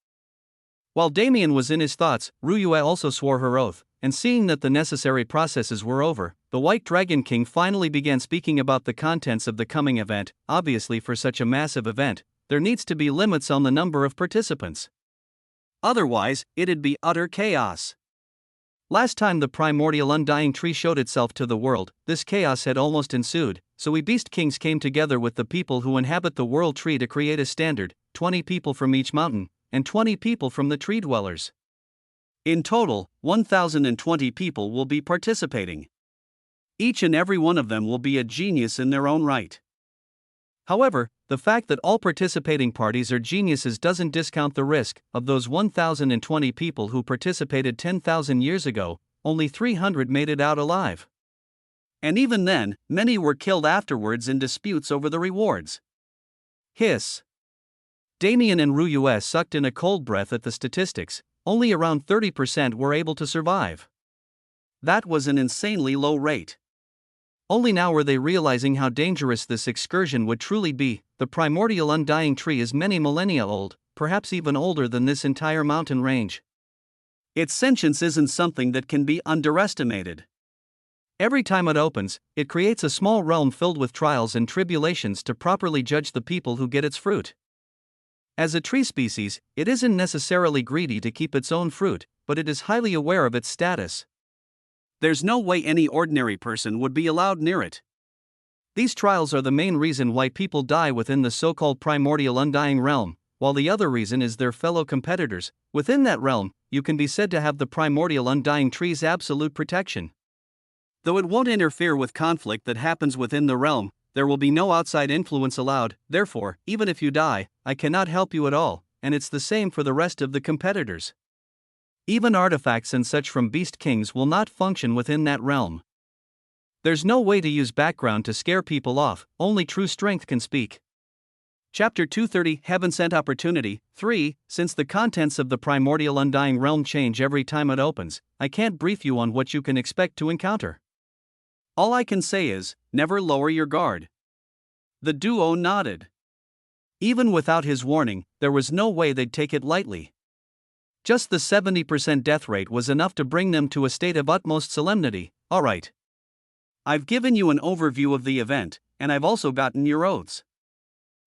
While Damien was in his thoughts, Ryue also swore her oath, and seeing that the necessary processes were over, the White Dragon King finally began speaking about the contents of the coming event. Obviously, for such a massive event, there needs to be limits on the number of participants. Otherwise, it'd be utter chaos. Last time the primordial undying tree showed itself to the world, this chaos had almost ensued, so we beast kings came together with the people who inhabit the world tree to create a standard, 20 people from each mountain, and 20 people from the tree dwellers. In total, 1,020 people will be participating. Each and every one of them will be a genius in their own right. However, the fact that all participating parties are geniuses doesn't discount the risk. Of those 1,020 people who participated 10,000 years ago, only 300 made it out alive. And even then, many were killed afterwards in disputes over the rewards. Hiss. Damien and Ruyue sucked in a cold breath at the statistics. Only around 30% were able to survive. That was an insanely low rate. Only now were they realizing how dangerous this excursion would truly be. The primordial undying tree is many millennia old, perhaps even older than this entire mountain range. Its sentience isn't something that can be underestimated. Every time it opens, it creates a small realm filled with trials and tribulations to properly judge the people who get its fruit. As a tree species, it isn't necessarily greedy to keep its own fruit, but it is highly aware of its status. There's no way any ordinary person would be allowed near it. These trials are the main reason why people die within the so-called primordial undying realm, while the other reason is their fellow competitors. Within that realm, you can be said to have the primordial undying tree's absolute protection. Though it won't interfere with conflict that happens within the realm, there will be no outside influence allowed. Therefore, even if you die, I cannot help you at all, and it's the same for the rest of the competitors. Even artifacts and such from Beast Kings will not function within that realm. There's no way to use background to scare people off, only true strength can speak. Chapter 230 Heaven Sent Opportunity 3. Since the contents of the primordial undying realm change every time it opens, I can't brief you on what you can expect to encounter. All I can say is, never lower your guard. The duo nodded. Even without his warning, there was no way they'd take it lightly. Just the 70% death rate was enough to bring them to a state of utmost solemnity. Alright. I've given you an overview of the event, and I've also gotten your oaths.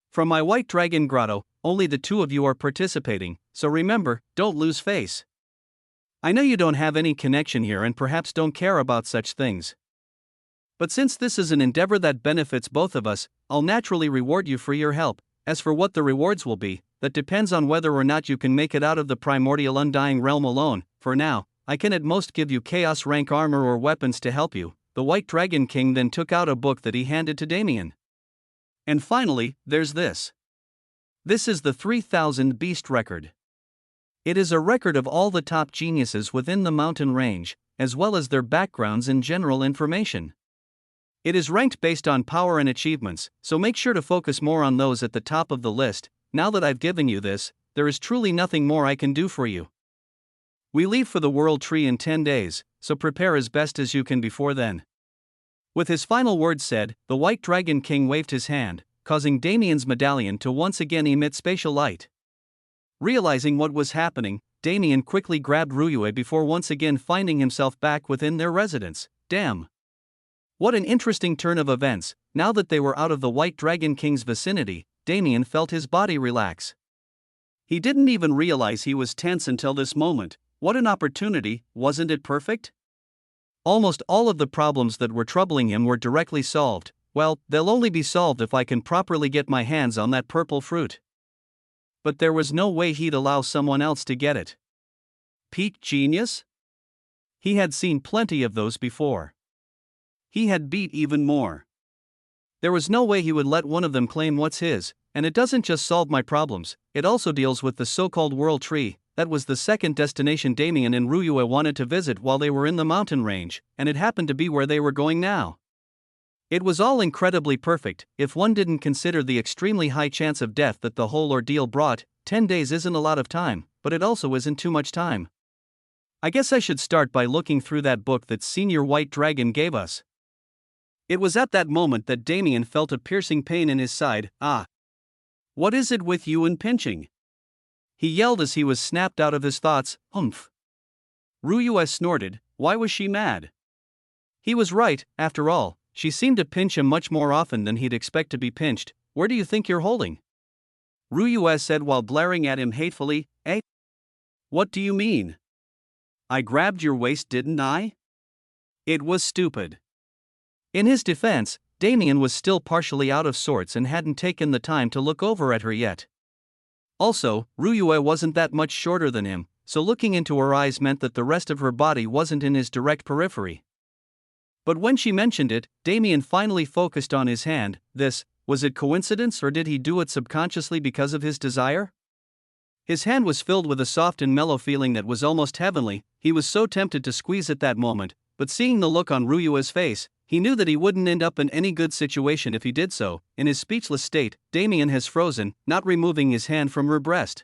From my White Dragon Grotto, only the two of you are participating, so remember, don't lose face. I know you don't have any connection here and perhaps don't care about such things. But since this is an endeavor that benefits both of us, I'll naturally reward you for your help. As for what the rewards will be, that depends on whether or not you can make it out of the primordial undying realm alone. For now, I can at most give you chaos rank armor or weapons to help you. The White Dragon King then took out a book that he handed to Damien. And finally, there's this. This is the 3000 Beast Record. It is a record of all the top geniuses within the mountain range, as well as their backgrounds and general information. It is ranked based on power and achievements, so make sure to focus more on those at the top of the list. Now that I've given you this, there is truly nothing more I can do for you. We leave for the World Tree in 10 days, so prepare as best as you can before then. With his final words said, the White Dragon King waved his hand, causing Damien's medallion to once again emit spatial light. Realizing what was happening, Damien quickly grabbed Ruyue before once again finding himself back within their residence. Damn! What an interesting turn of events. Now that they were out of the White Dragon King's vicinity, Damien felt his body relax. He didn't even realize he was tense until this moment. What an opportunity, wasn't it perfect? Almost all of the problems that were troubling him were directly solved. Well, they'll only be solved if I can properly get my hands on that purple fruit. But there was no way he'd allow someone else to get it. Peak genius? He had seen plenty of those before. He had beat even more. There was no way he would let one of them claim what's his, and it doesn't just solve my problems, it also deals with the so-called World Tree. That was the second destination Damien and Ruyue wanted to visit while they were in the mountain range, and it happened to be where they were going now. It was all incredibly perfect, if one didn't consider the extremely high chance of death that the whole ordeal brought. 10 days isn't a lot of time, but it also isn't too much time. I guess I should start by looking through that book that Senior White Dragon gave us. It was at that moment that Damien felt a piercing pain in his side. Ah! What is it with you and pinching? He yelled as he was snapped out of his thoughts. Humph! Ruyue snorted. Why was she mad? He was right, after all, she seemed to pinch him much more often than he'd expect to be pinched. Where do you think you're holding? Ruyue said while glaring at him hatefully. Eh? What do you mean? I grabbed your waist, didn't I? It was stupid. In his defense, Damien was still partially out of sorts and hadn't taken the time to look over at her yet. Also, Ruyue wasn't that much shorter than him, so looking into her eyes meant that the rest of her body wasn't in his direct periphery. But when she mentioned it, Damien finally focused on his hand. This Was it coincidence or did he do it subconsciously because of his desire? His hand was filled with a soft and mellow feeling that was almost heavenly. He was so tempted to squeeze it that moment, but seeing the look on Ryua's face, he knew that he wouldn't end up in any good situation if he did so. In his speechless state, Damien has frozen, not removing his hand from her breast.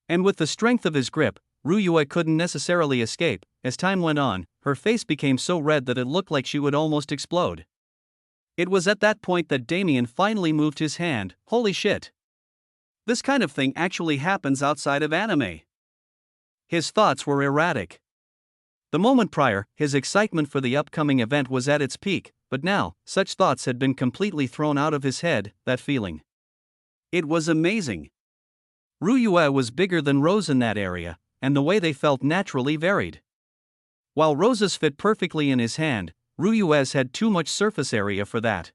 And with the strength of his grip, Ryua couldn't necessarily escape. As time went on, her face became so red that it looked like she would almost explode. It was at that point that Damien finally moved his hand. Holy shit! This kind of thing actually happens outside of anime. His thoughts were erratic. The moment prior, his excitement for the upcoming event was at its peak, but now, such thoughts had been completely thrown out of his head. That feeling. It was amazing. Ryua was bigger than Rose in that area, and the way they felt naturally varied. While Rose's fit perfectly in his hand, Ryua's had too much surface area for that.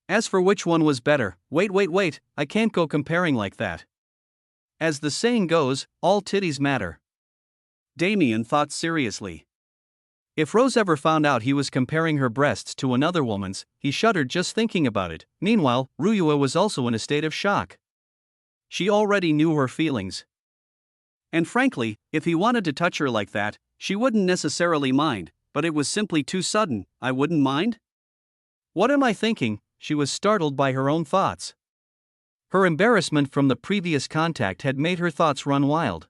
As for which one was better, wait, I can't go comparing like that. As the saying goes, all titties matter. Damien thought seriously. If Rose ever found out he was comparing her breasts to another woman's, he shuddered just thinking about it. Meanwhile, Ryua was also in a state of shock. She already knew her feelings. And frankly, if he wanted to touch her like that, she wouldn't necessarily mind, but it was simply too sudden. I wouldn't mind? What am I thinking? She was startled by her own thoughts. Her embarrassment from the previous contact had made her thoughts run wild.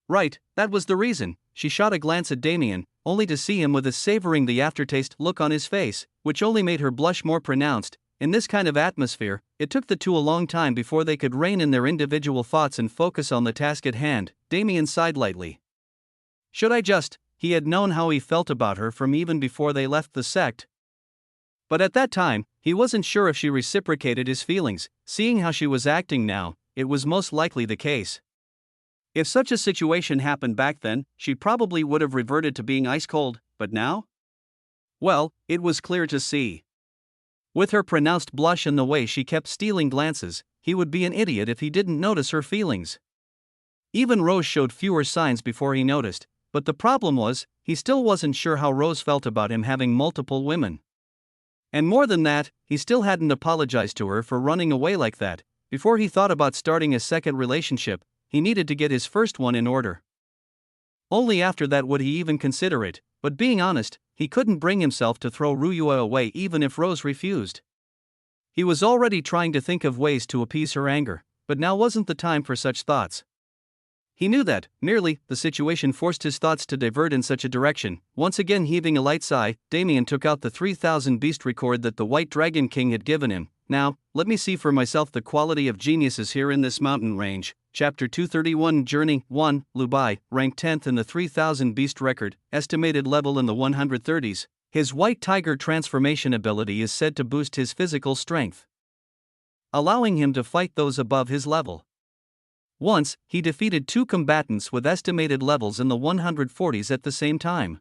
Right, that was the reason. She shot a glance at Damien, only to see him with a savoring the aftertaste look on his face, which only made her blush more pronounced. In this kind of atmosphere, it took the two a long time before they could rein in their individual thoughts and focus on the task at hand. Damien sighed lightly. Should I just? He had known how he felt about her from even before they left the sect. But at that time, he wasn't sure if she reciprocated his feelings. Seeing how she was acting now, it was most likely the case. If such a situation happened back then, she probably would have reverted to being ice cold, but now? Well, it was clear to see. With her pronounced blush and the way she kept stealing glances, he would be an idiot if he didn't notice her feelings. Even Rose showed fewer signs before he noticed, but the problem was, he still wasn't sure how Rose felt about him having multiple women. And more than that, he still hadn't apologized to her for running away like that. Before he thought about starting a second relationship, he needed to get his first one in order. Only after that would he even consider it, but being honest, he couldn't bring himself to throw Ryua away even if Rose refused. He was already trying to think of ways to appease her anger, but now wasn't the time for such thoughts. He knew that, merely, the situation forced his thoughts to divert in such a direction. Once again heaving a light sigh, Damien took out the 3000 beast record that the White Dragon King had given him. Now, let me see for myself the quality of geniuses here in this mountain range. Chapter 231 Journey 1, Lubai, ranked 10th in the 3000 beast record, estimated level in the 130s. His White Tiger transformation ability is said to boost his physical strength, allowing him to fight those above his level. Once, he defeated two combatants with estimated levels in the 140s at the same time.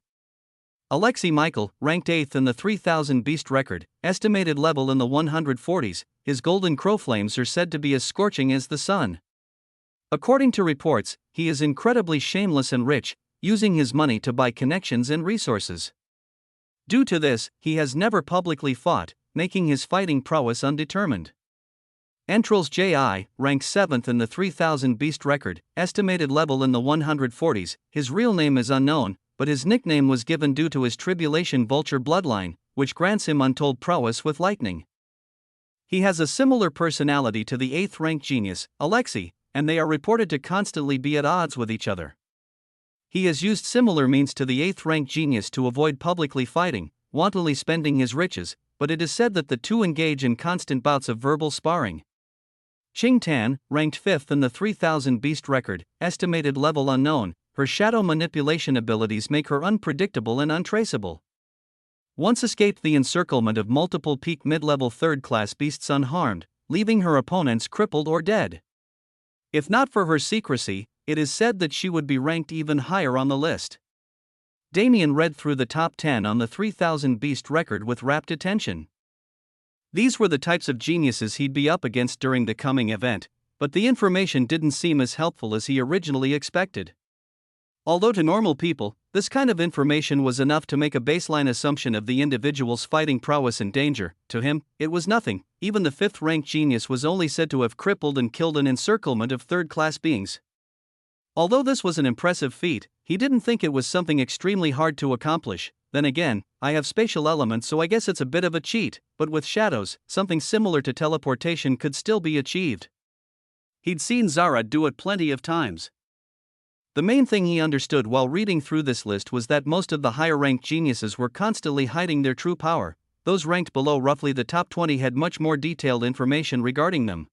Alexei Michael, ranked 8th in the 3000 beast record, estimated level in the 140s, his golden crow flames are said to be as scorching as the sun. According to reports, he is incredibly shameless and rich, using his money to buy connections and resources. Due to this, he has never publicly fought, making his fighting prowess undetermined. Entrals J.I., ranked 7th in the 3000 beast record, estimated level in the 140s, his real name is unknown, but his nickname was given due to his Tribulation Vulture bloodline, which grants him untold prowess with lightning. He has a similar personality to the 8th ranked genius, Alexei, and they are reported to constantly be at odds with each other. He has used similar means to the 8th ranked genius to avoid publicly fighting, wantonly spending his riches, but it is said that the two engage in constant bouts of verbal sparring. Qing Tan, ranked 5th in the 3000 beast record, estimated level unknown, her shadow manipulation abilities make her unpredictable and untraceable. Once escaped the encirclement of multiple peak mid-level third-class beasts unharmed, leaving her opponents crippled or dead. If not for her secrecy, it is said that she would be ranked even higher on the list. Damien read through the top 10 on the 3000 beast record with rapt attention. These were the types of geniuses he'd be up against during the coming event, but the information didn't seem as helpful as he originally expected. Although to normal people, this kind of information was enough to make a baseline assumption of the individual's fighting prowess and danger, to him, it was nothing. Even the fifth-ranked genius was only said to have crippled and killed an encirclement of third-class beings. Although this was an impressive feat, he didn't think it was something extremely hard to accomplish. Then again, I have spatial elements, so I guess it's a bit of a cheat, but with shadows, something similar to teleportation could still be achieved. He'd seen Zara do it plenty of times. The main thing he understood while reading through this list was that most of the higher-ranked geniuses were constantly hiding their true power. Those ranked below roughly the top 20 had much more detailed information regarding them.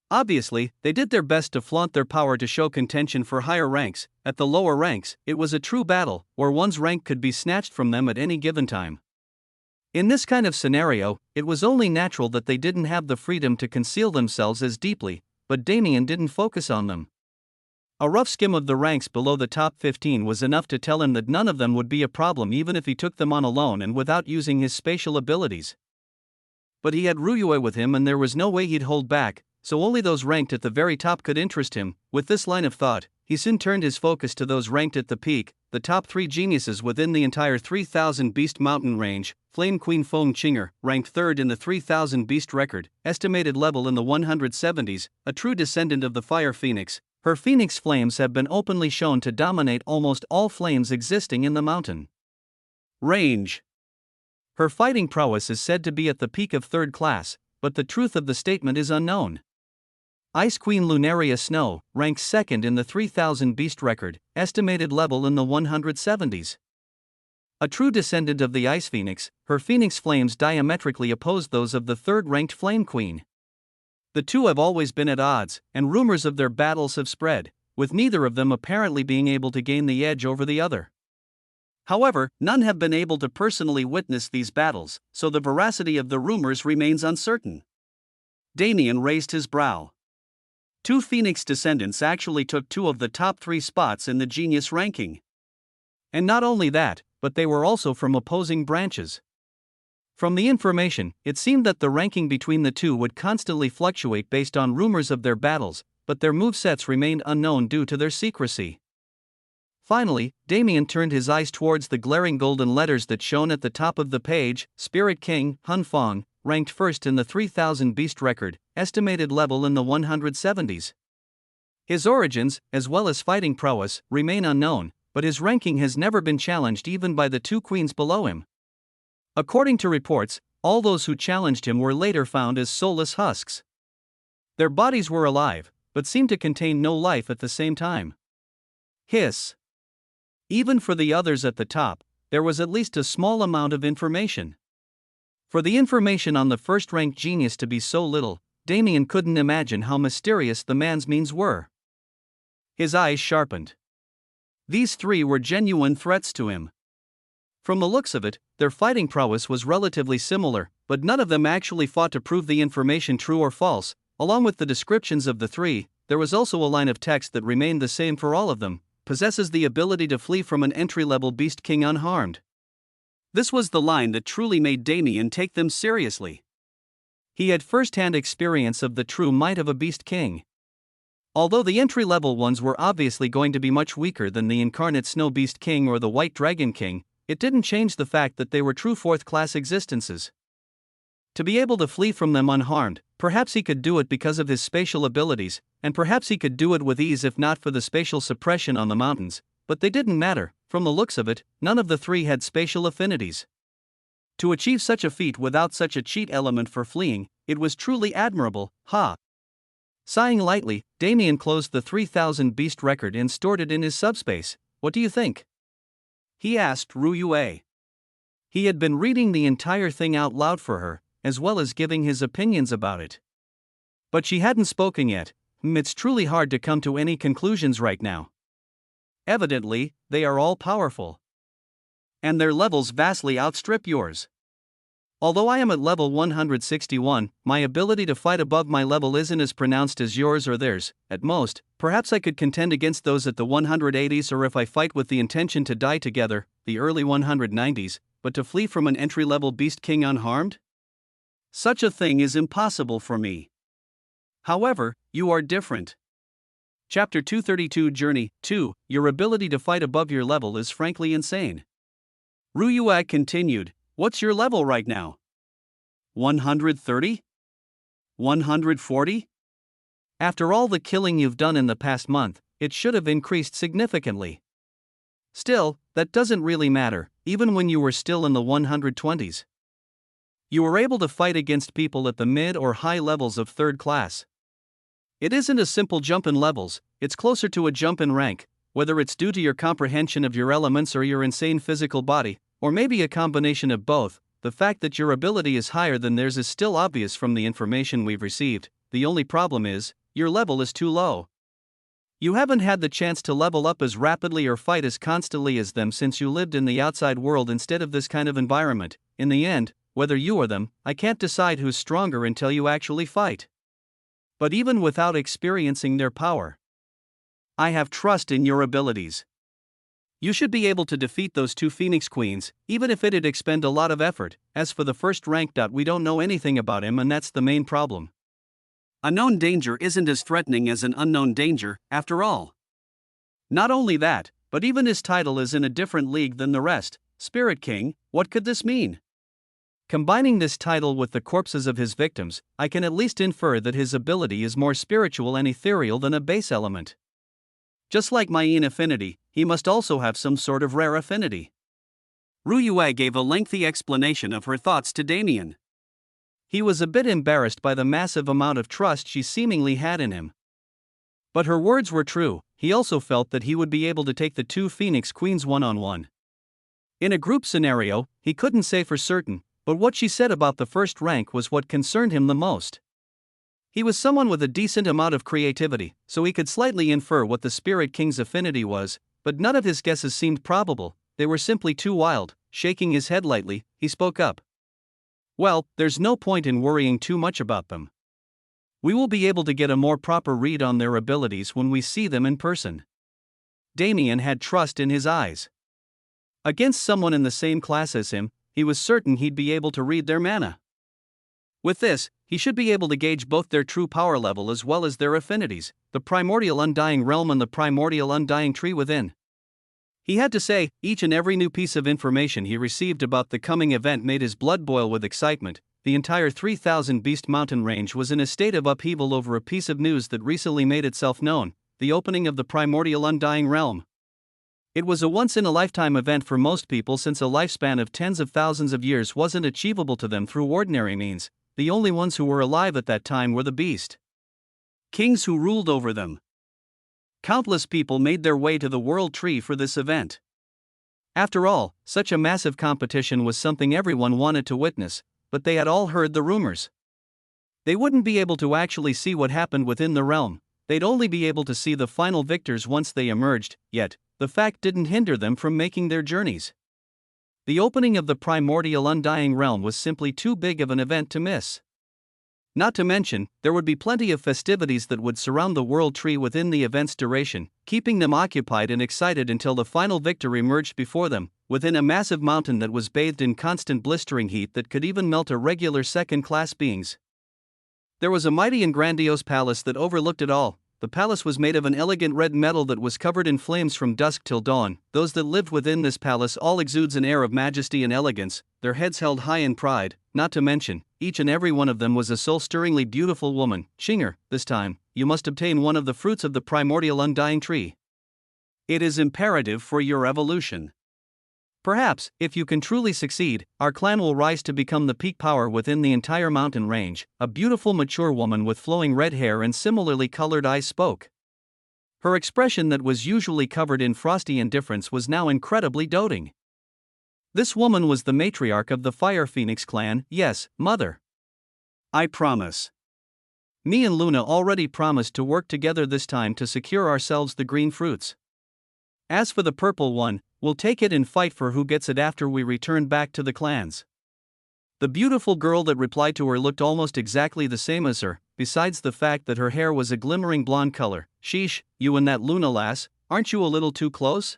Obviously, they did their best to flaunt their power to show contention for higher ranks. At the lower ranks, it was a true battle, where one's rank could be snatched from them at any given time. In this kind of scenario, it was only natural that they didn't have the freedom to conceal themselves as deeply, but Damien didn't focus on them. A rough skim of the ranks below the top 15 was enough to tell him that none of them would be a problem even if he took them on alone and without using his spatial abilities. But he had Ryue with him and there was no way he'd hold back, so only those ranked at the very top could interest him. With this line of thought, he soon turned his focus to those ranked at the peak, the top 3 geniuses within the entire 3000 Beast Mountain range. Flame Queen Feng Qinger, ranked 3rd in the 3000 Beast record, estimated level in the 170s, a true descendant of the Fire Phoenix. Her phoenix flames have been openly shown to dominate almost all flames existing in the mountain range. Her fighting prowess is said to be at the peak of 3rd class, but the truth of the statement is unknown. Ice Queen Lunaria Snow, ranks 2nd in the 3000 Beast record, estimated level in the 170s. A true descendant of the Ice Phoenix, her phoenix flames diametrically oppose those of the 3rd-ranked Flame Queen. The two have always been at odds, and rumors of their battles have spread, with neither of them apparently being able to gain the edge over the other. However, none have been able to personally witness these battles, so the veracity of the rumors remains uncertain. Damien raised his brow. 2 Phoenix descendants actually took 2 of the top 3 spots in the genius ranking. And not only that, but they were also from opposing branches. From the information, it seemed that the ranking between the two would constantly fluctuate based on rumors of their battles, but their movesets remained unknown due to their secrecy. Finally, Damien turned his eyes towards the glaring golden letters that shone at the top of the page. Spirit King, Hun Fong, ranked 1st in the 3000 Beast record, estimated level in the 170s. His origins, as well as fighting prowess, remain unknown, but his ranking has never been challenged even by the 2 queens below him. According to reports, all those who challenged him were later found as soulless husks. Their bodies were alive, but seemed to contain no life at the same time. Hiss. Even for the others at the top, there was at least a small amount of information. For the information on the first-ranked genius to be so little, Damien couldn't imagine how mysterious the man's means were. His eyes sharpened. These 3 were genuine threats to him. From the looks of it, their fighting prowess was relatively similar, but none of them actually fought to prove the information true or false. Along with the descriptions of the 3, there was also a line of text that remained the same for all of them: possesses the ability to flee from an entry-level Beast King unharmed. This was the line that truly made Damien take them seriously. He had first-hand experience of the true might of a Beast King. Although the entry-level ones were obviously going to be much weaker than the incarnate Snow Beast King or the White Dragon King, it didn't change the fact that they were true 4th-class existences. To be able to flee from them unharmed, perhaps he could do it because of his spatial abilities, and perhaps he could do it with ease if not for the spatial suppression on the mountains, but they didn't matter. From the looks of it, none of the 3 had spatial affinities. To achieve such a feat without such a cheat element for fleeing, it was truly admirable. Sighing lightly, Damien closed the 3000 Beast record and stored it in his subspace. What do you think? He asked Ryue. He had been reading the entire thing out loud for her, as well as giving his opinions about it. But she hadn't spoken yet. It's truly hard to come to any conclusions right now. Evidently, they are all powerful. And their levels vastly outstrip yours. Although I am at level 161, my ability to fight above my level isn't as pronounced as yours or theirs. At most, perhaps I could contend against those at the 180s, or if I fight with the intention to die together, the early 190s, but to flee from an entry-level Beast King unharmed? Such a thing is impossible for me. However, you are different. Chapter 232 Journey 2. Your ability to fight above your level is frankly insane. Ruyuag continued, "What's your level right now? 130? 140? After all the killing you've done in the past month, it should have increased significantly. Still, that doesn't really matter, even when you were still in the 120s. You were able to fight against people at the mid or high levels of third class. It isn't a simple jump in levels, it's closer to a jump in rank, whether it's due to your comprehension of your elements or your insane physical body, or maybe a combination of both. The fact that your ability is higher than theirs is still obvious from the information we've received. The only problem is, your level is too low. You haven't had the chance to level up as rapidly or fight as constantly as them since you lived in the outside world instead of this kind of environment. In the end, whether you or them, I can't decide who's stronger until you actually fight. But even without experiencing their power, I have trust in your abilities. You should be able to defeat those two Phoenix Queens, even if it'd expend a lot of effort. As for the first rank, we don't know anything about him, and that's the main problem. A known danger isn't as threatening as an unknown danger, after all. Not only that, but even his title is in a different league than the rest. Spirit King, what could this mean? Combining this title with the corpses of his victims, I can at least infer that his ability is more spiritual and ethereal than a base element. Just like my affinity, he must also have some sort of rare affinity. Ruyue gave a lengthy explanation of her thoughts to Damien. He was a bit embarrassed by the massive amount of trust she seemingly had in him. But her words were true. He also felt that he would be able to take the two Phoenix Queens one-on-one. In a group scenario, he couldn't say for certain, but what she said about the first rank was what concerned him the most. He was someone with a decent amount of creativity, so he could slightly infer what the Spirit King's affinity was, but none of his guesses seemed probable. They were simply too wild. Shaking his head lightly, he spoke up. "Well, there's no point in worrying too much about them. We will be able to get a more proper read on their abilities when we see them in person." Damien had trust in his eyes. Against someone in the same class as him, he was certain he'd be able to read their mana. With this, he should be able to gauge both their true power level as well as their affinities, the primordial undying realm and the primordial undying tree within. He had to say, each and every new piece of information he received about the coming event made his blood boil with excitement. The entire 3,000 Beast Mountain range was in a state of upheaval over a piece of news that recently made itself known: the opening of the primordial undying realm. It was a once-in-a-lifetime event for most people, since a lifespan of tens of thousands of years wasn't achievable to them through ordinary means. The only ones who were alive at that time were the Beast Kings who ruled over them. Countless people made their way to the World Tree for this event. After all, such a massive competition was something everyone wanted to witness, but they had all heard the rumors. They wouldn't be able to actually see what happened within the realm. They'd only be able to see the final victors once they emerged, yet the fact didn't hinder them from making their journeys. The opening of the primordial undying realm was simply too big of an event to miss. Not to mention, there would be plenty of festivities that would surround the World Tree within the event's duration, keeping them occupied and excited until the final victor emerged before them, within a massive mountain that was bathed in constant blistering heat that could even melt a regular second-class beings. There was a mighty and grandiose palace that overlooked it all. The palace was made of an elegant red metal that was covered in flames from dusk till dawn. Those that lived within this palace all exudes an air of majesty and elegance, their heads held high in pride. Not to mention, each and every one of them was a soul-stirringly beautiful woman. Shinger, this time, you must obtain one of the fruits of the primordial undying tree. It is imperative for your evolution. Perhaps, if you can truly succeed, our clan will rise to become the peak power within the entire mountain range. A beautiful mature woman with flowing red hair and similarly colored eyes spoke. Her expression that was usually covered in frosty indifference was now incredibly doting. This woman was the matriarch of the Fire Phoenix clan. "Yes, mother. I promise. Me and Luna already promised to work together this time to secure ourselves the green fruits. As for the purple one, we'll take it and fight for who gets it after we return back to the clans." The beautiful girl that replied to her looked almost exactly the same as her, besides the fact that her hair was a glimmering blonde color. "Sheesh, you and that Luna lass, aren't you a little too close?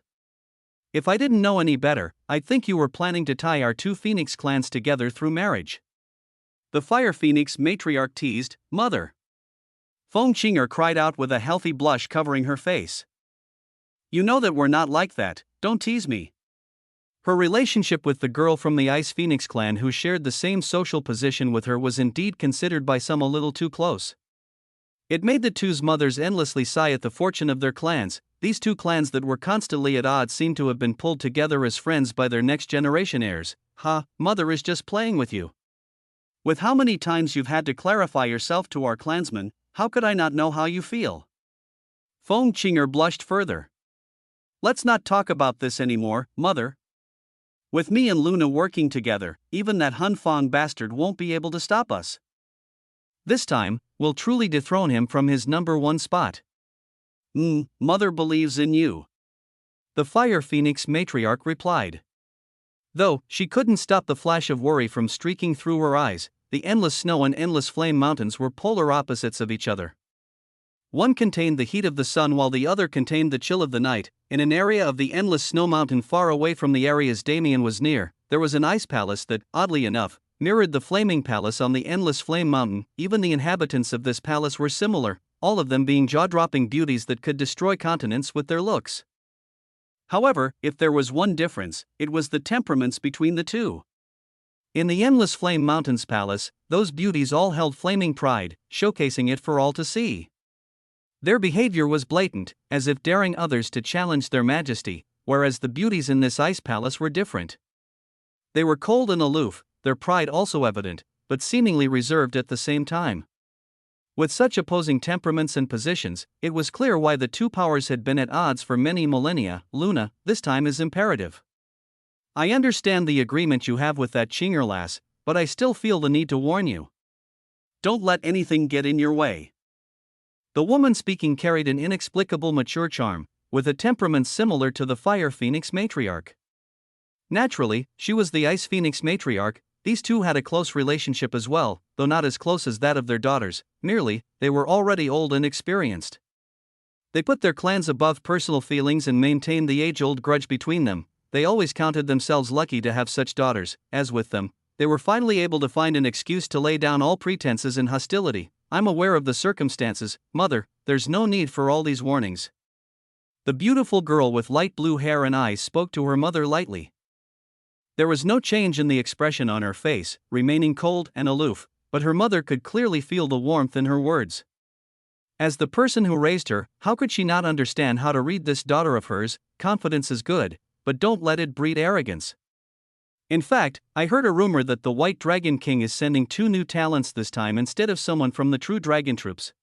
If I didn't know any better, I'd think you were planning to tie our two Phoenix clans together through marriage." The Fire Phoenix matriarch teased. "Mother. Feng Qinger cried out with a healthy blush covering her face. You know that we're not like that, don't tease me. Her relationship with the girl from the Ice Phoenix clan who shared the same social position with her was indeed considered by some a little too close. It made the two's mothers endlessly sigh at the fortune of their clans. These two clans that were constantly at odds seem to have been pulled together as friends by their next generation heirs. Ha, mother is just playing with you. With how many times you've had to clarify yourself to our clansmen, how could I not know how you feel? Feng Qinger blushed further. Let's not talk about this anymore, mother. With me and Luna working together, even that Hun Fong bastard won't be able to stop us. This time, we'll truly dethrone him from his #1 spot. Mother believes in you. The Fire Phoenix matriarch replied. Though she couldn't stop the flash of worry from streaking through her eyes, the endless snow and endless flame mountains were polar opposites of each other. One contained the heat of the sun while the other contained the chill of the night. In an area of the endless snow mountain far away from the areas Damien was near, there was an ice palace that, oddly enough, mirrored the flaming palace on the endless flame mountain. Even the inhabitants of this palace were similar, all of them being jaw-dropping beauties that could destroy continents with their looks. However, if there was one difference, it was the temperaments between the two. In the endless flame mountains palace, those beauties all held flaming pride, showcasing it for all to see. Their behavior was blatant, as if daring others to challenge their majesty, whereas the beauties in this ice palace were different. They were cold and aloof, their pride also evident, but seemingly reserved at the same time. With such opposing temperaments and positions, it was clear why the two powers had been at odds for many millennia. Luna, this time is imperative. I understand the agreement you have with that Qinger lass, but I still feel the need to warn you. Don't let anything get in your way. The woman speaking carried an inexplicable mature charm, with a temperament similar to the Fire Phoenix matriarch. Naturally, she was the Ice Phoenix matriarch. These two had a close relationship as well, though not as close as that of their daughters. Merely, they were already old and experienced. They put their clans above personal feelings and maintained the age-old grudge between them. They always counted themselves lucky to have such daughters. As with them, they were finally able to find an excuse to lay down all pretenses and hostility. I'm aware of the circumstances, mother, there's no need for all these warnings. The beautiful girl with light blue hair and eyes spoke to her mother lightly. There was no change in the expression on her face, remaining cold and aloof, but her mother could clearly feel the warmth in her words. As the person who raised her, how could she not understand how to read this daughter of hers? Confidence is good, but don't let it breed arrogance. In fact, I heard a rumor that the White Dragon King is sending 2 new talents this time instead of someone from the true dragon troops.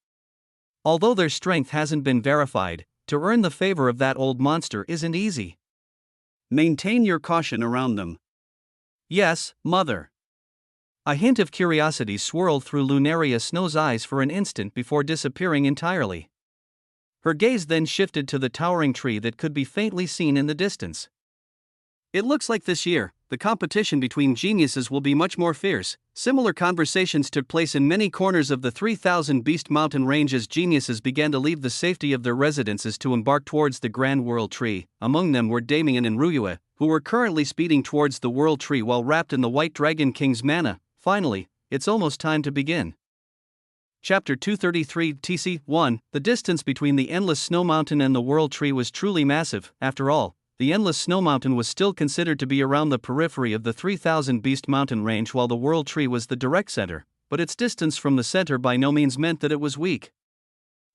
Although their strength hasn't been verified, to earn the favor of that old monster isn't easy. Maintain your caution around them. Yes, mother. A hint of curiosity swirled through Lunaria Snow's eyes for an instant before disappearing entirely. Her gaze then shifted to the towering tree that could be faintly seen in the distance. It looks like this year, the competition between geniuses will be much more fierce. Similar conversations took place in many corners of the 3,000 Beast Mountain range as geniuses began to leave the safety of their residences to embark towards the Grand World Tree. Among them were Damien and Ruyue, who were currently speeding towards the World Tree while wrapped in the White Dragon King's mana. Finally, it's almost time to begin. Chapter 233 TC1. The distance between the Endless Snow Mountain and the World Tree was truly massive. After all, the Endless Snow Mountain was still considered to be around the periphery of the 3,000 Beast Mountain range while the World Tree was the direct center, but its distance from the center by no means meant that it was weak.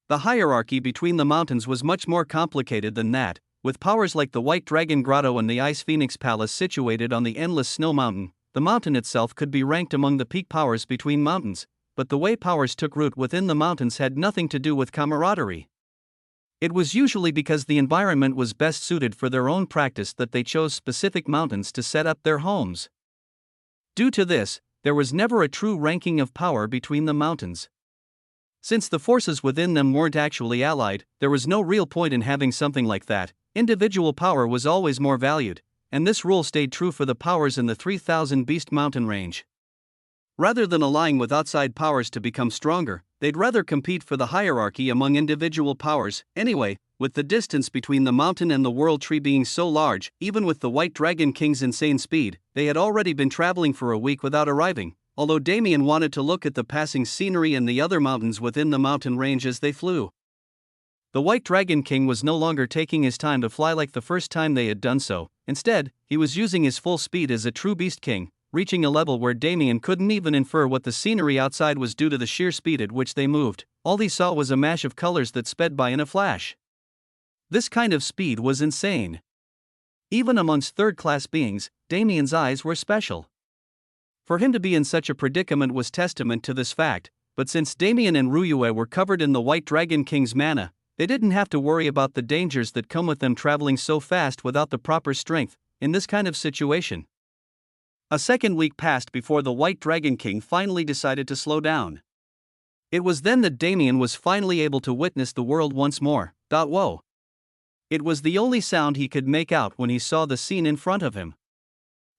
The hierarchy between the mountains was much more complicated than that, with powers like the White Dragon Grotto and the Ice Phoenix Palace situated on the Endless Snow Mountain. The mountain itself could be ranked among the peak powers between mountains, but the way powers took root within the mountains had nothing to do with camaraderie. It was usually because the environment was best suited for their own practice that they chose specific mountains to set up their homes. Due to this, there was never a true ranking of power between the mountains. Since the forces within them weren't actually allied, there was no real point in having something like that. Individual power was always more valued, and this rule stayed true for the powers in the 3,000 Beast Mountain range. Rather than allying with outside powers to become stronger, they'd rather compete for the hierarchy among individual powers. Anyway, with the distance between the mountain and the World Tree being so large, even with the White Dragon King's insane speed, they had already been traveling for a week without arriving. although Damien wanted to look at the passing scenery and the other mountains within the mountain range as they flew. The White Dragon King was no longer taking his time to fly like the first time they had done so. Instead, he was using his full speed as a true Beast King, reaching a level where Damien couldn't even infer what the scenery outside was due to the sheer speed at which they moved. All he saw was a mash of colors that sped by in a flash. This kind of speed was insane. Even amongst third-class beings, Damien's eyes were special. For him to be in such a predicament was testament to this fact, but since Damien and Ryue were covered in the White Dragon King's mana, they didn't have to worry about the dangers that come with them traveling so fast without the proper strength. In this kind of situation, a second week passed before the White Dragon King finally decided to slow down. It was then that Damien was finally able to witness the world once more. Whoa! It was the only sound he could make out when he saw the scene in front of him.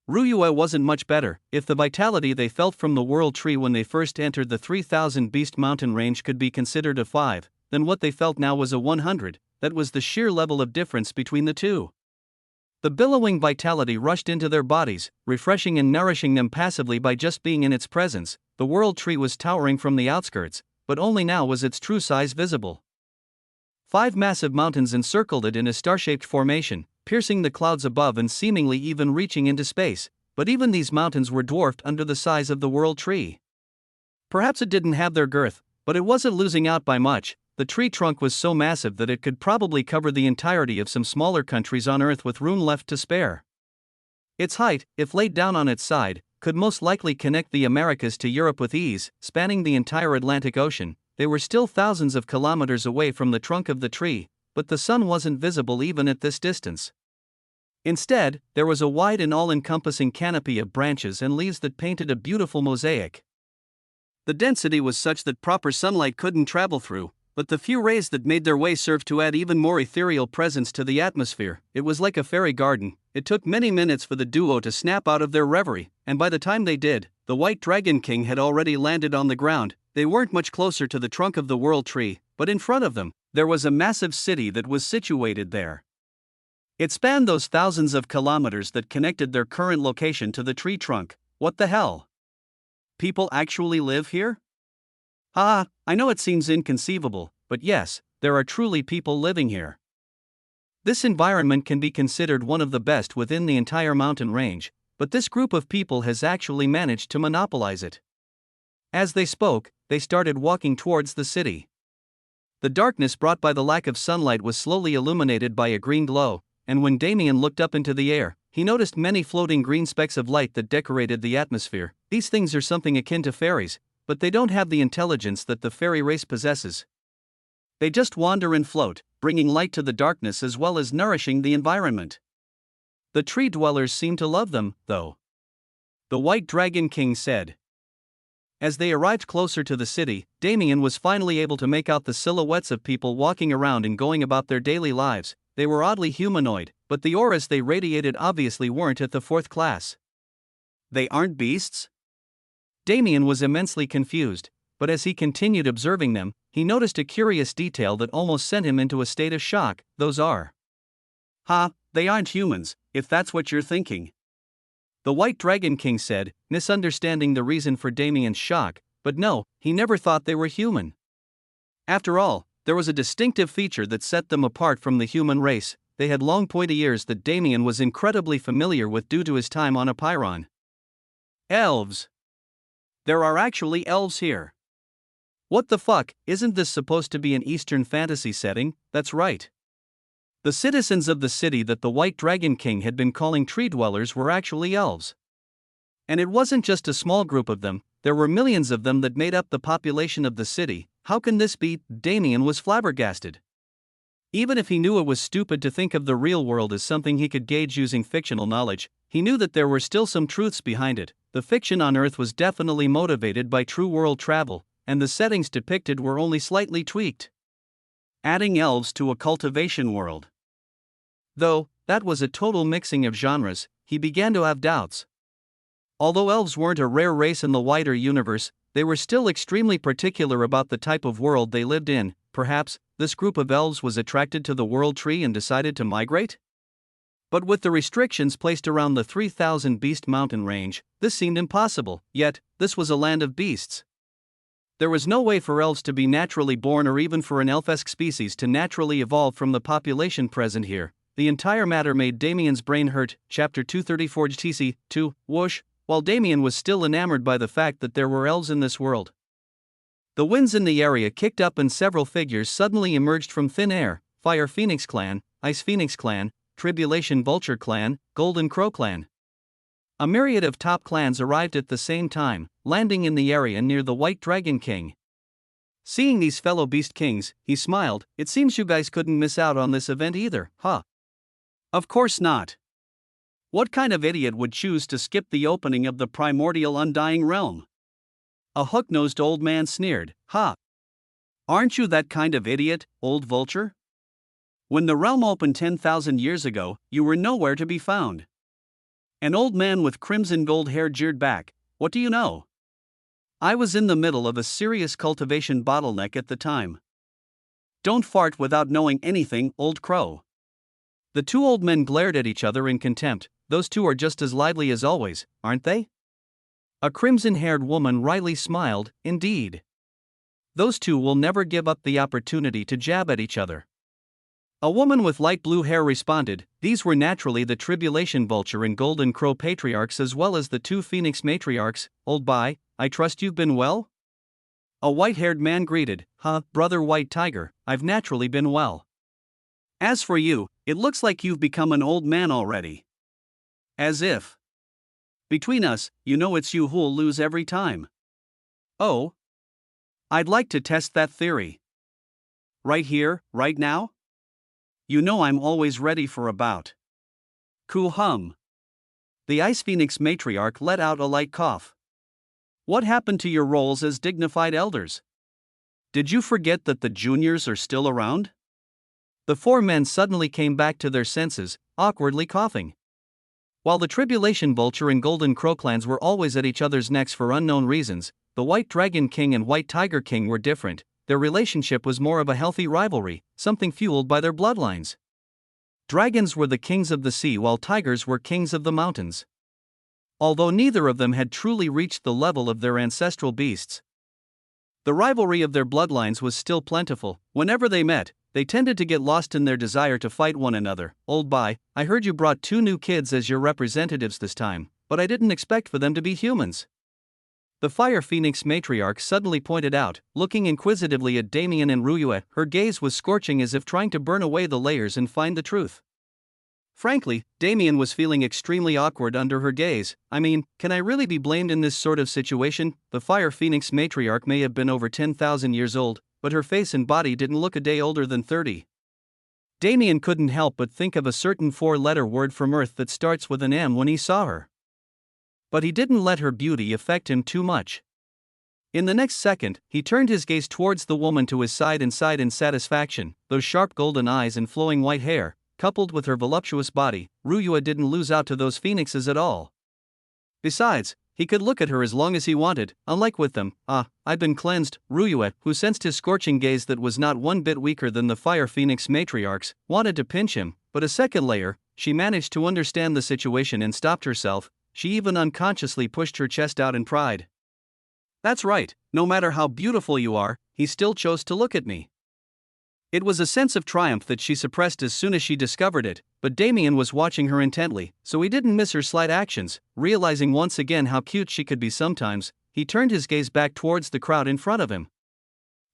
Ryue wasn't much better. If the vitality they felt from the World Tree when they first entered the 3000 Beast Mountain range could be considered a 5, then what they felt now was a 100. That was the sheer level of difference between the two. The billowing vitality rushed into their bodies, refreshing and nourishing them passively by just being in its presence. The World Tree was towering from the outskirts, but only now was its true size visible. 5 massive mountains encircled it in a star-shaped formation, piercing the clouds above and seemingly even reaching into space, but even these mountains were dwarfed under the size of the World Tree. Perhaps it didn't have their girth, but it wasn't losing out by much. The tree trunk was so massive that it could probably cover the entirety of some smaller countries on Earth with room left to spare. Its height, if laid down on its side, could most likely connect the Americas to Europe with ease, spanning the entire Atlantic Ocean. They were still thousands of kilometers away from the trunk of the tree, but the sun wasn't visible even at this distance. Instead, there was a wide and all-encompassing canopy of branches and leaves that painted a beautiful mosaic. The density was such that proper sunlight couldn't travel through, but the few rays that made their way served to add even more ethereal presence to the atmosphere. It was like a fairy garden. It took many minutes for the duo to snap out of their reverie, and by the time they did, the White Dragon King had already landed on the ground. They weren't much closer to the trunk of the World Tree, but in front of them, there was a massive city that was situated there. It spanned those thousands of kilometers that connected their current location to the tree trunk. What the hell? People actually live here? I know it seems inconceivable, but yes, there are truly people living here. This environment can be considered one of the best within the entire mountain range, but this group of people has actually managed to monopolize it. As they spoke, they started walking towards the city. The darkness brought by the lack of sunlight was slowly illuminated by a green glow, and when Damien looked up into the air, he noticed many floating green specks of light that decorated the atmosphere. These things are something akin to fairies, but they don't have the intelligence that the fairy race possesses. They just wander and float, bringing light to the darkness as well as nourishing the environment. The tree dwellers seem to love them, though. The White Dragon King said. As they arrived closer to the city, Damien was finally able to make out the silhouettes of people walking around and going about their daily lives. They were oddly humanoid, but the auras they radiated obviously weren't at the 4th class. They aren't beasts? Damien was immensely confused, but as he continued observing them, he noticed a curious detail that almost sent him into a state of shock. Those are. They aren't humans, if that's what you're thinking. The White Dragon King said, misunderstanding the reason for Damien's shock, but no, he never thought they were human. After all, there was a distinctive feature that set them apart from the human race. They had long pointy ears that Damien was incredibly familiar with due to his time on Apeiron. Elves. There are actually elves here. What the fuck, isn't this supposed to be an Eastern fantasy setting? That's right. The citizens of the city that the White Dragon King had been calling tree dwellers were actually elves. And it wasn't just a small group of them, there were millions of them that made up the population of the city. How can this be? Damien was flabbergasted. Even if he knew it was stupid to think of the real world as something he could gauge using fictional knowledge, he knew that there were still some truths behind it. The fiction on Earth was definitely motivated by true world travel, and the settings depicted were only slightly tweaked. Adding elves to a cultivation world. Though, that was a total mixing of genres, he began to have doubts. Although elves weren't a rare race in the wider universe, they were still extremely particular about the type of world they lived in. Perhaps, this group of elves was attracted to the World Tree and decided to migrate? But with the restrictions placed around the 3,000 beast mountain range, this seemed impossible, yet, this was a land of beasts. There was no way for elves to be naturally born or even for an elfesque species to naturally evolve from the population present here. The entire matter made Damien's brain hurt. Chapter 234 GTC 2, whoosh, while Damien was still enamored by the fact that there were elves in this world. The winds in the area kicked up and several figures suddenly emerged from thin air: Fire Phoenix Clan, Ice Phoenix Clan, Tribulation Vulture Clan, Golden Crow Clan. A myriad of top clans arrived at the same time, landing in the area near the White Dragon King. Seeing these fellow beast kings, he smiled. It seems you guys couldn't miss out on this event either, huh? Of course not. What kind of idiot would choose to skip the opening of the primordial undying realm? A hook-nosed old man sneered. Ha! Aren't you that kind of idiot, old vulture? When the realm opened 10,000 years ago, you were nowhere to be found. An old man with crimson gold hair jeered back. What do you know? I was in the middle of a serious cultivation bottleneck at the time. Don't fart without knowing anything, old crow. The two old men glared at each other in contempt. Those two are just as lively as always, aren't they? A crimson-haired woman wryly smiled. Indeed. Those two will never give up the opportunity to jab at each other. A woman with light blue hair responded. These were naturally the Tribulation Vulture and Golden Crow patriarchs as well as the two Phoenix matriarchs. Old Bye, I trust you've been well? A white-haired man greeted. Brother White Tiger, I've naturally been well. As for you, it looks like you've become an old man already. As if. Between us, you know it's you who'll lose every time. Oh? I'd like to test that theory. Right here, right now? You know I'm always ready for a bout. Cool hum. The Ice Phoenix matriarch let out a light cough. What happened to your roles as dignified elders? Did you forget that the juniors are still around? The four men suddenly came back to their senses, awkwardly coughing. While the Tribulation Vulture and Golden Crow clans were always at each other's necks for unknown reasons, the White Dragon King and White Tiger King were different. Their relationship was more of a healthy rivalry, something fueled by their bloodlines. Dragons were the kings of the sea while tigers were kings of the mountains. Although neither of them had truly reached the level of their ancestral beasts, the rivalry of their bloodlines was still plentiful. Whenever they met, they tended to get lost in their desire to fight one another. Old Bye, I heard you brought two new kids as your representatives this time, but I didn't expect for them to be humans. The Fire Phoenix matriarch suddenly pointed out, looking inquisitively at Damien and Ruyue. Her gaze was scorching as if trying to burn away the layers and find the truth. Frankly, Damien was feeling extremely awkward under her gaze. I mean, can I really be blamed in this sort of situation? The Fire Phoenix matriarch may have been over 10,000 years old, but her face and body didn't look a day older than 30. Damien couldn't help but think of a certain four-letter word from Earth that starts with an M when he saw her. But he didn't let her beauty affect him too much. In the next second, he turned his gaze towards the woman to his side and sighed in satisfaction. Those sharp golden eyes and flowing white hair, coupled with her voluptuous body, Ruyue didn't lose out to those phoenixes at all. Besides, he could look at her as long as he wanted, unlike with them. I've been cleansed. Ruyue, who sensed his scorching gaze that was not one bit weaker than the Fire Phoenix matriarch's, wanted to pinch him, but a second later, she managed to understand the situation and stopped herself. She even unconsciously pushed her chest out in pride. That's right, no matter how beautiful you are, he still chose to look at me. It was a sense of triumph that she suppressed as soon as she discovered it, but Damien was watching her intently, so he didn't miss her slight actions. Realizing once again how cute she could be sometimes, he turned his gaze back towards the crowd in front of him.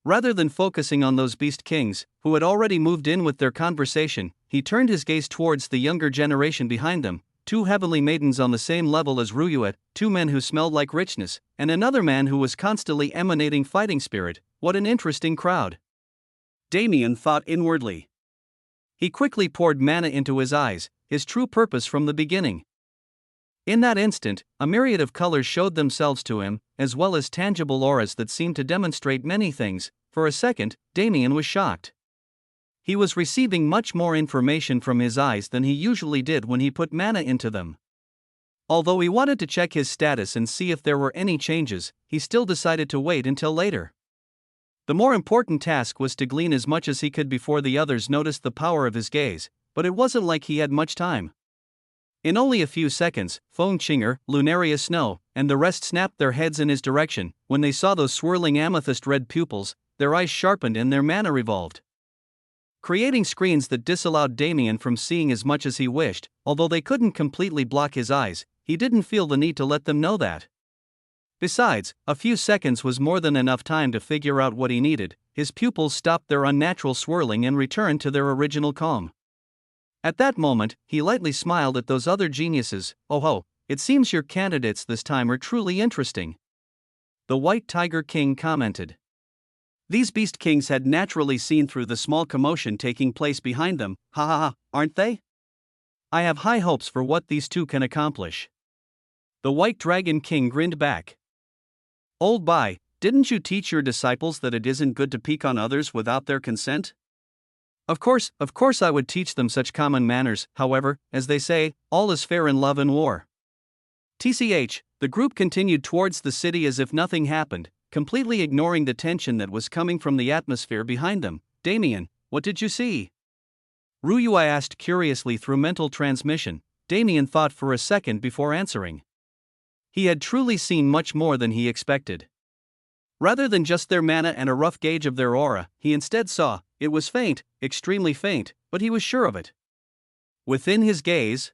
Rather than focusing on those beast kings, who had already moved in with their conversation, he turned his gaze towards the younger generation behind them. Two heavenly maidens on the same level as Ruyue, two men who smelled like richness, and another man who was constantly emanating fighting spirit. What an interesting crowd. Damien thought inwardly. He quickly poured mana into his eyes, his true purpose from the beginning. In that instant, a myriad of colors showed themselves to him, as well as tangible auras that seemed to demonstrate many things. For a second, Damien was shocked. He was receiving much more information from his eyes than he usually did when he put mana into them. Although he wanted to check his status and see if there were any changes, he still decided to wait until later. The more important task was to glean as much as he could before the others noticed the power of his gaze, but it wasn't like he had much time. In only a few seconds, Feng Qinger, Lunaria Snow, and the rest snapped their heads in his direction. When they saw those swirling amethyst-red pupils, their eyes sharpened and their mana revolved, creating screens that disallowed Damien from seeing as much as he wished. Although they couldn't completely block his eyes, he didn't feel the need to let them know that. Besides, a few seconds was more than enough time to figure out what he needed. His pupils stopped their unnatural swirling and returned to their original calm. At that moment, he lightly smiled at those other geniuses. "Oh ho, it seems your candidates this time are truly interesting," the White Tiger King commented. These Beast Kings had naturally seen through the small commotion taking place behind them. "Ha ha ha, aren't they? I have high hopes for what these two can accomplish." The White Dragon King grinned back. "Old Bai, didn't you teach your disciples that it isn't good to peek on others without their consent?" Of course I would teach them such common manners. However, as they say, all is fair in love and war. TCH, the group continued towards the city as if nothing happened, completely ignoring the tension that was coming from the atmosphere behind them. "Damien, what did you see?" Ruyui asked curiously through mental transmission. Damien thought for a second before answering. He had truly seen much more than he expected. Rather than just their mana and a rough gauge of their aura, he instead saw, it was faint, extremely faint, but he was sure of it. Within his gaze,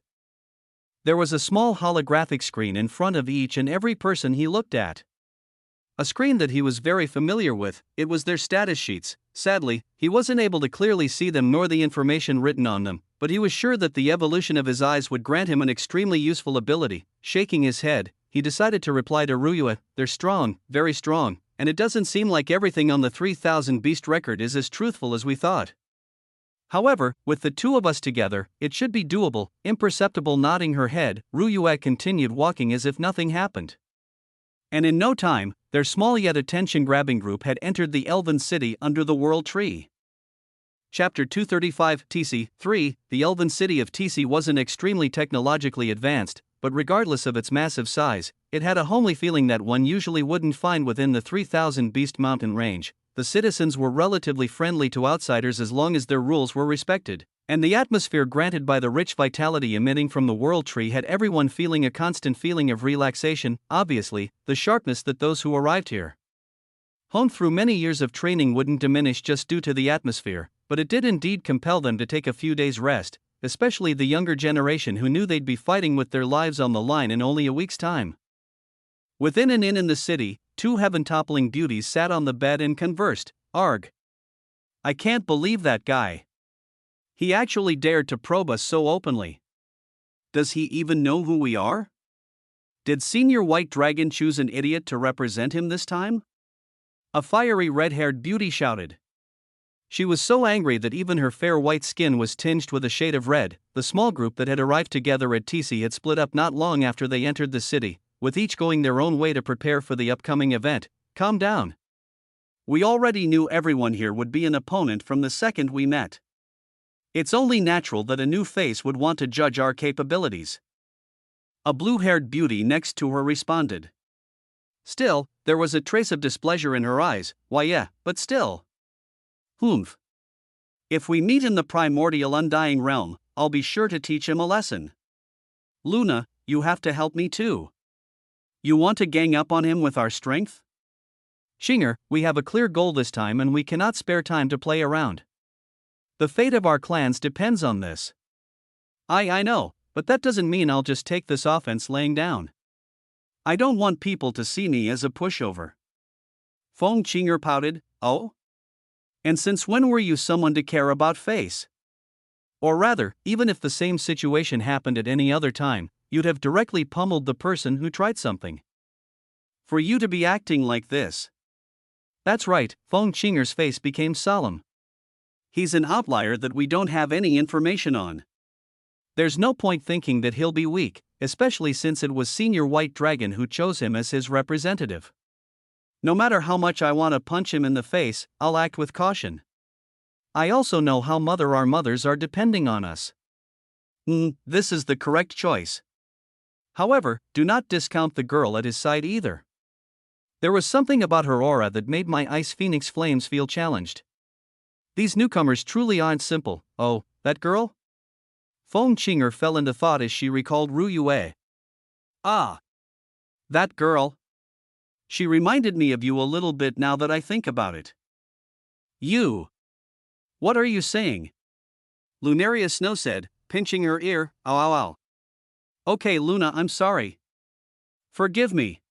there was a small holographic screen in front of each and every person he looked at. A screen that he was very familiar with. It was their status sheets. Sadly, he wasn't able to clearly see them nor the information written on them, but he was sure that the evolution of his eyes would grant him an extremely useful ability. Shaking his head, he decided to reply to Ruyui, "They're strong, very strong, and it doesn't seem like everything on the 3000 beast record is as truthful as we thought. However, with the two of us together, it should be doable." Imperceptible nodding her head, Ruyui continued walking as if nothing happened. And in no time, their small yet attention-grabbing group had entered the Elven City under the World Tree. Chapter 235 TC 3. The Elven City of TC wasn't extremely technologically advanced, but regardless of its massive size, it had a homely feeling that one usually wouldn't find within the 3000 beast mountain range. The citizens were relatively friendly to outsiders as long as their rules were respected, and the atmosphere granted by the rich vitality emitting from the World Tree had everyone feeling a constant feeling of relaxation. Obviously, the sharpness that those who arrived here honed through many years of training wouldn't diminish just due to the atmosphere, but it did indeed compel them to take a few days' rest, especially the younger generation who knew they'd be fighting with their lives on the line in only a week's time. Within an inn in the city, two heaven-toppling beauties sat on the bed and conversed. "Arg. I can't believe that guy. He actually dared to probe us so openly. Does he even know who we are? Did Senior White Dragon choose an idiot to represent him this time?" A fiery red-haired beauty shouted. She was so angry that even her fair white skin was tinged with a shade of red. The small group that had arrived together at TC had split up not long after they entered the city, with each going their own way to prepare for the upcoming event. "Calm down. We already knew everyone here would be an opponent from the second we met. It's only natural that a new face would want to judge our capabilities." A blue-haired beauty next to her responded. Still, there was a trace of displeasure in her eyes. "Why yeah, but still. Humph. If we meet in the primordial undying realm, I'll be sure to teach him a lesson. Luna, you have to help me too. You want to gang up on him with our strength?" "Qinger, we have a clear goal this time and we cannot spare time to play around. The fate of our clans depends on this." I know, but that doesn't mean I'll just take this offense laying down. I don't want people to see me as a pushover." Feng Qinger pouted. "Oh? And since when were you someone to care about face? Or rather, even if the same situation happened at any other time, you'd have directly pummeled the person who tried something. For you to be acting like this." "That's right." Feng Qinger's face became solemn. "He's an outlier that we don't have any information on. There's no point thinking that he'll be weak, especially since it was Senior White Dragon who chose him as his representative. No matter how much I want to punch him in the face, I'll act with caution. I also know how our mothers are depending on us. This is the correct choice. However, do not discount the girl at his side either. There was something about her aura that made my Ice Phoenix flames feel challenged. These newcomers truly aren't simple." "Oh, that girl? Feng Qinger fell into thought as she recalled Ru Yue. Ah! That girl. She reminded me of you a little bit now that I think about it. You! What are you saying? Lunaria Snow said, pinching her ear. Ow ow ow. Okay, Luna, I'm sorry. Forgive me.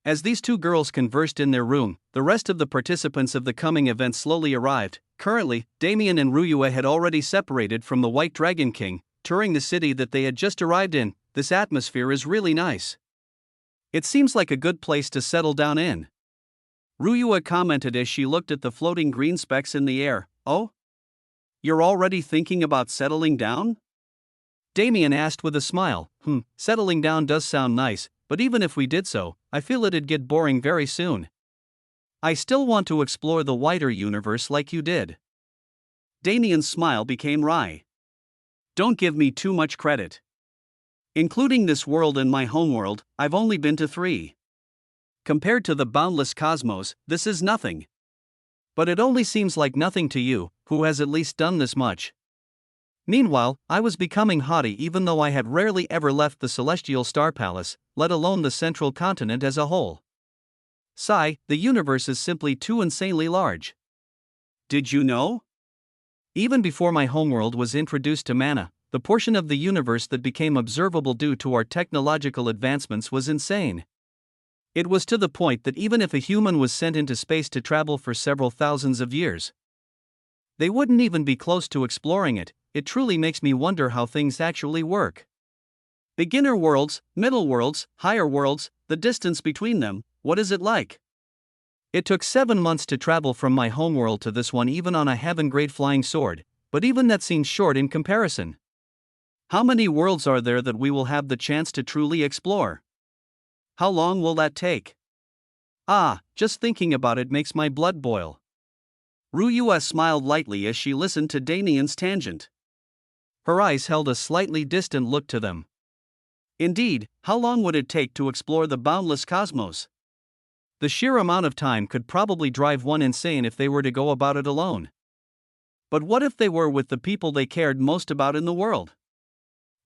As these two girls conversed in their room, the rest of the participants of the coming event slowly arrived. Currently, Damien and Ruyue had already separated from the White Dragon King, touring the city that they had just arrived in. This atmosphere is really nice. It seems like a good place to settle down in. Ruyue commented as she looked at the floating green specks in the air. Oh? You're already thinking about settling down? Damien asked with a smile. Settling down does sound nice, but even if we did so, I feel it'd get boring very soon. I still want to explore the wider universe like you did. Damien's smile became wry. Don't give me too much credit. Including this world and my homeworld, I've only been to 3. Compared to the boundless cosmos, this is nothing. But it only seems like nothing to you, who has at least done this much. Meanwhile, I was becoming haughty even though I had rarely ever left the Celestial Star Palace, let alone the central continent as a whole. Sigh, the universe is simply too insanely large. Did you know? Even before my homeworld was introduced to Mana, the portion of the universe that became observable due to our technological advancements was insane. It was to the point that even if a human was sent into space to travel for several thousands of years, they wouldn't even be close to exploring it. It truly makes me wonder how things actually work. Beginner worlds, middle worlds, higher worlds, the distance between them, what is it like? It took 7 months to travel from my homeworld to this one even on a heaven-grade flying sword, but even that seems short in comparison. How many worlds are there that we will have the chance to truly explore? How long will that take? Just thinking about it makes my blood boil. Ruyue smiled lightly as she listened to Damien's tangent. Her eyes held a slightly distant look to them. Indeed, how long would it take to explore the boundless cosmos? The sheer amount of time could probably drive one insane if they were to go about it alone. But what if they were with the people they cared most about in the world?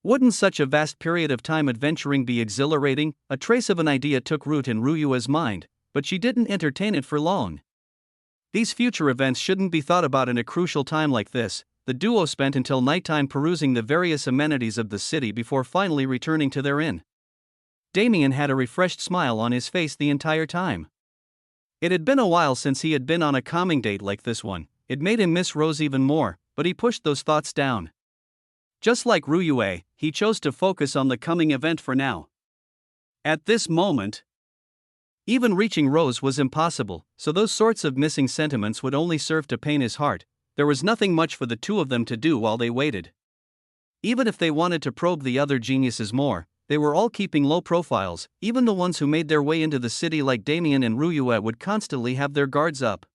Wouldn't such a vast period of time adventuring be exhilarating? A trace of an idea took root in Ruyue's mind, but she didn't entertain it for long. These future events shouldn't be thought about in a crucial time like this. The duo spent until nighttime perusing the various amenities of the city before finally returning to their inn. Damien had a refreshed smile on his face the entire time. It had been a while since he had been on a calming date like this one. It made him miss Rose even more, but he pushed those thoughts down. Just like Ruyue, he chose to focus on the coming event for now. At this moment, even reaching Rose was impossible, so those sorts of missing sentiments would only serve to pain his heart. There was nothing much for the two of them to do while they waited. Even if they wanted to probe the other geniuses more, they were all keeping low profiles. Even the ones who made their way into the city like Damien and Ruyue would constantly have their guards up.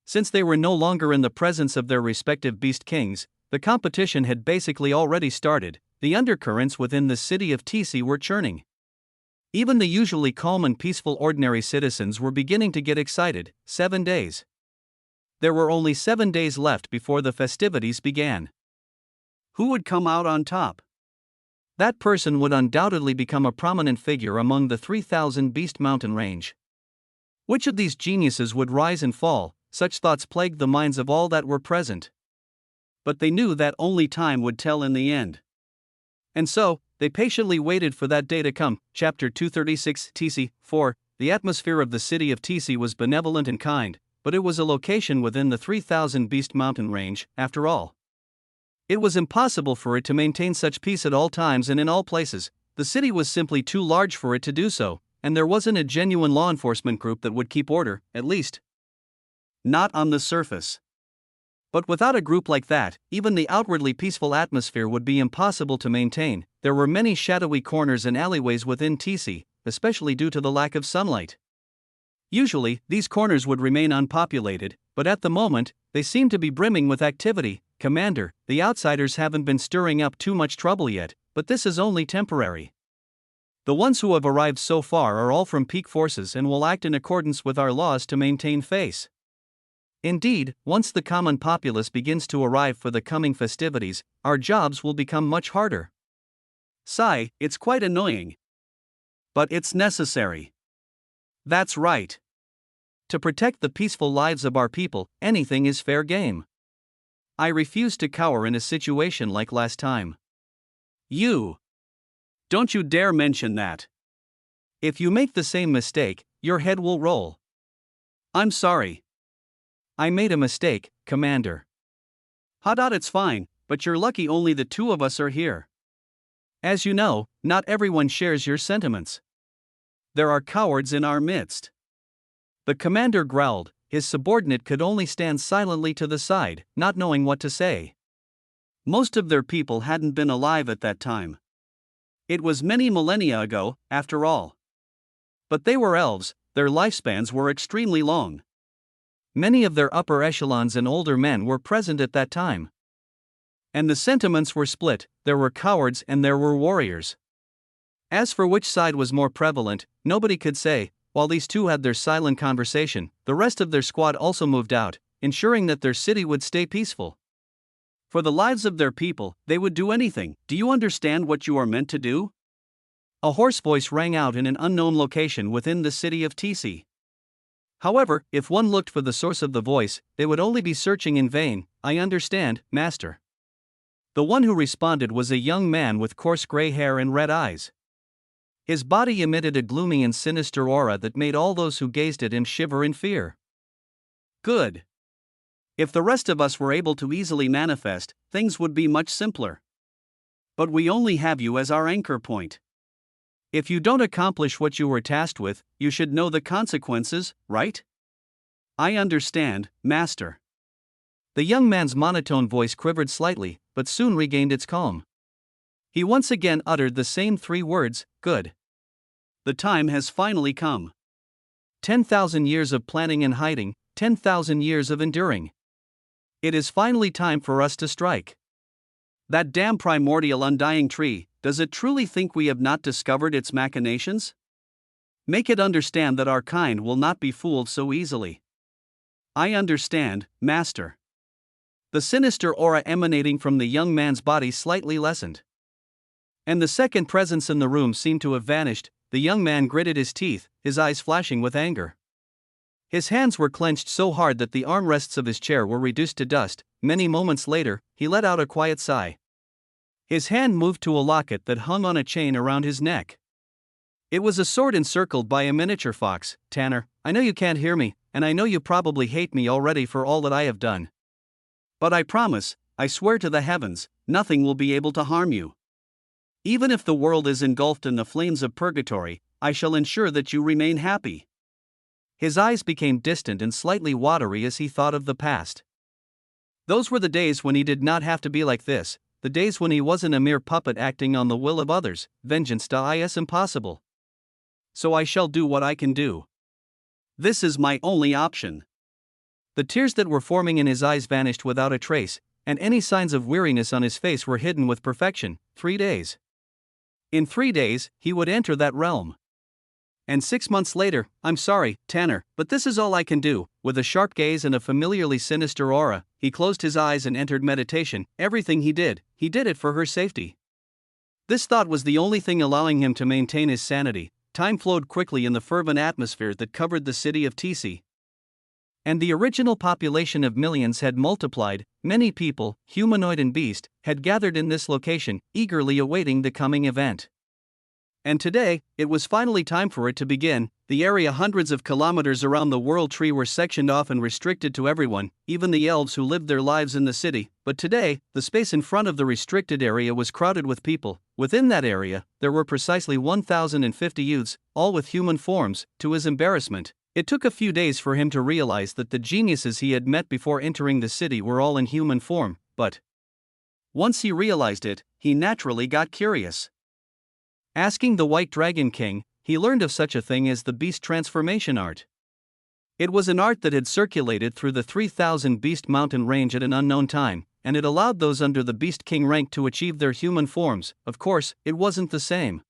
Since they were no longer in the presence of their respective beast kings, the competition had basically already started. The undercurrents within the city of TC were churning. Even the usually calm and peaceful ordinary citizens were beginning to get excited. 7 days. There were only 7 days left before the festivities began. Who would come out on top? That person would undoubtedly become a prominent figure among the 3,000 Beast Mountain range. Which of these geniuses would rise and fall? Such thoughts plagued the minds of all that were present. But they knew that only time would tell in the end. And so, they patiently waited for that day to come. Chapter 236 TC 4. The atmosphere of the city of TC was benevolent and kind, but it was a location within the 3,000 Beast Mountain range, after all. It was impossible for it to maintain such peace at all times and in all places. The city was simply too large for it to do so, and there wasn't a genuine law enforcement group that would keep order, at least not on the surface. But without a group like that, even the outwardly peaceful atmosphere would be impossible to maintain. There were many shadowy corners and alleyways within TC, especially due to the lack of sunlight. Usually, these corners would remain unpopulated, but at the moment, they seemed to be brimming with activity. Commander, the outsiders haven't been stirring up too much trouble yet, but this is only temporary. The ones who have arrived so far are all from peak forces and will act in accordance with our laws to maintain face. Indeed, once the common populace begins to arrive for the coming festivities, our jobs will become much harder. Sigh, it's quite annoying. But it's necessary. That's right. To protect the peaceful lives of our people, anything is fair game. I refuse to cower in a situation like last time. You. Don't you dare mention that. If you make the same mistake, your head will roll. I'm sorry. I made a mistake, Commander. It's fine, but you're lucky only the two of us are here. As you know, not everyone shares your sentiments. There are cowards in our midst. The commander growled. His subordinate could only stand silently to the side, not knowing what to say. Most of their people hadn't been alive at that time. It was many millennia ago, after all. But they were elves, their lifespans were extremely long. Many of their upper echelons and older men were present at that time. And the sentiments were split, there were cowards and there were warriors. As for which side was more prevalent, nobody could say. While these two had their silent conversation, the rest of their squad also moved out, ensuring that their city would stay peaceful. For the lives of their people, they would do anything. Do you understand what you are meant to do? A hoarse voice rang out in an unknown location within the city of TC. However, if one looked for the source of the voice, they would only be searching in vain. I understand, Master. The one who responded was a young man with coarse gray hair and red eyes. His body emitted a gloomy and sinister aura that made all those who gazed at him shiver in fear. Good. If the rest of us were able to easily manifest, things would be much simpler. But we only have you as our anchor point. If you don't accomplish what you were tasked with, you should know the consequences, right? I understand, Master. The young man's monotone voice quivered slightly, but soon regained its calm. He once again uttered the same three words, good. The time has finally come. 10,000 years of planning and hiding, 10,000 years of enduring. It is finally time for us to strike. That damn primordial undying tree, does it truly think we have not discovered its machinations? Make it understand that our kind will not be fooled so easily. I understand, Master. The sinister aura emanating from the young man's body slightly lessened. And the second presence in the room seemed to have vanished. The young man gritted his teeth, his eyes flashing with anger. His hands were clenched so hard that the armrests of his chair were reduced to dust. Many moments later, he let out a quiet sigh. His hand moved to a locket that hung on a chain around his neck. It was a sword encircled by a miniature fox. Tanner, I know you can't hear me, and I know you probably hate me already for all that I have done. But I promise, I swear to the heavens, nothing will be able to harm you. Even if the world is engulfed in the flames of purgatory, I shall ensure that you remain happy. His eyes became distant and slightly watery as he thought of the past. Those were the days when he did not have to be like this, the days when he wasn't a mere puppet acting on the will of others. Vengeance is impossible. So I shall do what I can do. This is my only option. The tears that were forming in his eyes vanished without a trace, and any signs of weariness on his face were hidden with perfection. 3 days. In 3 days, he would enter that realm. And 6 months later, I'm sorry, Tanner, but this is all I can do. With a sharp gaze and a familiarly sinister aura, he closed his eyes and entered meditation. Everything he did it for her safety. This thought was the only thing allowing him to maintain his sanity. Time flowed quickly in the fervent atmosphere that covered the city of TC. And the original population of millions had multiplied. Many people, humanoid and beast, had gathered in this location, eagerly awaiting the coming event. And today, it was finally time for it to begin. The area hundreds of kilometers around the World Tree were sectioned off and restricted to everyone, even the elves who lived their lives in the city. But today, the space in front of the restricted area was crowded with people. Within that area, there were precisely 1,050 youths, all with human forms. To his embarrassment, it took a few days for him to realize that the geniuses he had met before entering the city were all in human form, but once he realized it, he naturally got curious. Asking the White Dragon King, he learned of such a thing as the beast transformation art. It was an art that had circulated through the 3,000 Beast Mountain range at an unknown time, and it allowed those under the Beast King rank to achieve their human forms. Of course, it wasn't the same.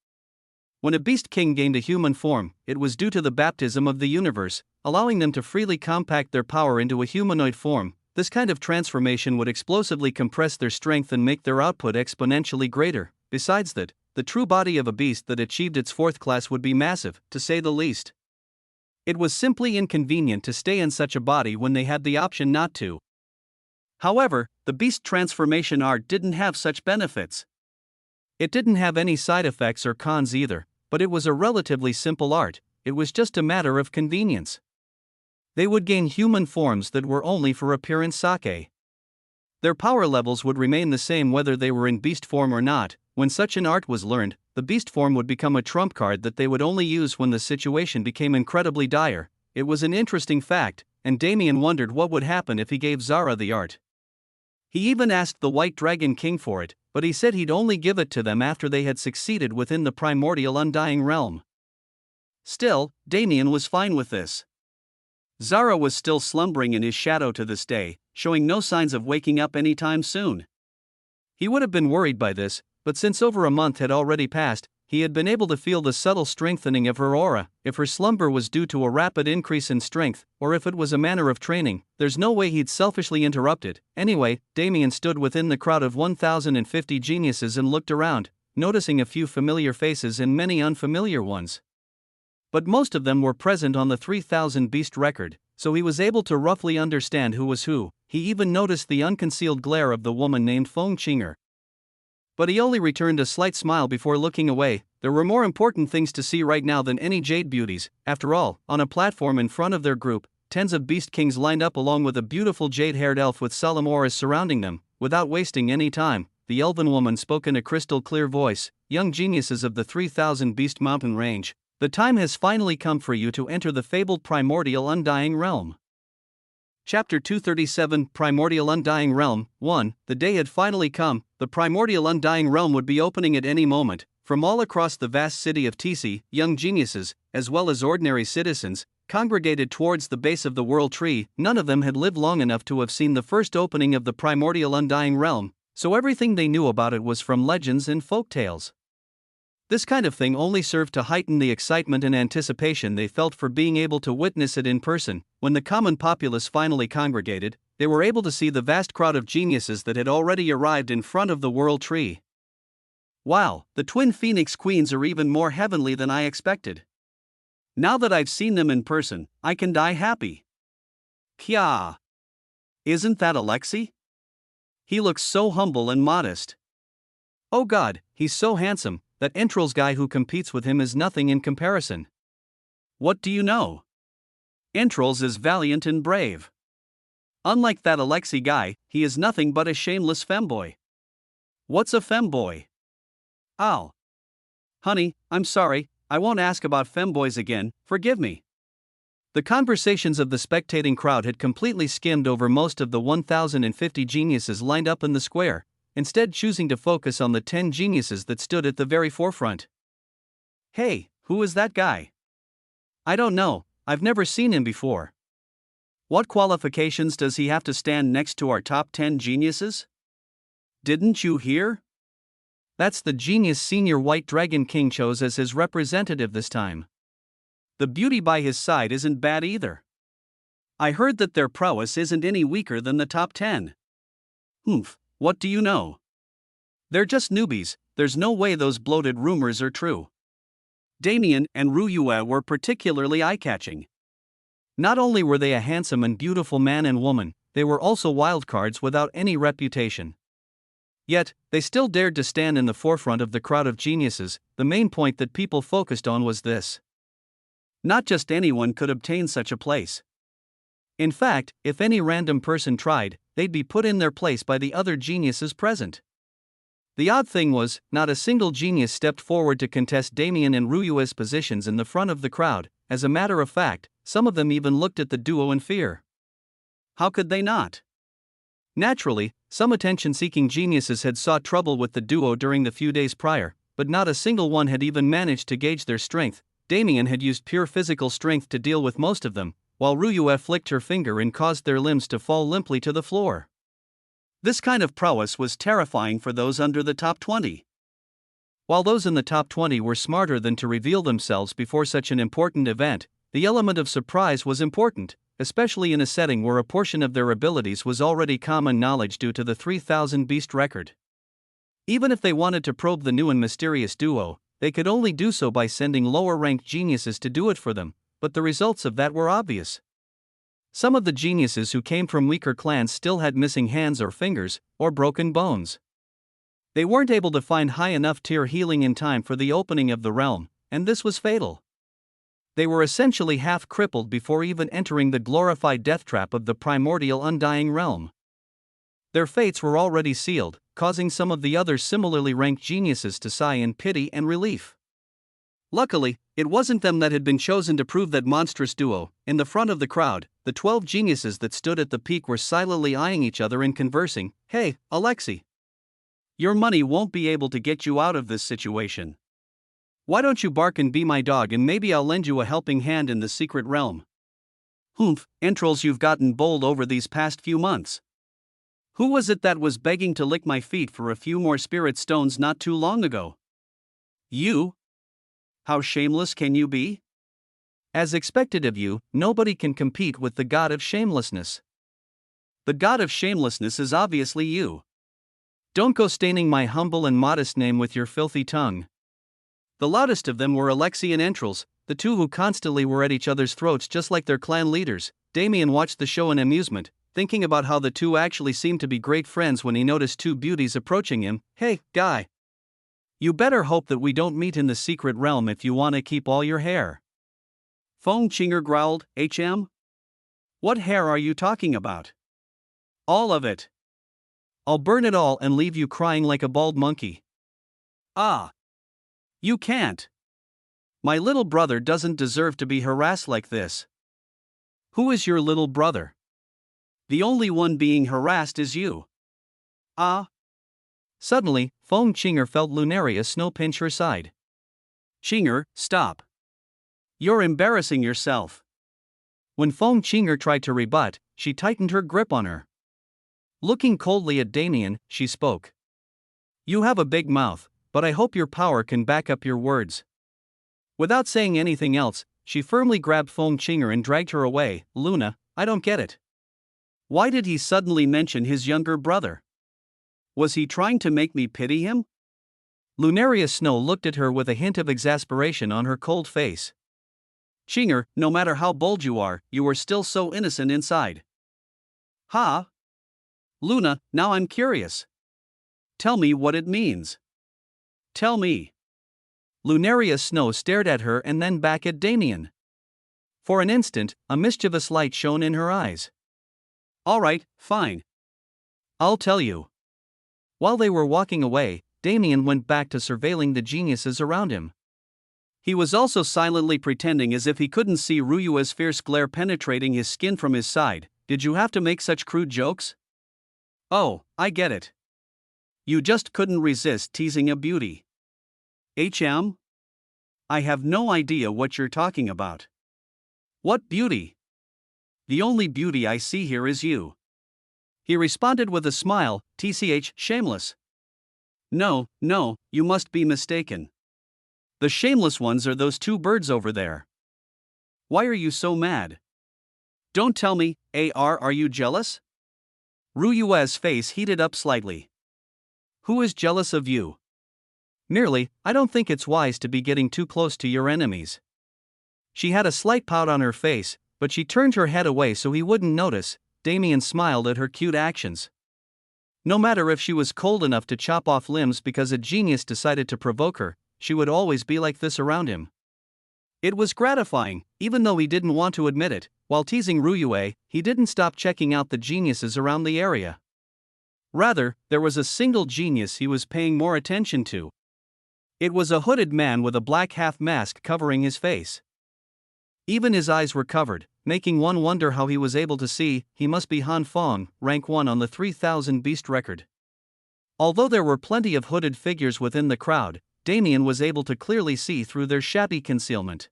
When a beast king gained a human form, it was due to the baptism of the universe, allowing them to freely compact their power into a humanoid form. This kind of transformation would explosively compress their strength and make their output exponentially greater. Besides that, the true body of a beast that achieved its fourth class would be massive, to say the least. It was simply inconvenient to stay in such a body when they had the option not to. However, the beast transformation art didn't have such benefits. It didn't have any side effects or cons either, but it was a relatively simple art. It was just a matter of convenience. They would gain human forms that were only for appearance sake. Their power levels would remain the same whether they were in beast form or not. When such an art was learned, the beast form would become a trump card that they would only use when the situation became incredibly dire. It was an interesting fact, and Damien wondered what would happen if he gave Zara the art. He even asked the White Dragon King for it, but he said he'd only give it to them after they had succeeded within the primordial undying realm. Still, Damien was fine with this. Zara was still slumbering in his shadow to this day, showing no signs of waking up anytime soon. He would have been worried by this, but since over a month had already passed, he had been able to feel the subtle strengthening of her aura. If her slumber was due to a rapid increase in strength, or if it was a manner of training, there's no way he'd selfishly interrupt it. Anyway, Damien stood within the crowd of 1,050 geniuses and looked around, noticing a few familiar faces and many unfamiliar ones. But most of them were present on the 3,000 beast record, so he was able to roughly understand who was who. He even noticed the unconcealed glare of the woman named Feng Qinger. But he only returned a slight smile before looking away. There were more important things to see right now than any jade beauties. After all, on a platform in front of their group, tens of beast kings lined up along with a beautiful jade-haired elf with solemn auras surrounding them. Without wasting any time, the elven woman spoke in a crystal-clear voice. Young geniuses of the 3,000 beast mountain range, the time has finally come for you to enter the fabled primordial undying realm. Chapter 237 Primordial Undying Realm 1. The day had finally come. The primordial undying realm would be opening at any moment. From all across the vast city of TC, young geniuses, as well as ordinary citizens, congregated towards the base of the world tree. None of them had lived long enough to have seen the first opening of the primordial undying realm, so everything they knew about it was from legends and folk tales. This kind of thing only served to heighten the excitement and anticipation they felt for being able to witness it in person. When the common populace finally congregated, they were able to see the vast crowd of geniuses that had already arrived in front of the world tree. Wow, the twin phoenix queens are even more heavenly than I expected. Now that I've seen them in person, I can die happy. Kya! Isn't that Alexei? He looks so humble and modest. Oh God, he's so handsome. That Entrals guy who competes with him is nothing in comparison. What do you know? Entrals is valiant and brave. Unlike that Alexei guy, he is nothing but a shameless femboy. What's a femboy? Ow. Honey, I'm sorry, I won't ask about femboys again, forgive me. The conversations of the spectating crowd had completely skimmed over most of the 1,050 geniuses lined up in the square, instead choosing to focus on the 10 geniuses that stood at the very forefront. Hey, who is that guy? I don't know, I've never seen him before. What qualifications does he have to stand next to our top 10 geniuses? Didn't you hear? That's the genius Senior White Dragon King chose as his representative this time. The beauty by his side isn't bad either. I heard that their prowess isn't any weaker than the top 10. Oomph. What do you know? They're just newbies, there's no way those bloated rumors are true. Damien and Ruyue were particularly eye-catching. Not only were they a handsome and beautiful man and woman, they were also wildcards without any reputation. Yet, they still dared to stand in the forefront of the crowd of geniuses. The main point that people focused on was this. Not just anyone could obtain such a place. In fact, if any random person tried, they'd be put in their place by the other geniuses present. The odd thing was, not a single genius stepped forward to contest Damien and Ruyue's positions in the front of the crowd. As a matter of fact, some of them even looked at the duo in fear. How could they not? Naturally, some attention-seeking geniuses had sought trouble with the duo during the few days prior, but not a single one had even managed to gauge their strength. Damien had used pure physical strength to deal with most of them, while Ruyue flicked her finger and caused their limbs to fall limply to the floor. This kind of prowess was terrifying for those under the top 20. While those in the top 20 were smarter than to reveal themselves before such an important event, the element of surprise was important, especially in a setting where a portion of their abilities was already common knowledge due to the 3000 beast record. Even if they wanted to probe the new and mysterious duo, they could only do so by sending lower-ranked geniuses to do it for them, but the results of that were obvious. Some of the geniuses who came from weaker clans still had missing hands or fingers, or broken bones. They weren't able to find high enough tier healing in time for the opening of the realm, and this was fatal. They were essentially half-crippled before even entering the glorified death trap of the primordial undying realm. Their fates were already sealed, causing some of the other similarly ranked geniuses to sigh in pity and relief. Luckily, it wasn't them that had been chosen to prove that monstrous duo. In the front of the crowd, the 12 geniuses that stood at the peak were silently eyeing each other and conversing. "Hey, Alexei. Your money won't be able to get you out of this situation. Why don't you bark and be my dog and maybe I'll lend you a helping hand in the secret realm? Humph, entrails, you've gotten bold over these past few months. Who was it that was begging to lick my feet for a few more spirit stones not too long ago? You? How shameless can you be? As expected of you, nobody can compete with the god of shamelessness. The god of shamelessness is obviously you. Don't go staining my humble and modest name with your filthy tongue." The loudest of them were Alexei and Entrails, the two who constantly were at each other's throats just like their clan leaders. Damien watched the show in amusement, thinking about how the two actually seemed to be great friends when he noticed two beauties approaching him. "Hey, guy. You better hope that we don't meet in the secret realm if you want to keep all your hair." Feng Chinger growled. "HM? What hair are you talking about?" "All of it. I'll burn it all and leave you crying like a bald monkey." "Ah. You can't. My little brother doesn't deserve to be harassed like this." "Who is your little brother?" "The only one being harassed is you." "Ah." Suddenly, Feng Chinger felt Lunaria Snow pinch her side. "Chinger, stop. You're embarrassing yourself." When Feng Chinger tried to rebut, she tightened her grip on her. Looking coldly at Damien, she spoke. "You have a big mouth, but I hope your power can back up your words." Without saying anything else, she firmly grabbed Feng Chinger and dragged her away. "Luna, I don't get it. Why did he suddenly mention his younger brother? Was he trying to make me pity him?" Lunaria Snow looked at her with a hint of exasperation on her cold face. "Chinger, no matter how bold you are still so innocent inside." "Ha? Luna, now I'm curious. Tell me what it means. Tell me." Lunaria Snow stared at her and then back at Damien. For an instant, a mischievous light shone in her eyes. "All right, fine. I'll tell you." While they were walking away, Damien went back to surveilling the geniuses around him. He was also silently pretending as if he couldn't see Ruyue's fierce glare penetrating his skin from his side. "Did you have to make such crude jokes? Oh, I get it. You just couldn't resist teasing a beauty. HM? I have no idea what you're talking about." "What beauty? The only beauty I see here is you." He responded with a smile. "TCH, shameless. No, you must be mistaken. The shameless ones are those two birds over there." "Why are you so mad? Don't tell me, are you jealous?" Ruyue's face heated up slightly. "Who is jealous of you?" "Merely, I don't think it's wise to be getting too close to your enemies." She had a slight pout on her face, but she turned her head away so he wouldn't notice. Damien smiled at her cute actions. No matter if she was cold enough to chop off limbs because a genius decided to provoke her, she would always be like this around him. It was gratifying, even though he didn't want to admit it. While teasing Ruyue, he didn't stop checking out the geniuses around the area. Rather, there was a single genius he was paying more attention to. It was a hooded man with a black half mask covering his face. Even his eyes were covered, making one wonder how he was able to see. He must be Han Feng, rank 1 on the 3000 beast record. Although there were plenty of hooded figures within the crowd, Damien was able to clearly see through their shabby concealment.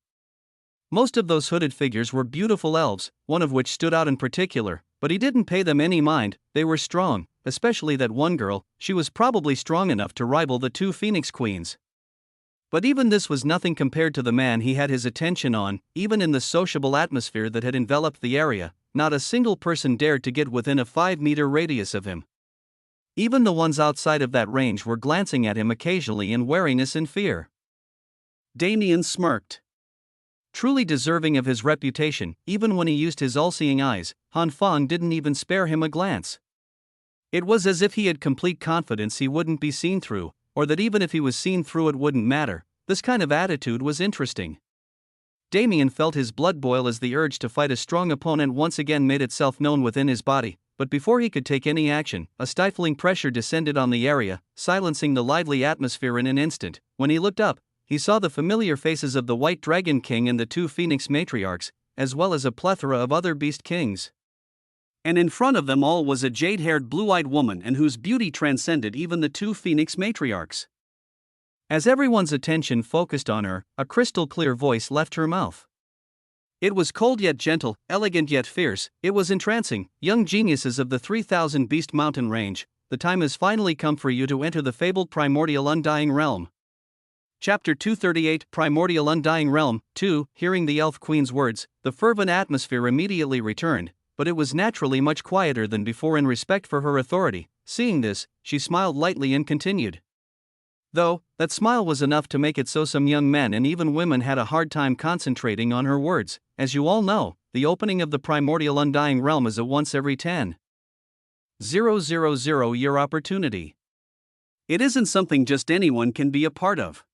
Most of those hooded figures were beautiful elves, one of which stood out in particular, but he didn't pay them any mind. They were strong, especially that one girl. She was probably strong enough to rival the two Phoenix Queens. But even this was nothing compared to the man he had his attention on. Even in the sociable atmosphere that had enveloped the area, not a single person dared to get within a 5-meter radius of him. Even the ones outside of that range were glancing at him occasionally in wariness and fear. Damien smirked. Truly deserving of his reputation, even when he used his all-seeing eyes, Han Feng didn't even spare him a glance. It was as if he had complete confidence he wouldn't be seen through, or that even if he was seen through it wouldn't matter. This kind of attitude was interesting. Damien felt his blood boil as the urge to fight a strong opponent once again made itself known within his body, but before he could take any action, a stifling pressure descended on the area, silencing the lively atmosphere in an instant. When he looked up, he saw the familiar faces of the White Dragon King and the 2 Phoenix matriarchs, as well as a plethora of other beast kings. And in front of them all was a jade-haired blue-eyed woman and whose beauty transcended even the 2 Phoenix matriarchs. As everyone's attention focused on her, a crystal-clear voice left her mouth. It was cold yet gentle, elegant yet fierce. It was entrancing. Young geniuses of the 3,000 Beast Mountain range, the time has finally come for you to enter the fabled primordial undying realm. Chapter 238, Primordial Undying Realm. 2. Hearing the Elf Queen's words, the fervent atmosphere immediately returned, but it was naturally much quieter than before in respect for her authority. Seeing this, she smiled lightly and continued. Though, that smile was enough to make it so some young men and even women had a hard time concentrating on her words. As you all know, the opening of the Primordial Undying Realm is a once every 10,000 year opportunity. It isn't something just anyone can be a part of.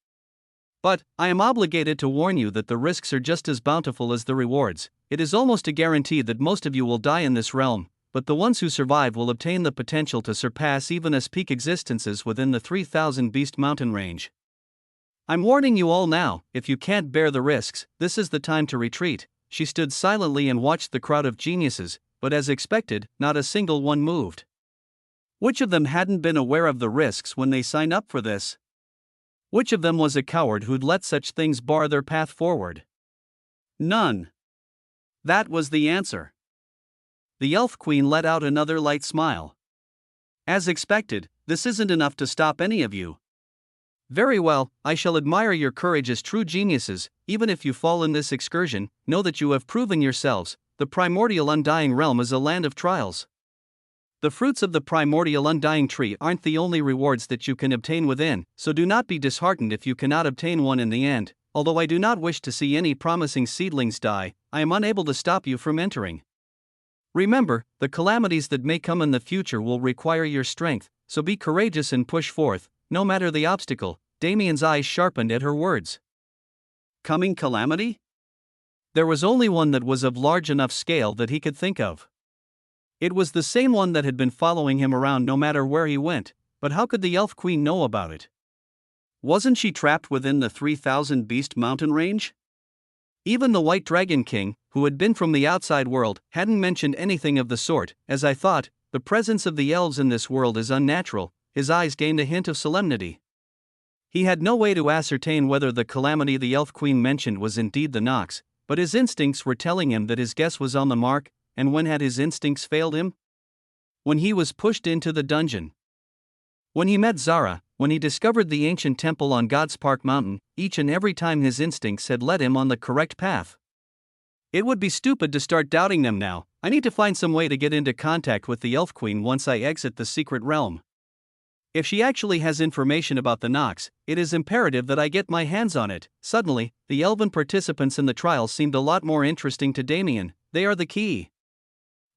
But, I am obligated to warn you that the risks are just as bountiful as the rewards. It is almost a guarantee that most of you will die in this realm, but the ones who survive will obtain the potential to surpass even as peak existences within the 3,000 Beast Mountain range. I'm warning you all now, if you can't bear the risks, this is the time to retreat. She stood silently and watched the crowd of geniuses, but as expected, not a single one moved. Which of them hadn't been aware of the risks when they signed up for this? Which of them was a coward who'd let such things bar their path forward? None. That was the answer. The Elf Queen let out another light smile. As expected, this isn't enough to stop any of you. Very well, I shall admire your courage as true geniuses. Even if you fall in this excursion, know that you have proven yourselves. The Primordial Undying Realm is a land of trials. The fruits of the primordial undying tree aren't the only rewards that you can obtain within, so do not be disheartened if you cannot obtain one in the end. Although I do not wish to see any promising seedlings die, I am unable to stop you from entering. Remember, the calamities that may come in the future will require your strength, so be courageous and push forth, no matter the obstacle. Damien's eyes sharpened at her words. Coming calamity? There was only one that was of large enough scale that he could think of. It was the same one that had been following him around no matter where he went, but how could the Elf Queen know about it? Wasn't she trapped within the 3,000 Beast Mountain range? Even the White Dragon King, who had been from the outside world, hadn't mentioned anything of the sort. As I thought, the presence of the elves in this world is unnatural. His eyes gained a hint of solemnity. He had no way to ascertain whether the calamity the Elf Queen mentioned was indeed the Nox, but his instincts were telling him that his guess was on the mark. And when had his instincts failed him? When he was pushed into the dungeon. When he met Zara, when he discovered the ancient temple on God's Park Mountain, each and every time his instincts had led him on the correct path. It would be stupid to start doubting them now. I need to find some way to get into contact with the Elf Queen once I exit the secret realm. If she actually has information about the Nox, it is imperative that I get my hands on it. Suddenly, the elven participants in the trial seemed a lot more interesting to Damien. They are the key.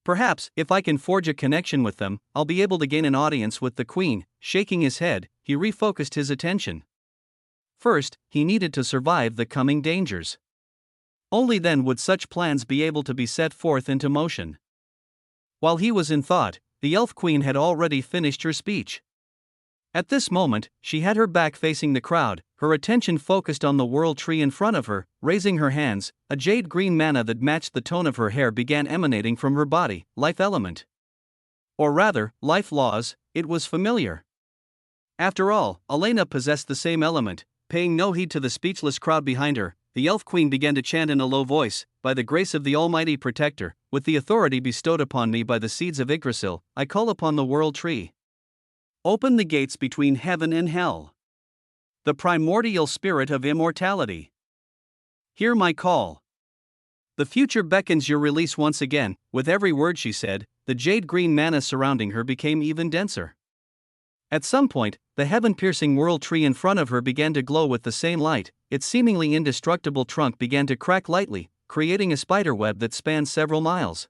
Perhaps, if I can forge a connection with them, I'll be able to gain an audience with the Queen. Shaking his head, he refocused his attention. First, he needed to survive the coming dangers. Only then would such plans be able to be set forth into motion. While he was in thought, the Elf Queen had already finished her speech. At this moment, she had her back facing the crowd, her attention focused on the world tree in front of her. Raising her hands, a jade green mana that matched the tone of her hair began emanating from her body. Life element. Or rather, life laws. It was familiar. After all, Elena possessed the same element. Paying no heed to the speechless crowd behind her, the Elf Queen began to chant in a low voice. By the grace of the Almighty Protector, with the authority bestowed upon me by the seeds of Yggdrasil, I call upon the world tree. Open the gates between heaven and hell. The primordial spirit of immortality. Hear my call. The future beckons your release once again. With every word she said, the jade-green mana surrounding her became even denser. At some point, the heaven-piercing world tree in front of her began to glow with the same light. Its seemingly indestructible trunk began to crack lightly, creating a spiderweb that spanned several miles.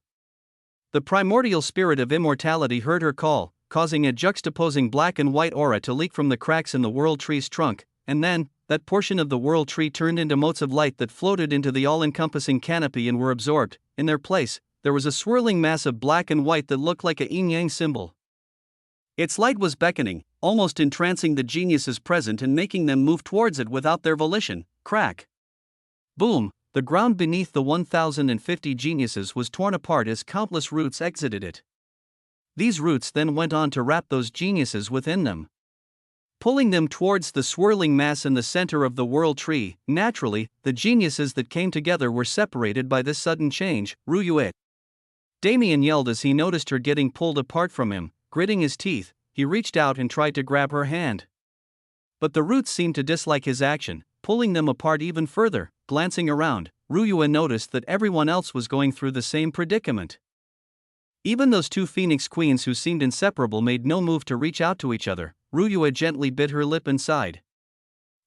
The primordial spirit of immortality heard her call, causing a juxtaposing black and white aura to leak from the cracks in the world tree's trunk, and then, that portion of the world tree turned into motes of light that floated into the all-encompassing canopy and were absorbed. In their place, there was a swirling mass of black and white that looked like a yin-yang symbol. Its light was beckoning, almost entrancing the geniuses present and making them move towards it without their volition. Crack. Boom, the ground beneath the 1,050 geniuses was torn apart as countless roots exited it. These roots then went on to wrap those geniuses within them, pulling them towards the swirling mass in the center of the world tree. Naturally, the geniuses that came together were separated by this sudden change. Ruyue. Damien yelled as he noticed her getting pulled apart from him. Gritting his teeth, he reached out and tried to grab her hand. But the roots seemed to dislike his action, pulling them apart even further. Glancing around, Ruyue noticed that everyone else was going through the same predicament. Even those two phoenix queens who seemed inseparable made no move to reach out to each other. Ruyue gently bit her lip and sighed.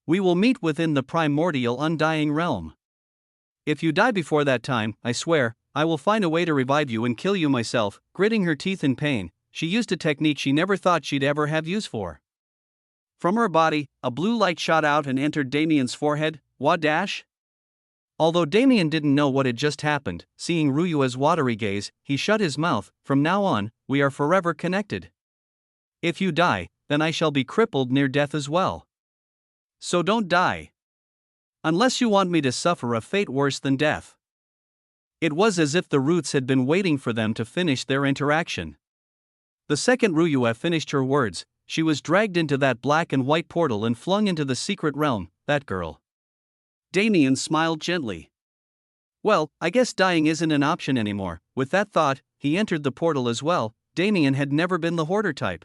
We will meet within the primordial undying realm. If you die before that time, I swear, I will find a way to revive you and kill you myself. Gritting her teeth in pain, she used a technique she never thought she'd ever have use for. From her body, a blue light shot out and entered Damien's forehead. Wadash? Although Damien didn't know what had just happened, seeing Ruyue's watery gaze, he shut his mouth. From now on, we are forever connected. If you die, then I shall be crippled near death as well. So don't die. Unless you want me to suffer a fate worse than death. It was as if the roots had been waiting for them to finish their interaction. The second Ruyue finished her words, she was dragged into that black and white portal and flung into the secret realm. That girl. Damien smiled gently. Well, I guess dying isn't an option anymore. With that thought, he entered the portal as well. Damien had never been the hoarder type.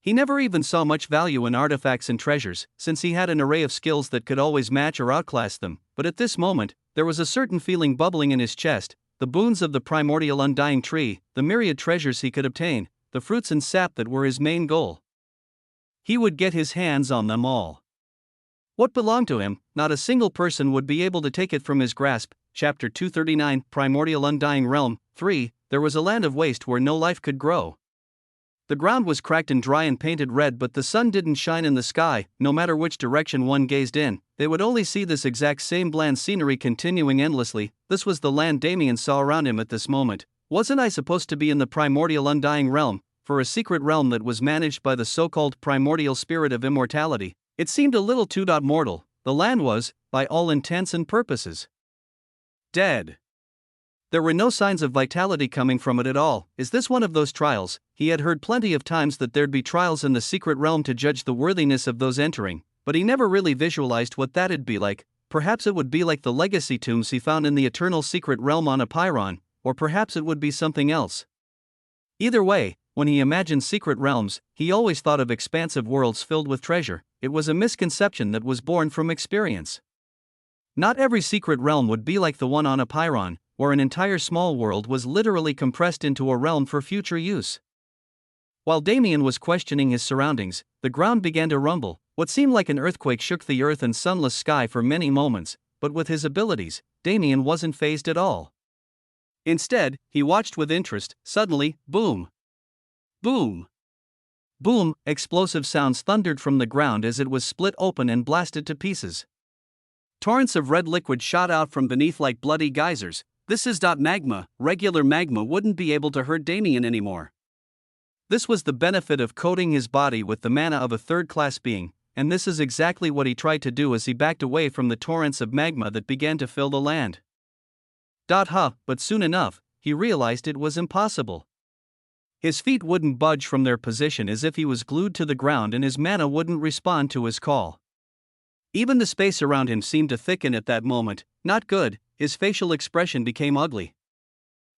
He never even saw much value in artifacts and treasures, since he had an array of skills that could always match or outclass them. But at this moment, there was a certain feeling bubbling in his chest, the boons of the primordial undying tree, the myriad treasures he could obtain, the fruits and sap that were his main goal. He would get his hands on them all. What belonged to him, not a single person would be able to take it from his grasp. Chapter 239, Primordial Undying Realm. 3. There was a land of waste where no life could grow. The ground was cracked and dry and painted red, but the sun didn't shine in the sky. No matter which direction one gazed in, they would only see this exact same bland scenery continuing endlessly. This was the land Damien saw around him at this moment. Wasn't I supposed to be in the primordial undying realm, for a secret realm that was managed by the so-called primordial spirit of immortality? It seemed a little too mortal. The land was, by all intents and purposes, dead. There were no signs of vitality coming from it at all. Is this one of those trials? He had heard plenty of times that there'd be trials in the secret realm to judge the worthiness of those entering, but he never really visualized what that'd be like. Perhaps it would be like the legacy tombs he found in the eternal secret realm on Apeiron, or perhaps it would be something else. Either way, when he imagined secret realms, he always thought of expansive worlds filled with treasure. It was a misconception that was born from experience. Not every secret realm would be like the one on Apeiron, where an entire small world was literally compressed into a realm for future use. While Damien was questioning his surroundings, the ground began to rumble. What seemed like an earthquake shook the earth and sunless sky for many moments, but with his abilities, Damien wasn't fazed at all. Instead, he watched with interest. Suddenly, boom! Boom! Boom! Explosive sounds thundered from the ground as it was split open and blasted to pieces. Torrents of red liquid shot out from beneath like bloody geysers. This is magma. Regular magma wouldn't be able to hurt Damien anymore. This was the benefit of coating his body with the mana of a third-class being, and this is exactly what he tried to do as he backed away from the torrents of magma that began to fill the land. But soon enough, he realized it was impossible. His feet wouldn't budge from their position as if he was glued to the ground, and his mana wouldn't respond to his call. Even the space around him seemed to thicken at that moment. Not good. His facial expression became ugly.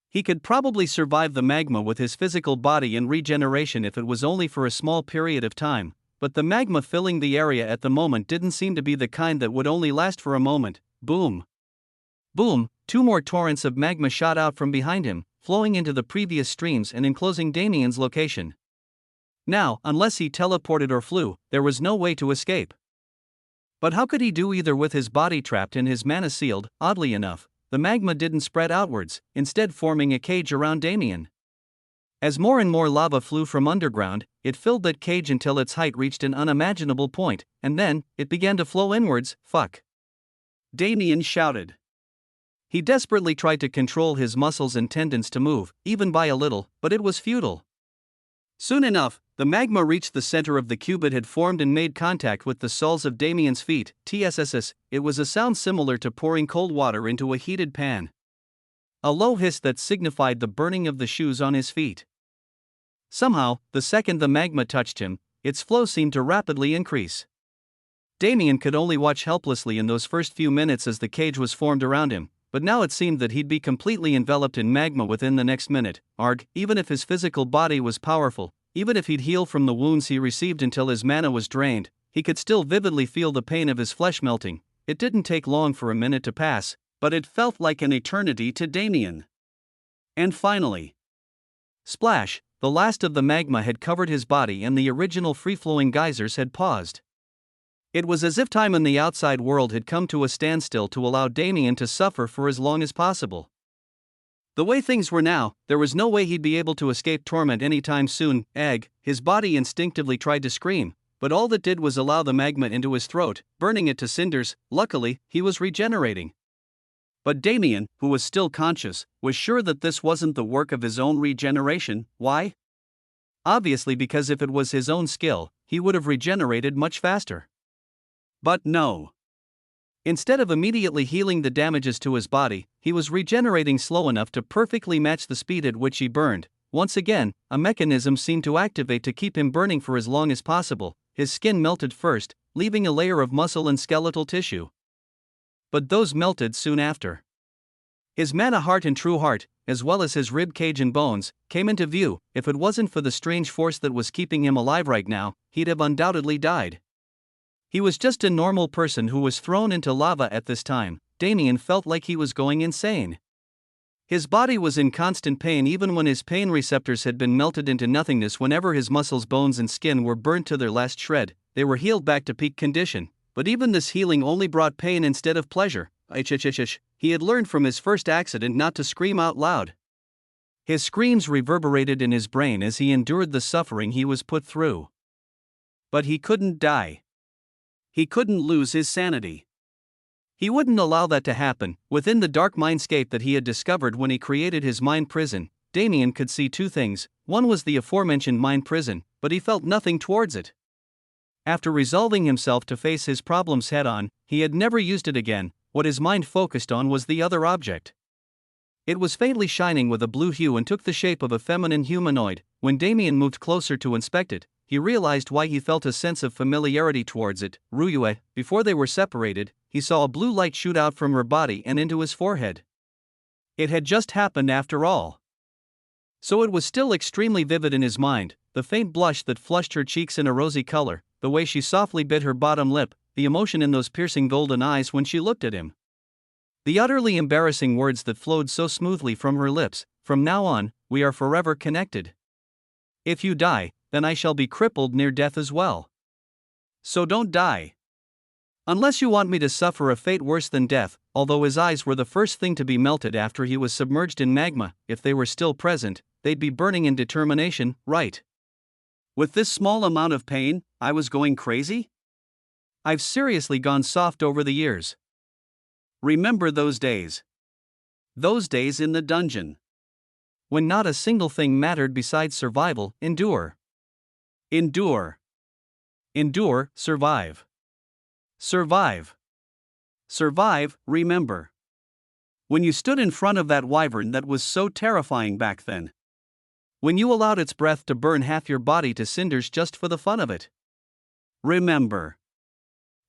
He could probably survive the magma with his physical body and regeneration if it was only for a small period of time, but the magma filling the area at the moment didn't seem to be the kind that would only last for a moment. Boom! Boom! Two more torrents of magma shot out from behind him, flowing into the previous streams and enclosing Damien's location. Now, unless he teleported or flew, there was no way to escape. But how could he do either with his body trapped and his mana sealed? Oddly enough, the magma didn't spread outwards, instead forming a cage around Damien. As more and more lava flew from underground, it filled that cage until its height reached an unimaginable point, and then, it began to flow inwards. Fuck! Damien shouted. He desperately tried to control his muscles and tendons to move, even by a little, but it was futile. Soon enough, the magma reached the center of the cube it had formed and made contact with the soles of Damien's feet. TSSS, it was a sound similar to pouring cold water into a heated pan. A low hiss that signified the burning of the shoes on his feet. Somehow, the second the magma touched him, its flow seemed to rapidly increase. Damien could only watch helplessly in those first few minutes as the cage was formed around him, but now it seemed that he'd be completely enveloped in magma within the next minute. Even if his physical body was powerful, even if he'd heal from the wounds he received until his mana was drained, he could still vividly feel the pain of his flesh melting. It didn't take long for a minute to pass, but it felt like an eternity to Damien. And finally, splash! The last of the magma had covered his body and the original free-flowing geysers had paused. It was as if time in the outside world had come to a standstill to allow Damien to suffer for as long as possible. The way things were now, there was no way he'd be able to escape torment anytime soon. His body instinctively tried to scream, but all that did was allow the magma into his throat, burning it to cinders. Luckily, he was regenerating. But Damien, who was still conscious, was sure that this wasn't the work of his own regeneration. Why? Obviously because if it was his own skill, he would have regenerated much faster. But no. Instead of immediately healing the damages to his body, he was regenerating slow enough to perfectly match the speed at which he burned. Once again, a mechanism seemed to activate to keep him burning for as long as possible. His skin melted first, leaving a layer of muscle and skeletal tissue. But those melted soon after. His mana heart and true heart, as well as his rib cage and bones, came into view. If it wasn't for the strange force that was keeping him alive right now, he'd have undoubtedly died. He was just a normal person who was thrown into lava at this time. Damien felt like he was going insane. His body was in constant pain even when his pain receptors had been melted into nothingness. Whenever his muscles, bones and skin were burnt to their last shred, they were healed back to peak condition. But even this healing only brought pain instead of pleasure. He had learned from his first accident not to scream out loud. His screams reverberated in his brain as he endured the suffering he was put through. But he couldn't die. He couldn't lose his sanity. He wouldn't allow that to happen. Within the dark mindscape that he had discovered when he created his mind prison, Damien could see two things. One was the aforementioned mind prison, but he felt nothing towards it. After resolving himself to face his problems head-on, he had never used it again. What his mind focused on was the other object. It was faintly shining with a blue hue and took the shape of a feminine humanoid. When Damien moved closer to inspect it, he realized why he felt a sense of familiarity towards it. Ryue, before they were separated, he saw a blue light shoot out from her body and into his forehead. It had just happened after all. So it was still extremely vivid in his mind, the faint blush that flushed her cheeks in a rosy color, the way she softly bit her bottom lip, the emotion in those piercing golden eyes when she looked at him. The utterly embarrassing words that flowed so smoothly from her lips, "From now on, we are forever connected. If you die, then I shall be crippled near death as well. So don't die. Unless you want me to suffer a fate worse than death." Although his eyes were the first thing to be melted after he was submerged in magma, if they were still present, they'd be burning in determination, right? With this small amount of pain, I was going crazy? I've seriously gone soft over the years. Remember those days? Those days in the dungeon. When not a single thing mattered besides survival. Endure. Endure. Endure, survive. Survive. Survive, remember. When you stood in front of that wyvern that was so terrifying back then. When you allowed its breath to burn half your body to cinders just for the fun of it. Remember.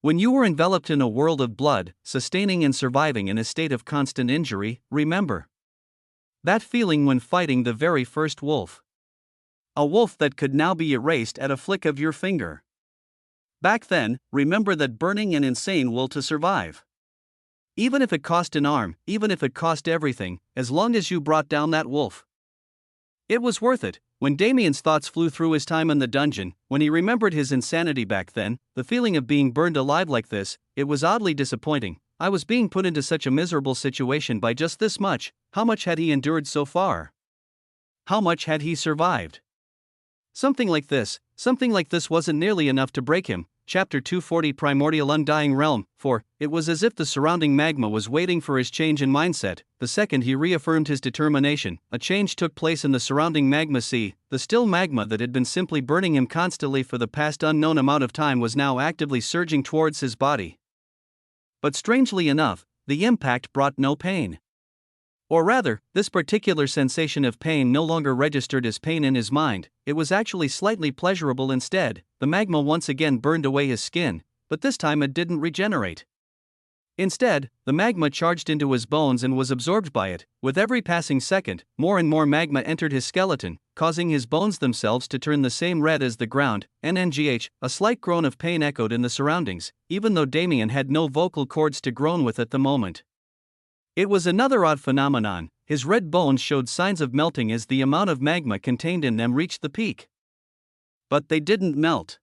When you were enveloped in a world of blood, sustaining and surviving in a state of constant injury. Remember. That feeling when fighting the very first wolf. A wolf that could now be erased at a flick of your finger. Back then, remember that burning an insane will to survive. Even if it cost an arm, even if it cost everything, as long as you brought down that wolf. It was worth it. When Damien's thoughts flew through his time in the dungeon, when he remembered his insanity back then, the feeling of being burned alive like this, it was oddly disappointing. I was being put into such a miserable situation by just this much. How much had he endured so far? How much had he survived? Something like this wasn't nearly enough to break him. Chapter 240 Primordial Undying Realm. For it was as if the surrounding magma was waiting for his change in mindset. The second he reaffirmed his determination, a change took place in the surrounding magma sea. The still magma that had been simply burning him constantly for the past unknown amount of time was now actively surging towards his body. But strangely enough, the impact brought no pain. Or rather, this particular sensation of pain no longer registered as pain in his mind, it was actually slightly pleasurable instead. The magma once again burned away his skin, but this time it didn't regenerate. Instead, the magma charged into his bones and was absorbed by it. With every passing second, more and more magma entered his skeleton, causing his bones themselves to turn the same red as the ground. NNGH, a slight groan of pain echoed in the surroundings, even though Damien had no vocal cords to groan with at the moment. It was another odd phenomenon. His red bones showed signs of melting as the amount of magma contained in them reached the peak. But they didn't melt.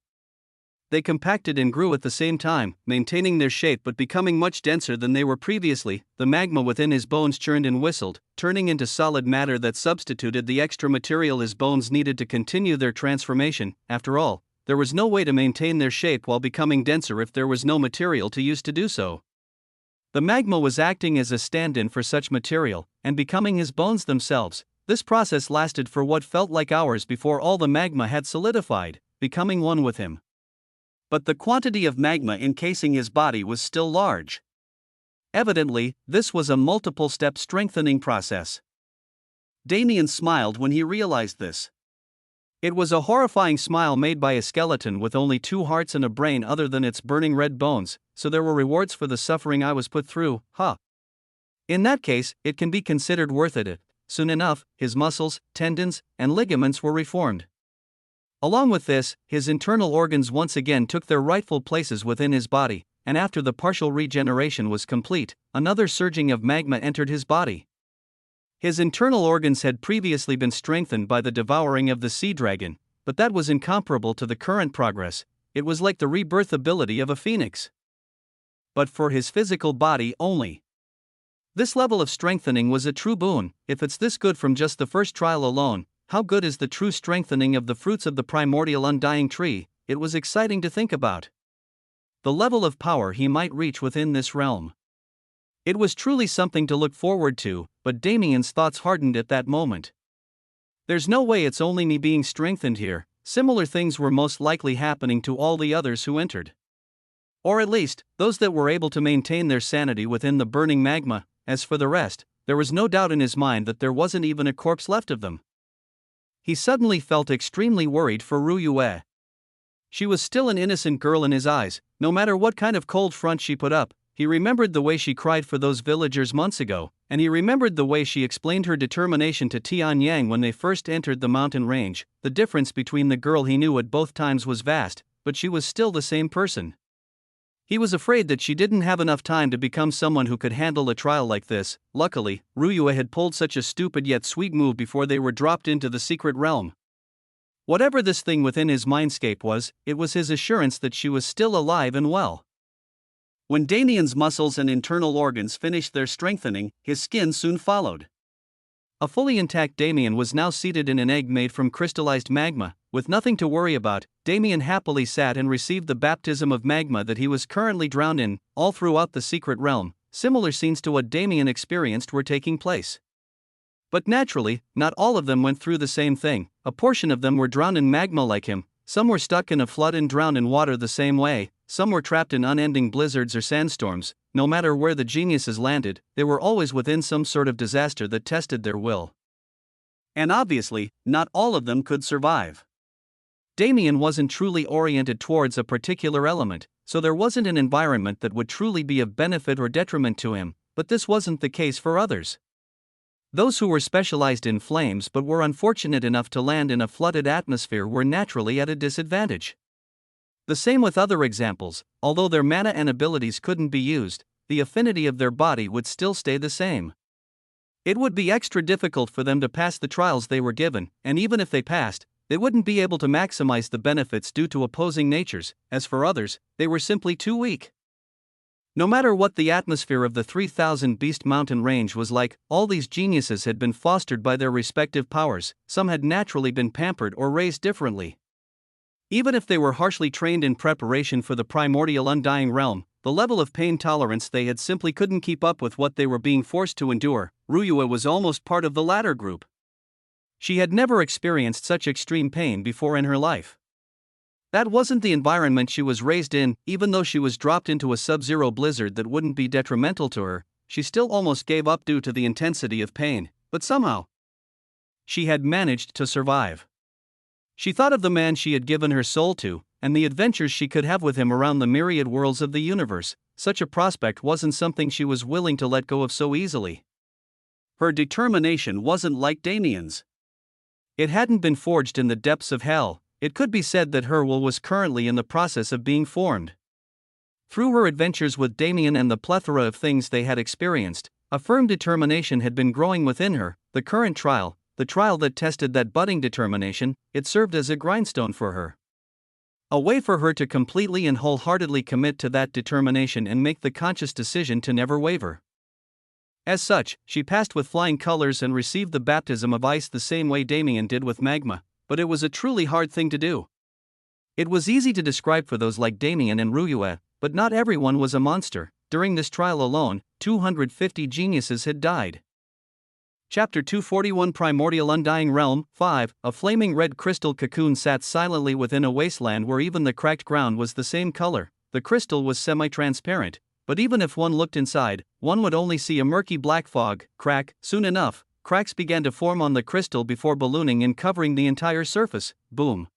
They compacted and grew at the same time, maintaining their shape but becoming much denser than they were previously. The magma within his bones churned and whistled, turning into solid matter that substituted the extra material his bones needed to continue their transformation. After all, there was no way to maintain their shape while becoming denser if there was no material to use to do so. The magma was acting as a stand-in for such material, and becoming his bones themselves. This process lasted for what felt like hours before all the magma had solidified, becoming one with him. But the quantity of magma encasing his body was still large. Evidently, this was a multiple-step strengthening process. Damien smiled when he realized this. It was a horrifying smile made by a skeleton with only 2 hearts and a brain other than its burning red bones, so there were rewards for the suffering I was put through, huh? In that case, it can be considered worth it. Soon enough, his muscles, tendons, and ligaments were reformed. Along with this, his internal organs once again took their rightful places within his body, and after the partial regeneration was complete, another surging of magma entered his body. His internal organs had previously been strengthened by the devouring of the sea dragon, but that was incomparable to the current progress. It was like the rebirth ability of a phoenix. But for his physical body only. This level of strengthening was a true boon. If it's this good from just the first trial alone, how good is the true strengthening of the fruits of the primordial undying tree? It was exciting to think about. The level of power he might reach within this realm. It was truly something to look forward to, but Damien's thoughts hardened at that moment. There's no way it's only me being strengthened here. Similar things were most likely happening to all the others who entered. Or at least, those that were able to maintain their sanity within the burning magma. As for the rest, there was no doubt in his mind that there wasn't even a corpse left of them. He suddenly felt extremely worried for Ruyue. She was still an innocent girl in his eyes, no matter what kind of cold front she put up. He remembered the way she cried for those villagers months ago, and he remembered the way she explained her determination to Tianyang when they first entered the mountain range. The difference between the girl he knew at both times was vast, but she was still the same person. He was afraid that she didn't have enough time to become someone who could handle a trial like this. Luckily, Ruyue had pulled such a stupid yet sweet move before they were dropped into the secret realm. Whatever this thing within his mindscape was, it was his assurance that she was still alive and well. When Damien's muscles and internal organs finished their strengthening, his skin soon followed. A fully intact Damien was now seated in an egg made from crystallized magma. With nothing to worry about, Damien happily sat and received the baptism of magma that he was currently drowned in. All throughout the secret realm, similar scenes to what Damien experienced were taking place. But naturally, not all of them went through the same thing. A portion of them were drowned in magma like him, some were stuck in a flood and drowned in water the same way, some were trapped in unending blizzards or sandstorms. No matter where the geniuses landed, they were always within some sort of disaster that tested their will. And obviously, not all of them could survive. Damien wasn't truly oriented towards a particular element, so there wasn't an environment that would truly be of benefit or detriment to him, but this wasn't the case for others. Those who were specialized in flames but were unfortunate enough to land in a flooded atmosphere were naturally at a disadvantage. The same with other examples, although their mana and abilities couldn't be used, the affinity of their body would still stay the same. It would be extra difficult for them to pass the trials they were given, and even if they passed, they wouldn't be able to maximize the benefits due to opposing natures. As for others, they were simply too weak. No matter what the atmosphere of the 3000 Beast Mountain range was like, all these geniuses had been fostered by their respective powers. Some had naturally been pampered or raised differently. Even if they were harshly trained in preparation for the primordial undying realm, the level of pain tolerance they had simply couldn't keep up with what they were being forced to endure. Ryua was almost part of the latter group. She had never experienced such extreme pain before in her life. That wasn't the environment she was raised in. Even though she was dropped into a sub-zero blizzard that wouldn't be detrimental to her, she still almost gave up due to the intensity of pain, but somehow she had managed to survive. She thought of the man she had given her soul to, and the adventures she could have with him around the myriad worlds of the universe. Such a prospect wasn't something she was willing to let go of so easily. Her determination wasn't like Damien's. It hadn't been forged in the depths of hell. It could be said that her will was currently in the process of being formed. Through her adventures with Damien and the plethora of things they had experienced, a firm determination had been growing within her. The current trial, the trial that tested that budding determination, it served as a grindstone for her. A way for her to completely and wholeheartedly commit to that determination and make the conscious decision to never waver. As such, she passed with flying colors and received the baptism of ice the same way Damien did with magma, but it was a truly hard thing to do. It was easy to describe for those like Damien and Ryua, but not everyone was a monster. During this trial alone, 250 geniuses had died. Chapter 241 Primordial Undying Realm 5. A flaming red crystal cocoon sat silently within a wasteland where even the cracked ground was the same color. The crystal was semi-transparent, but even if one looked inside, one would only see a murky black fog. Soon enough, cracks began to form on the crystal before ballooning and covering the entire surface. Boom.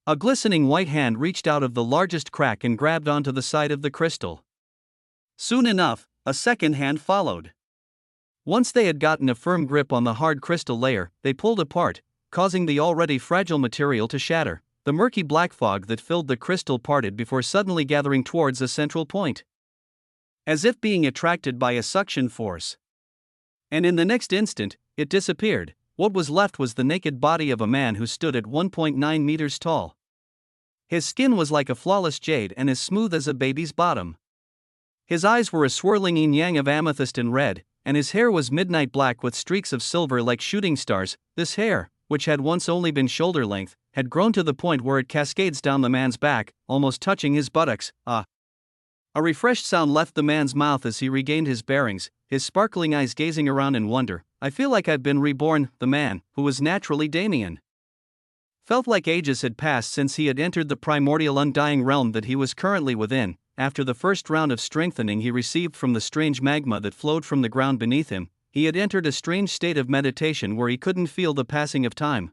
A glistening white hand reached out of the largest crack and grabbed onto the side of the crystal. Soon enough, a second hand followed. Once they had gotten a firm grip on the hard crystal layer, they pulled apart, causing the already fragile material to shatter. The murky black fog that filled the crystal parted before suddenly gathering towards a central point, as if being attracted by a suction force. And in the next instant, it disappeared. What was left was the naked body of a man who stood at 1.9 meters tall. His skin was like a flawless jade and as smooth as a baby's bottom. His eyes were a swirling yin-yang of amethyst and red, and his hair was midnight black with streaks of silver like shooting stars. This hair, which had once only been shoulder length, had grown to the point where it cascades down the man's back, almost touching his buttocks. A refreshed sound left the man's mouth as he regained his bearings, his sparkling eyes gazing around in wonder. I feel like I've been reborn. The man, who was naturally Damien, felt like ages had passed since he had entered the primordial undying realm that he was currently within. After the first round of strengthening he received from the strange magma that flowed from the ground beneath him, he had entered a strange state of meditation where he couldn't feel the passing of time.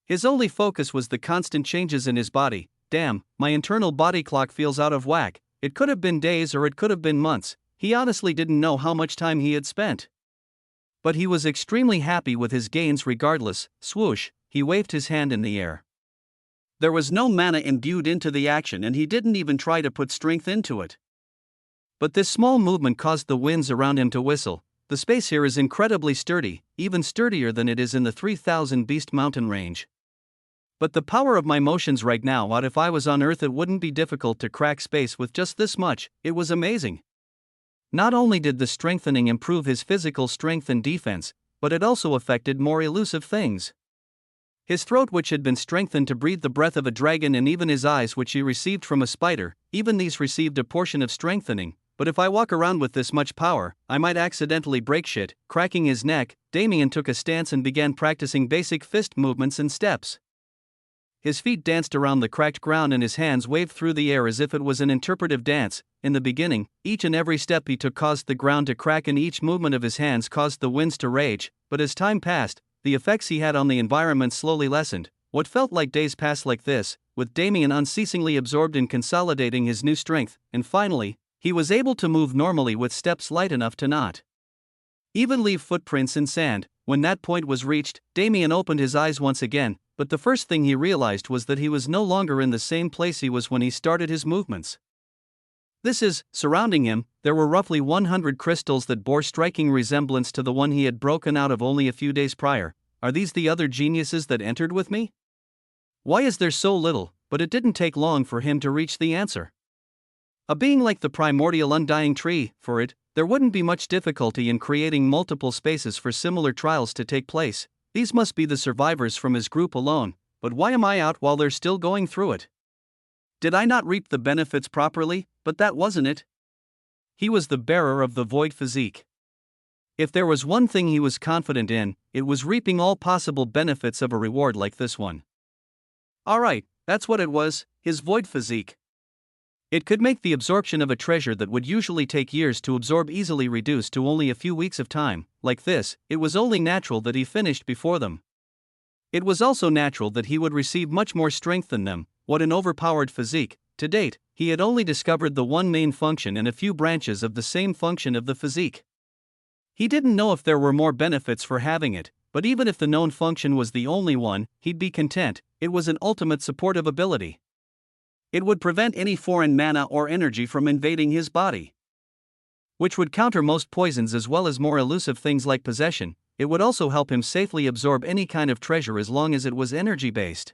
His only focus was the constant changes in his body. Damn, my internal body clock feels out of whack. It could have been days or it could have been months. He honestly didn't know how much time he had spent. But he was extremely happy with his gains regardless. Swoosh, he waved his hand in the air. There was no mana imbued into the action and he didn't even try to put strength into it. But this small movement caused the winds around him to whistle. The space here is incredibly sturdy, even sturdier than it is in the 3000 Beast Mountain range. But the power of my motions right now, if I was on Earth it wouldn't be difficult to crack space with just this much. It was amazing. Not only did the strengthening improve his physical strength and defense, but it also affected more elusive things. His throat, which had been strengthened to breathe the breath of a dragon, and even his eyes, which he received from a spider, even these received a portion of strengthening. But if I walk around with this much power, I might accidentally break shit. Cracking his neck, Damien took a stance and began practicing basic fist movements and steps. His feet danced around the cracked ground and his hands waved through the air as if it was an interpretive dance. In the beginning, each and every step he took caused the ground to crack and each movement of his hands caused the winds to rage, but as time passed, the effects he had on the environment slowly lessened. What felt like days passed like this, with Damien unceasingly absorbed in consolidating his new strength, and finally, he was able to move normally with steps light enough to not even leave footprints in sand. When that point was reached, Damien opened his eyes once again. but the first thing he realized was that he was no longer in the same place he was when he started his movements. Surrounding him, there were roughly 100 crystals that bore striking resemblance to the one he had broken out of only a few days prior. Are these the other geniuses that entered with me? Why is there so little? But it didn't take long for him to reach the answer. A being like the primordial undying tree, for it, there wouldn't be much difficulty in creating multiple spaces for similar trials to take place. These must be the survivors from his group alone, but why am I out while they're still going through it? Did I not reap the benefits properly? But that wasn't it. He was the bearer of the void physique. If there was one thing he was confident in, it was reaping all possible benefits of a reward like this one. Alright, that's what it was, his void physique. It could make the absorption of a treasure that would usually take years to absorb easily reduced to only a few weeks of time. Like this, it was only natural that he finished before them. It was also natural that he would receive much more strength than them. What an overpowered physique. To date, he had only discovered the one main function and a few branches of the same function of the physique. He didn't know if there were more benefits for having it, but even if the known function was the only one, he'd be content. It was an ultimate supportive ability. It would prevent any foreign mana or energy from invading his body, which would counter most poisons as well as more elusive things like possession. It would also help him safely absorb any kind of treasure as long as it was energy-based.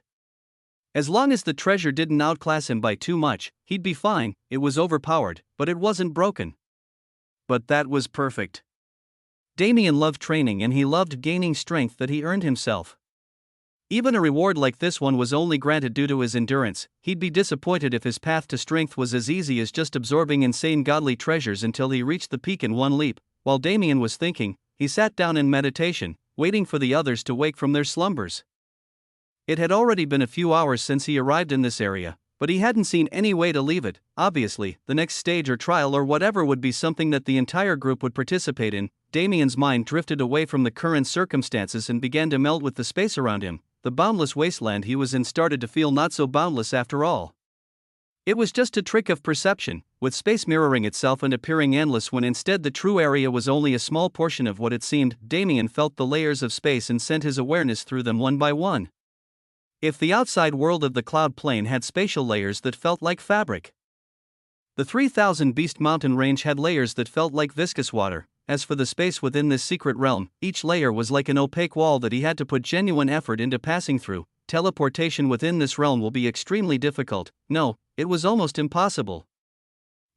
As long as the treasure didn't outclass him by too much, he'd be fine. It was overpowered, but it wasn't broken. But that was perfect. Damien loved training and he loved gaining strength that he earned himself. Even a reward like this one was only granted due to his endurance. He'd be disappointed if his path to strength was as easy as just absorbing insane godly treasures until he reached the peak in one leap. While Damien was thinking, he sat down in meditation, waiting for the others to wake from their slumbers. It had already been a few hours since he arrived in this area, but he hadn't seen any way to leave it. Obviously, the next stage or trial or whatever would be something that the entire group would participate in. Damien's mind drifted away from the current circumstances and began to meld with the space around him. The boundless wasteland he was in started to feel not so boundless after all. It was just a trick of perception, with space mirroring itself and appearing endless when instead the true area was only a small portion of what it seemed. Damien felt the layers of space and sent his awareness through them one by one. If the outside world of the cloud plane had spatial layers that felt like fabric, the 3000 Beast Mountain range had layers that felt like viscous water. As for the space within this secret realm, each layer was like an opaque wall that he had to put genuine effort into passing through. Teleportation within this realm will be extremely difficult. No, it was almost impossible.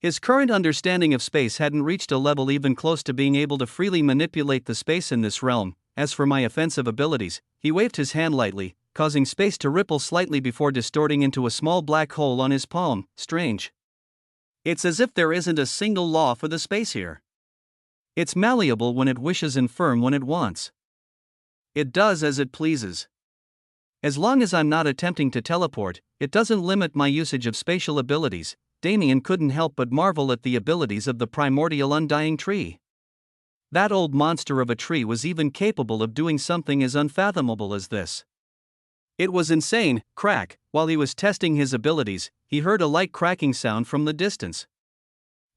His current understanding of space hadn't reached a level even close to being able to freely manipulate the space in this realm. As for my offensive abilities, he waved his hand lightly, causing space to ripple slightly before distorting into a small black hole on his palm. Strange. It's as if there isn't a single law for the space here. It's malleable when it wishes and firm when it wants. It does as it pleases. As long as I'm not attempting to teleport, it doesn't limit my usage of spatial abilities. Damien couldn't help but marvel at the abilities of the primordial undying tree. That old monster of a tree was even capable of doing something as unfathomable as this. It was insane. Crack. While he was testing his abilities, he heard a light cracking sound from the distance.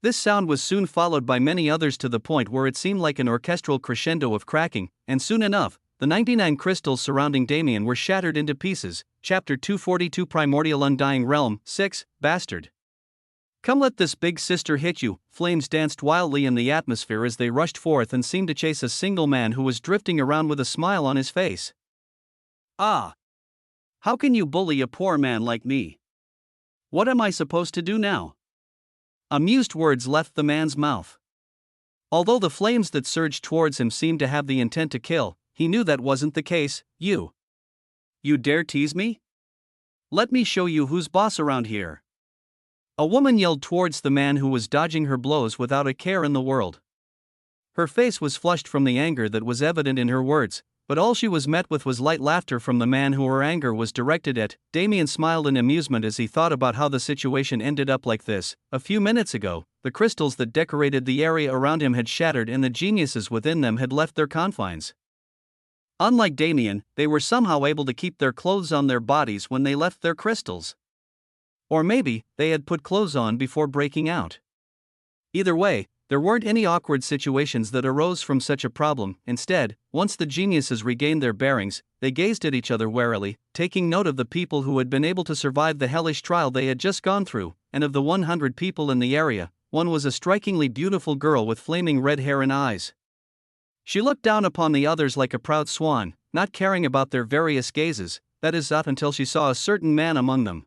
This sound was soon followed by many others to the point where it seemed like an orchestral crescendo of cracking, and soon enough, the 99 crystals surrounding Damien were shattered into pieces. Chapter 242 Primordial Undying Realm 6, Bastard. Come let this big sister hit you. Flames danced wildly in the atmosphere as they rushed forth and seemed to chase a single man who was drifting around with a smile on his face. Ah! How can you bully a poor man like me? What am I supposed to do now? Amused words left the man's mouth. Although the flames that surged towards him seemed to have the intent to kill, he knew that wasn't the case. You dare tease me? Let me show you who's boss around here. A woman yelled towards the man who was dodging her blows without a care in the world. Her face was flushed from the anger that was evident in her words, but all she was met with was light laughter from the man who her anger was directed at. Damien smiled in amusement as he thought about how the situation ended up like this. A few minutes ago, the crystals that decorated the area around him had shattered and the geniuses within them had left their confines. Unlike Damien, they were somehow able to keep their clothes on their bodies when they left their crystals. Or maybe, they had put clothes on before breaking out. Either way, There weren't any awkward situations that arose from such a problem. Instead, once the geniuses regained their bearings, they gazed at each other warily, taking note of the people who had been able to survive the hellish trial they had just gone through, and of the 100 people in the area, one was a strikingly beautiful girl with flaming red hair and eyes. She looked down upon the others like a proud swan, not caring about their various gazes, that is up until she saw a certain man among them.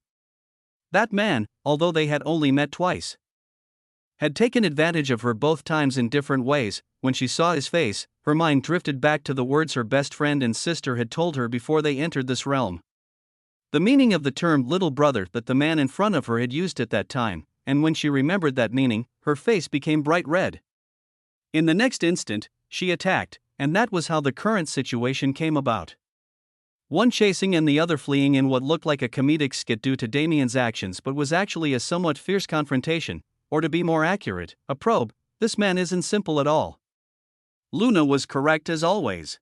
That man, although they had only met twice, had taken advantage of her both times in different ways. When she saw his face, her mind drifted back to the words her best friend and sister had told her before they entered this realm. The meaning of the term little brother that the man in front of her had used at that time, and when she remembered that meaning, her face became bright red. In the next instant, she attacked, and that was how the current situation came about. One chasing and the other fleeing in what looked like a comedic skit due to Damien's actions but was actually a somewhat fierce confrontation, or to be more accurate, a probe. This man isn't simple at all. Luna was correct as always.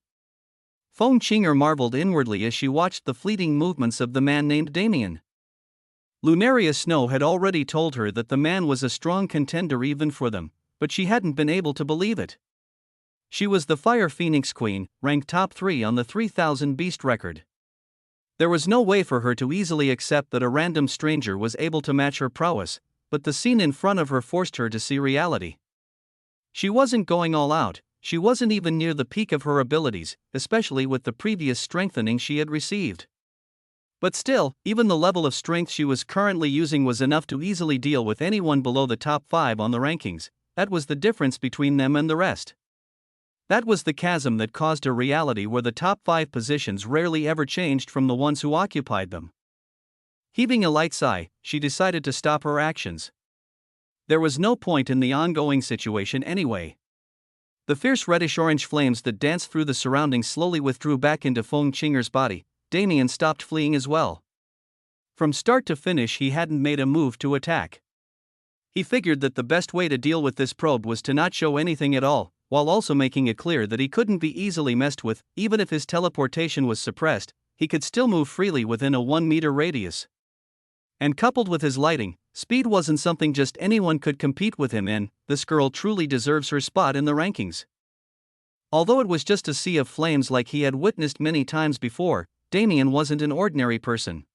Feng Qinger marveled inwardly as she watched the fleeting movements of the man named Damien. Lunaria Snow had already told her that the man was a strong contender even for them, but she hadn't been able to believe it. She was the Fire Phoenix Queen, ranked top 3 on the 3000 Beast record. There was no way for her to easily accept that a random stranger was able to match her prowess, but the scene in front of her forced her to see reality. She wasn't going all out, she wasn't even near the peak of her abilities, especially with the previous strengthening she had received. But still, even the level of strength she was currently using was enough to easily deal with anyone below the top 5 on the rankings. That was the difference between them and the rest. That was the chasm that caused a reality where the top 5 positions rarely ever changed from the ones who occupied them. Heaving a light sigh, she decided to stop her actions. There was no point in the ongoing situation anyway. The fierce reddish-orange flames that danced through the surroundings slowly withdrew back into Feng Qinger's body. Damien stopped fleeing as well. From start to finish he hadn't made a move to attack. He figured that the best way to deal with this probe was to not show anything at all, while also making it clear that he couldn't be easily messed with. Even if his teleportation was suppressed, he could still move freely within a 1-meter radius. And coupled with his lighting, speed wasn't something just anyone could compete with him in. This girl truly deserves her spot in the rankings. Although it was just a sea of flames like he had witnessed many times before, Damien wasn't an ordinary person.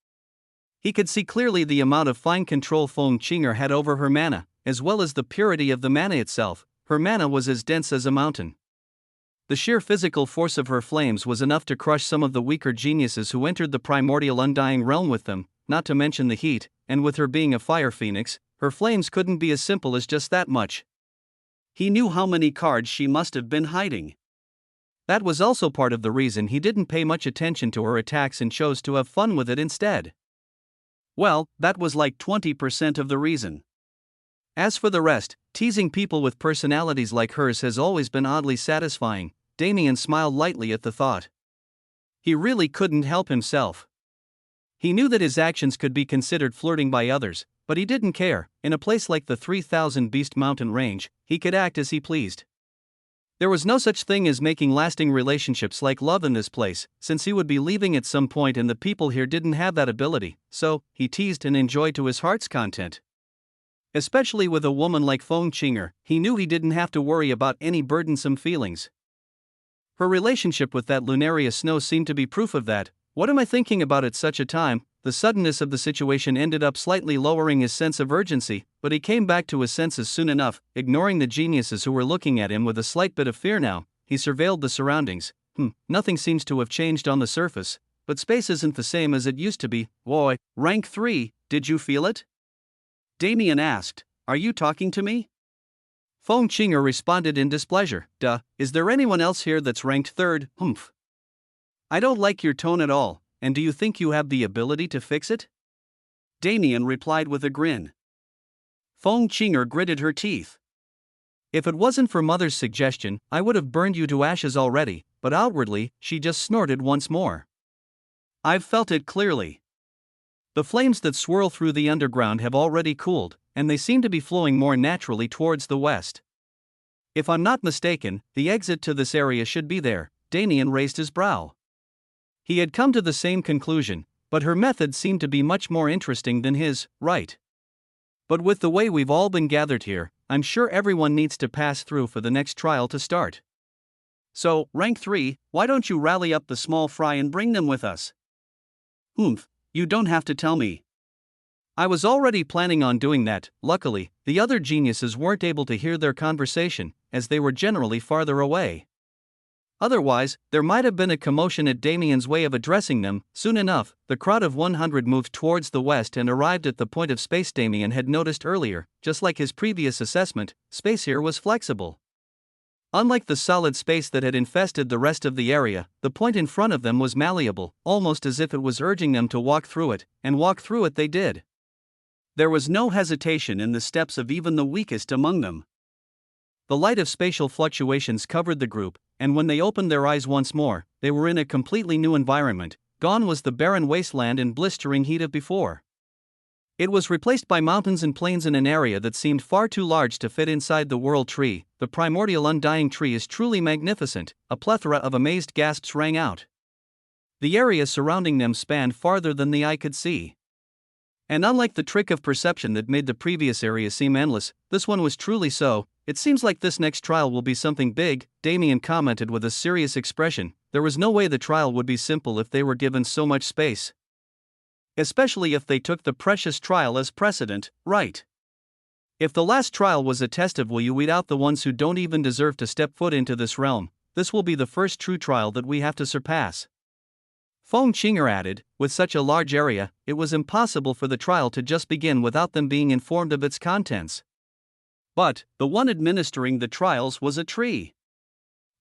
He could see clearly the amount of fine control Feng Qinger had over her mana, as well as the purity of the mana itself. Her mana was as dense as a mountain. The sheer physical force of her flames was enough to crush some of the weaker geniuses who entered the primordial undying realm with them, not to mention the heat, and with her being a fire phoenix, her flames couldn't be as simple as just that much. He knew how many cards she must have been hiding. That was also part of the reason he didn't pay much attention to her attacks and chose to have fun with it instead. Well, that was like 20% of the reason. As for the rest, teasing people with personalities like hers has always been oddly satisfying. Damien smiled lightly at the thought. He really couldn't help himself. He knew that his actions could be considered flirting by others, but he didn't care. In a place like the 3000 Beast Mountain Range, he could act as he pleased. There was no such thing as making lasting relationships like love in this place, since he would be leaving at some point and the people here didn't have that ability, so he teased and enjoyed to his heart's content. Especially with a woman like Feng Qinger, he knew he didn't have to worry about any burdensome feelings. Her relationship with that Lunaria Snow seemed to be proof of that. What am I thinking about at such a time? The suddenness of the situation ended up slightly lowering his sense of urgency, but he came back to his senses soon enough. Ignoring the geniuses who were looking at him with a slight bit of fear now, he surveilled the surroundings. Nothing seems to have changed on the surface, but space isn't the same as it used to be. Boy, rank 3, did you feel it? Damien asked, "Are you talking to me?" Feng Qinger responded in displeasure. Duh, is there anyone else here that's ranked 3rd? Humph. I don't like your tone at all, and do you think you have the ability to fix it? Damien replied with a grin. Feng Qinger gritted her teeth. If it wasn't for Mother's suggestion, I would have burned you to ashes already, but outwardly, she just snorted once more. I've felt it clearly. The flames that swirl through the underground have already cooled, and they seem to be flowing more naturally towards the west. If I'm not mistaken, the exit to this area should be there. Damien raised his brow. He had come to the same conclusion, but her method seemed to be much more interesting than his, right? But with the way we've all been gathered here, I'm sure everyone needs to pass through for the next trial to start. So, rank 3, why don't you rally up the small fry and bring them with us? You don't have to tell me. I was already planning on doing that. Luckily, the other geniuses weren't able to hear their conversation, as they were generally farther away. Otherwise, there might have been a commotion at Damien's way of addressing them. Soon enough, the crowd of 100 moved towards the west and arrived at the point of space Damien had noticed earlier. Just like his previous assessment, space here was flexible. Unlike the solid space that had infested the rest of the area, the point in front of them was malleable, almost as if it was urging them to walk through it, and walk through it they did. There was no hesitation in the steps of even the weakest among them. The light of spatial fluctuations covered the group, and when they opened their eyes once more, they were in a completely new environment. Gone was the barren wasteland and blistering heat of before. It was replaced by mountains and plains in an area that seemed far too large to fit inside the world tree. The primordial undying tree is truly magnificent, a plethora of amazed gasps rang out. The area surrounding them spanned farther than the eye could see. And unlike the trick of perception that made the previous area seem endless, this one was truly so. It seems like this next trial will be something big, Damien commented with a serious expression. There was no way the trial would be simple if they were given so much space. Especially if they took the precious trial as precedent, right? If the last trial was a test of will you weed out the ones who don't even deserve to step foot into this realm, this will be the first true trial that we have to surpass. Feng Qinger added, with such a large area, it was impossible for the trial to just begin without them being informed of its contents. But, the one administering the trials was a tree.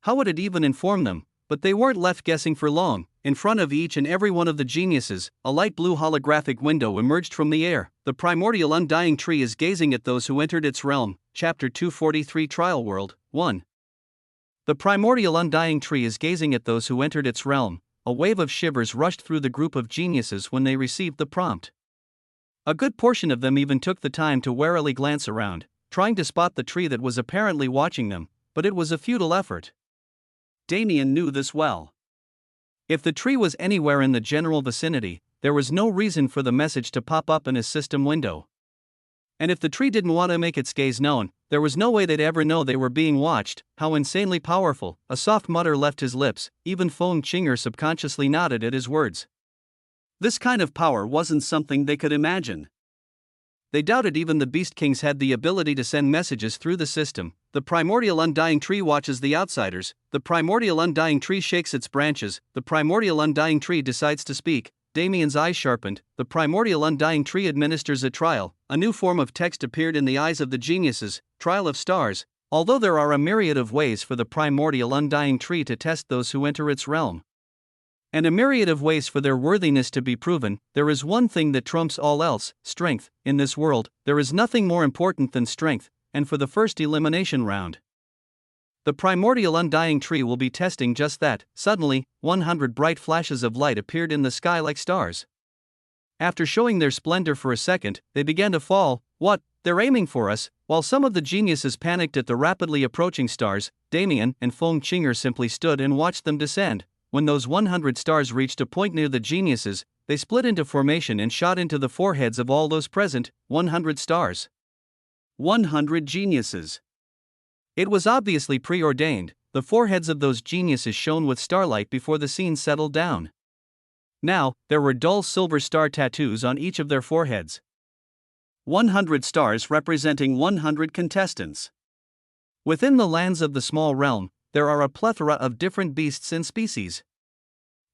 How would it even inform them? But they weren't left guessing for long. In front of each and every one of the geniuses, a light blue holographic window emerged from the air. The primordial undying tree is gazing at those who entered its realm. Chapter 243 Trial World 1. The primordial undying tree is gazing at those who entered its realm. A wave of shivers rushed through the group of geniuses when they received the prompt. A good portion of them even took the time to warily glance around, trying to spot the tree that was apparently watching them, but it was a futile effort. Damien knew this well. If the tree was anywhere in the general vicinity, there was no reason for the message to pop up in his system window. And if the tree didn't want to make its gaze known, there was no way they'd ever know they were being watched. How insanely powerful! A soft mutter left his lips. Even Feng Qinger subconsciously nodded at his words. This kind of power wasn't something they could imagine. They doubted even the Beast Kings had the ability to send messages through the system. The primordial undying tree watches the outsiders. The primordial undying tree shakes its branches. The primordial undying tree decides to speak. Damien's eyes sharpened. The primordial undying tree administers a trial. A new form of text appeared in the eyes of the geniuses. Trial of stars. Although there are a myriad of ways for the primordial undying tree to test those who enter its realm, and a myriad of ways for their worthiness to be proven, there is one thing that trumps all else: strength. In this world, there is nothing more important than strength, and for the first elimination round, the primordial undying tree will be testing just that. Suddenly, 100 bright flashes of light appeared in the sky like stars. After showing their splendor for a second, they began to fall. What? They're aiming for us. While some of the geniuses panicked at the rapidly approaching stars, Damien and Feng Qinger simply stood and watched them descend. When those 100 stars reached a point near the geniuses, they split into formation and shot into the foreheads of all those present. 100 stars. 100 geniuses. It was obviously preordained. The foreheads of those geniuses shone with starlight before the scene settled down. Now, there were dull silver star tattoos on each of their foreheads. 100 stars representing 100 contestants. Within the lands of the small realm, there are a plethora of different beasts and species.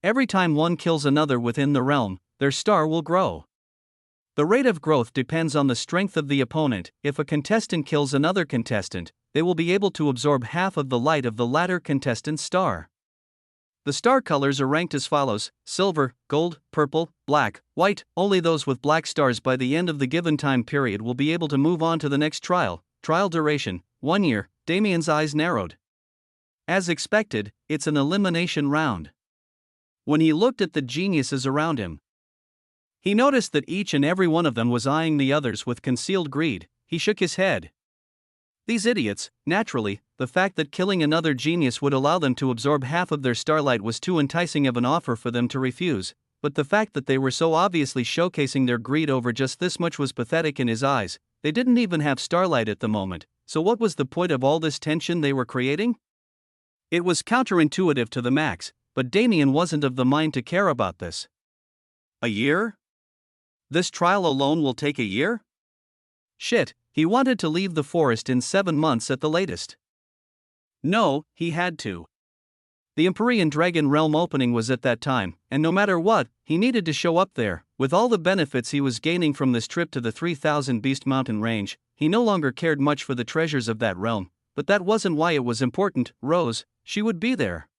Every time one kills another within the realm, their star will grow. The rate of growth depends on the strength of the opponent. If a contestant kills another contestant, they will be able to absorb half of the light of the latter contestant's star. The star colors are ranked as follows: silver, gold, purple, black, white. Only those with black stars by the end of the given time period will be able to move on to the next trial. Trial duration: 1 year. Damien's eyes narrowed. As expected, it's an elimination round. When he looked at the geniuses around him, he noticed that each and every one of them was eyeing the others with concealed greed. He shook his head. These idiots. Naturally, the fact that killing another genius would allow them to absorb half of their starlight was too enticing of an offer for them to refuse, but the fact that they were so obviously showcasing their greed over just this much was pathetic in his eyes. They didn't even have starlight at the moment. so what was the point of all this tension they were creating? It was counterintuitive to the max, but Damien wasn't of the mind to care about this. A year? This trial alone will take a year? Shit, he wanted to leave the forest in 7 months at the latest. No, he had to. The Empyrean Dragon Realm opening was at that time, and no matter what, he needed to show up there. With all the benefits he was gaining from this trip to the 3000 Beast Mountain range, he no longer cared much for the treasures of that realm, but that wasn't why it was important. Rose, she would be there.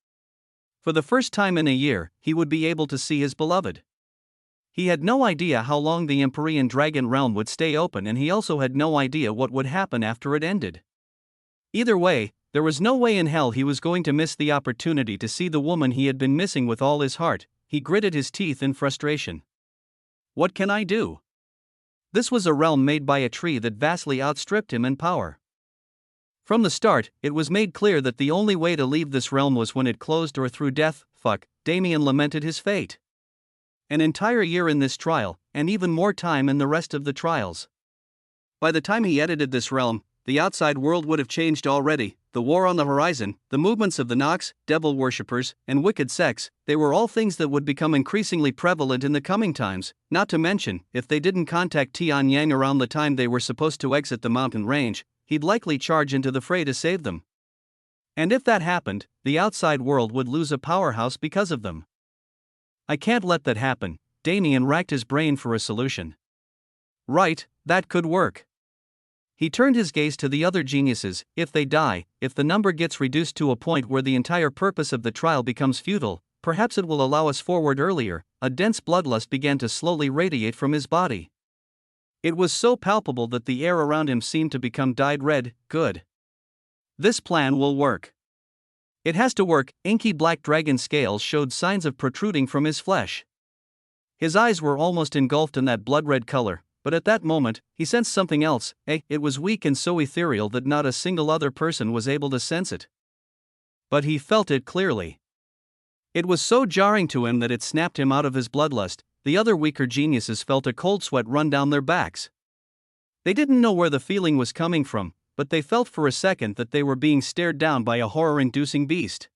For the first time in a year, he would be able to see his beloved. He had no idea how long the Empyrean Dragon Realm would stay open, and he also had no idea what would happen after it ended. Either way, there was no way in hell he was going to miss the opportunity to see the woman he had been missing with all his heart. He gritted his teeth in frustration. What can I do? This was a realm made by a tree that vastly outstripped him in power. From the start, it was made clear that the only way to leave this realm was when it closed or through death. Fuck, Damien lamented his fate. An entire year in this trial, and even more time in the rest of the trials. By the time he edited this realm, the outside world would have changed already. The war on the horizon, the movements of the Nox, devil worshippers, and wicked sects, they were all things that would become increasingly prevalent in the coming times, not to mention, if they didn't contact Tianyang around the time they were supposed to exit the mountain range, he'd likely charge into the fray to save them. And if that happened, the outside world would lose a powerhouse because of them. I can't let that happen. Damien racked his brain for a solution. Right, that could work. He turned his gaze to the other geniuses. If they die, if the number gets reduced to a point where the entire purpose of the trial becomes futile, perhaps it will allow us forward earlier. A dense bloodlust began to slowly radiate from his body. It was so palpable that the air around him seemed to become dyed red. Good. This plan will work. It has to work. Inky black dragon scales showed signs of protruding from his flesh. His eyes were almost engulfed in that blood-red color, but at that moment, he sensed something else. It was weak and so ethereal that not a single other person was able to sense it. But he felt it clearly. It was so jarring to him that it snapped him out of his bloodlust. The other weaker geniuses felt a cold sweat run down their backs. They didn't know where the feeling was coming from, but they felt for a second that they were being stared down by a horror-inducing beast.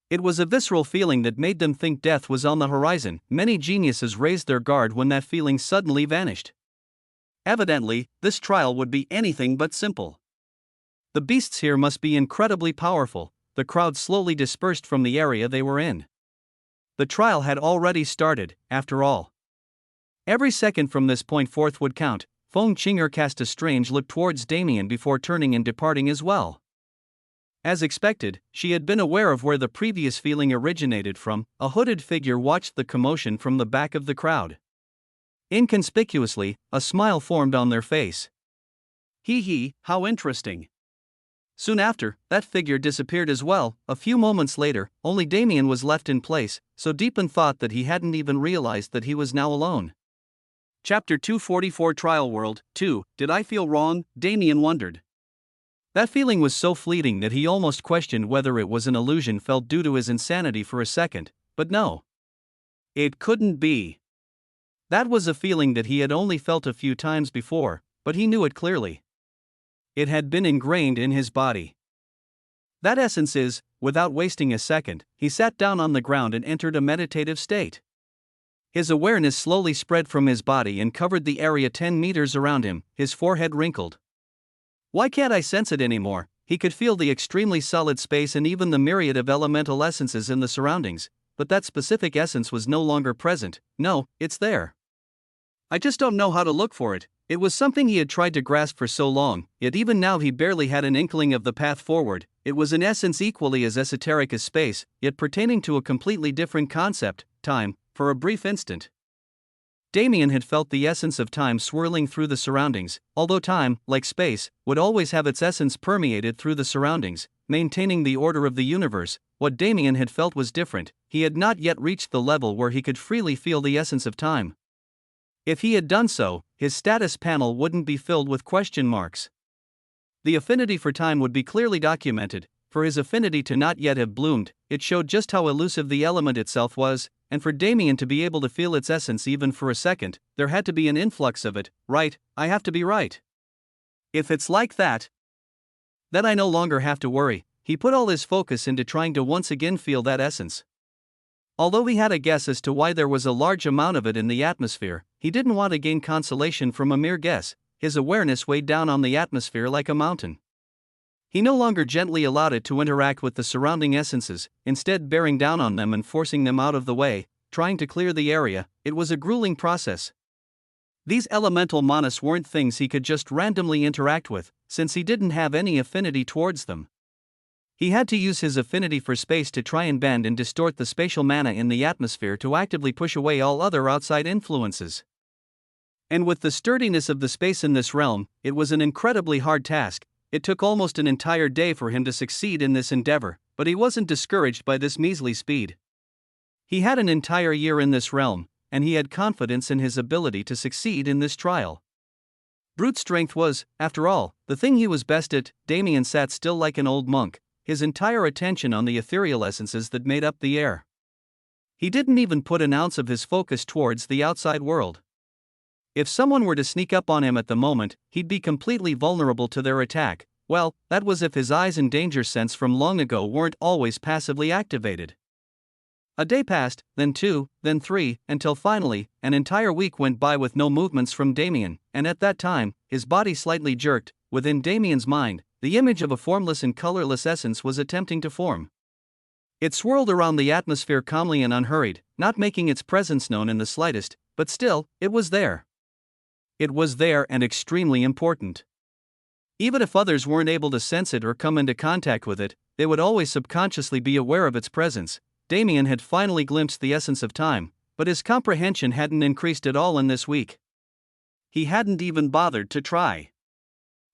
It was a visceral feeling that made them think death was on the horizon. Many geniuses raised their guard when that feeling suddenly vanished. Evidently, this trial would be anything but simple. The beasts here must be incredibly powerful. The crowd slowly dispersed from the area they were in. The trial had already started, after all. Every second from this point forth would count. Feng Qinger cast a strange look towards Damien before turning and departing as well. As expected, she had been aware of where the previous feeling originated from. A hooded figure watched the commotion from the back of the crowd. Inconspicuously, a smile formed on their face. Hee, how interesting. Soon after, that figure disappeared as well. A few moments later, only Damien was left in place, so deep in thought that he hadn't even realized that he was now alone. Chapter 244 Trial World 2. Did I feel wrong? Damien wondered. That feeling was so fleeting that he almost questioned whether it was an illusion felt due to his insanity for a second, but no. It couldn't be. That was a feeling that he had only felt a few times before, but he knew it clearly. It had been ingrained in his body. That essence is, without wasting a second, he sat down on the ground and entered a meditative state. His awareness slowly spread from his body and covered the area 10 meters around him. His forehead wrinkled. Why can't I sense it anymore? He could feel the extremely solid space and even the myriad of elemental essences in the surroundings, but that specific essence was no longer present. No, it's there. I just don't know how to look for it. It was something he had tried to grasp for so long, yet even now he barely had an inkling of the path forward. It was an essence equally as esoteric as space, yet pertaining to a completely different concept, time, for a brief instant. Damien had felt the essence of time swirling through the surroundings, although time, like space, would always have its essence permeated through the surroundings, maintaining the order of the universe. What Damien had felt was different. He had not yet reached the level where he could freely feel the essence of time. If he had done so, his status panel wouldn't be filled with question marks. The affinity for time would be clearly documented. For his affinity to not yet have bloomed, it showed just how elusive the element itself was, and for Damien to be able to feel its essence even for a second, there had to be an influx of it. Right, I have to be right. If it's like that, Then I no longer have to worry. He put all his focus into trying to once again feel that essence. Although he had a guess as to why there was a large amount of it in the atmosphere, he didn't want to gain consolation from a mere guess. His awareness weighed down on the atmosphere like a mountain. He no longer gently allowed it to interact with the surrounding essences, instead bearing down on them and forcing them out of the way, trying to clear the area. It was a grueling process. These elemental manas weren't things he could just randomly interact with, since he didn't have any affinity towards them. He had to use his affinity for space to try and bend and distort the spatial mana in the atmosphere to actively push away all other outside influences. And with the sturdiness of the space in this realm, it was an incredibly hard task. It took almost an entire day for him to succeed in this endeavor, but he wasn't discouraged by this measly speed. He had an entire year in this realm, and he had confidence in his ability to succeed in this trial. Brute strength was, after all, the thing he was best at. Damien sat still like an old monk, his entire attention on the ethereal essences that made up the air. He didn't even put an ounce of his focus towards the outside world. If someone were to sneak up on him at the moment, he'd be completely vulnerable to their attack. Well, that was if his eyes and danger sense from long ago weren't always passively activated. A day passed, then 2, then 3, until finally, an entire week went by with no movements from Damien, and at that time, his body slightly jerked. Within Damien's mind, the image of a formless and colorless essence was attempting to form. It swirled around the atmosphere calmly and unhurried, not making its presence known in the slightest, but still, it was there. It was there and extremely important. Even if others weren't able to sense it or come into contact with it, they would always subconsciously be aware of its presence. Damien had finally glimpsed the essence of time, but his comprehension hadn't increased at all in this week. He hadn't even bothered to try.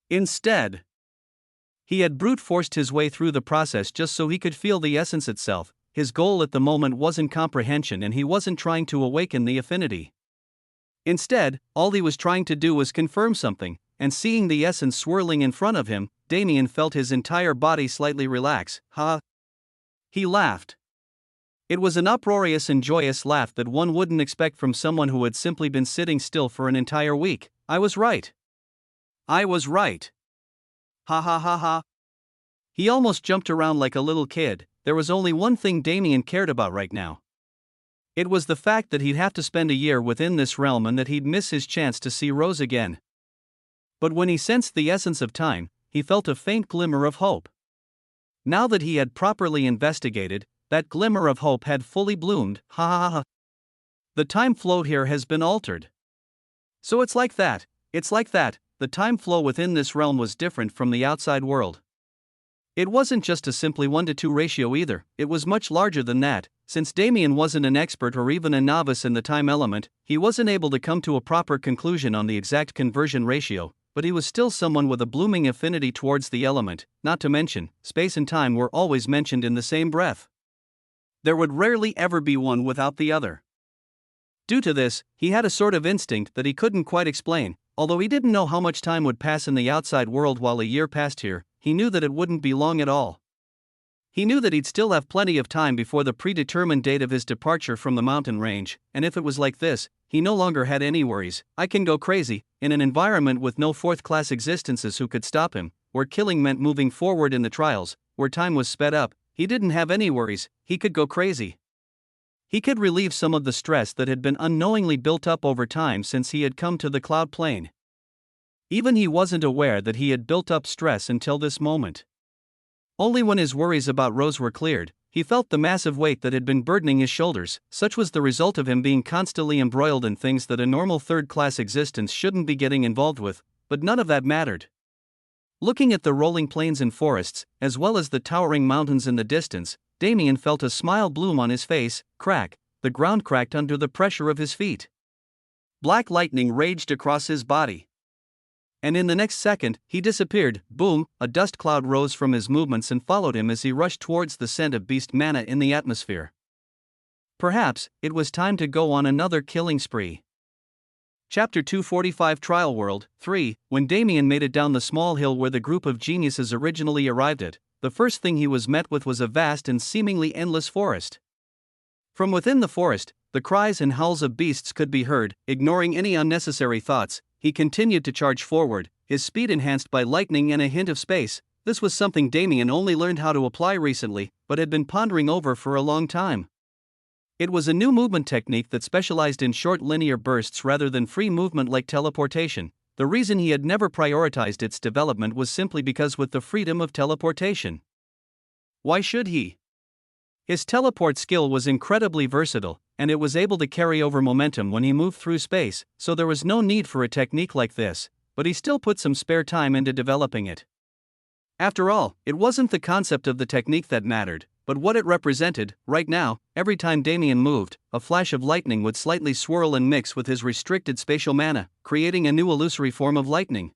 Instead, he had brute forced his way through the process just so he could feel the essence itself. His goal at the moment wasn't comprehension, and he wasn't trying to awaken the affinity. Instead, all he was trying to do was confirm something, and seeing the essence swirling in front of him, Damien felt his entire body slightly relax. Ha! He laughed. It was an uproarious and joyous laugh that one wouldn't expect from someone who had simply been sitting still for an entire week. I was right. I was right. Ha ha ha ha. He almost jumped around like a little kid. There was only one thing Damien cared about right now. It was the fact that he'd have to spend a year within this realm and that he'd miss his chance to see Rose again. But when he sensed the essence of time, he felt a faint glimmer of hope. Now that he had properly investigated, that glimmer of hope had fully bloomed. Ha ha ha. The time flow here has been altered. So it's like that. The time flow within this realm was different from the outside world. It wasn't just a simply 1:2 ratio either, it was much larger than that. Since Damien wasn't an expert or even a novice in the time element, he wasn't able to come to a proper conclusion on the exact conversion ratio, but he was still someone with a blooming affinity towards the element. Not to mention, space and time were always mentioned in the same breath. There would rarely ever be one without the other. Due to this, he had a sort of instinct that he couldn't quite explain. Although he didn't know how much time would pass in the outside world while a year passed here, he knew that it wouldn't be long at all. He knew that he'd still have plenty of time before the predetermined date of his departure from the mountain range, and if it was like this, he no longer had any worries. I can go crazy, in an environment with no fourth-class existences who could stop him, where killing meant moving forward in the trials, where time was sped up. He didn't have any worries. He could go crazy. He could relieve some of the stress that had been unknowingly built up over time since he had come to the cloud plane. Even he wasn't aware that he had built up stress until this moment. Only when his worries about Rose were cleared, he felt the massive weight that had been burdening his shoulders. Such was the result of him being constantly embroiled in things that a normal third-class existence shouldn't be getting involved with, but none of that mattered. Looking at the rolling plains and forests, as well as the towering mountains in the distance, Damien felt a smile bloom on his face. Crack, the ground cracked under the pressure of his feet. Black lightning raged across his body. And in the next second, he disappeared. Boom, a dust cloud rose from his movements and followed him as he rushed towards the scent of beast mana in the atmosphere. Perhaps, it was time to go on another killing spree. Chapter 245 Trial World 3. When Damien made it down the small hill where the group of geniuses originally arrived at, the first thing he was met with was a vast and seemingly endless forest. From within the forest, the cries and howls of beasts could be heard. Ignoring any unnecessary thoughts, he continued to charge forward, his speed enhanced by lightning and a hint of space. This was something Damien only learned how to apply recently, but had been pondering over for a long time. It was a new movement technique that specialized in short linear bursts rather than free movement like teleportation. The reason he had never prioritized its development was simply because with the freedom of teleportation. Why should he? His teleport skill was incredibly versatile, and it was able to carry over momentum when he moved through space, so there was no need for a technique like this, but he still put some spare time into developing it. After all, it wasn't the concept of the technique that mattered, but what it represented. Right now, every time Damien moved, a flash of lightning would slightly swirl and mix with his restricted spatial mana, creating a new illusory form of lightning.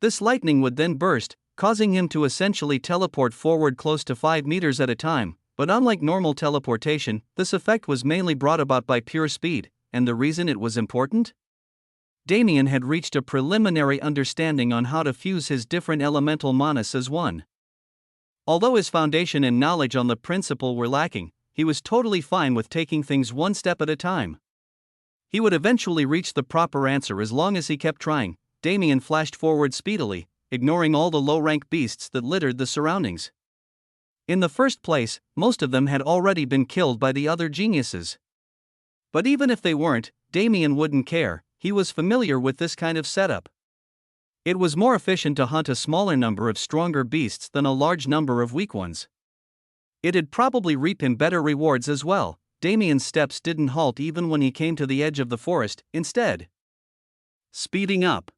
This lightning would then burst, causing him to essentially teleport forward close to 5 meters at a time, but unlike normal teleportation, this effect was mainly brought about by pure speed, and the reason it was important? Damien had reached a preliminary understanding on how to fuse his different elemental manas as one. Although his foundation and knowledge on the principle were lacking, he was totally fine with taking things one step at a time. He would eventually reach the proper answer as long as he kept trying. Damien flashed forward speedily, ignoring all the low-rank beasts that littered the surroundings. In the first place, most of them had already been killed by the other geniuses. But even if they weren't, Damien wouldn't care. He was familiar with this kind of setup. It was more efficient to hunt a smaller number of stronger beasts than a large number of weak ones. It'd probably reap him better rewards as well. Damien's steps didn't halt even when he came to the edge of the forest, instead speeding up.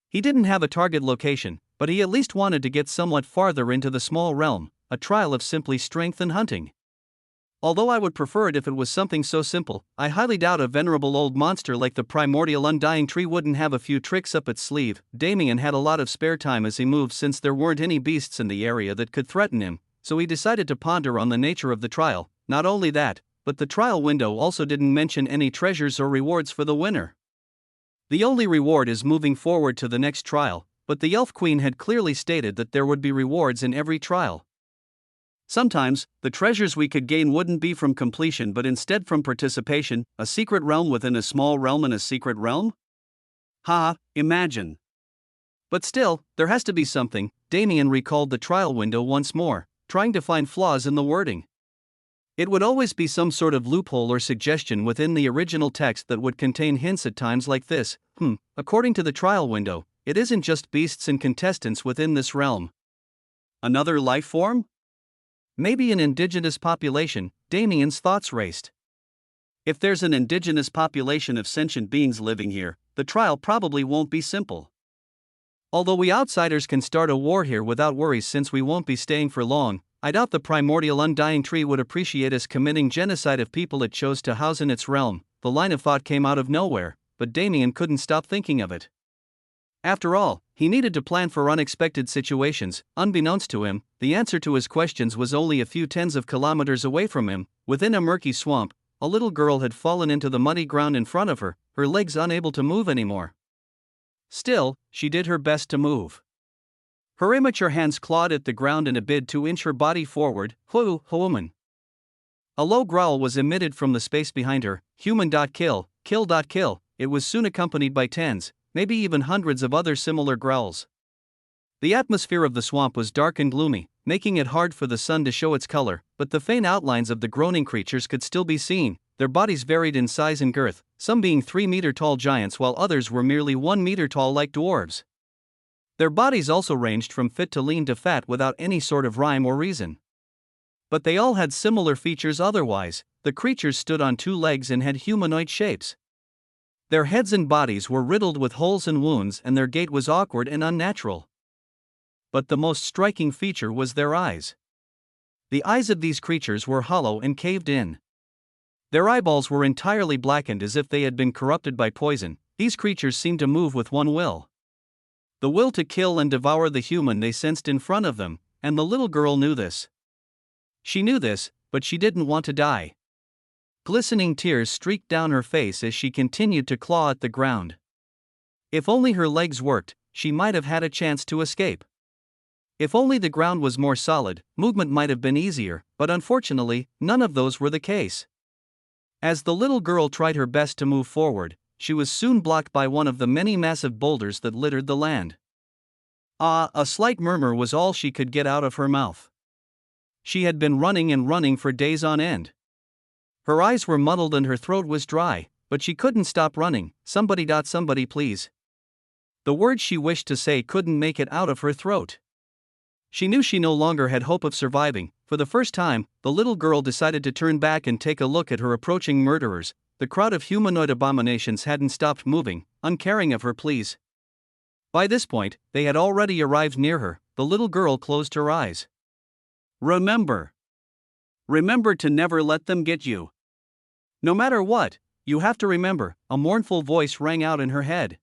He didn't have a target location, but he at least wanted to get somewhat farther into the small realm, a trial of simply strength and hunting. Although I would prefer it if it was something so simple, I highly doubt a venerable old monster like the primordial undying tree wouldn't have a few tricks up its sleeve. Damien had a lot of spare time as he moved since there weren't any beasts in the area that could threaten him, so he decided to ponder on the nature of the trial. Not only that, but the trial window also didn't mention any treasures or rewards for the winner. The only reward is moving forward to the next trial, but the Elf Queen had clearly stated that there would be rewards in every trial. Sometimes, the treasures we could gain wouldn't be from completion but instead from participation, a secret realm within a small realm in a secret realm? Imagine. But still, there has to be something. Damien recalled the trial window once more, trying to find flaws in the wording. It would always be some sort of loophole or suggestion within the original text that would contain hints at times like this. According to the trial window, it isn't just beasts and contestants within this realm. Another life form? Maybe an indigenous population. Damien's thoughts raced. If there's an indigenous population of sentient beings living here, the trial probably won't be simple. Although we outsiders can start a war here without worries since we won't be staying for long, I doubt the primordial undying tree would appreciate us committing genocide of people it chose to house in its realm. The line of thought came out of nowhere, but Damien couldn't stop thinking of it. After all, he needed to plan for unexpected situations. Unbeknownst to him, the answer to his questions was only a few tens of kilometers away from him. Within a murky swamp, a little girl had fallen into the muddy ground in front of her, her legs unable to move anymore. Still, she did her best to move. Her immature hands clawed at the ground in a bid to inch her body forward. Woman. A low growl was emitted from the space behind her. Human.kill, kill.kill. It was soon accompanied by tens, maybe even hundreds of other similar growls. The atmosphere of the swamp was dark and gloomy, making it hard for the sun to show its color, but the faint outlines of the groaning creatures could still be seen. Their bodies varied in size and girth, some being 3-meter-tall giants while others were merely 1 meter tall like dwarves. Their bodies also ranged from fit to lean to fat without any sort of rhyme or reason. But they all had similar features otherwise. The creatures stood on 2 legs and had humanoid shapes. Their heads and bodies were riddled with holes and wounds and their gait was awkward and unnatural. But the most striking feature was their eyes. The eyes of these creatures were hollow and caved in. Their eyeballs were entirely blackened as if they had been corrupted by poison. These creatures seemed to move with one will. The will to kill and devour the human they sensed in front of them, and the little girl knew this. She knew this, but she didn't want to die. Glistening tears streaked down her face as she continued to claw at the ground. If only her legs worked, she might have had a chance to escape. If only the ground was more solid, movement might have been easier, but unfortunately, none of those were the case. As the little girl tried her best to move forward, she was soon blocked by one of the many massive boulders that littered the land. Ah, a slight murmur was all she could get out of her mouth. She had been running and running for days on end. Her eyes were muddled and her throat was dry, but she couldn't stop running. Somebody please. The words she wished to say couldn't make it out of her throat. She knew she no longer had hope of surviving. For the first time, the little girl decided to turn back and take a look at her approaching murderers. The crowd of humanoid abominations hadn't stopped moving, uncaring of her pleas. By this point, they had already arrived near her. The little girl closed her eyes. Remember. Remember to never let them get you. No matter what, you have to remember, a mournful voice rang out in her head.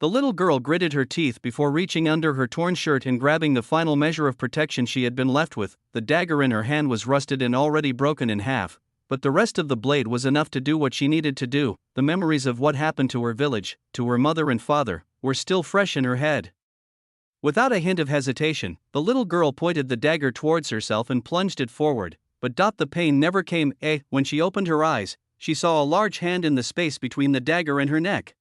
The little girl gritted her teeth before reaching under her torn shirt and grabbing the final measure of protection she had been left with. The dagger in her hand was rusted and already broken in half, but the rest of the blade was enough to do what she needed to do. The memories of what happened to her village, to her mother and father, were still fresh in her head. Without a hint of hesitation, the little girl pointed the dagger towards herself and plunged it forward, but the pain never came. When she opened her eyes, she saw a large hand in the space between the dagger and her neck.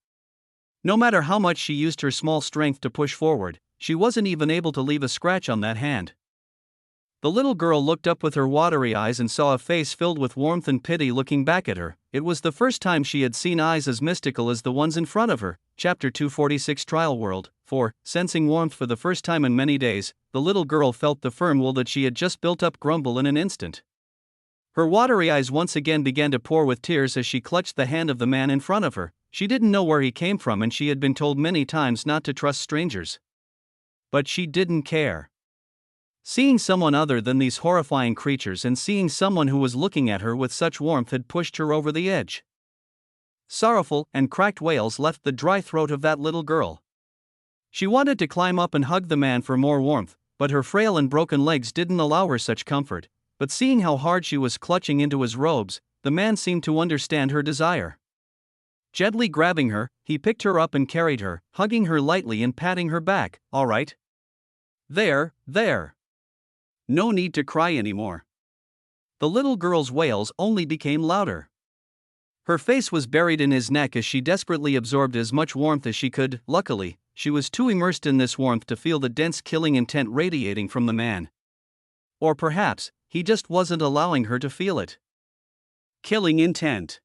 No matter how much she used her small strength to push forward, she wasn't even able to leave a scratch on that hand. The little girl looked up with her watery eyes and saw a face filled with warmth and pity looking back at her. It was the first time she had seen eyes as mystical as the ones in front of her. Chapter 246 Trial World 4. Sensing warmth for the first time in many days, the little girl felt the firm will that she had just built up crumble in an instant. Her watery eyes once again began to pour with tears as she clutched the hand of the man in front of her. She didn't know where he came from and she had been told many times not to trust strangers. But she didn't care. Seeing someone other than these horrifying creatures and seeing someone who was looking at her with such warmth had pushed her over the edge. Sorrowful and cracked wails left the dry throat of that little girl. She wanted to climb up and hug the man for more warmth, but her frail and broken legs didn't allow her such comfort. But seeing how hard she was clutching into his robes, the man seemed to understand her desire. Gently grabbing her, he picked her up and carried her, hugging her lightly and patting her back. All right. There. No need to cry anymore. The little girl's wails only became louder. Her face was buried in his neck as she desperately absorbed as much warmth as she could. Luckily, she was too immersed in this warmth to feel the dense killing intent radiating from the man. Or perhaps, he just wasn't allowing her to feel it. Killing intent.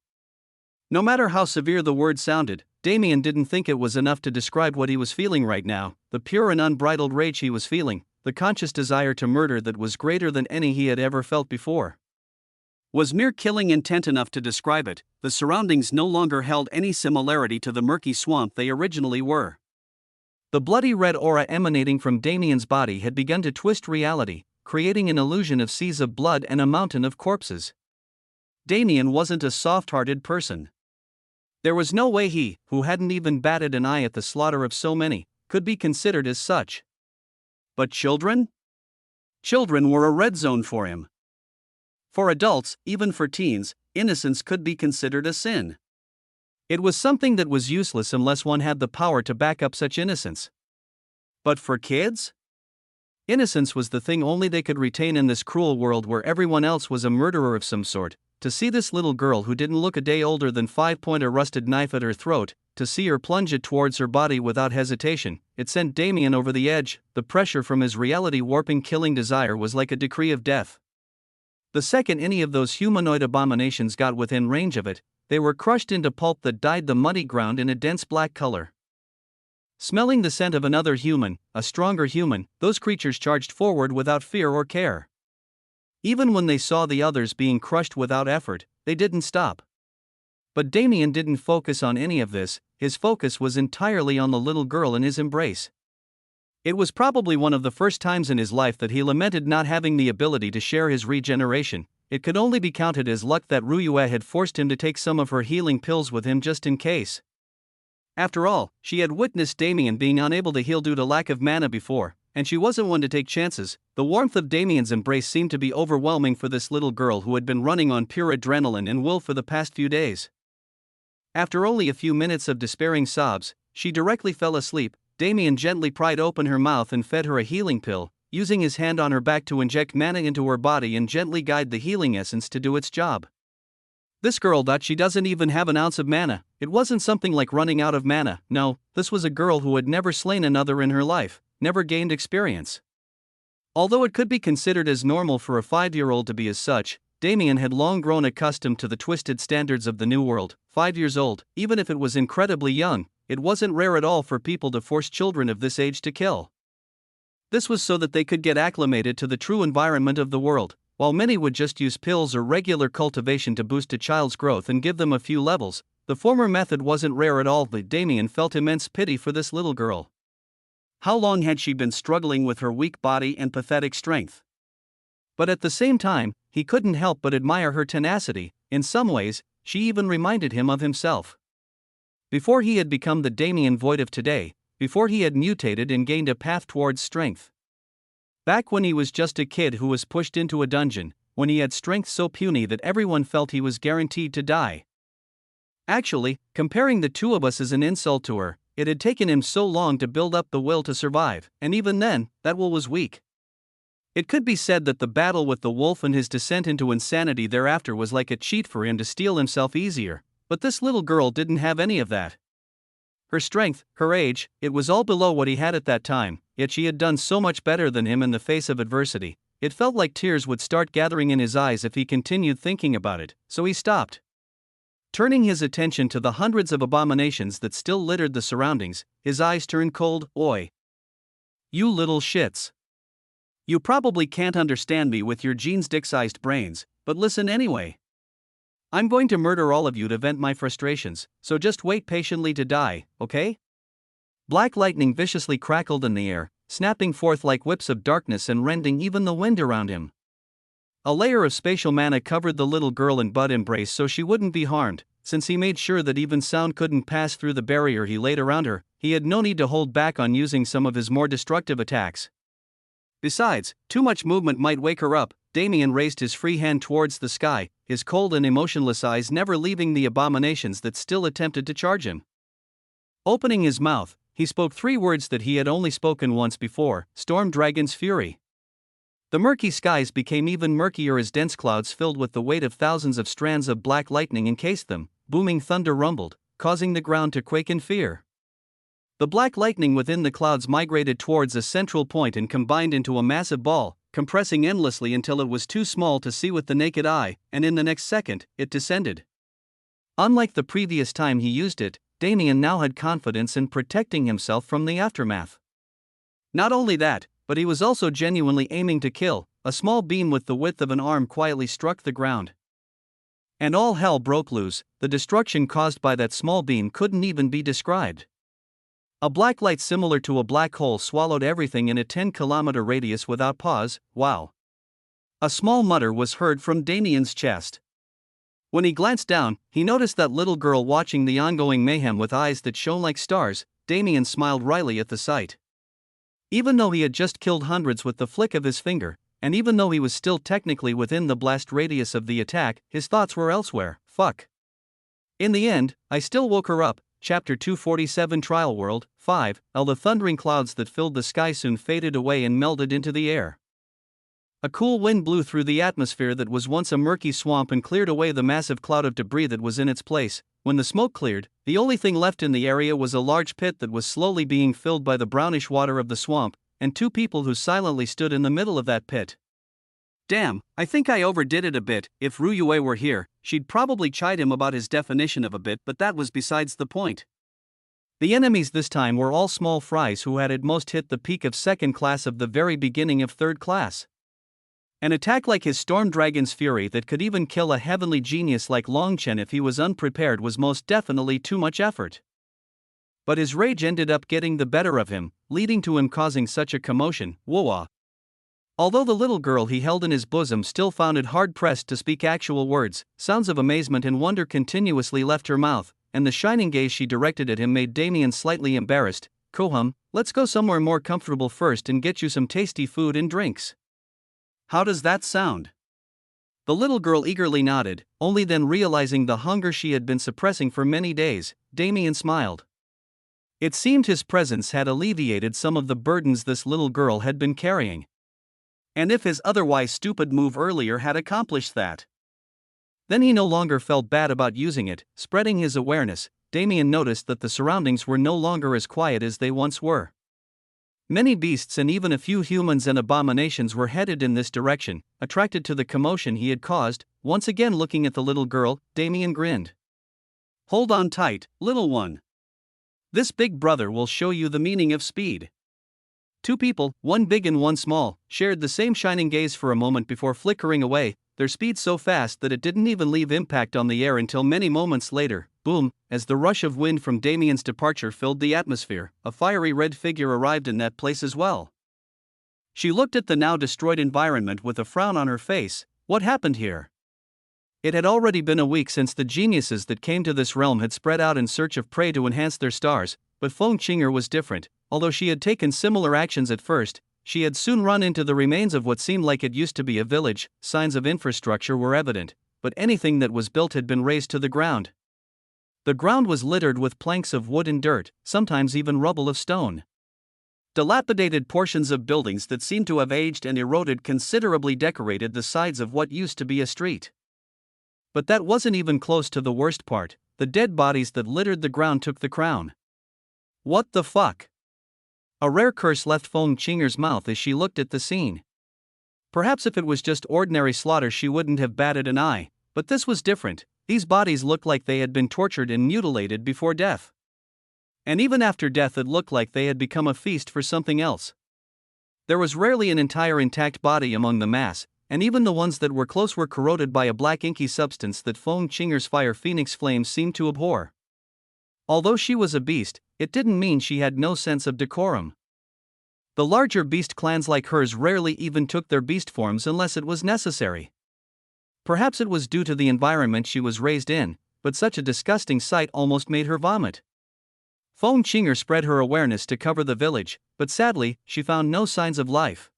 No matter how severe the word sounded, Damien didn't think it was enough to describe what he was feeling right now, the pure and unbridled rage he was feeling, the conscious desire to murder that was greater than any he had ever felt before. Was mere killing intent enough to describe it? The surroundings no longer held any similarity to the murky swamp they originally were. The bloody red aura emanating from Damien's body had begun to twist reality, creating an illusion of seas of blood and a mountain of corpses. Damien wasn't a soft-hearted person. There was no way he, who hadn't even batted an eye at the slaughter of so many, could be considered as such. But children? Children were a red zone for him. For adults, even for teens, innocence could be considered a sin. It was something that was useless unless one had the power to back up such innocence. But for kids? Innocence was the thing only they could retain in this cruel world where everyone else was a murderer of some sort. To see this little girl who didn't look a day older than 5-point a rusted knife at her throat, to see her plunge it towards her body without hesitation, it sent Damien over the edge. The pressure from his reality-warping killing desire was like a decree of death. The second any of those humanoid abominations got within range of it, they were crushed into pulp that dyed the muddy ground in a dense black color. Smelling the scent of another human, a stronger human, those creatures charged forward without fear or care. Even when they saw the others being crushed without effort, they didn't stop. But Damien didn't focus on any of this, his focus was entirely on the little girl in his embrace. It was probably one of the first times in his life that he lamented not having the ability to share his regeneration. It could only be counted as luck that Ruyue had forced him to take some of her healing pills with him just in case. After all, she had witnessed Damien being unable to heal due to lack of mana before, and she wasn't one to take chances. The warmth of Damien's embrace seemed to be overwhelming for this little girl who had been running on pure adrenaline and will for the past few days. After only a few minutes of despairing sobs, she directly fell asleep. Damien gently pried open her mouth and fed her a healing pill, using his hand on her back to inject mana into her body and gently guide the healing essence to do its job. This girl thought she doesn't even have an ounce of mana. It wasn't something like running out of mana, no, this was a girl who had never slain another in her life. never gained experience. Although it could be considered as normal for a 5-year-old to be as such, Damien had long grown accustomed to the twisted standards of the New World. 5 years old, even if it was incredibly young, it wasn't rare at all for people to force children of this age to kill. This was so that they could get acclimated to the true environment of the world, while many would just use pills or regular cultivation to boost a child's growth and give them a few levels. The former method wasn't rare at all, but Damien felt immense pity for this little girl. How long had she been struggling with her weak body and pathetic strength? But at the same time, he couldn't help but admire her tenacity. In some ways, she even reminded him of himself. Before he had become the Damien Void of today, before he had mutated and gained a path towards strength. Back when he was just a kid who was pushed into a dungeon, when he had strength so puny that everyone felt he was guaranteed to die. Actually, comparing the two of us is an insult to her. It had taken him so long to build up the will to survive, and even then, that will was weak. It could be said that the battle with the wolf and his descent into insanity thereafter was like a cheat for him to steel himself easier, but this little girl didn't have any of that. Her strength, her age, it was all below what he had at that time, yet she had done so much better than him in the face of adversity. It felt like tears would start gathering in his eyes if he continued thinking about it, so he stopped. Turning his attention to the hundreds of abominations that still littered the surroundings, his eyes turned cold. Oi! You little shits! You probably can't understand me with your jeans dick-sized brains, but listen anyway. I'm going to murder all of you to vent my frustrations, so just wait patiently to die, okay? Black lightning viciously crackled in the air, snapping forth like whips of darkness and rending even the wind around him. A layer of spatial mana covered the little girl in Bud embrace so she wouldn't be harmed. Since he made sure that even sound couldn't pass through the barrier he laid around her, he had no need to hold back on using some of his more destructive attacks. Besides, too much movement might wake her up. Damien raised his free hand towards the sky, his cold and emotionless eyes never leaving the abominations that still attempted to charge him. Opening his mouth, he spoke 3 words that he had only spoken once before: Storm Dragon's Fury. The murky skies became even murkier as dense clouds filled with the weight of thousands of strands of black lightning encased them. Booming thunder rumbled, causing the ground to quake in fear. The black lightning within the clouds migrated towards a central point and combined into a massive ball, compressing endlessly until it was too small to see with the naked eye, and in the next second, it descended. Unlike the previous time he used it, Damien now had confidence in protecting himself from the aftermath. Not only that, but he was also genuinely aiming to kill. A small beam with the width of an arm quietly struck the ground. And all hell broke loose. The destruction caused by that small beam couldn't even be described. A black light similar to a black hole swallowed everything in a 10-kilometer radius without pause. Wow! A small mutter was heard from Damien's chest. When he glanced down, he noticed that little girl watching the ongoing mayhem with eyes that shone like stars. Damien smiled wryly at the sight. Even though he had just killed hundreds with the flick of his finger, and even though he was still technically within the blast radius of the attack, his thoughts were elsewhere. Fuck. In the end, I still woke her up. Chapter 247 Trial World 5. The thundering clouds that filled the sky soon faded away and melted into the air. A cool wind blew through the atmosphere that was once a murky swamp and cleared away the massive cloud of debris that was in its place. When the smoke cleared, the only thing left in the area was a large pit that was slowly being filled by the brownish water of the swamp, and 2 people who silently stood in the middle of that pit. Damn, I think I overdid it a bit. If Ryue were here, she'd probably chide him about his definition of a bit, but that was besides the point. The enemies this time were all small fries who had at most hit the peak of 2nd class of the very beginning of 3rd class. An attack like his Storm Dragon's Fury that could even kill a heavenly genius like Longchen if he was unprepared was most definitely too much effort. But his rage ended up getting the better of him, leading to him causing such a commotion. Whoa! Although the little girl he held in his bosom still found it hard-pressed to speak actual words, sounds of amazement and wonder continuously left her mouth, and the shining gaze she directed at him made Damien slightly embarrassed. Kohum, let's go somewhere more comfortable first and get you some tasty food and drinks. How does that sound? The little girl eagerly nodded, only then realizing the hunger she had been suppressing for many days. Damien smiled. It seemed his presence had alleviated some of the burdens this little girl had been carrying. And if his otherwise stupid move earlier had accomplished that, then he no longer felt bad about using it. Spreading his awareness, Damien noticed that the surroundings were no longer as quiet as they once were. Many beasts and even a few humans and abominations were headed in this direction, attracted to the commotion he had caused. Once again looking at the little girl, Damien grinned. "Hold on tight, little one. This big brother will show you the meaning of speed." Two people, one big and one small, shared the same shining gaze for a moment before flickering away, their speed so fast that it didn't even leave impact on the air until many moments later. Boom, as the rush of wind from Damien's departure filled the atmosphere, a fiery red figure arrived in that place as well. She looked at the now destroyed environment with a frown on her face. What happened here? It had already been a week since the geniuses that came to this realm had spread out in search of prey to enhance their stars, but Feng Qinger was different. Although she had taken similar actions at first, she had soon run into the remains of what seemed like it used to be a village. Signs of infrastructure were evident, but anything that was built had been razed to the ground. The ground was littered with planks of wood and dirt, sometimes even rubble of stone. Dilapidated portions of buildings that seemed to have aged and eroded considerably decorated the sides of what used to be a street. But that wasn't even close to the worst part. The dead bodies that littered the ground took the crown. What the fuck? A rare curse left Feng Qinger's mouth as she looked at the scene. Perhaps if it was just ordinary slaughter she wouldn't have batted an eye, but this was different. These bodies looked like they had been tortured and mutilated before death. And even after death it looked like they had become a feast for something else. There was rarely an entire intact body among the mass, and even the ones that were close were corroded by a black inky substance that Feng Qinger's fire phoenix flames seemed to abhor. Although she was a beast, it didn't mean she had no sense of decorum. The larger beast clans like hers rarely even took their beast forms unless it was necessary. Perhaps it was due to the environment she was raised in, but such a disgusting sight almost made her vomit. Feng Qinger spread her awareness to cover the village, but sadly, she found no signs of life.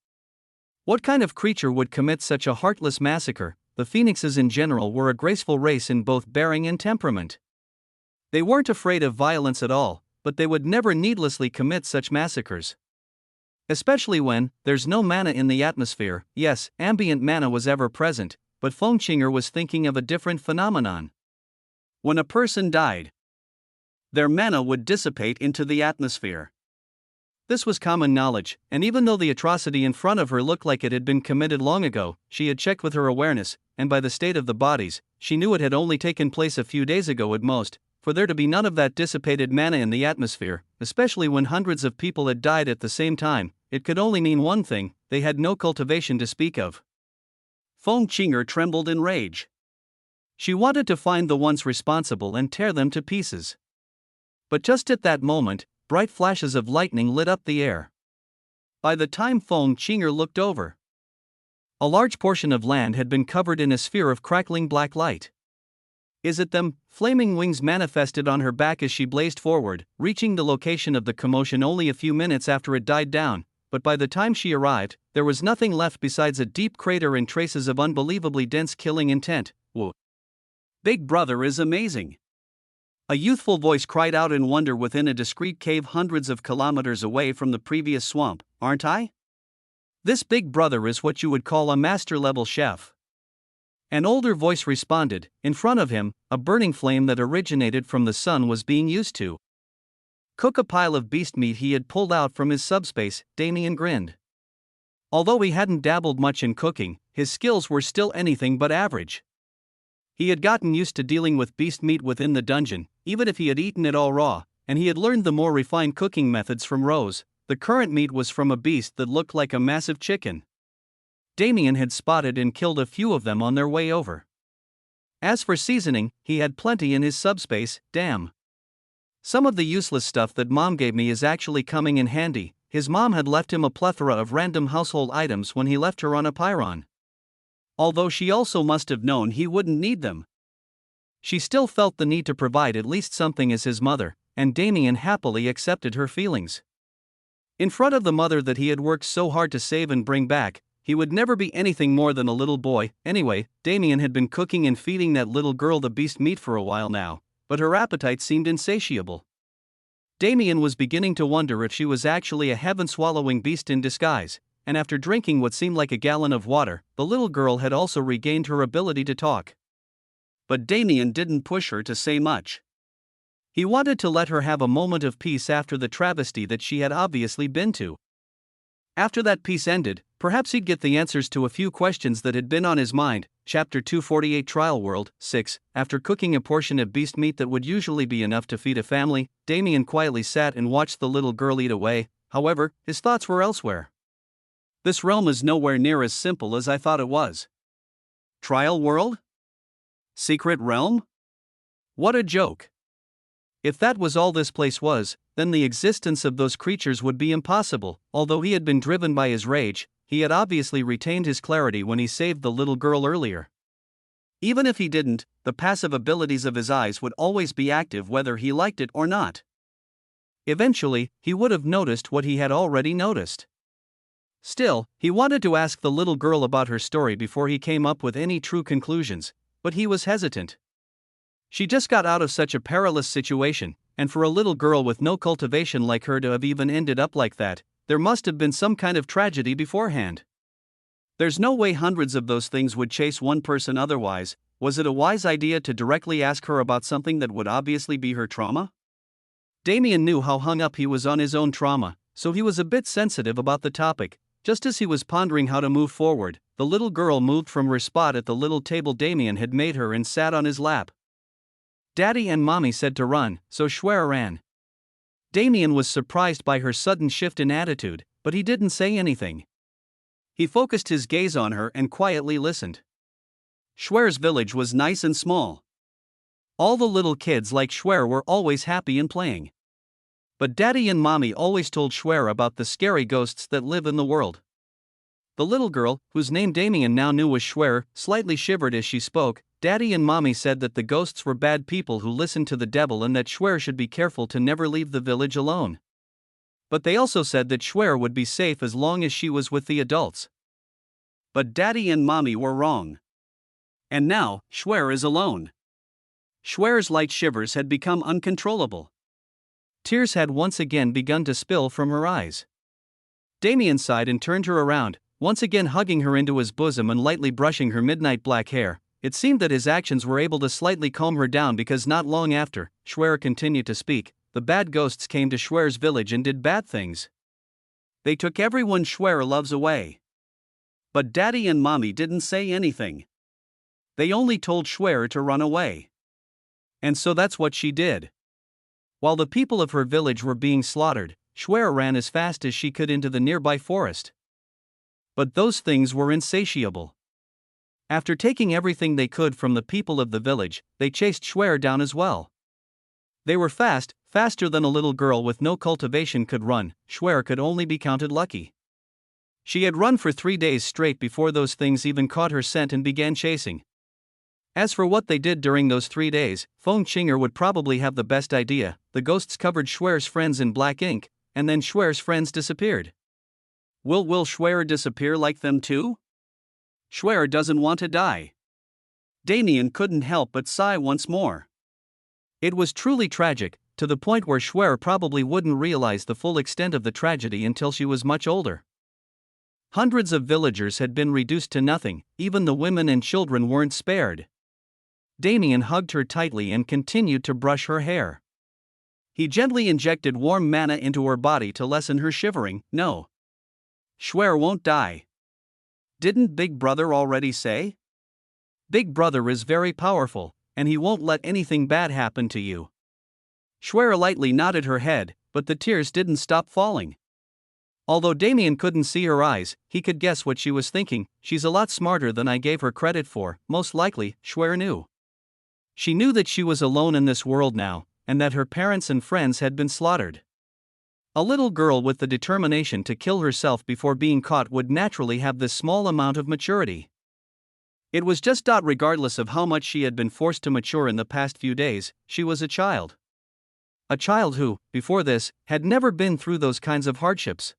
What kind of creature would commit such a heartless massacre? The phoenixes in general were a graceful race in both bearing and temperament. They weren't afraid of violence at all, but they would never needlessly commit such massacres. Especially when there's no mana in the atmosphere. Yes, ambient mana was ever present, but Feng Qinger was thinking of a different phenomenon. When a person died, their mana would dissipate into the atmosphere. This was common knowledge, and even though the atrocity in front of her looked like it had been committed long ago, she had checked with her awareness, and by the state of the bodies, she knew it had only taken place a few days ago at most. For there to be none of that dissipated mana in the atmosphere, especially when hundreds of people had died at the same time, it could only mean one thing: they had no cultivation to speak of. Feng Qinger trembled in rage. She wanted to find the ones responsible and tear them to pieces. But just at that moment, bright flashes of lightning lit up the air. By the time Feng Qinger looked over, a large portion of land had been covered in a sphere of crackling black light. Is it them? Flaming wings manifested on her back as she blazed forward, reaching the location of the commotion only a few minutes after it died down, but by the time she arrived, there was nothing left besides a deep crater and traces of unbelievably dense killing intent. Whoa. Big Brother is amazing. A youthful voice cried out in wonder within a discreet cave hundreds of kilometers away from the previous swamp. Aren't I? This Big Brother is what you would call a master-level chef. An older voice responded. In front of him, a burning flame that originated from the sun was being used to cook a pile of beast meat he had pulled out from his subspace. Damien grinned. Although he hadn't dabbled much in cooking, his skills were still anything but average. He had gotten used to dealing with beast meat within the dungeon, even if he had eaten it all raw, and he had learned the more refined cooking methods from Rose. The current meat was from a beast that looked like a massive chicken. Damien had spotted and killed a few of them on their way over. As for seasoning, he had plenty in his subspace. Damn. Some of the useless stuff that Mom gave me is actually coming in handy. His mom had left him a plethora of random household items when he left her on a pyron. Although she also must have known he wouldn't need them. She still felt the need to provide at least something as his mother, and Damien happily accepted her feelings. In front of the mother that he had worked so hard to save and bring back, he would never be anything more than a little boy. Anyway, Damien had been cooking and feeding that little girl the beast meat for a while now, but her appetite seemed insatiable. Damien was beginning to wonder if she was actually a heaven-swallowing beast in disguise, and after drinking what seemed like a gallon of water, the little girl had also regained her ability to talk. But Damien didn't push her to say much. He wanted to let her have a moment of peace after the travesty that she had obviously been to. After that piece ended, perhaps he'd get the answers to a few questions that had been on his mind. Chapter 248 Trial World 6. After cooking a portion of beast meat that would usually be enough to feed a family, Damien quietly sat and watched the little girl eat away. However, his thoughts were elsewhere. This realm is nowhere near as simple as I thought it was. Trial World? Secret Realm? What a joke. If that was all this place was, then the existence of those creatures would be impossible. Although he had been driven by his rage, he had obviously retained his clarity when he saved the little girl earlier. Even if he didn't, the passive abilities of his eyes would always be active whether he liked it or not. Eventually, he would have noticed what he had already noticed. Still, he wanted to ask the little girl about her story before he came up with any true conclusions, but he was hesitant. She just got out of such a perilous situation, and for a little girl with no cultivation like her to have even ended up like that, there must have been some kind of tragedy beforehand. There's no way hundreds of those things would chase one person otherwise. Was it a wise idea to directly ask her about something that would obviously be her trauma? Damien knew how hung up he was on his own trauma, so he was a bit sensitive about the topic. Just as he was pondering how to move forward, the little girl moved from her spot at the little table Damien had made her and sat on his lap. Daddy and Mommy said to run, so Schwer ran. Damien was surprised by her sudden shift in attitude, but he didn't say anything. He focused his gaze on her and quietly listened. Schwer's village was nice and small. All the little kids like Schwer were always happy and playing. But Daddy and Mommy always told Schwer about the scary ghosts that live in the world. The little girl, whose name Damien now knew was Schwer, slightly shivered as she spoke. Daddy and Mommy said that the ghosts were bad people who listened to the devil and that Schwer should be careful to never leave the village alone. But they also said that Schwer would be safe as long as she was with the adults. But Daddy and Mommy were wrong. And now, Schwer is alone. Schwer's light shivers had become uncontrollable. Tears had once again begun to spill from her eyes. Damien sighed and turned her around, once again hugging her into his bosom and lightly brushing her midnight black hair. It seemed that his actions were able to slightly calm her down because not long after, Schwer continued to speak, the bad ghosts came to Schwer's village and did bad things. They took everyone Schwer loves away. But Daddy and Mommy didn't say anything. They only told Schwer to run away. And so that's what she did. While the people of her village were being slaughtered, Schwer ran as fast as she could into the nearby forest. But those things were insatiable. After taking everything they could from the people of the village, they chased Schwer down as well. They were fast, faster than a little girl with no cultivation could run. Schwer could only be counted lucky. She had run for 3 days straight before those things even caught her scent and began chasing. As for what they did during those 3 days, Feng Chinger would probably have the best idea. The ghosts covered Schwer's friends in black ink, and then Schwer's friends disappeared. Will Schwer disappear like them too? Schwer doesn't want to die. Damien couldn't help but sigh once more. It was truly tragic, to the point where Schwer probably wouldn't realize the full extent of the tragedy until she was much older. Hundreds of villagers had been reduced to nothing, even the women and children weren't spared. Damien hugged her tightly and continued to brush her hair. He gently injected warm mana into her body to lessen her shivering. No. Schwer won't die. Didn't Big Brother already say? Big Brother is very powerful, and he won't let anything bad happen to you. Schwer lightly nodded her head, but the tears didn't stop falling. Although Damien couldn't see her eyes, he could guess what she was thinking. She's a lot smarter than I gave her credit for, most likely, Schwer knew. She knew that she was alone in this world now, and that her parents and friends had been slaughtered. A little girl with the determination to kill herself before being caught would naturally have this small amount of maturity. It was just regardless of how much she had been forced to mature in the past few days, she was a child. A child who, before this, had never been through those kinds of hardships.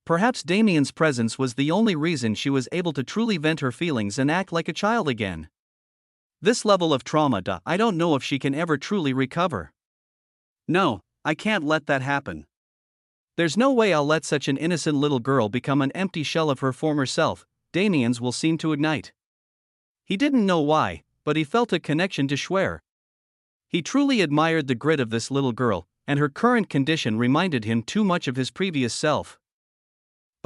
Perhaps Damien's presence was the only reason she was able to truly vent her feelings and act like a child again. This level of trauma, I don't know if she can ever truly recover. No, I can't let that happen. There's no way I'll let such an innocent little girl become an empty shell of her former self. Damien's will seem to ignite. He didn't know why, but he felt a connection to Schwer. He truly admired the grit of this little girl, and her current condition reminded him too much of his previous self.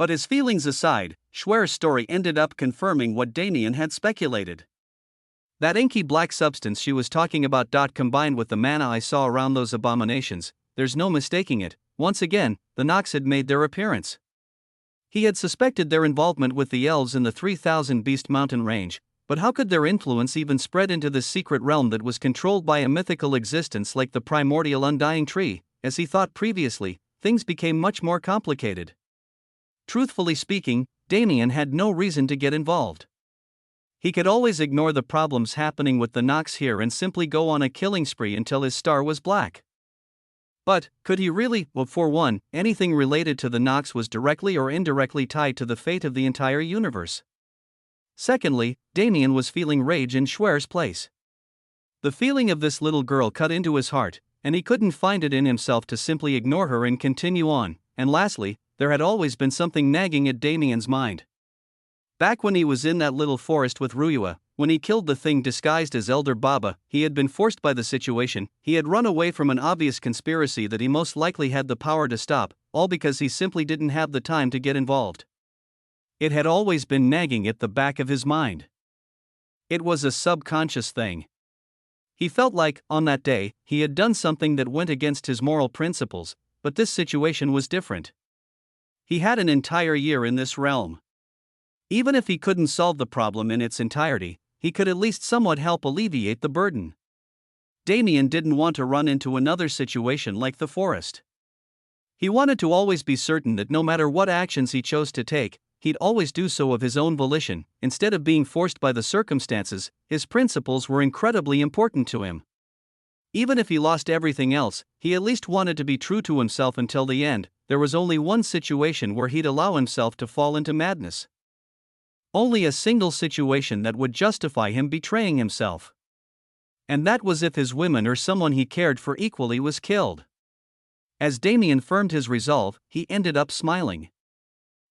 But his feelings aside, Schwer's story ended up confirming what Damien had speculated. That inky black substance she was talking about. Combined with the mana I saw around those abominations, there's no mistaking it. Once again, the Nox had made their appearance. He had suspected their involvement with the elves in the 3000 Beast Mountain range, but how could their influence even spread into this secret realm that was controlled by a mythical existence like the primordial undying tree? As he thought previously, things became much more complicated. Truthfully speaking, Damien had no reason to get involved. He could always ignore the problems happening with the Nox here and simply go on a killing spree until his star was black. But, could he really? Well, for one, anything related to the Nox was directly or indirectly tied to the fate of the entire universe. Secondly, Damien was feeling rage in Schwer's place. The feeling of this little girl cut into his heart, and he couldn't find it in himself to simply ignore her and continue on. And lastly, there had always been something nagging at Damien's mind. Back when he was in that little forest with Ruyua, when he killed the thing disguised as Elder Baba, he had been forced by the situation. He had run away from an obvious conspiracy that he most likely had the power to stop, all because he simply didn't have the time to get involved. It had always been nagging at the back of his mind. It was a subconscious thing. He felt like, on that day, he had done something that went against his moral principles, but this situation was different. He had an entire year in this realm. Even if he couldn't solve the problem in its entirety, he could at least somewhat help alleviate the burden. Damien didn't want to run into another situation like the forest. He wanted to always be certain that no matter what actions he chose to take, he'd always do so of his own volition, instead of being forced by the circumstances. His principles were incredibly important to him. Even if he lost everything else, he at least wanted to be true to himself until the end. There was only one situation where he'd allow himself to fall into madness. Only a single situation that would justify him betraying himself. And that was if his women or someone he cared for equally was killed. As Damien firmed his resolve, he ended up smiling.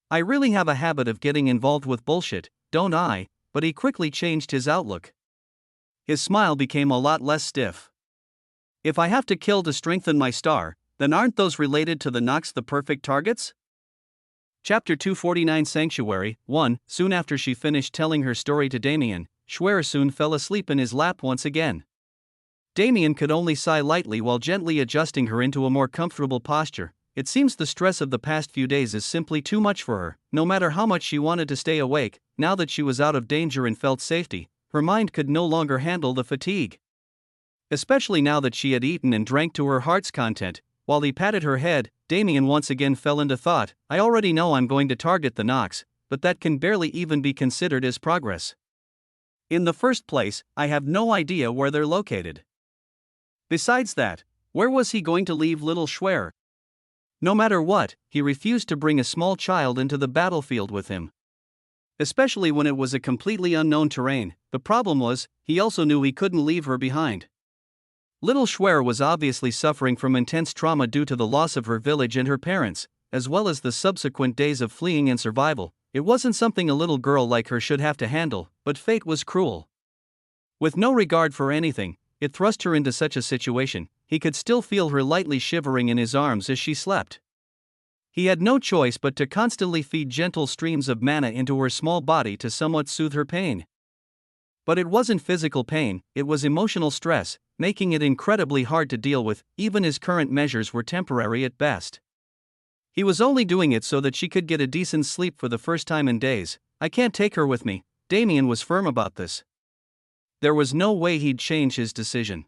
I really have a habit of getting involved with bullshit, don't I? But he quickly changed his outlook. His smile became a lot less stiff. If I have to kill to strengthen my star, then aren't those related to the Nox the perfect targets? Chapter 249 Sanctuary 1. Soon after she finished telling her story to Damien, Schwer soon fell asleep in his lap once again. Damien could only sigh lightly while gently adjusting her into a more comfortable posture. It seems the stress of the past few days is simply too much for her. No matter how much she wanted to stay awake, now that she was out of danger and felt safety, her mind could no longer handle the fatigue. Especially now that she had eaten and drank to her heart's content. While he patted her head, Damien once again fell into thought. I already know I'm going to target the Nox, but that can barely even be considered as progress. In the first place, I have no idea where they're located. Besides that, where was he going to leave little Schwer? No matter what, he refused to bring a small child into the battlefield with him. Especially when it was a completely unknown terrain. The problem was, he also knew he couldn't leave her behind. Little Schwer was obviously suffering from intense trauma due to the loss of her village and her parents, as well as the subsequent days of fleeing and survival. It wasn't something a little girl like her should have to handle, but fate was cruel. With no regard for anything, it thrust her into such a situation. He could still feel her lightly shivering in his arms as she slept. He had no choice but to constantly feed gentle streams of mana into her small body to somewhat soothe her pain. But it wasn't physical pain, it was emotional stress, making it incredibly hard to deal with. Even his current measures were temporary at best. He was only doing it so that she could get a decent sleep for the first time in days. I can't take her with me. Damien was firm about this. There was no way he'd change his decision.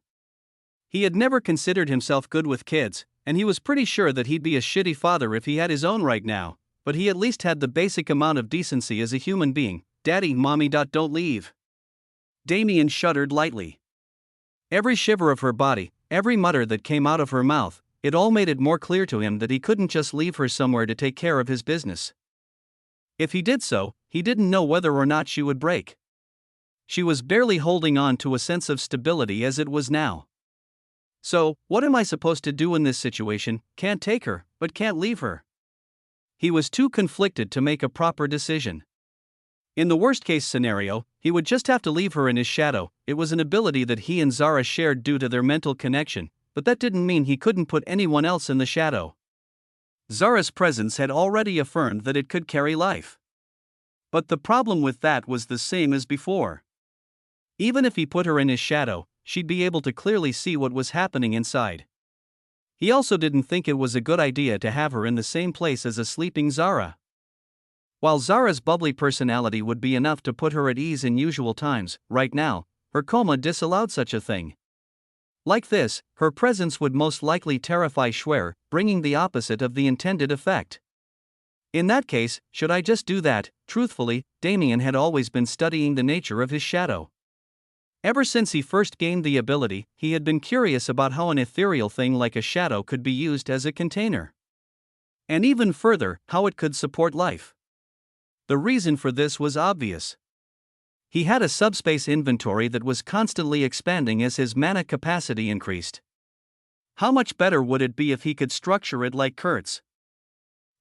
He had never considered himself good with kids, and he was pretty sure that he'd be a shitty father if he had his own right now, but he at least had the basic amount of decency as a human being. Daddy, mommy. Don't leave. Damien shuddered lightly. Every shiver of her body, every mutter that came out of her mouth, it all made it more clear to him that he couldn't just leave her somewhere to take care of his business. If he did so, he didn't know whether or not she would break. She was barely holding on to a sense of stability as it was now. So, what am I supposed to do in this situation? Can't take her, but can't leave her. He was too conflicted to make a proper decision. In the worst-case scenario, he would just have to leave her in his shadow. It was an ability that he and Zara shared due to their mental connection, but that didn't mean he couldn't put anyone else in the shadow. Zara's presence had already affirmed that it could carry life. But the problem with that was the same as before. Even if he put her in his shadow, she'd be able to clearly see what was happening inside. He also didn't think it was a good idea to have her in the same place as a sleeping Zara. While Zara's bubbly personality would be enough to put her at ease in usual times, right now, her coma disallowed such a thing. Like this, her presence would most likely terrify Schwer, bringing the opposite of the intended effect. In that case, should I just do that? Truthfully, Damien had always been studying the nature of his shadow. Ever since he first gained the ability, he had been curious about how an ethereal thing like a shadow could be used as a container. And even further, how it could support life. The reason for this was obvious. He had a subspace inventory that was constantly expanding as his mana capacity increased. How much better would it be if he could structure it like Kurt's?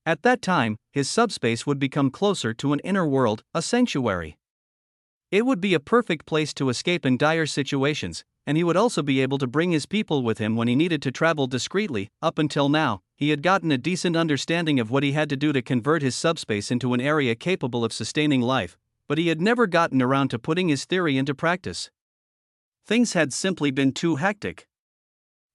At that time, his subspace would become closer to an inner world, a sanctuary. It would be a perfect place to escape in dire situations, and he would also be able to bring his people with him when he needed to travel discreetly. Up until now, he had gotten a decent understanding of what he had to do to convert his subspace into an area capable of sustaining life, but he had never gotten around to putting his theory into practice. Things had simply been too hectic.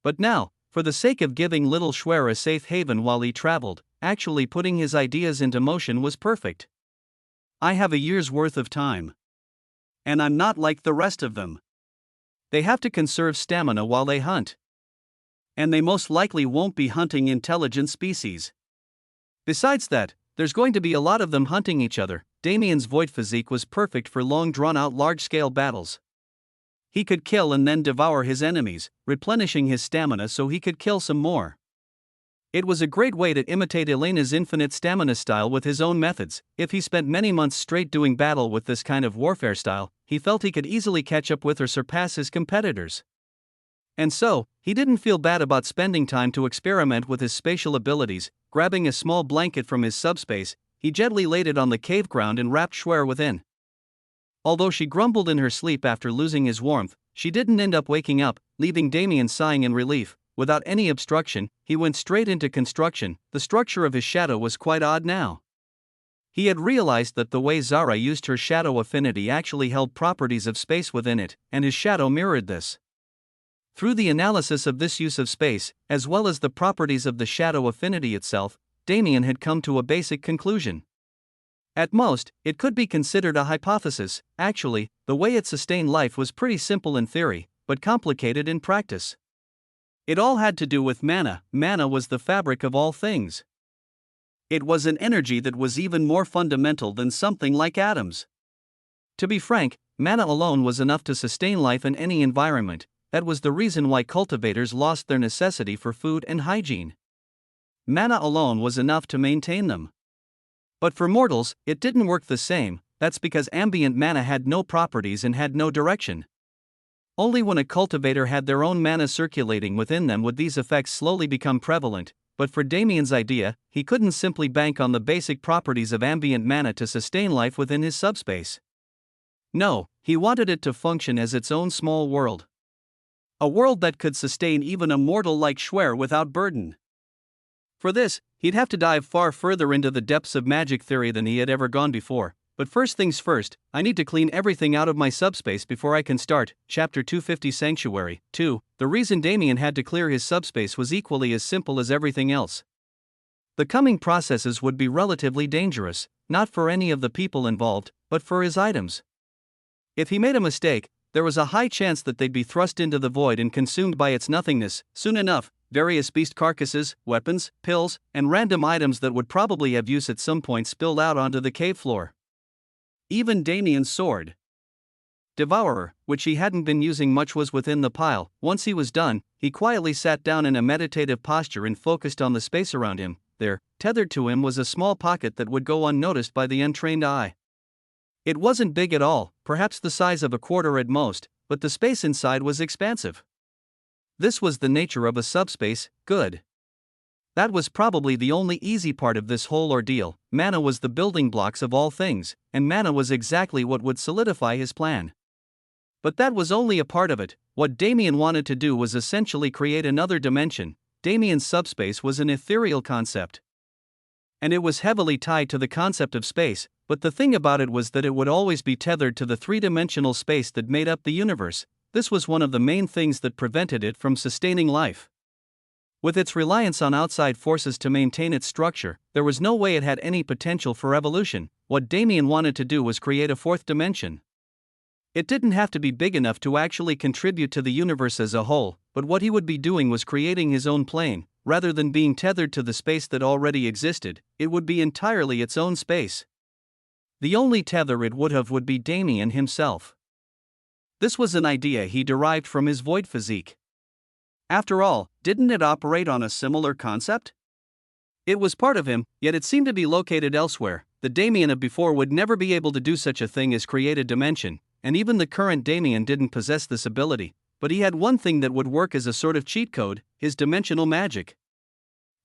But now, for the sake of giving little Schwer a safe haven while he traveled, actually putting his ideas into motion was perfect. I have a year's worth of time. And I'm not like the rest of them. They have to conserve stamina while they hunt. And they most likely won't be hunting intelligent species. Besides that, there's going to be a lot of them hunting each other. Damien's void physique was perfect for long drawn-out large-scale battles. He could kill and then devour his enemies, replenishing his stamina so he could kill some more. It was a great way to imitate Elena's infinite stamina style with his own methods. If he spent many months straight doing battle with this kind of warfare style, he felt he could easily catch up with or surpass his competitors. And so, he didn't feel bad about spending time to experiment with his spatial abilities. Grabbing a small blanket from his subspace, he gently laid it on the cave ground and wrapped Schwer within. Although she grumbled in her sleep after losing his warmth, she didn't end up waking up, leaving Damien sighing in relief. Without any obstruction, he went straight into construction. The structure of his shadow was quite odd now. He had realized that the way Zara used her shadow affinity actually held properties of space within it, and his shadow mirrored this. Through the analysis of this use of space, as well as the properties of the shadow affinity itself, Damien had come to a basic conclusion. At most, it could be considered a hypothesis. Actually, the way it sustained life was pretty simple in theory, but complicated in practice. It all had to do with mana. Mana was the fabric of all things. It was an energy that was even more fundamental than something like atoms. To be frank, mana alone was enough to sustain life in any environment. That was the reason why cultivators lost their necessity for food and hygiene. Mana alone was enough to maintain them. But for mortals, it didn't work the same. That's because ambient mana had no properties and had no direction. Only when a cultivator had their own mana circulating within them would these effects slowly become prevalent. But for Damien's idea, he couldn't simply bank on the basic properties of ambient mana to sustain life within his subspace. No, he wanted it to function as its own small world. A world that could sustain even a mortal like Schwer without burden. For this, he'd have to dive far further into the depths of magic theory than he had ever gone before. But first things first, I need to clean everything out of my subspace before I can start. Chapter 250 Sanctuary 2. The reason Damien had to clear his subspace was equally as simple as everything else. The coming processes would be relatively dangerous, not for any of the people involved, but for his items. If he made a mistake, there was a high chance that they'd be thrust into the void and consumed by its nothingness. Soon enough, various beast carcasses, weapons, pills, and random items that would probably have use at some point spilled out onto the cave floor. Even Damien's sword, Devourer, which he hadn't been using much, was within the pile. Once he was done, he quietly sat down in a meditative posture and focused on the space around him. There, tethered to him, was a small pocket that would go unnoticed by the untrained eye. It wasn't big at all, perhaps the size of a quarter at most, but the space inside was expansive. This was the nature of a subspace. Good. That was probably the only easy part of this whole ordeal. Mana was the building blocks of all things, and mana was exactly what would solidify his plan. But that was only a part of it. What Damien wanted to do was essentially create another dimension. Damien's subspace was an ethereal concept. And it was heavily tied to the concept of space, but the thing about it was that it would always be tethered to the three-dimensional space that made up the universe. This was one of the main things that prevented it from sustaining life. With its reliance on outside forces to maintain its structure, there was no way it had any potential for evolution. What Damien wanted to do was create a fourth dimension. It didn't have to be big enough to actually contribute to the universe as a whole, but what he would be doing was creating his own plane. Rather than being tethered to the space that already existed, it would be entirely its own space. The only tether it would be Damien himself. This was an idea he derived from his void physique. After all, didn't it operate on a similar concept? It was part of him, yet it seemed to be located elsewhere. The Damien of before would never be able to do such a thing as create a dimension, and even the current Damien didn't possess this ability. But he had one thing that would work as a sort of cheat code: his dimensional magic.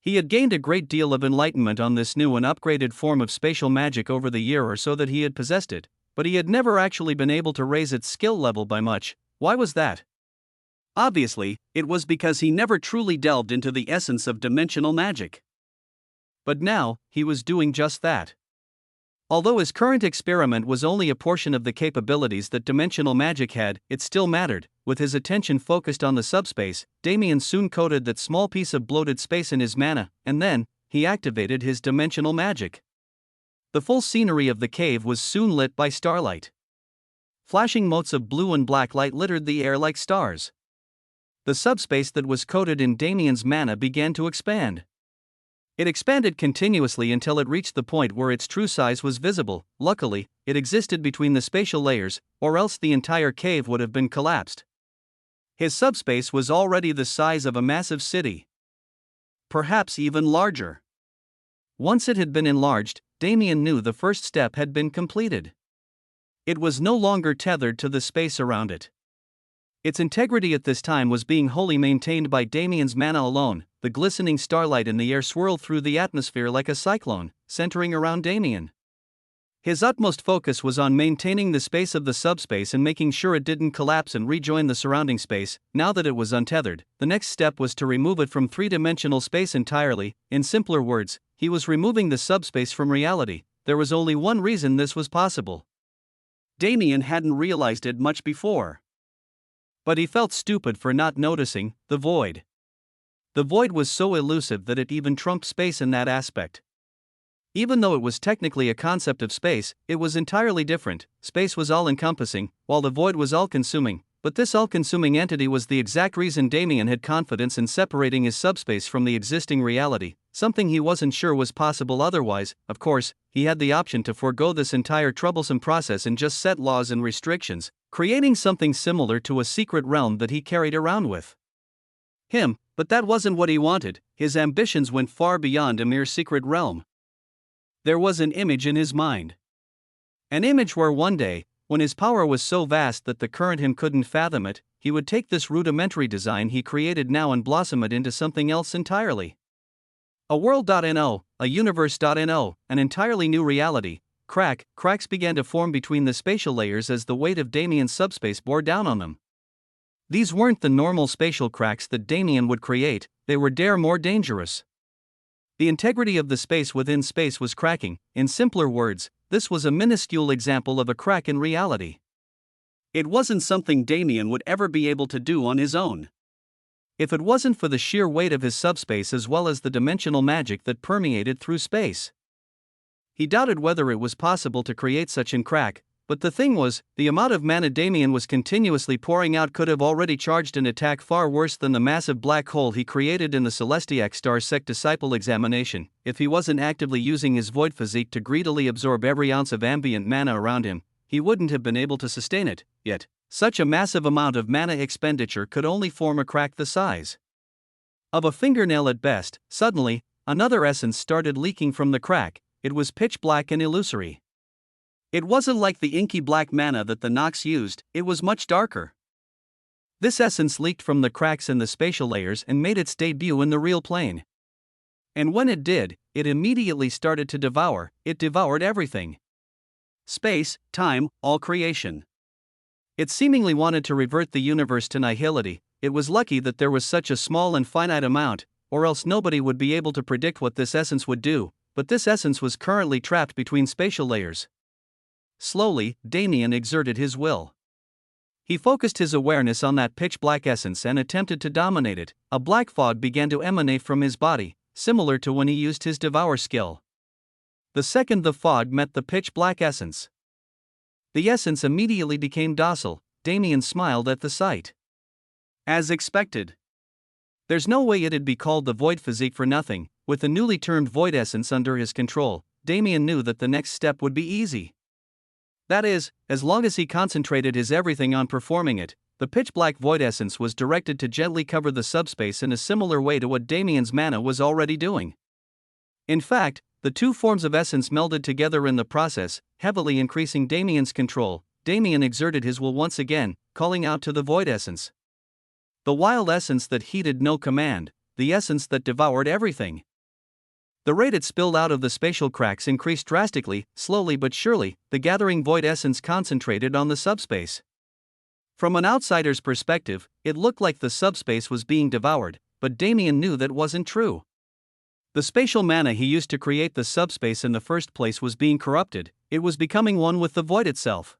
He had gained a great deal of enlightenment on this new and upgraded form of spatial magic over the year or so that he had possessed it, but he had never actually been able to raise its skill level by much. Why was that? Obviously, it was because he never truly delved into the essence of dimensional magic. But now, he was doing just that. Although his current experiment was only a portion of the capabilities that dimensional magic had, it still mattered. With his attention focused on the subspace, Damien soon coated that small piece of bloated space in his mana, and then, he activated his dimensional magic. The full scenery of the cave was soon lit by starlight. Flashing motes of blue and black light littered the air like stars. The subspace that was coated in Damien's mana began to expand. It expanded continuously until it reached the point where its true size was visible. Luckily, it existed between the spatial layers, or else the entire cave would have been collapsed. His subspace was already the size of a massive city. Perhaps even larger. Once it had been enlarged, Damien knew the first step had been completed. It was no longer tethered to the space around it. Its integrity at this time was being wholly maintained by Damien's mana alone. The glistening starlight in the air swirled through the atmosphere like a cyclone, centering around Damien. His utmost focus was on maintaining the space of the subspace and making sure it didn't collapse and rejoin the surrounding space. Now that it was untethered, the next step was to remove it from three-dimensional space entirely. In simpler words, he was removing the subspace from reality. There was only one reason this was possible. Damien hadn't realized it much before. But he felt stupid for not noticing: the void. The void was so elusive that it even trumped space in that aspect. Even though it was technically a concept of space, it was entirely different. Space was all-encompassing, while the void was all-consuming. But this all-consuming entity was the exact reason Damien had confidence in separating his subspace from the existing reality, something he wasn't sure was possible otherwise. Of course, he had the option to forego this entire troublesome process and just set laws and restrictions, creating something similar to a secret realm that he carried around with him. But that wasn't what he wanted. His ambitions went far beyond a mere secret realm. There was an image in his mind. An image where one day, when his power was so vast that the current him couldn't fathom it, he would take this rudimentary design he created now and blossom it into something else entirely. A world.no, a universe.no, an entirely new reality. Cracks began to form between the spatial layers as the weight of Damien's subspace bore down on them. These weren't the normal spatial cracks that Damien would create, they were more dangerous. The integrity of the space within space was cracking. In simpler words, this was a minuscule example of a crack in reality. It wasn't something Damien would ever be able to do on his own. If it wasn't for the sheer weight of his subspace as well as the dimensional magic that permeated through space. He doubted whether it was possible to create such an crack, but the thing was, the amount of mana Damien was continuously pouring out could have already charged an attack far worse than the massive black hole he created in the Celestiac Star Sect Disciple examination. If he wasn't actively using his void physique to greedily absorb every ounce of ambient mana around him, he wouldn't have been able to sustain it. Yet, such a massive amount of mana expenditure could only form a crack the size of a fingernail at best. Suddenly, another essence started leaking from the crack. It was pitch black and illusory. It wasn't like the inky black mana that the Nox used, it was much darker. This essence leaked from the cracks in the spatial layers and made its debut in the real plane. And when it did, it immediately started to devour. It devoured everything. Space, time, all creation. It seemingly wanted to revert the universe to nihility. It was lucky that there was such a small and finite amount, or else nobody would be able to predict what this essence would do. but this essence was currently trapped between spatial layers. Slowly, Damien exerted his will. He focused his awareness on that pitch-black essence and attempted to dominate it. A black fog began to emanate from his body, similar to when he used his devour skill. The second the fog met the pitch-black essence, the essence immediately became docile. Damien smiled at the sight. As expected. There's no way it'd be called the void physique for nothing. With the newly termed void essence under his control, Damien knew that the next step would be easy. That is, as long as he concentrated his everything on performing it, the pitch-black void essence was directed to gently cover the subspace in a similar way to what Damien's mana was already doing. In fact, the two forms of essence melded together in the process, heavily increasing Damien's control. Damien exerted his will once again, calling out to the void essence. The wild essence that heeded no command, the essence that devoured everything. The rate it spilled out of the spatial cracks increased drastically. Slowly but surely, the gathering void essence concentrated on the subspace. From an outsider's perspective, it looked like the subspace was being devoured, but Damien knew that wasn't true. The spatial mana he used to create the subspace in the first place was being corrupted. It was becoming one with the void itself.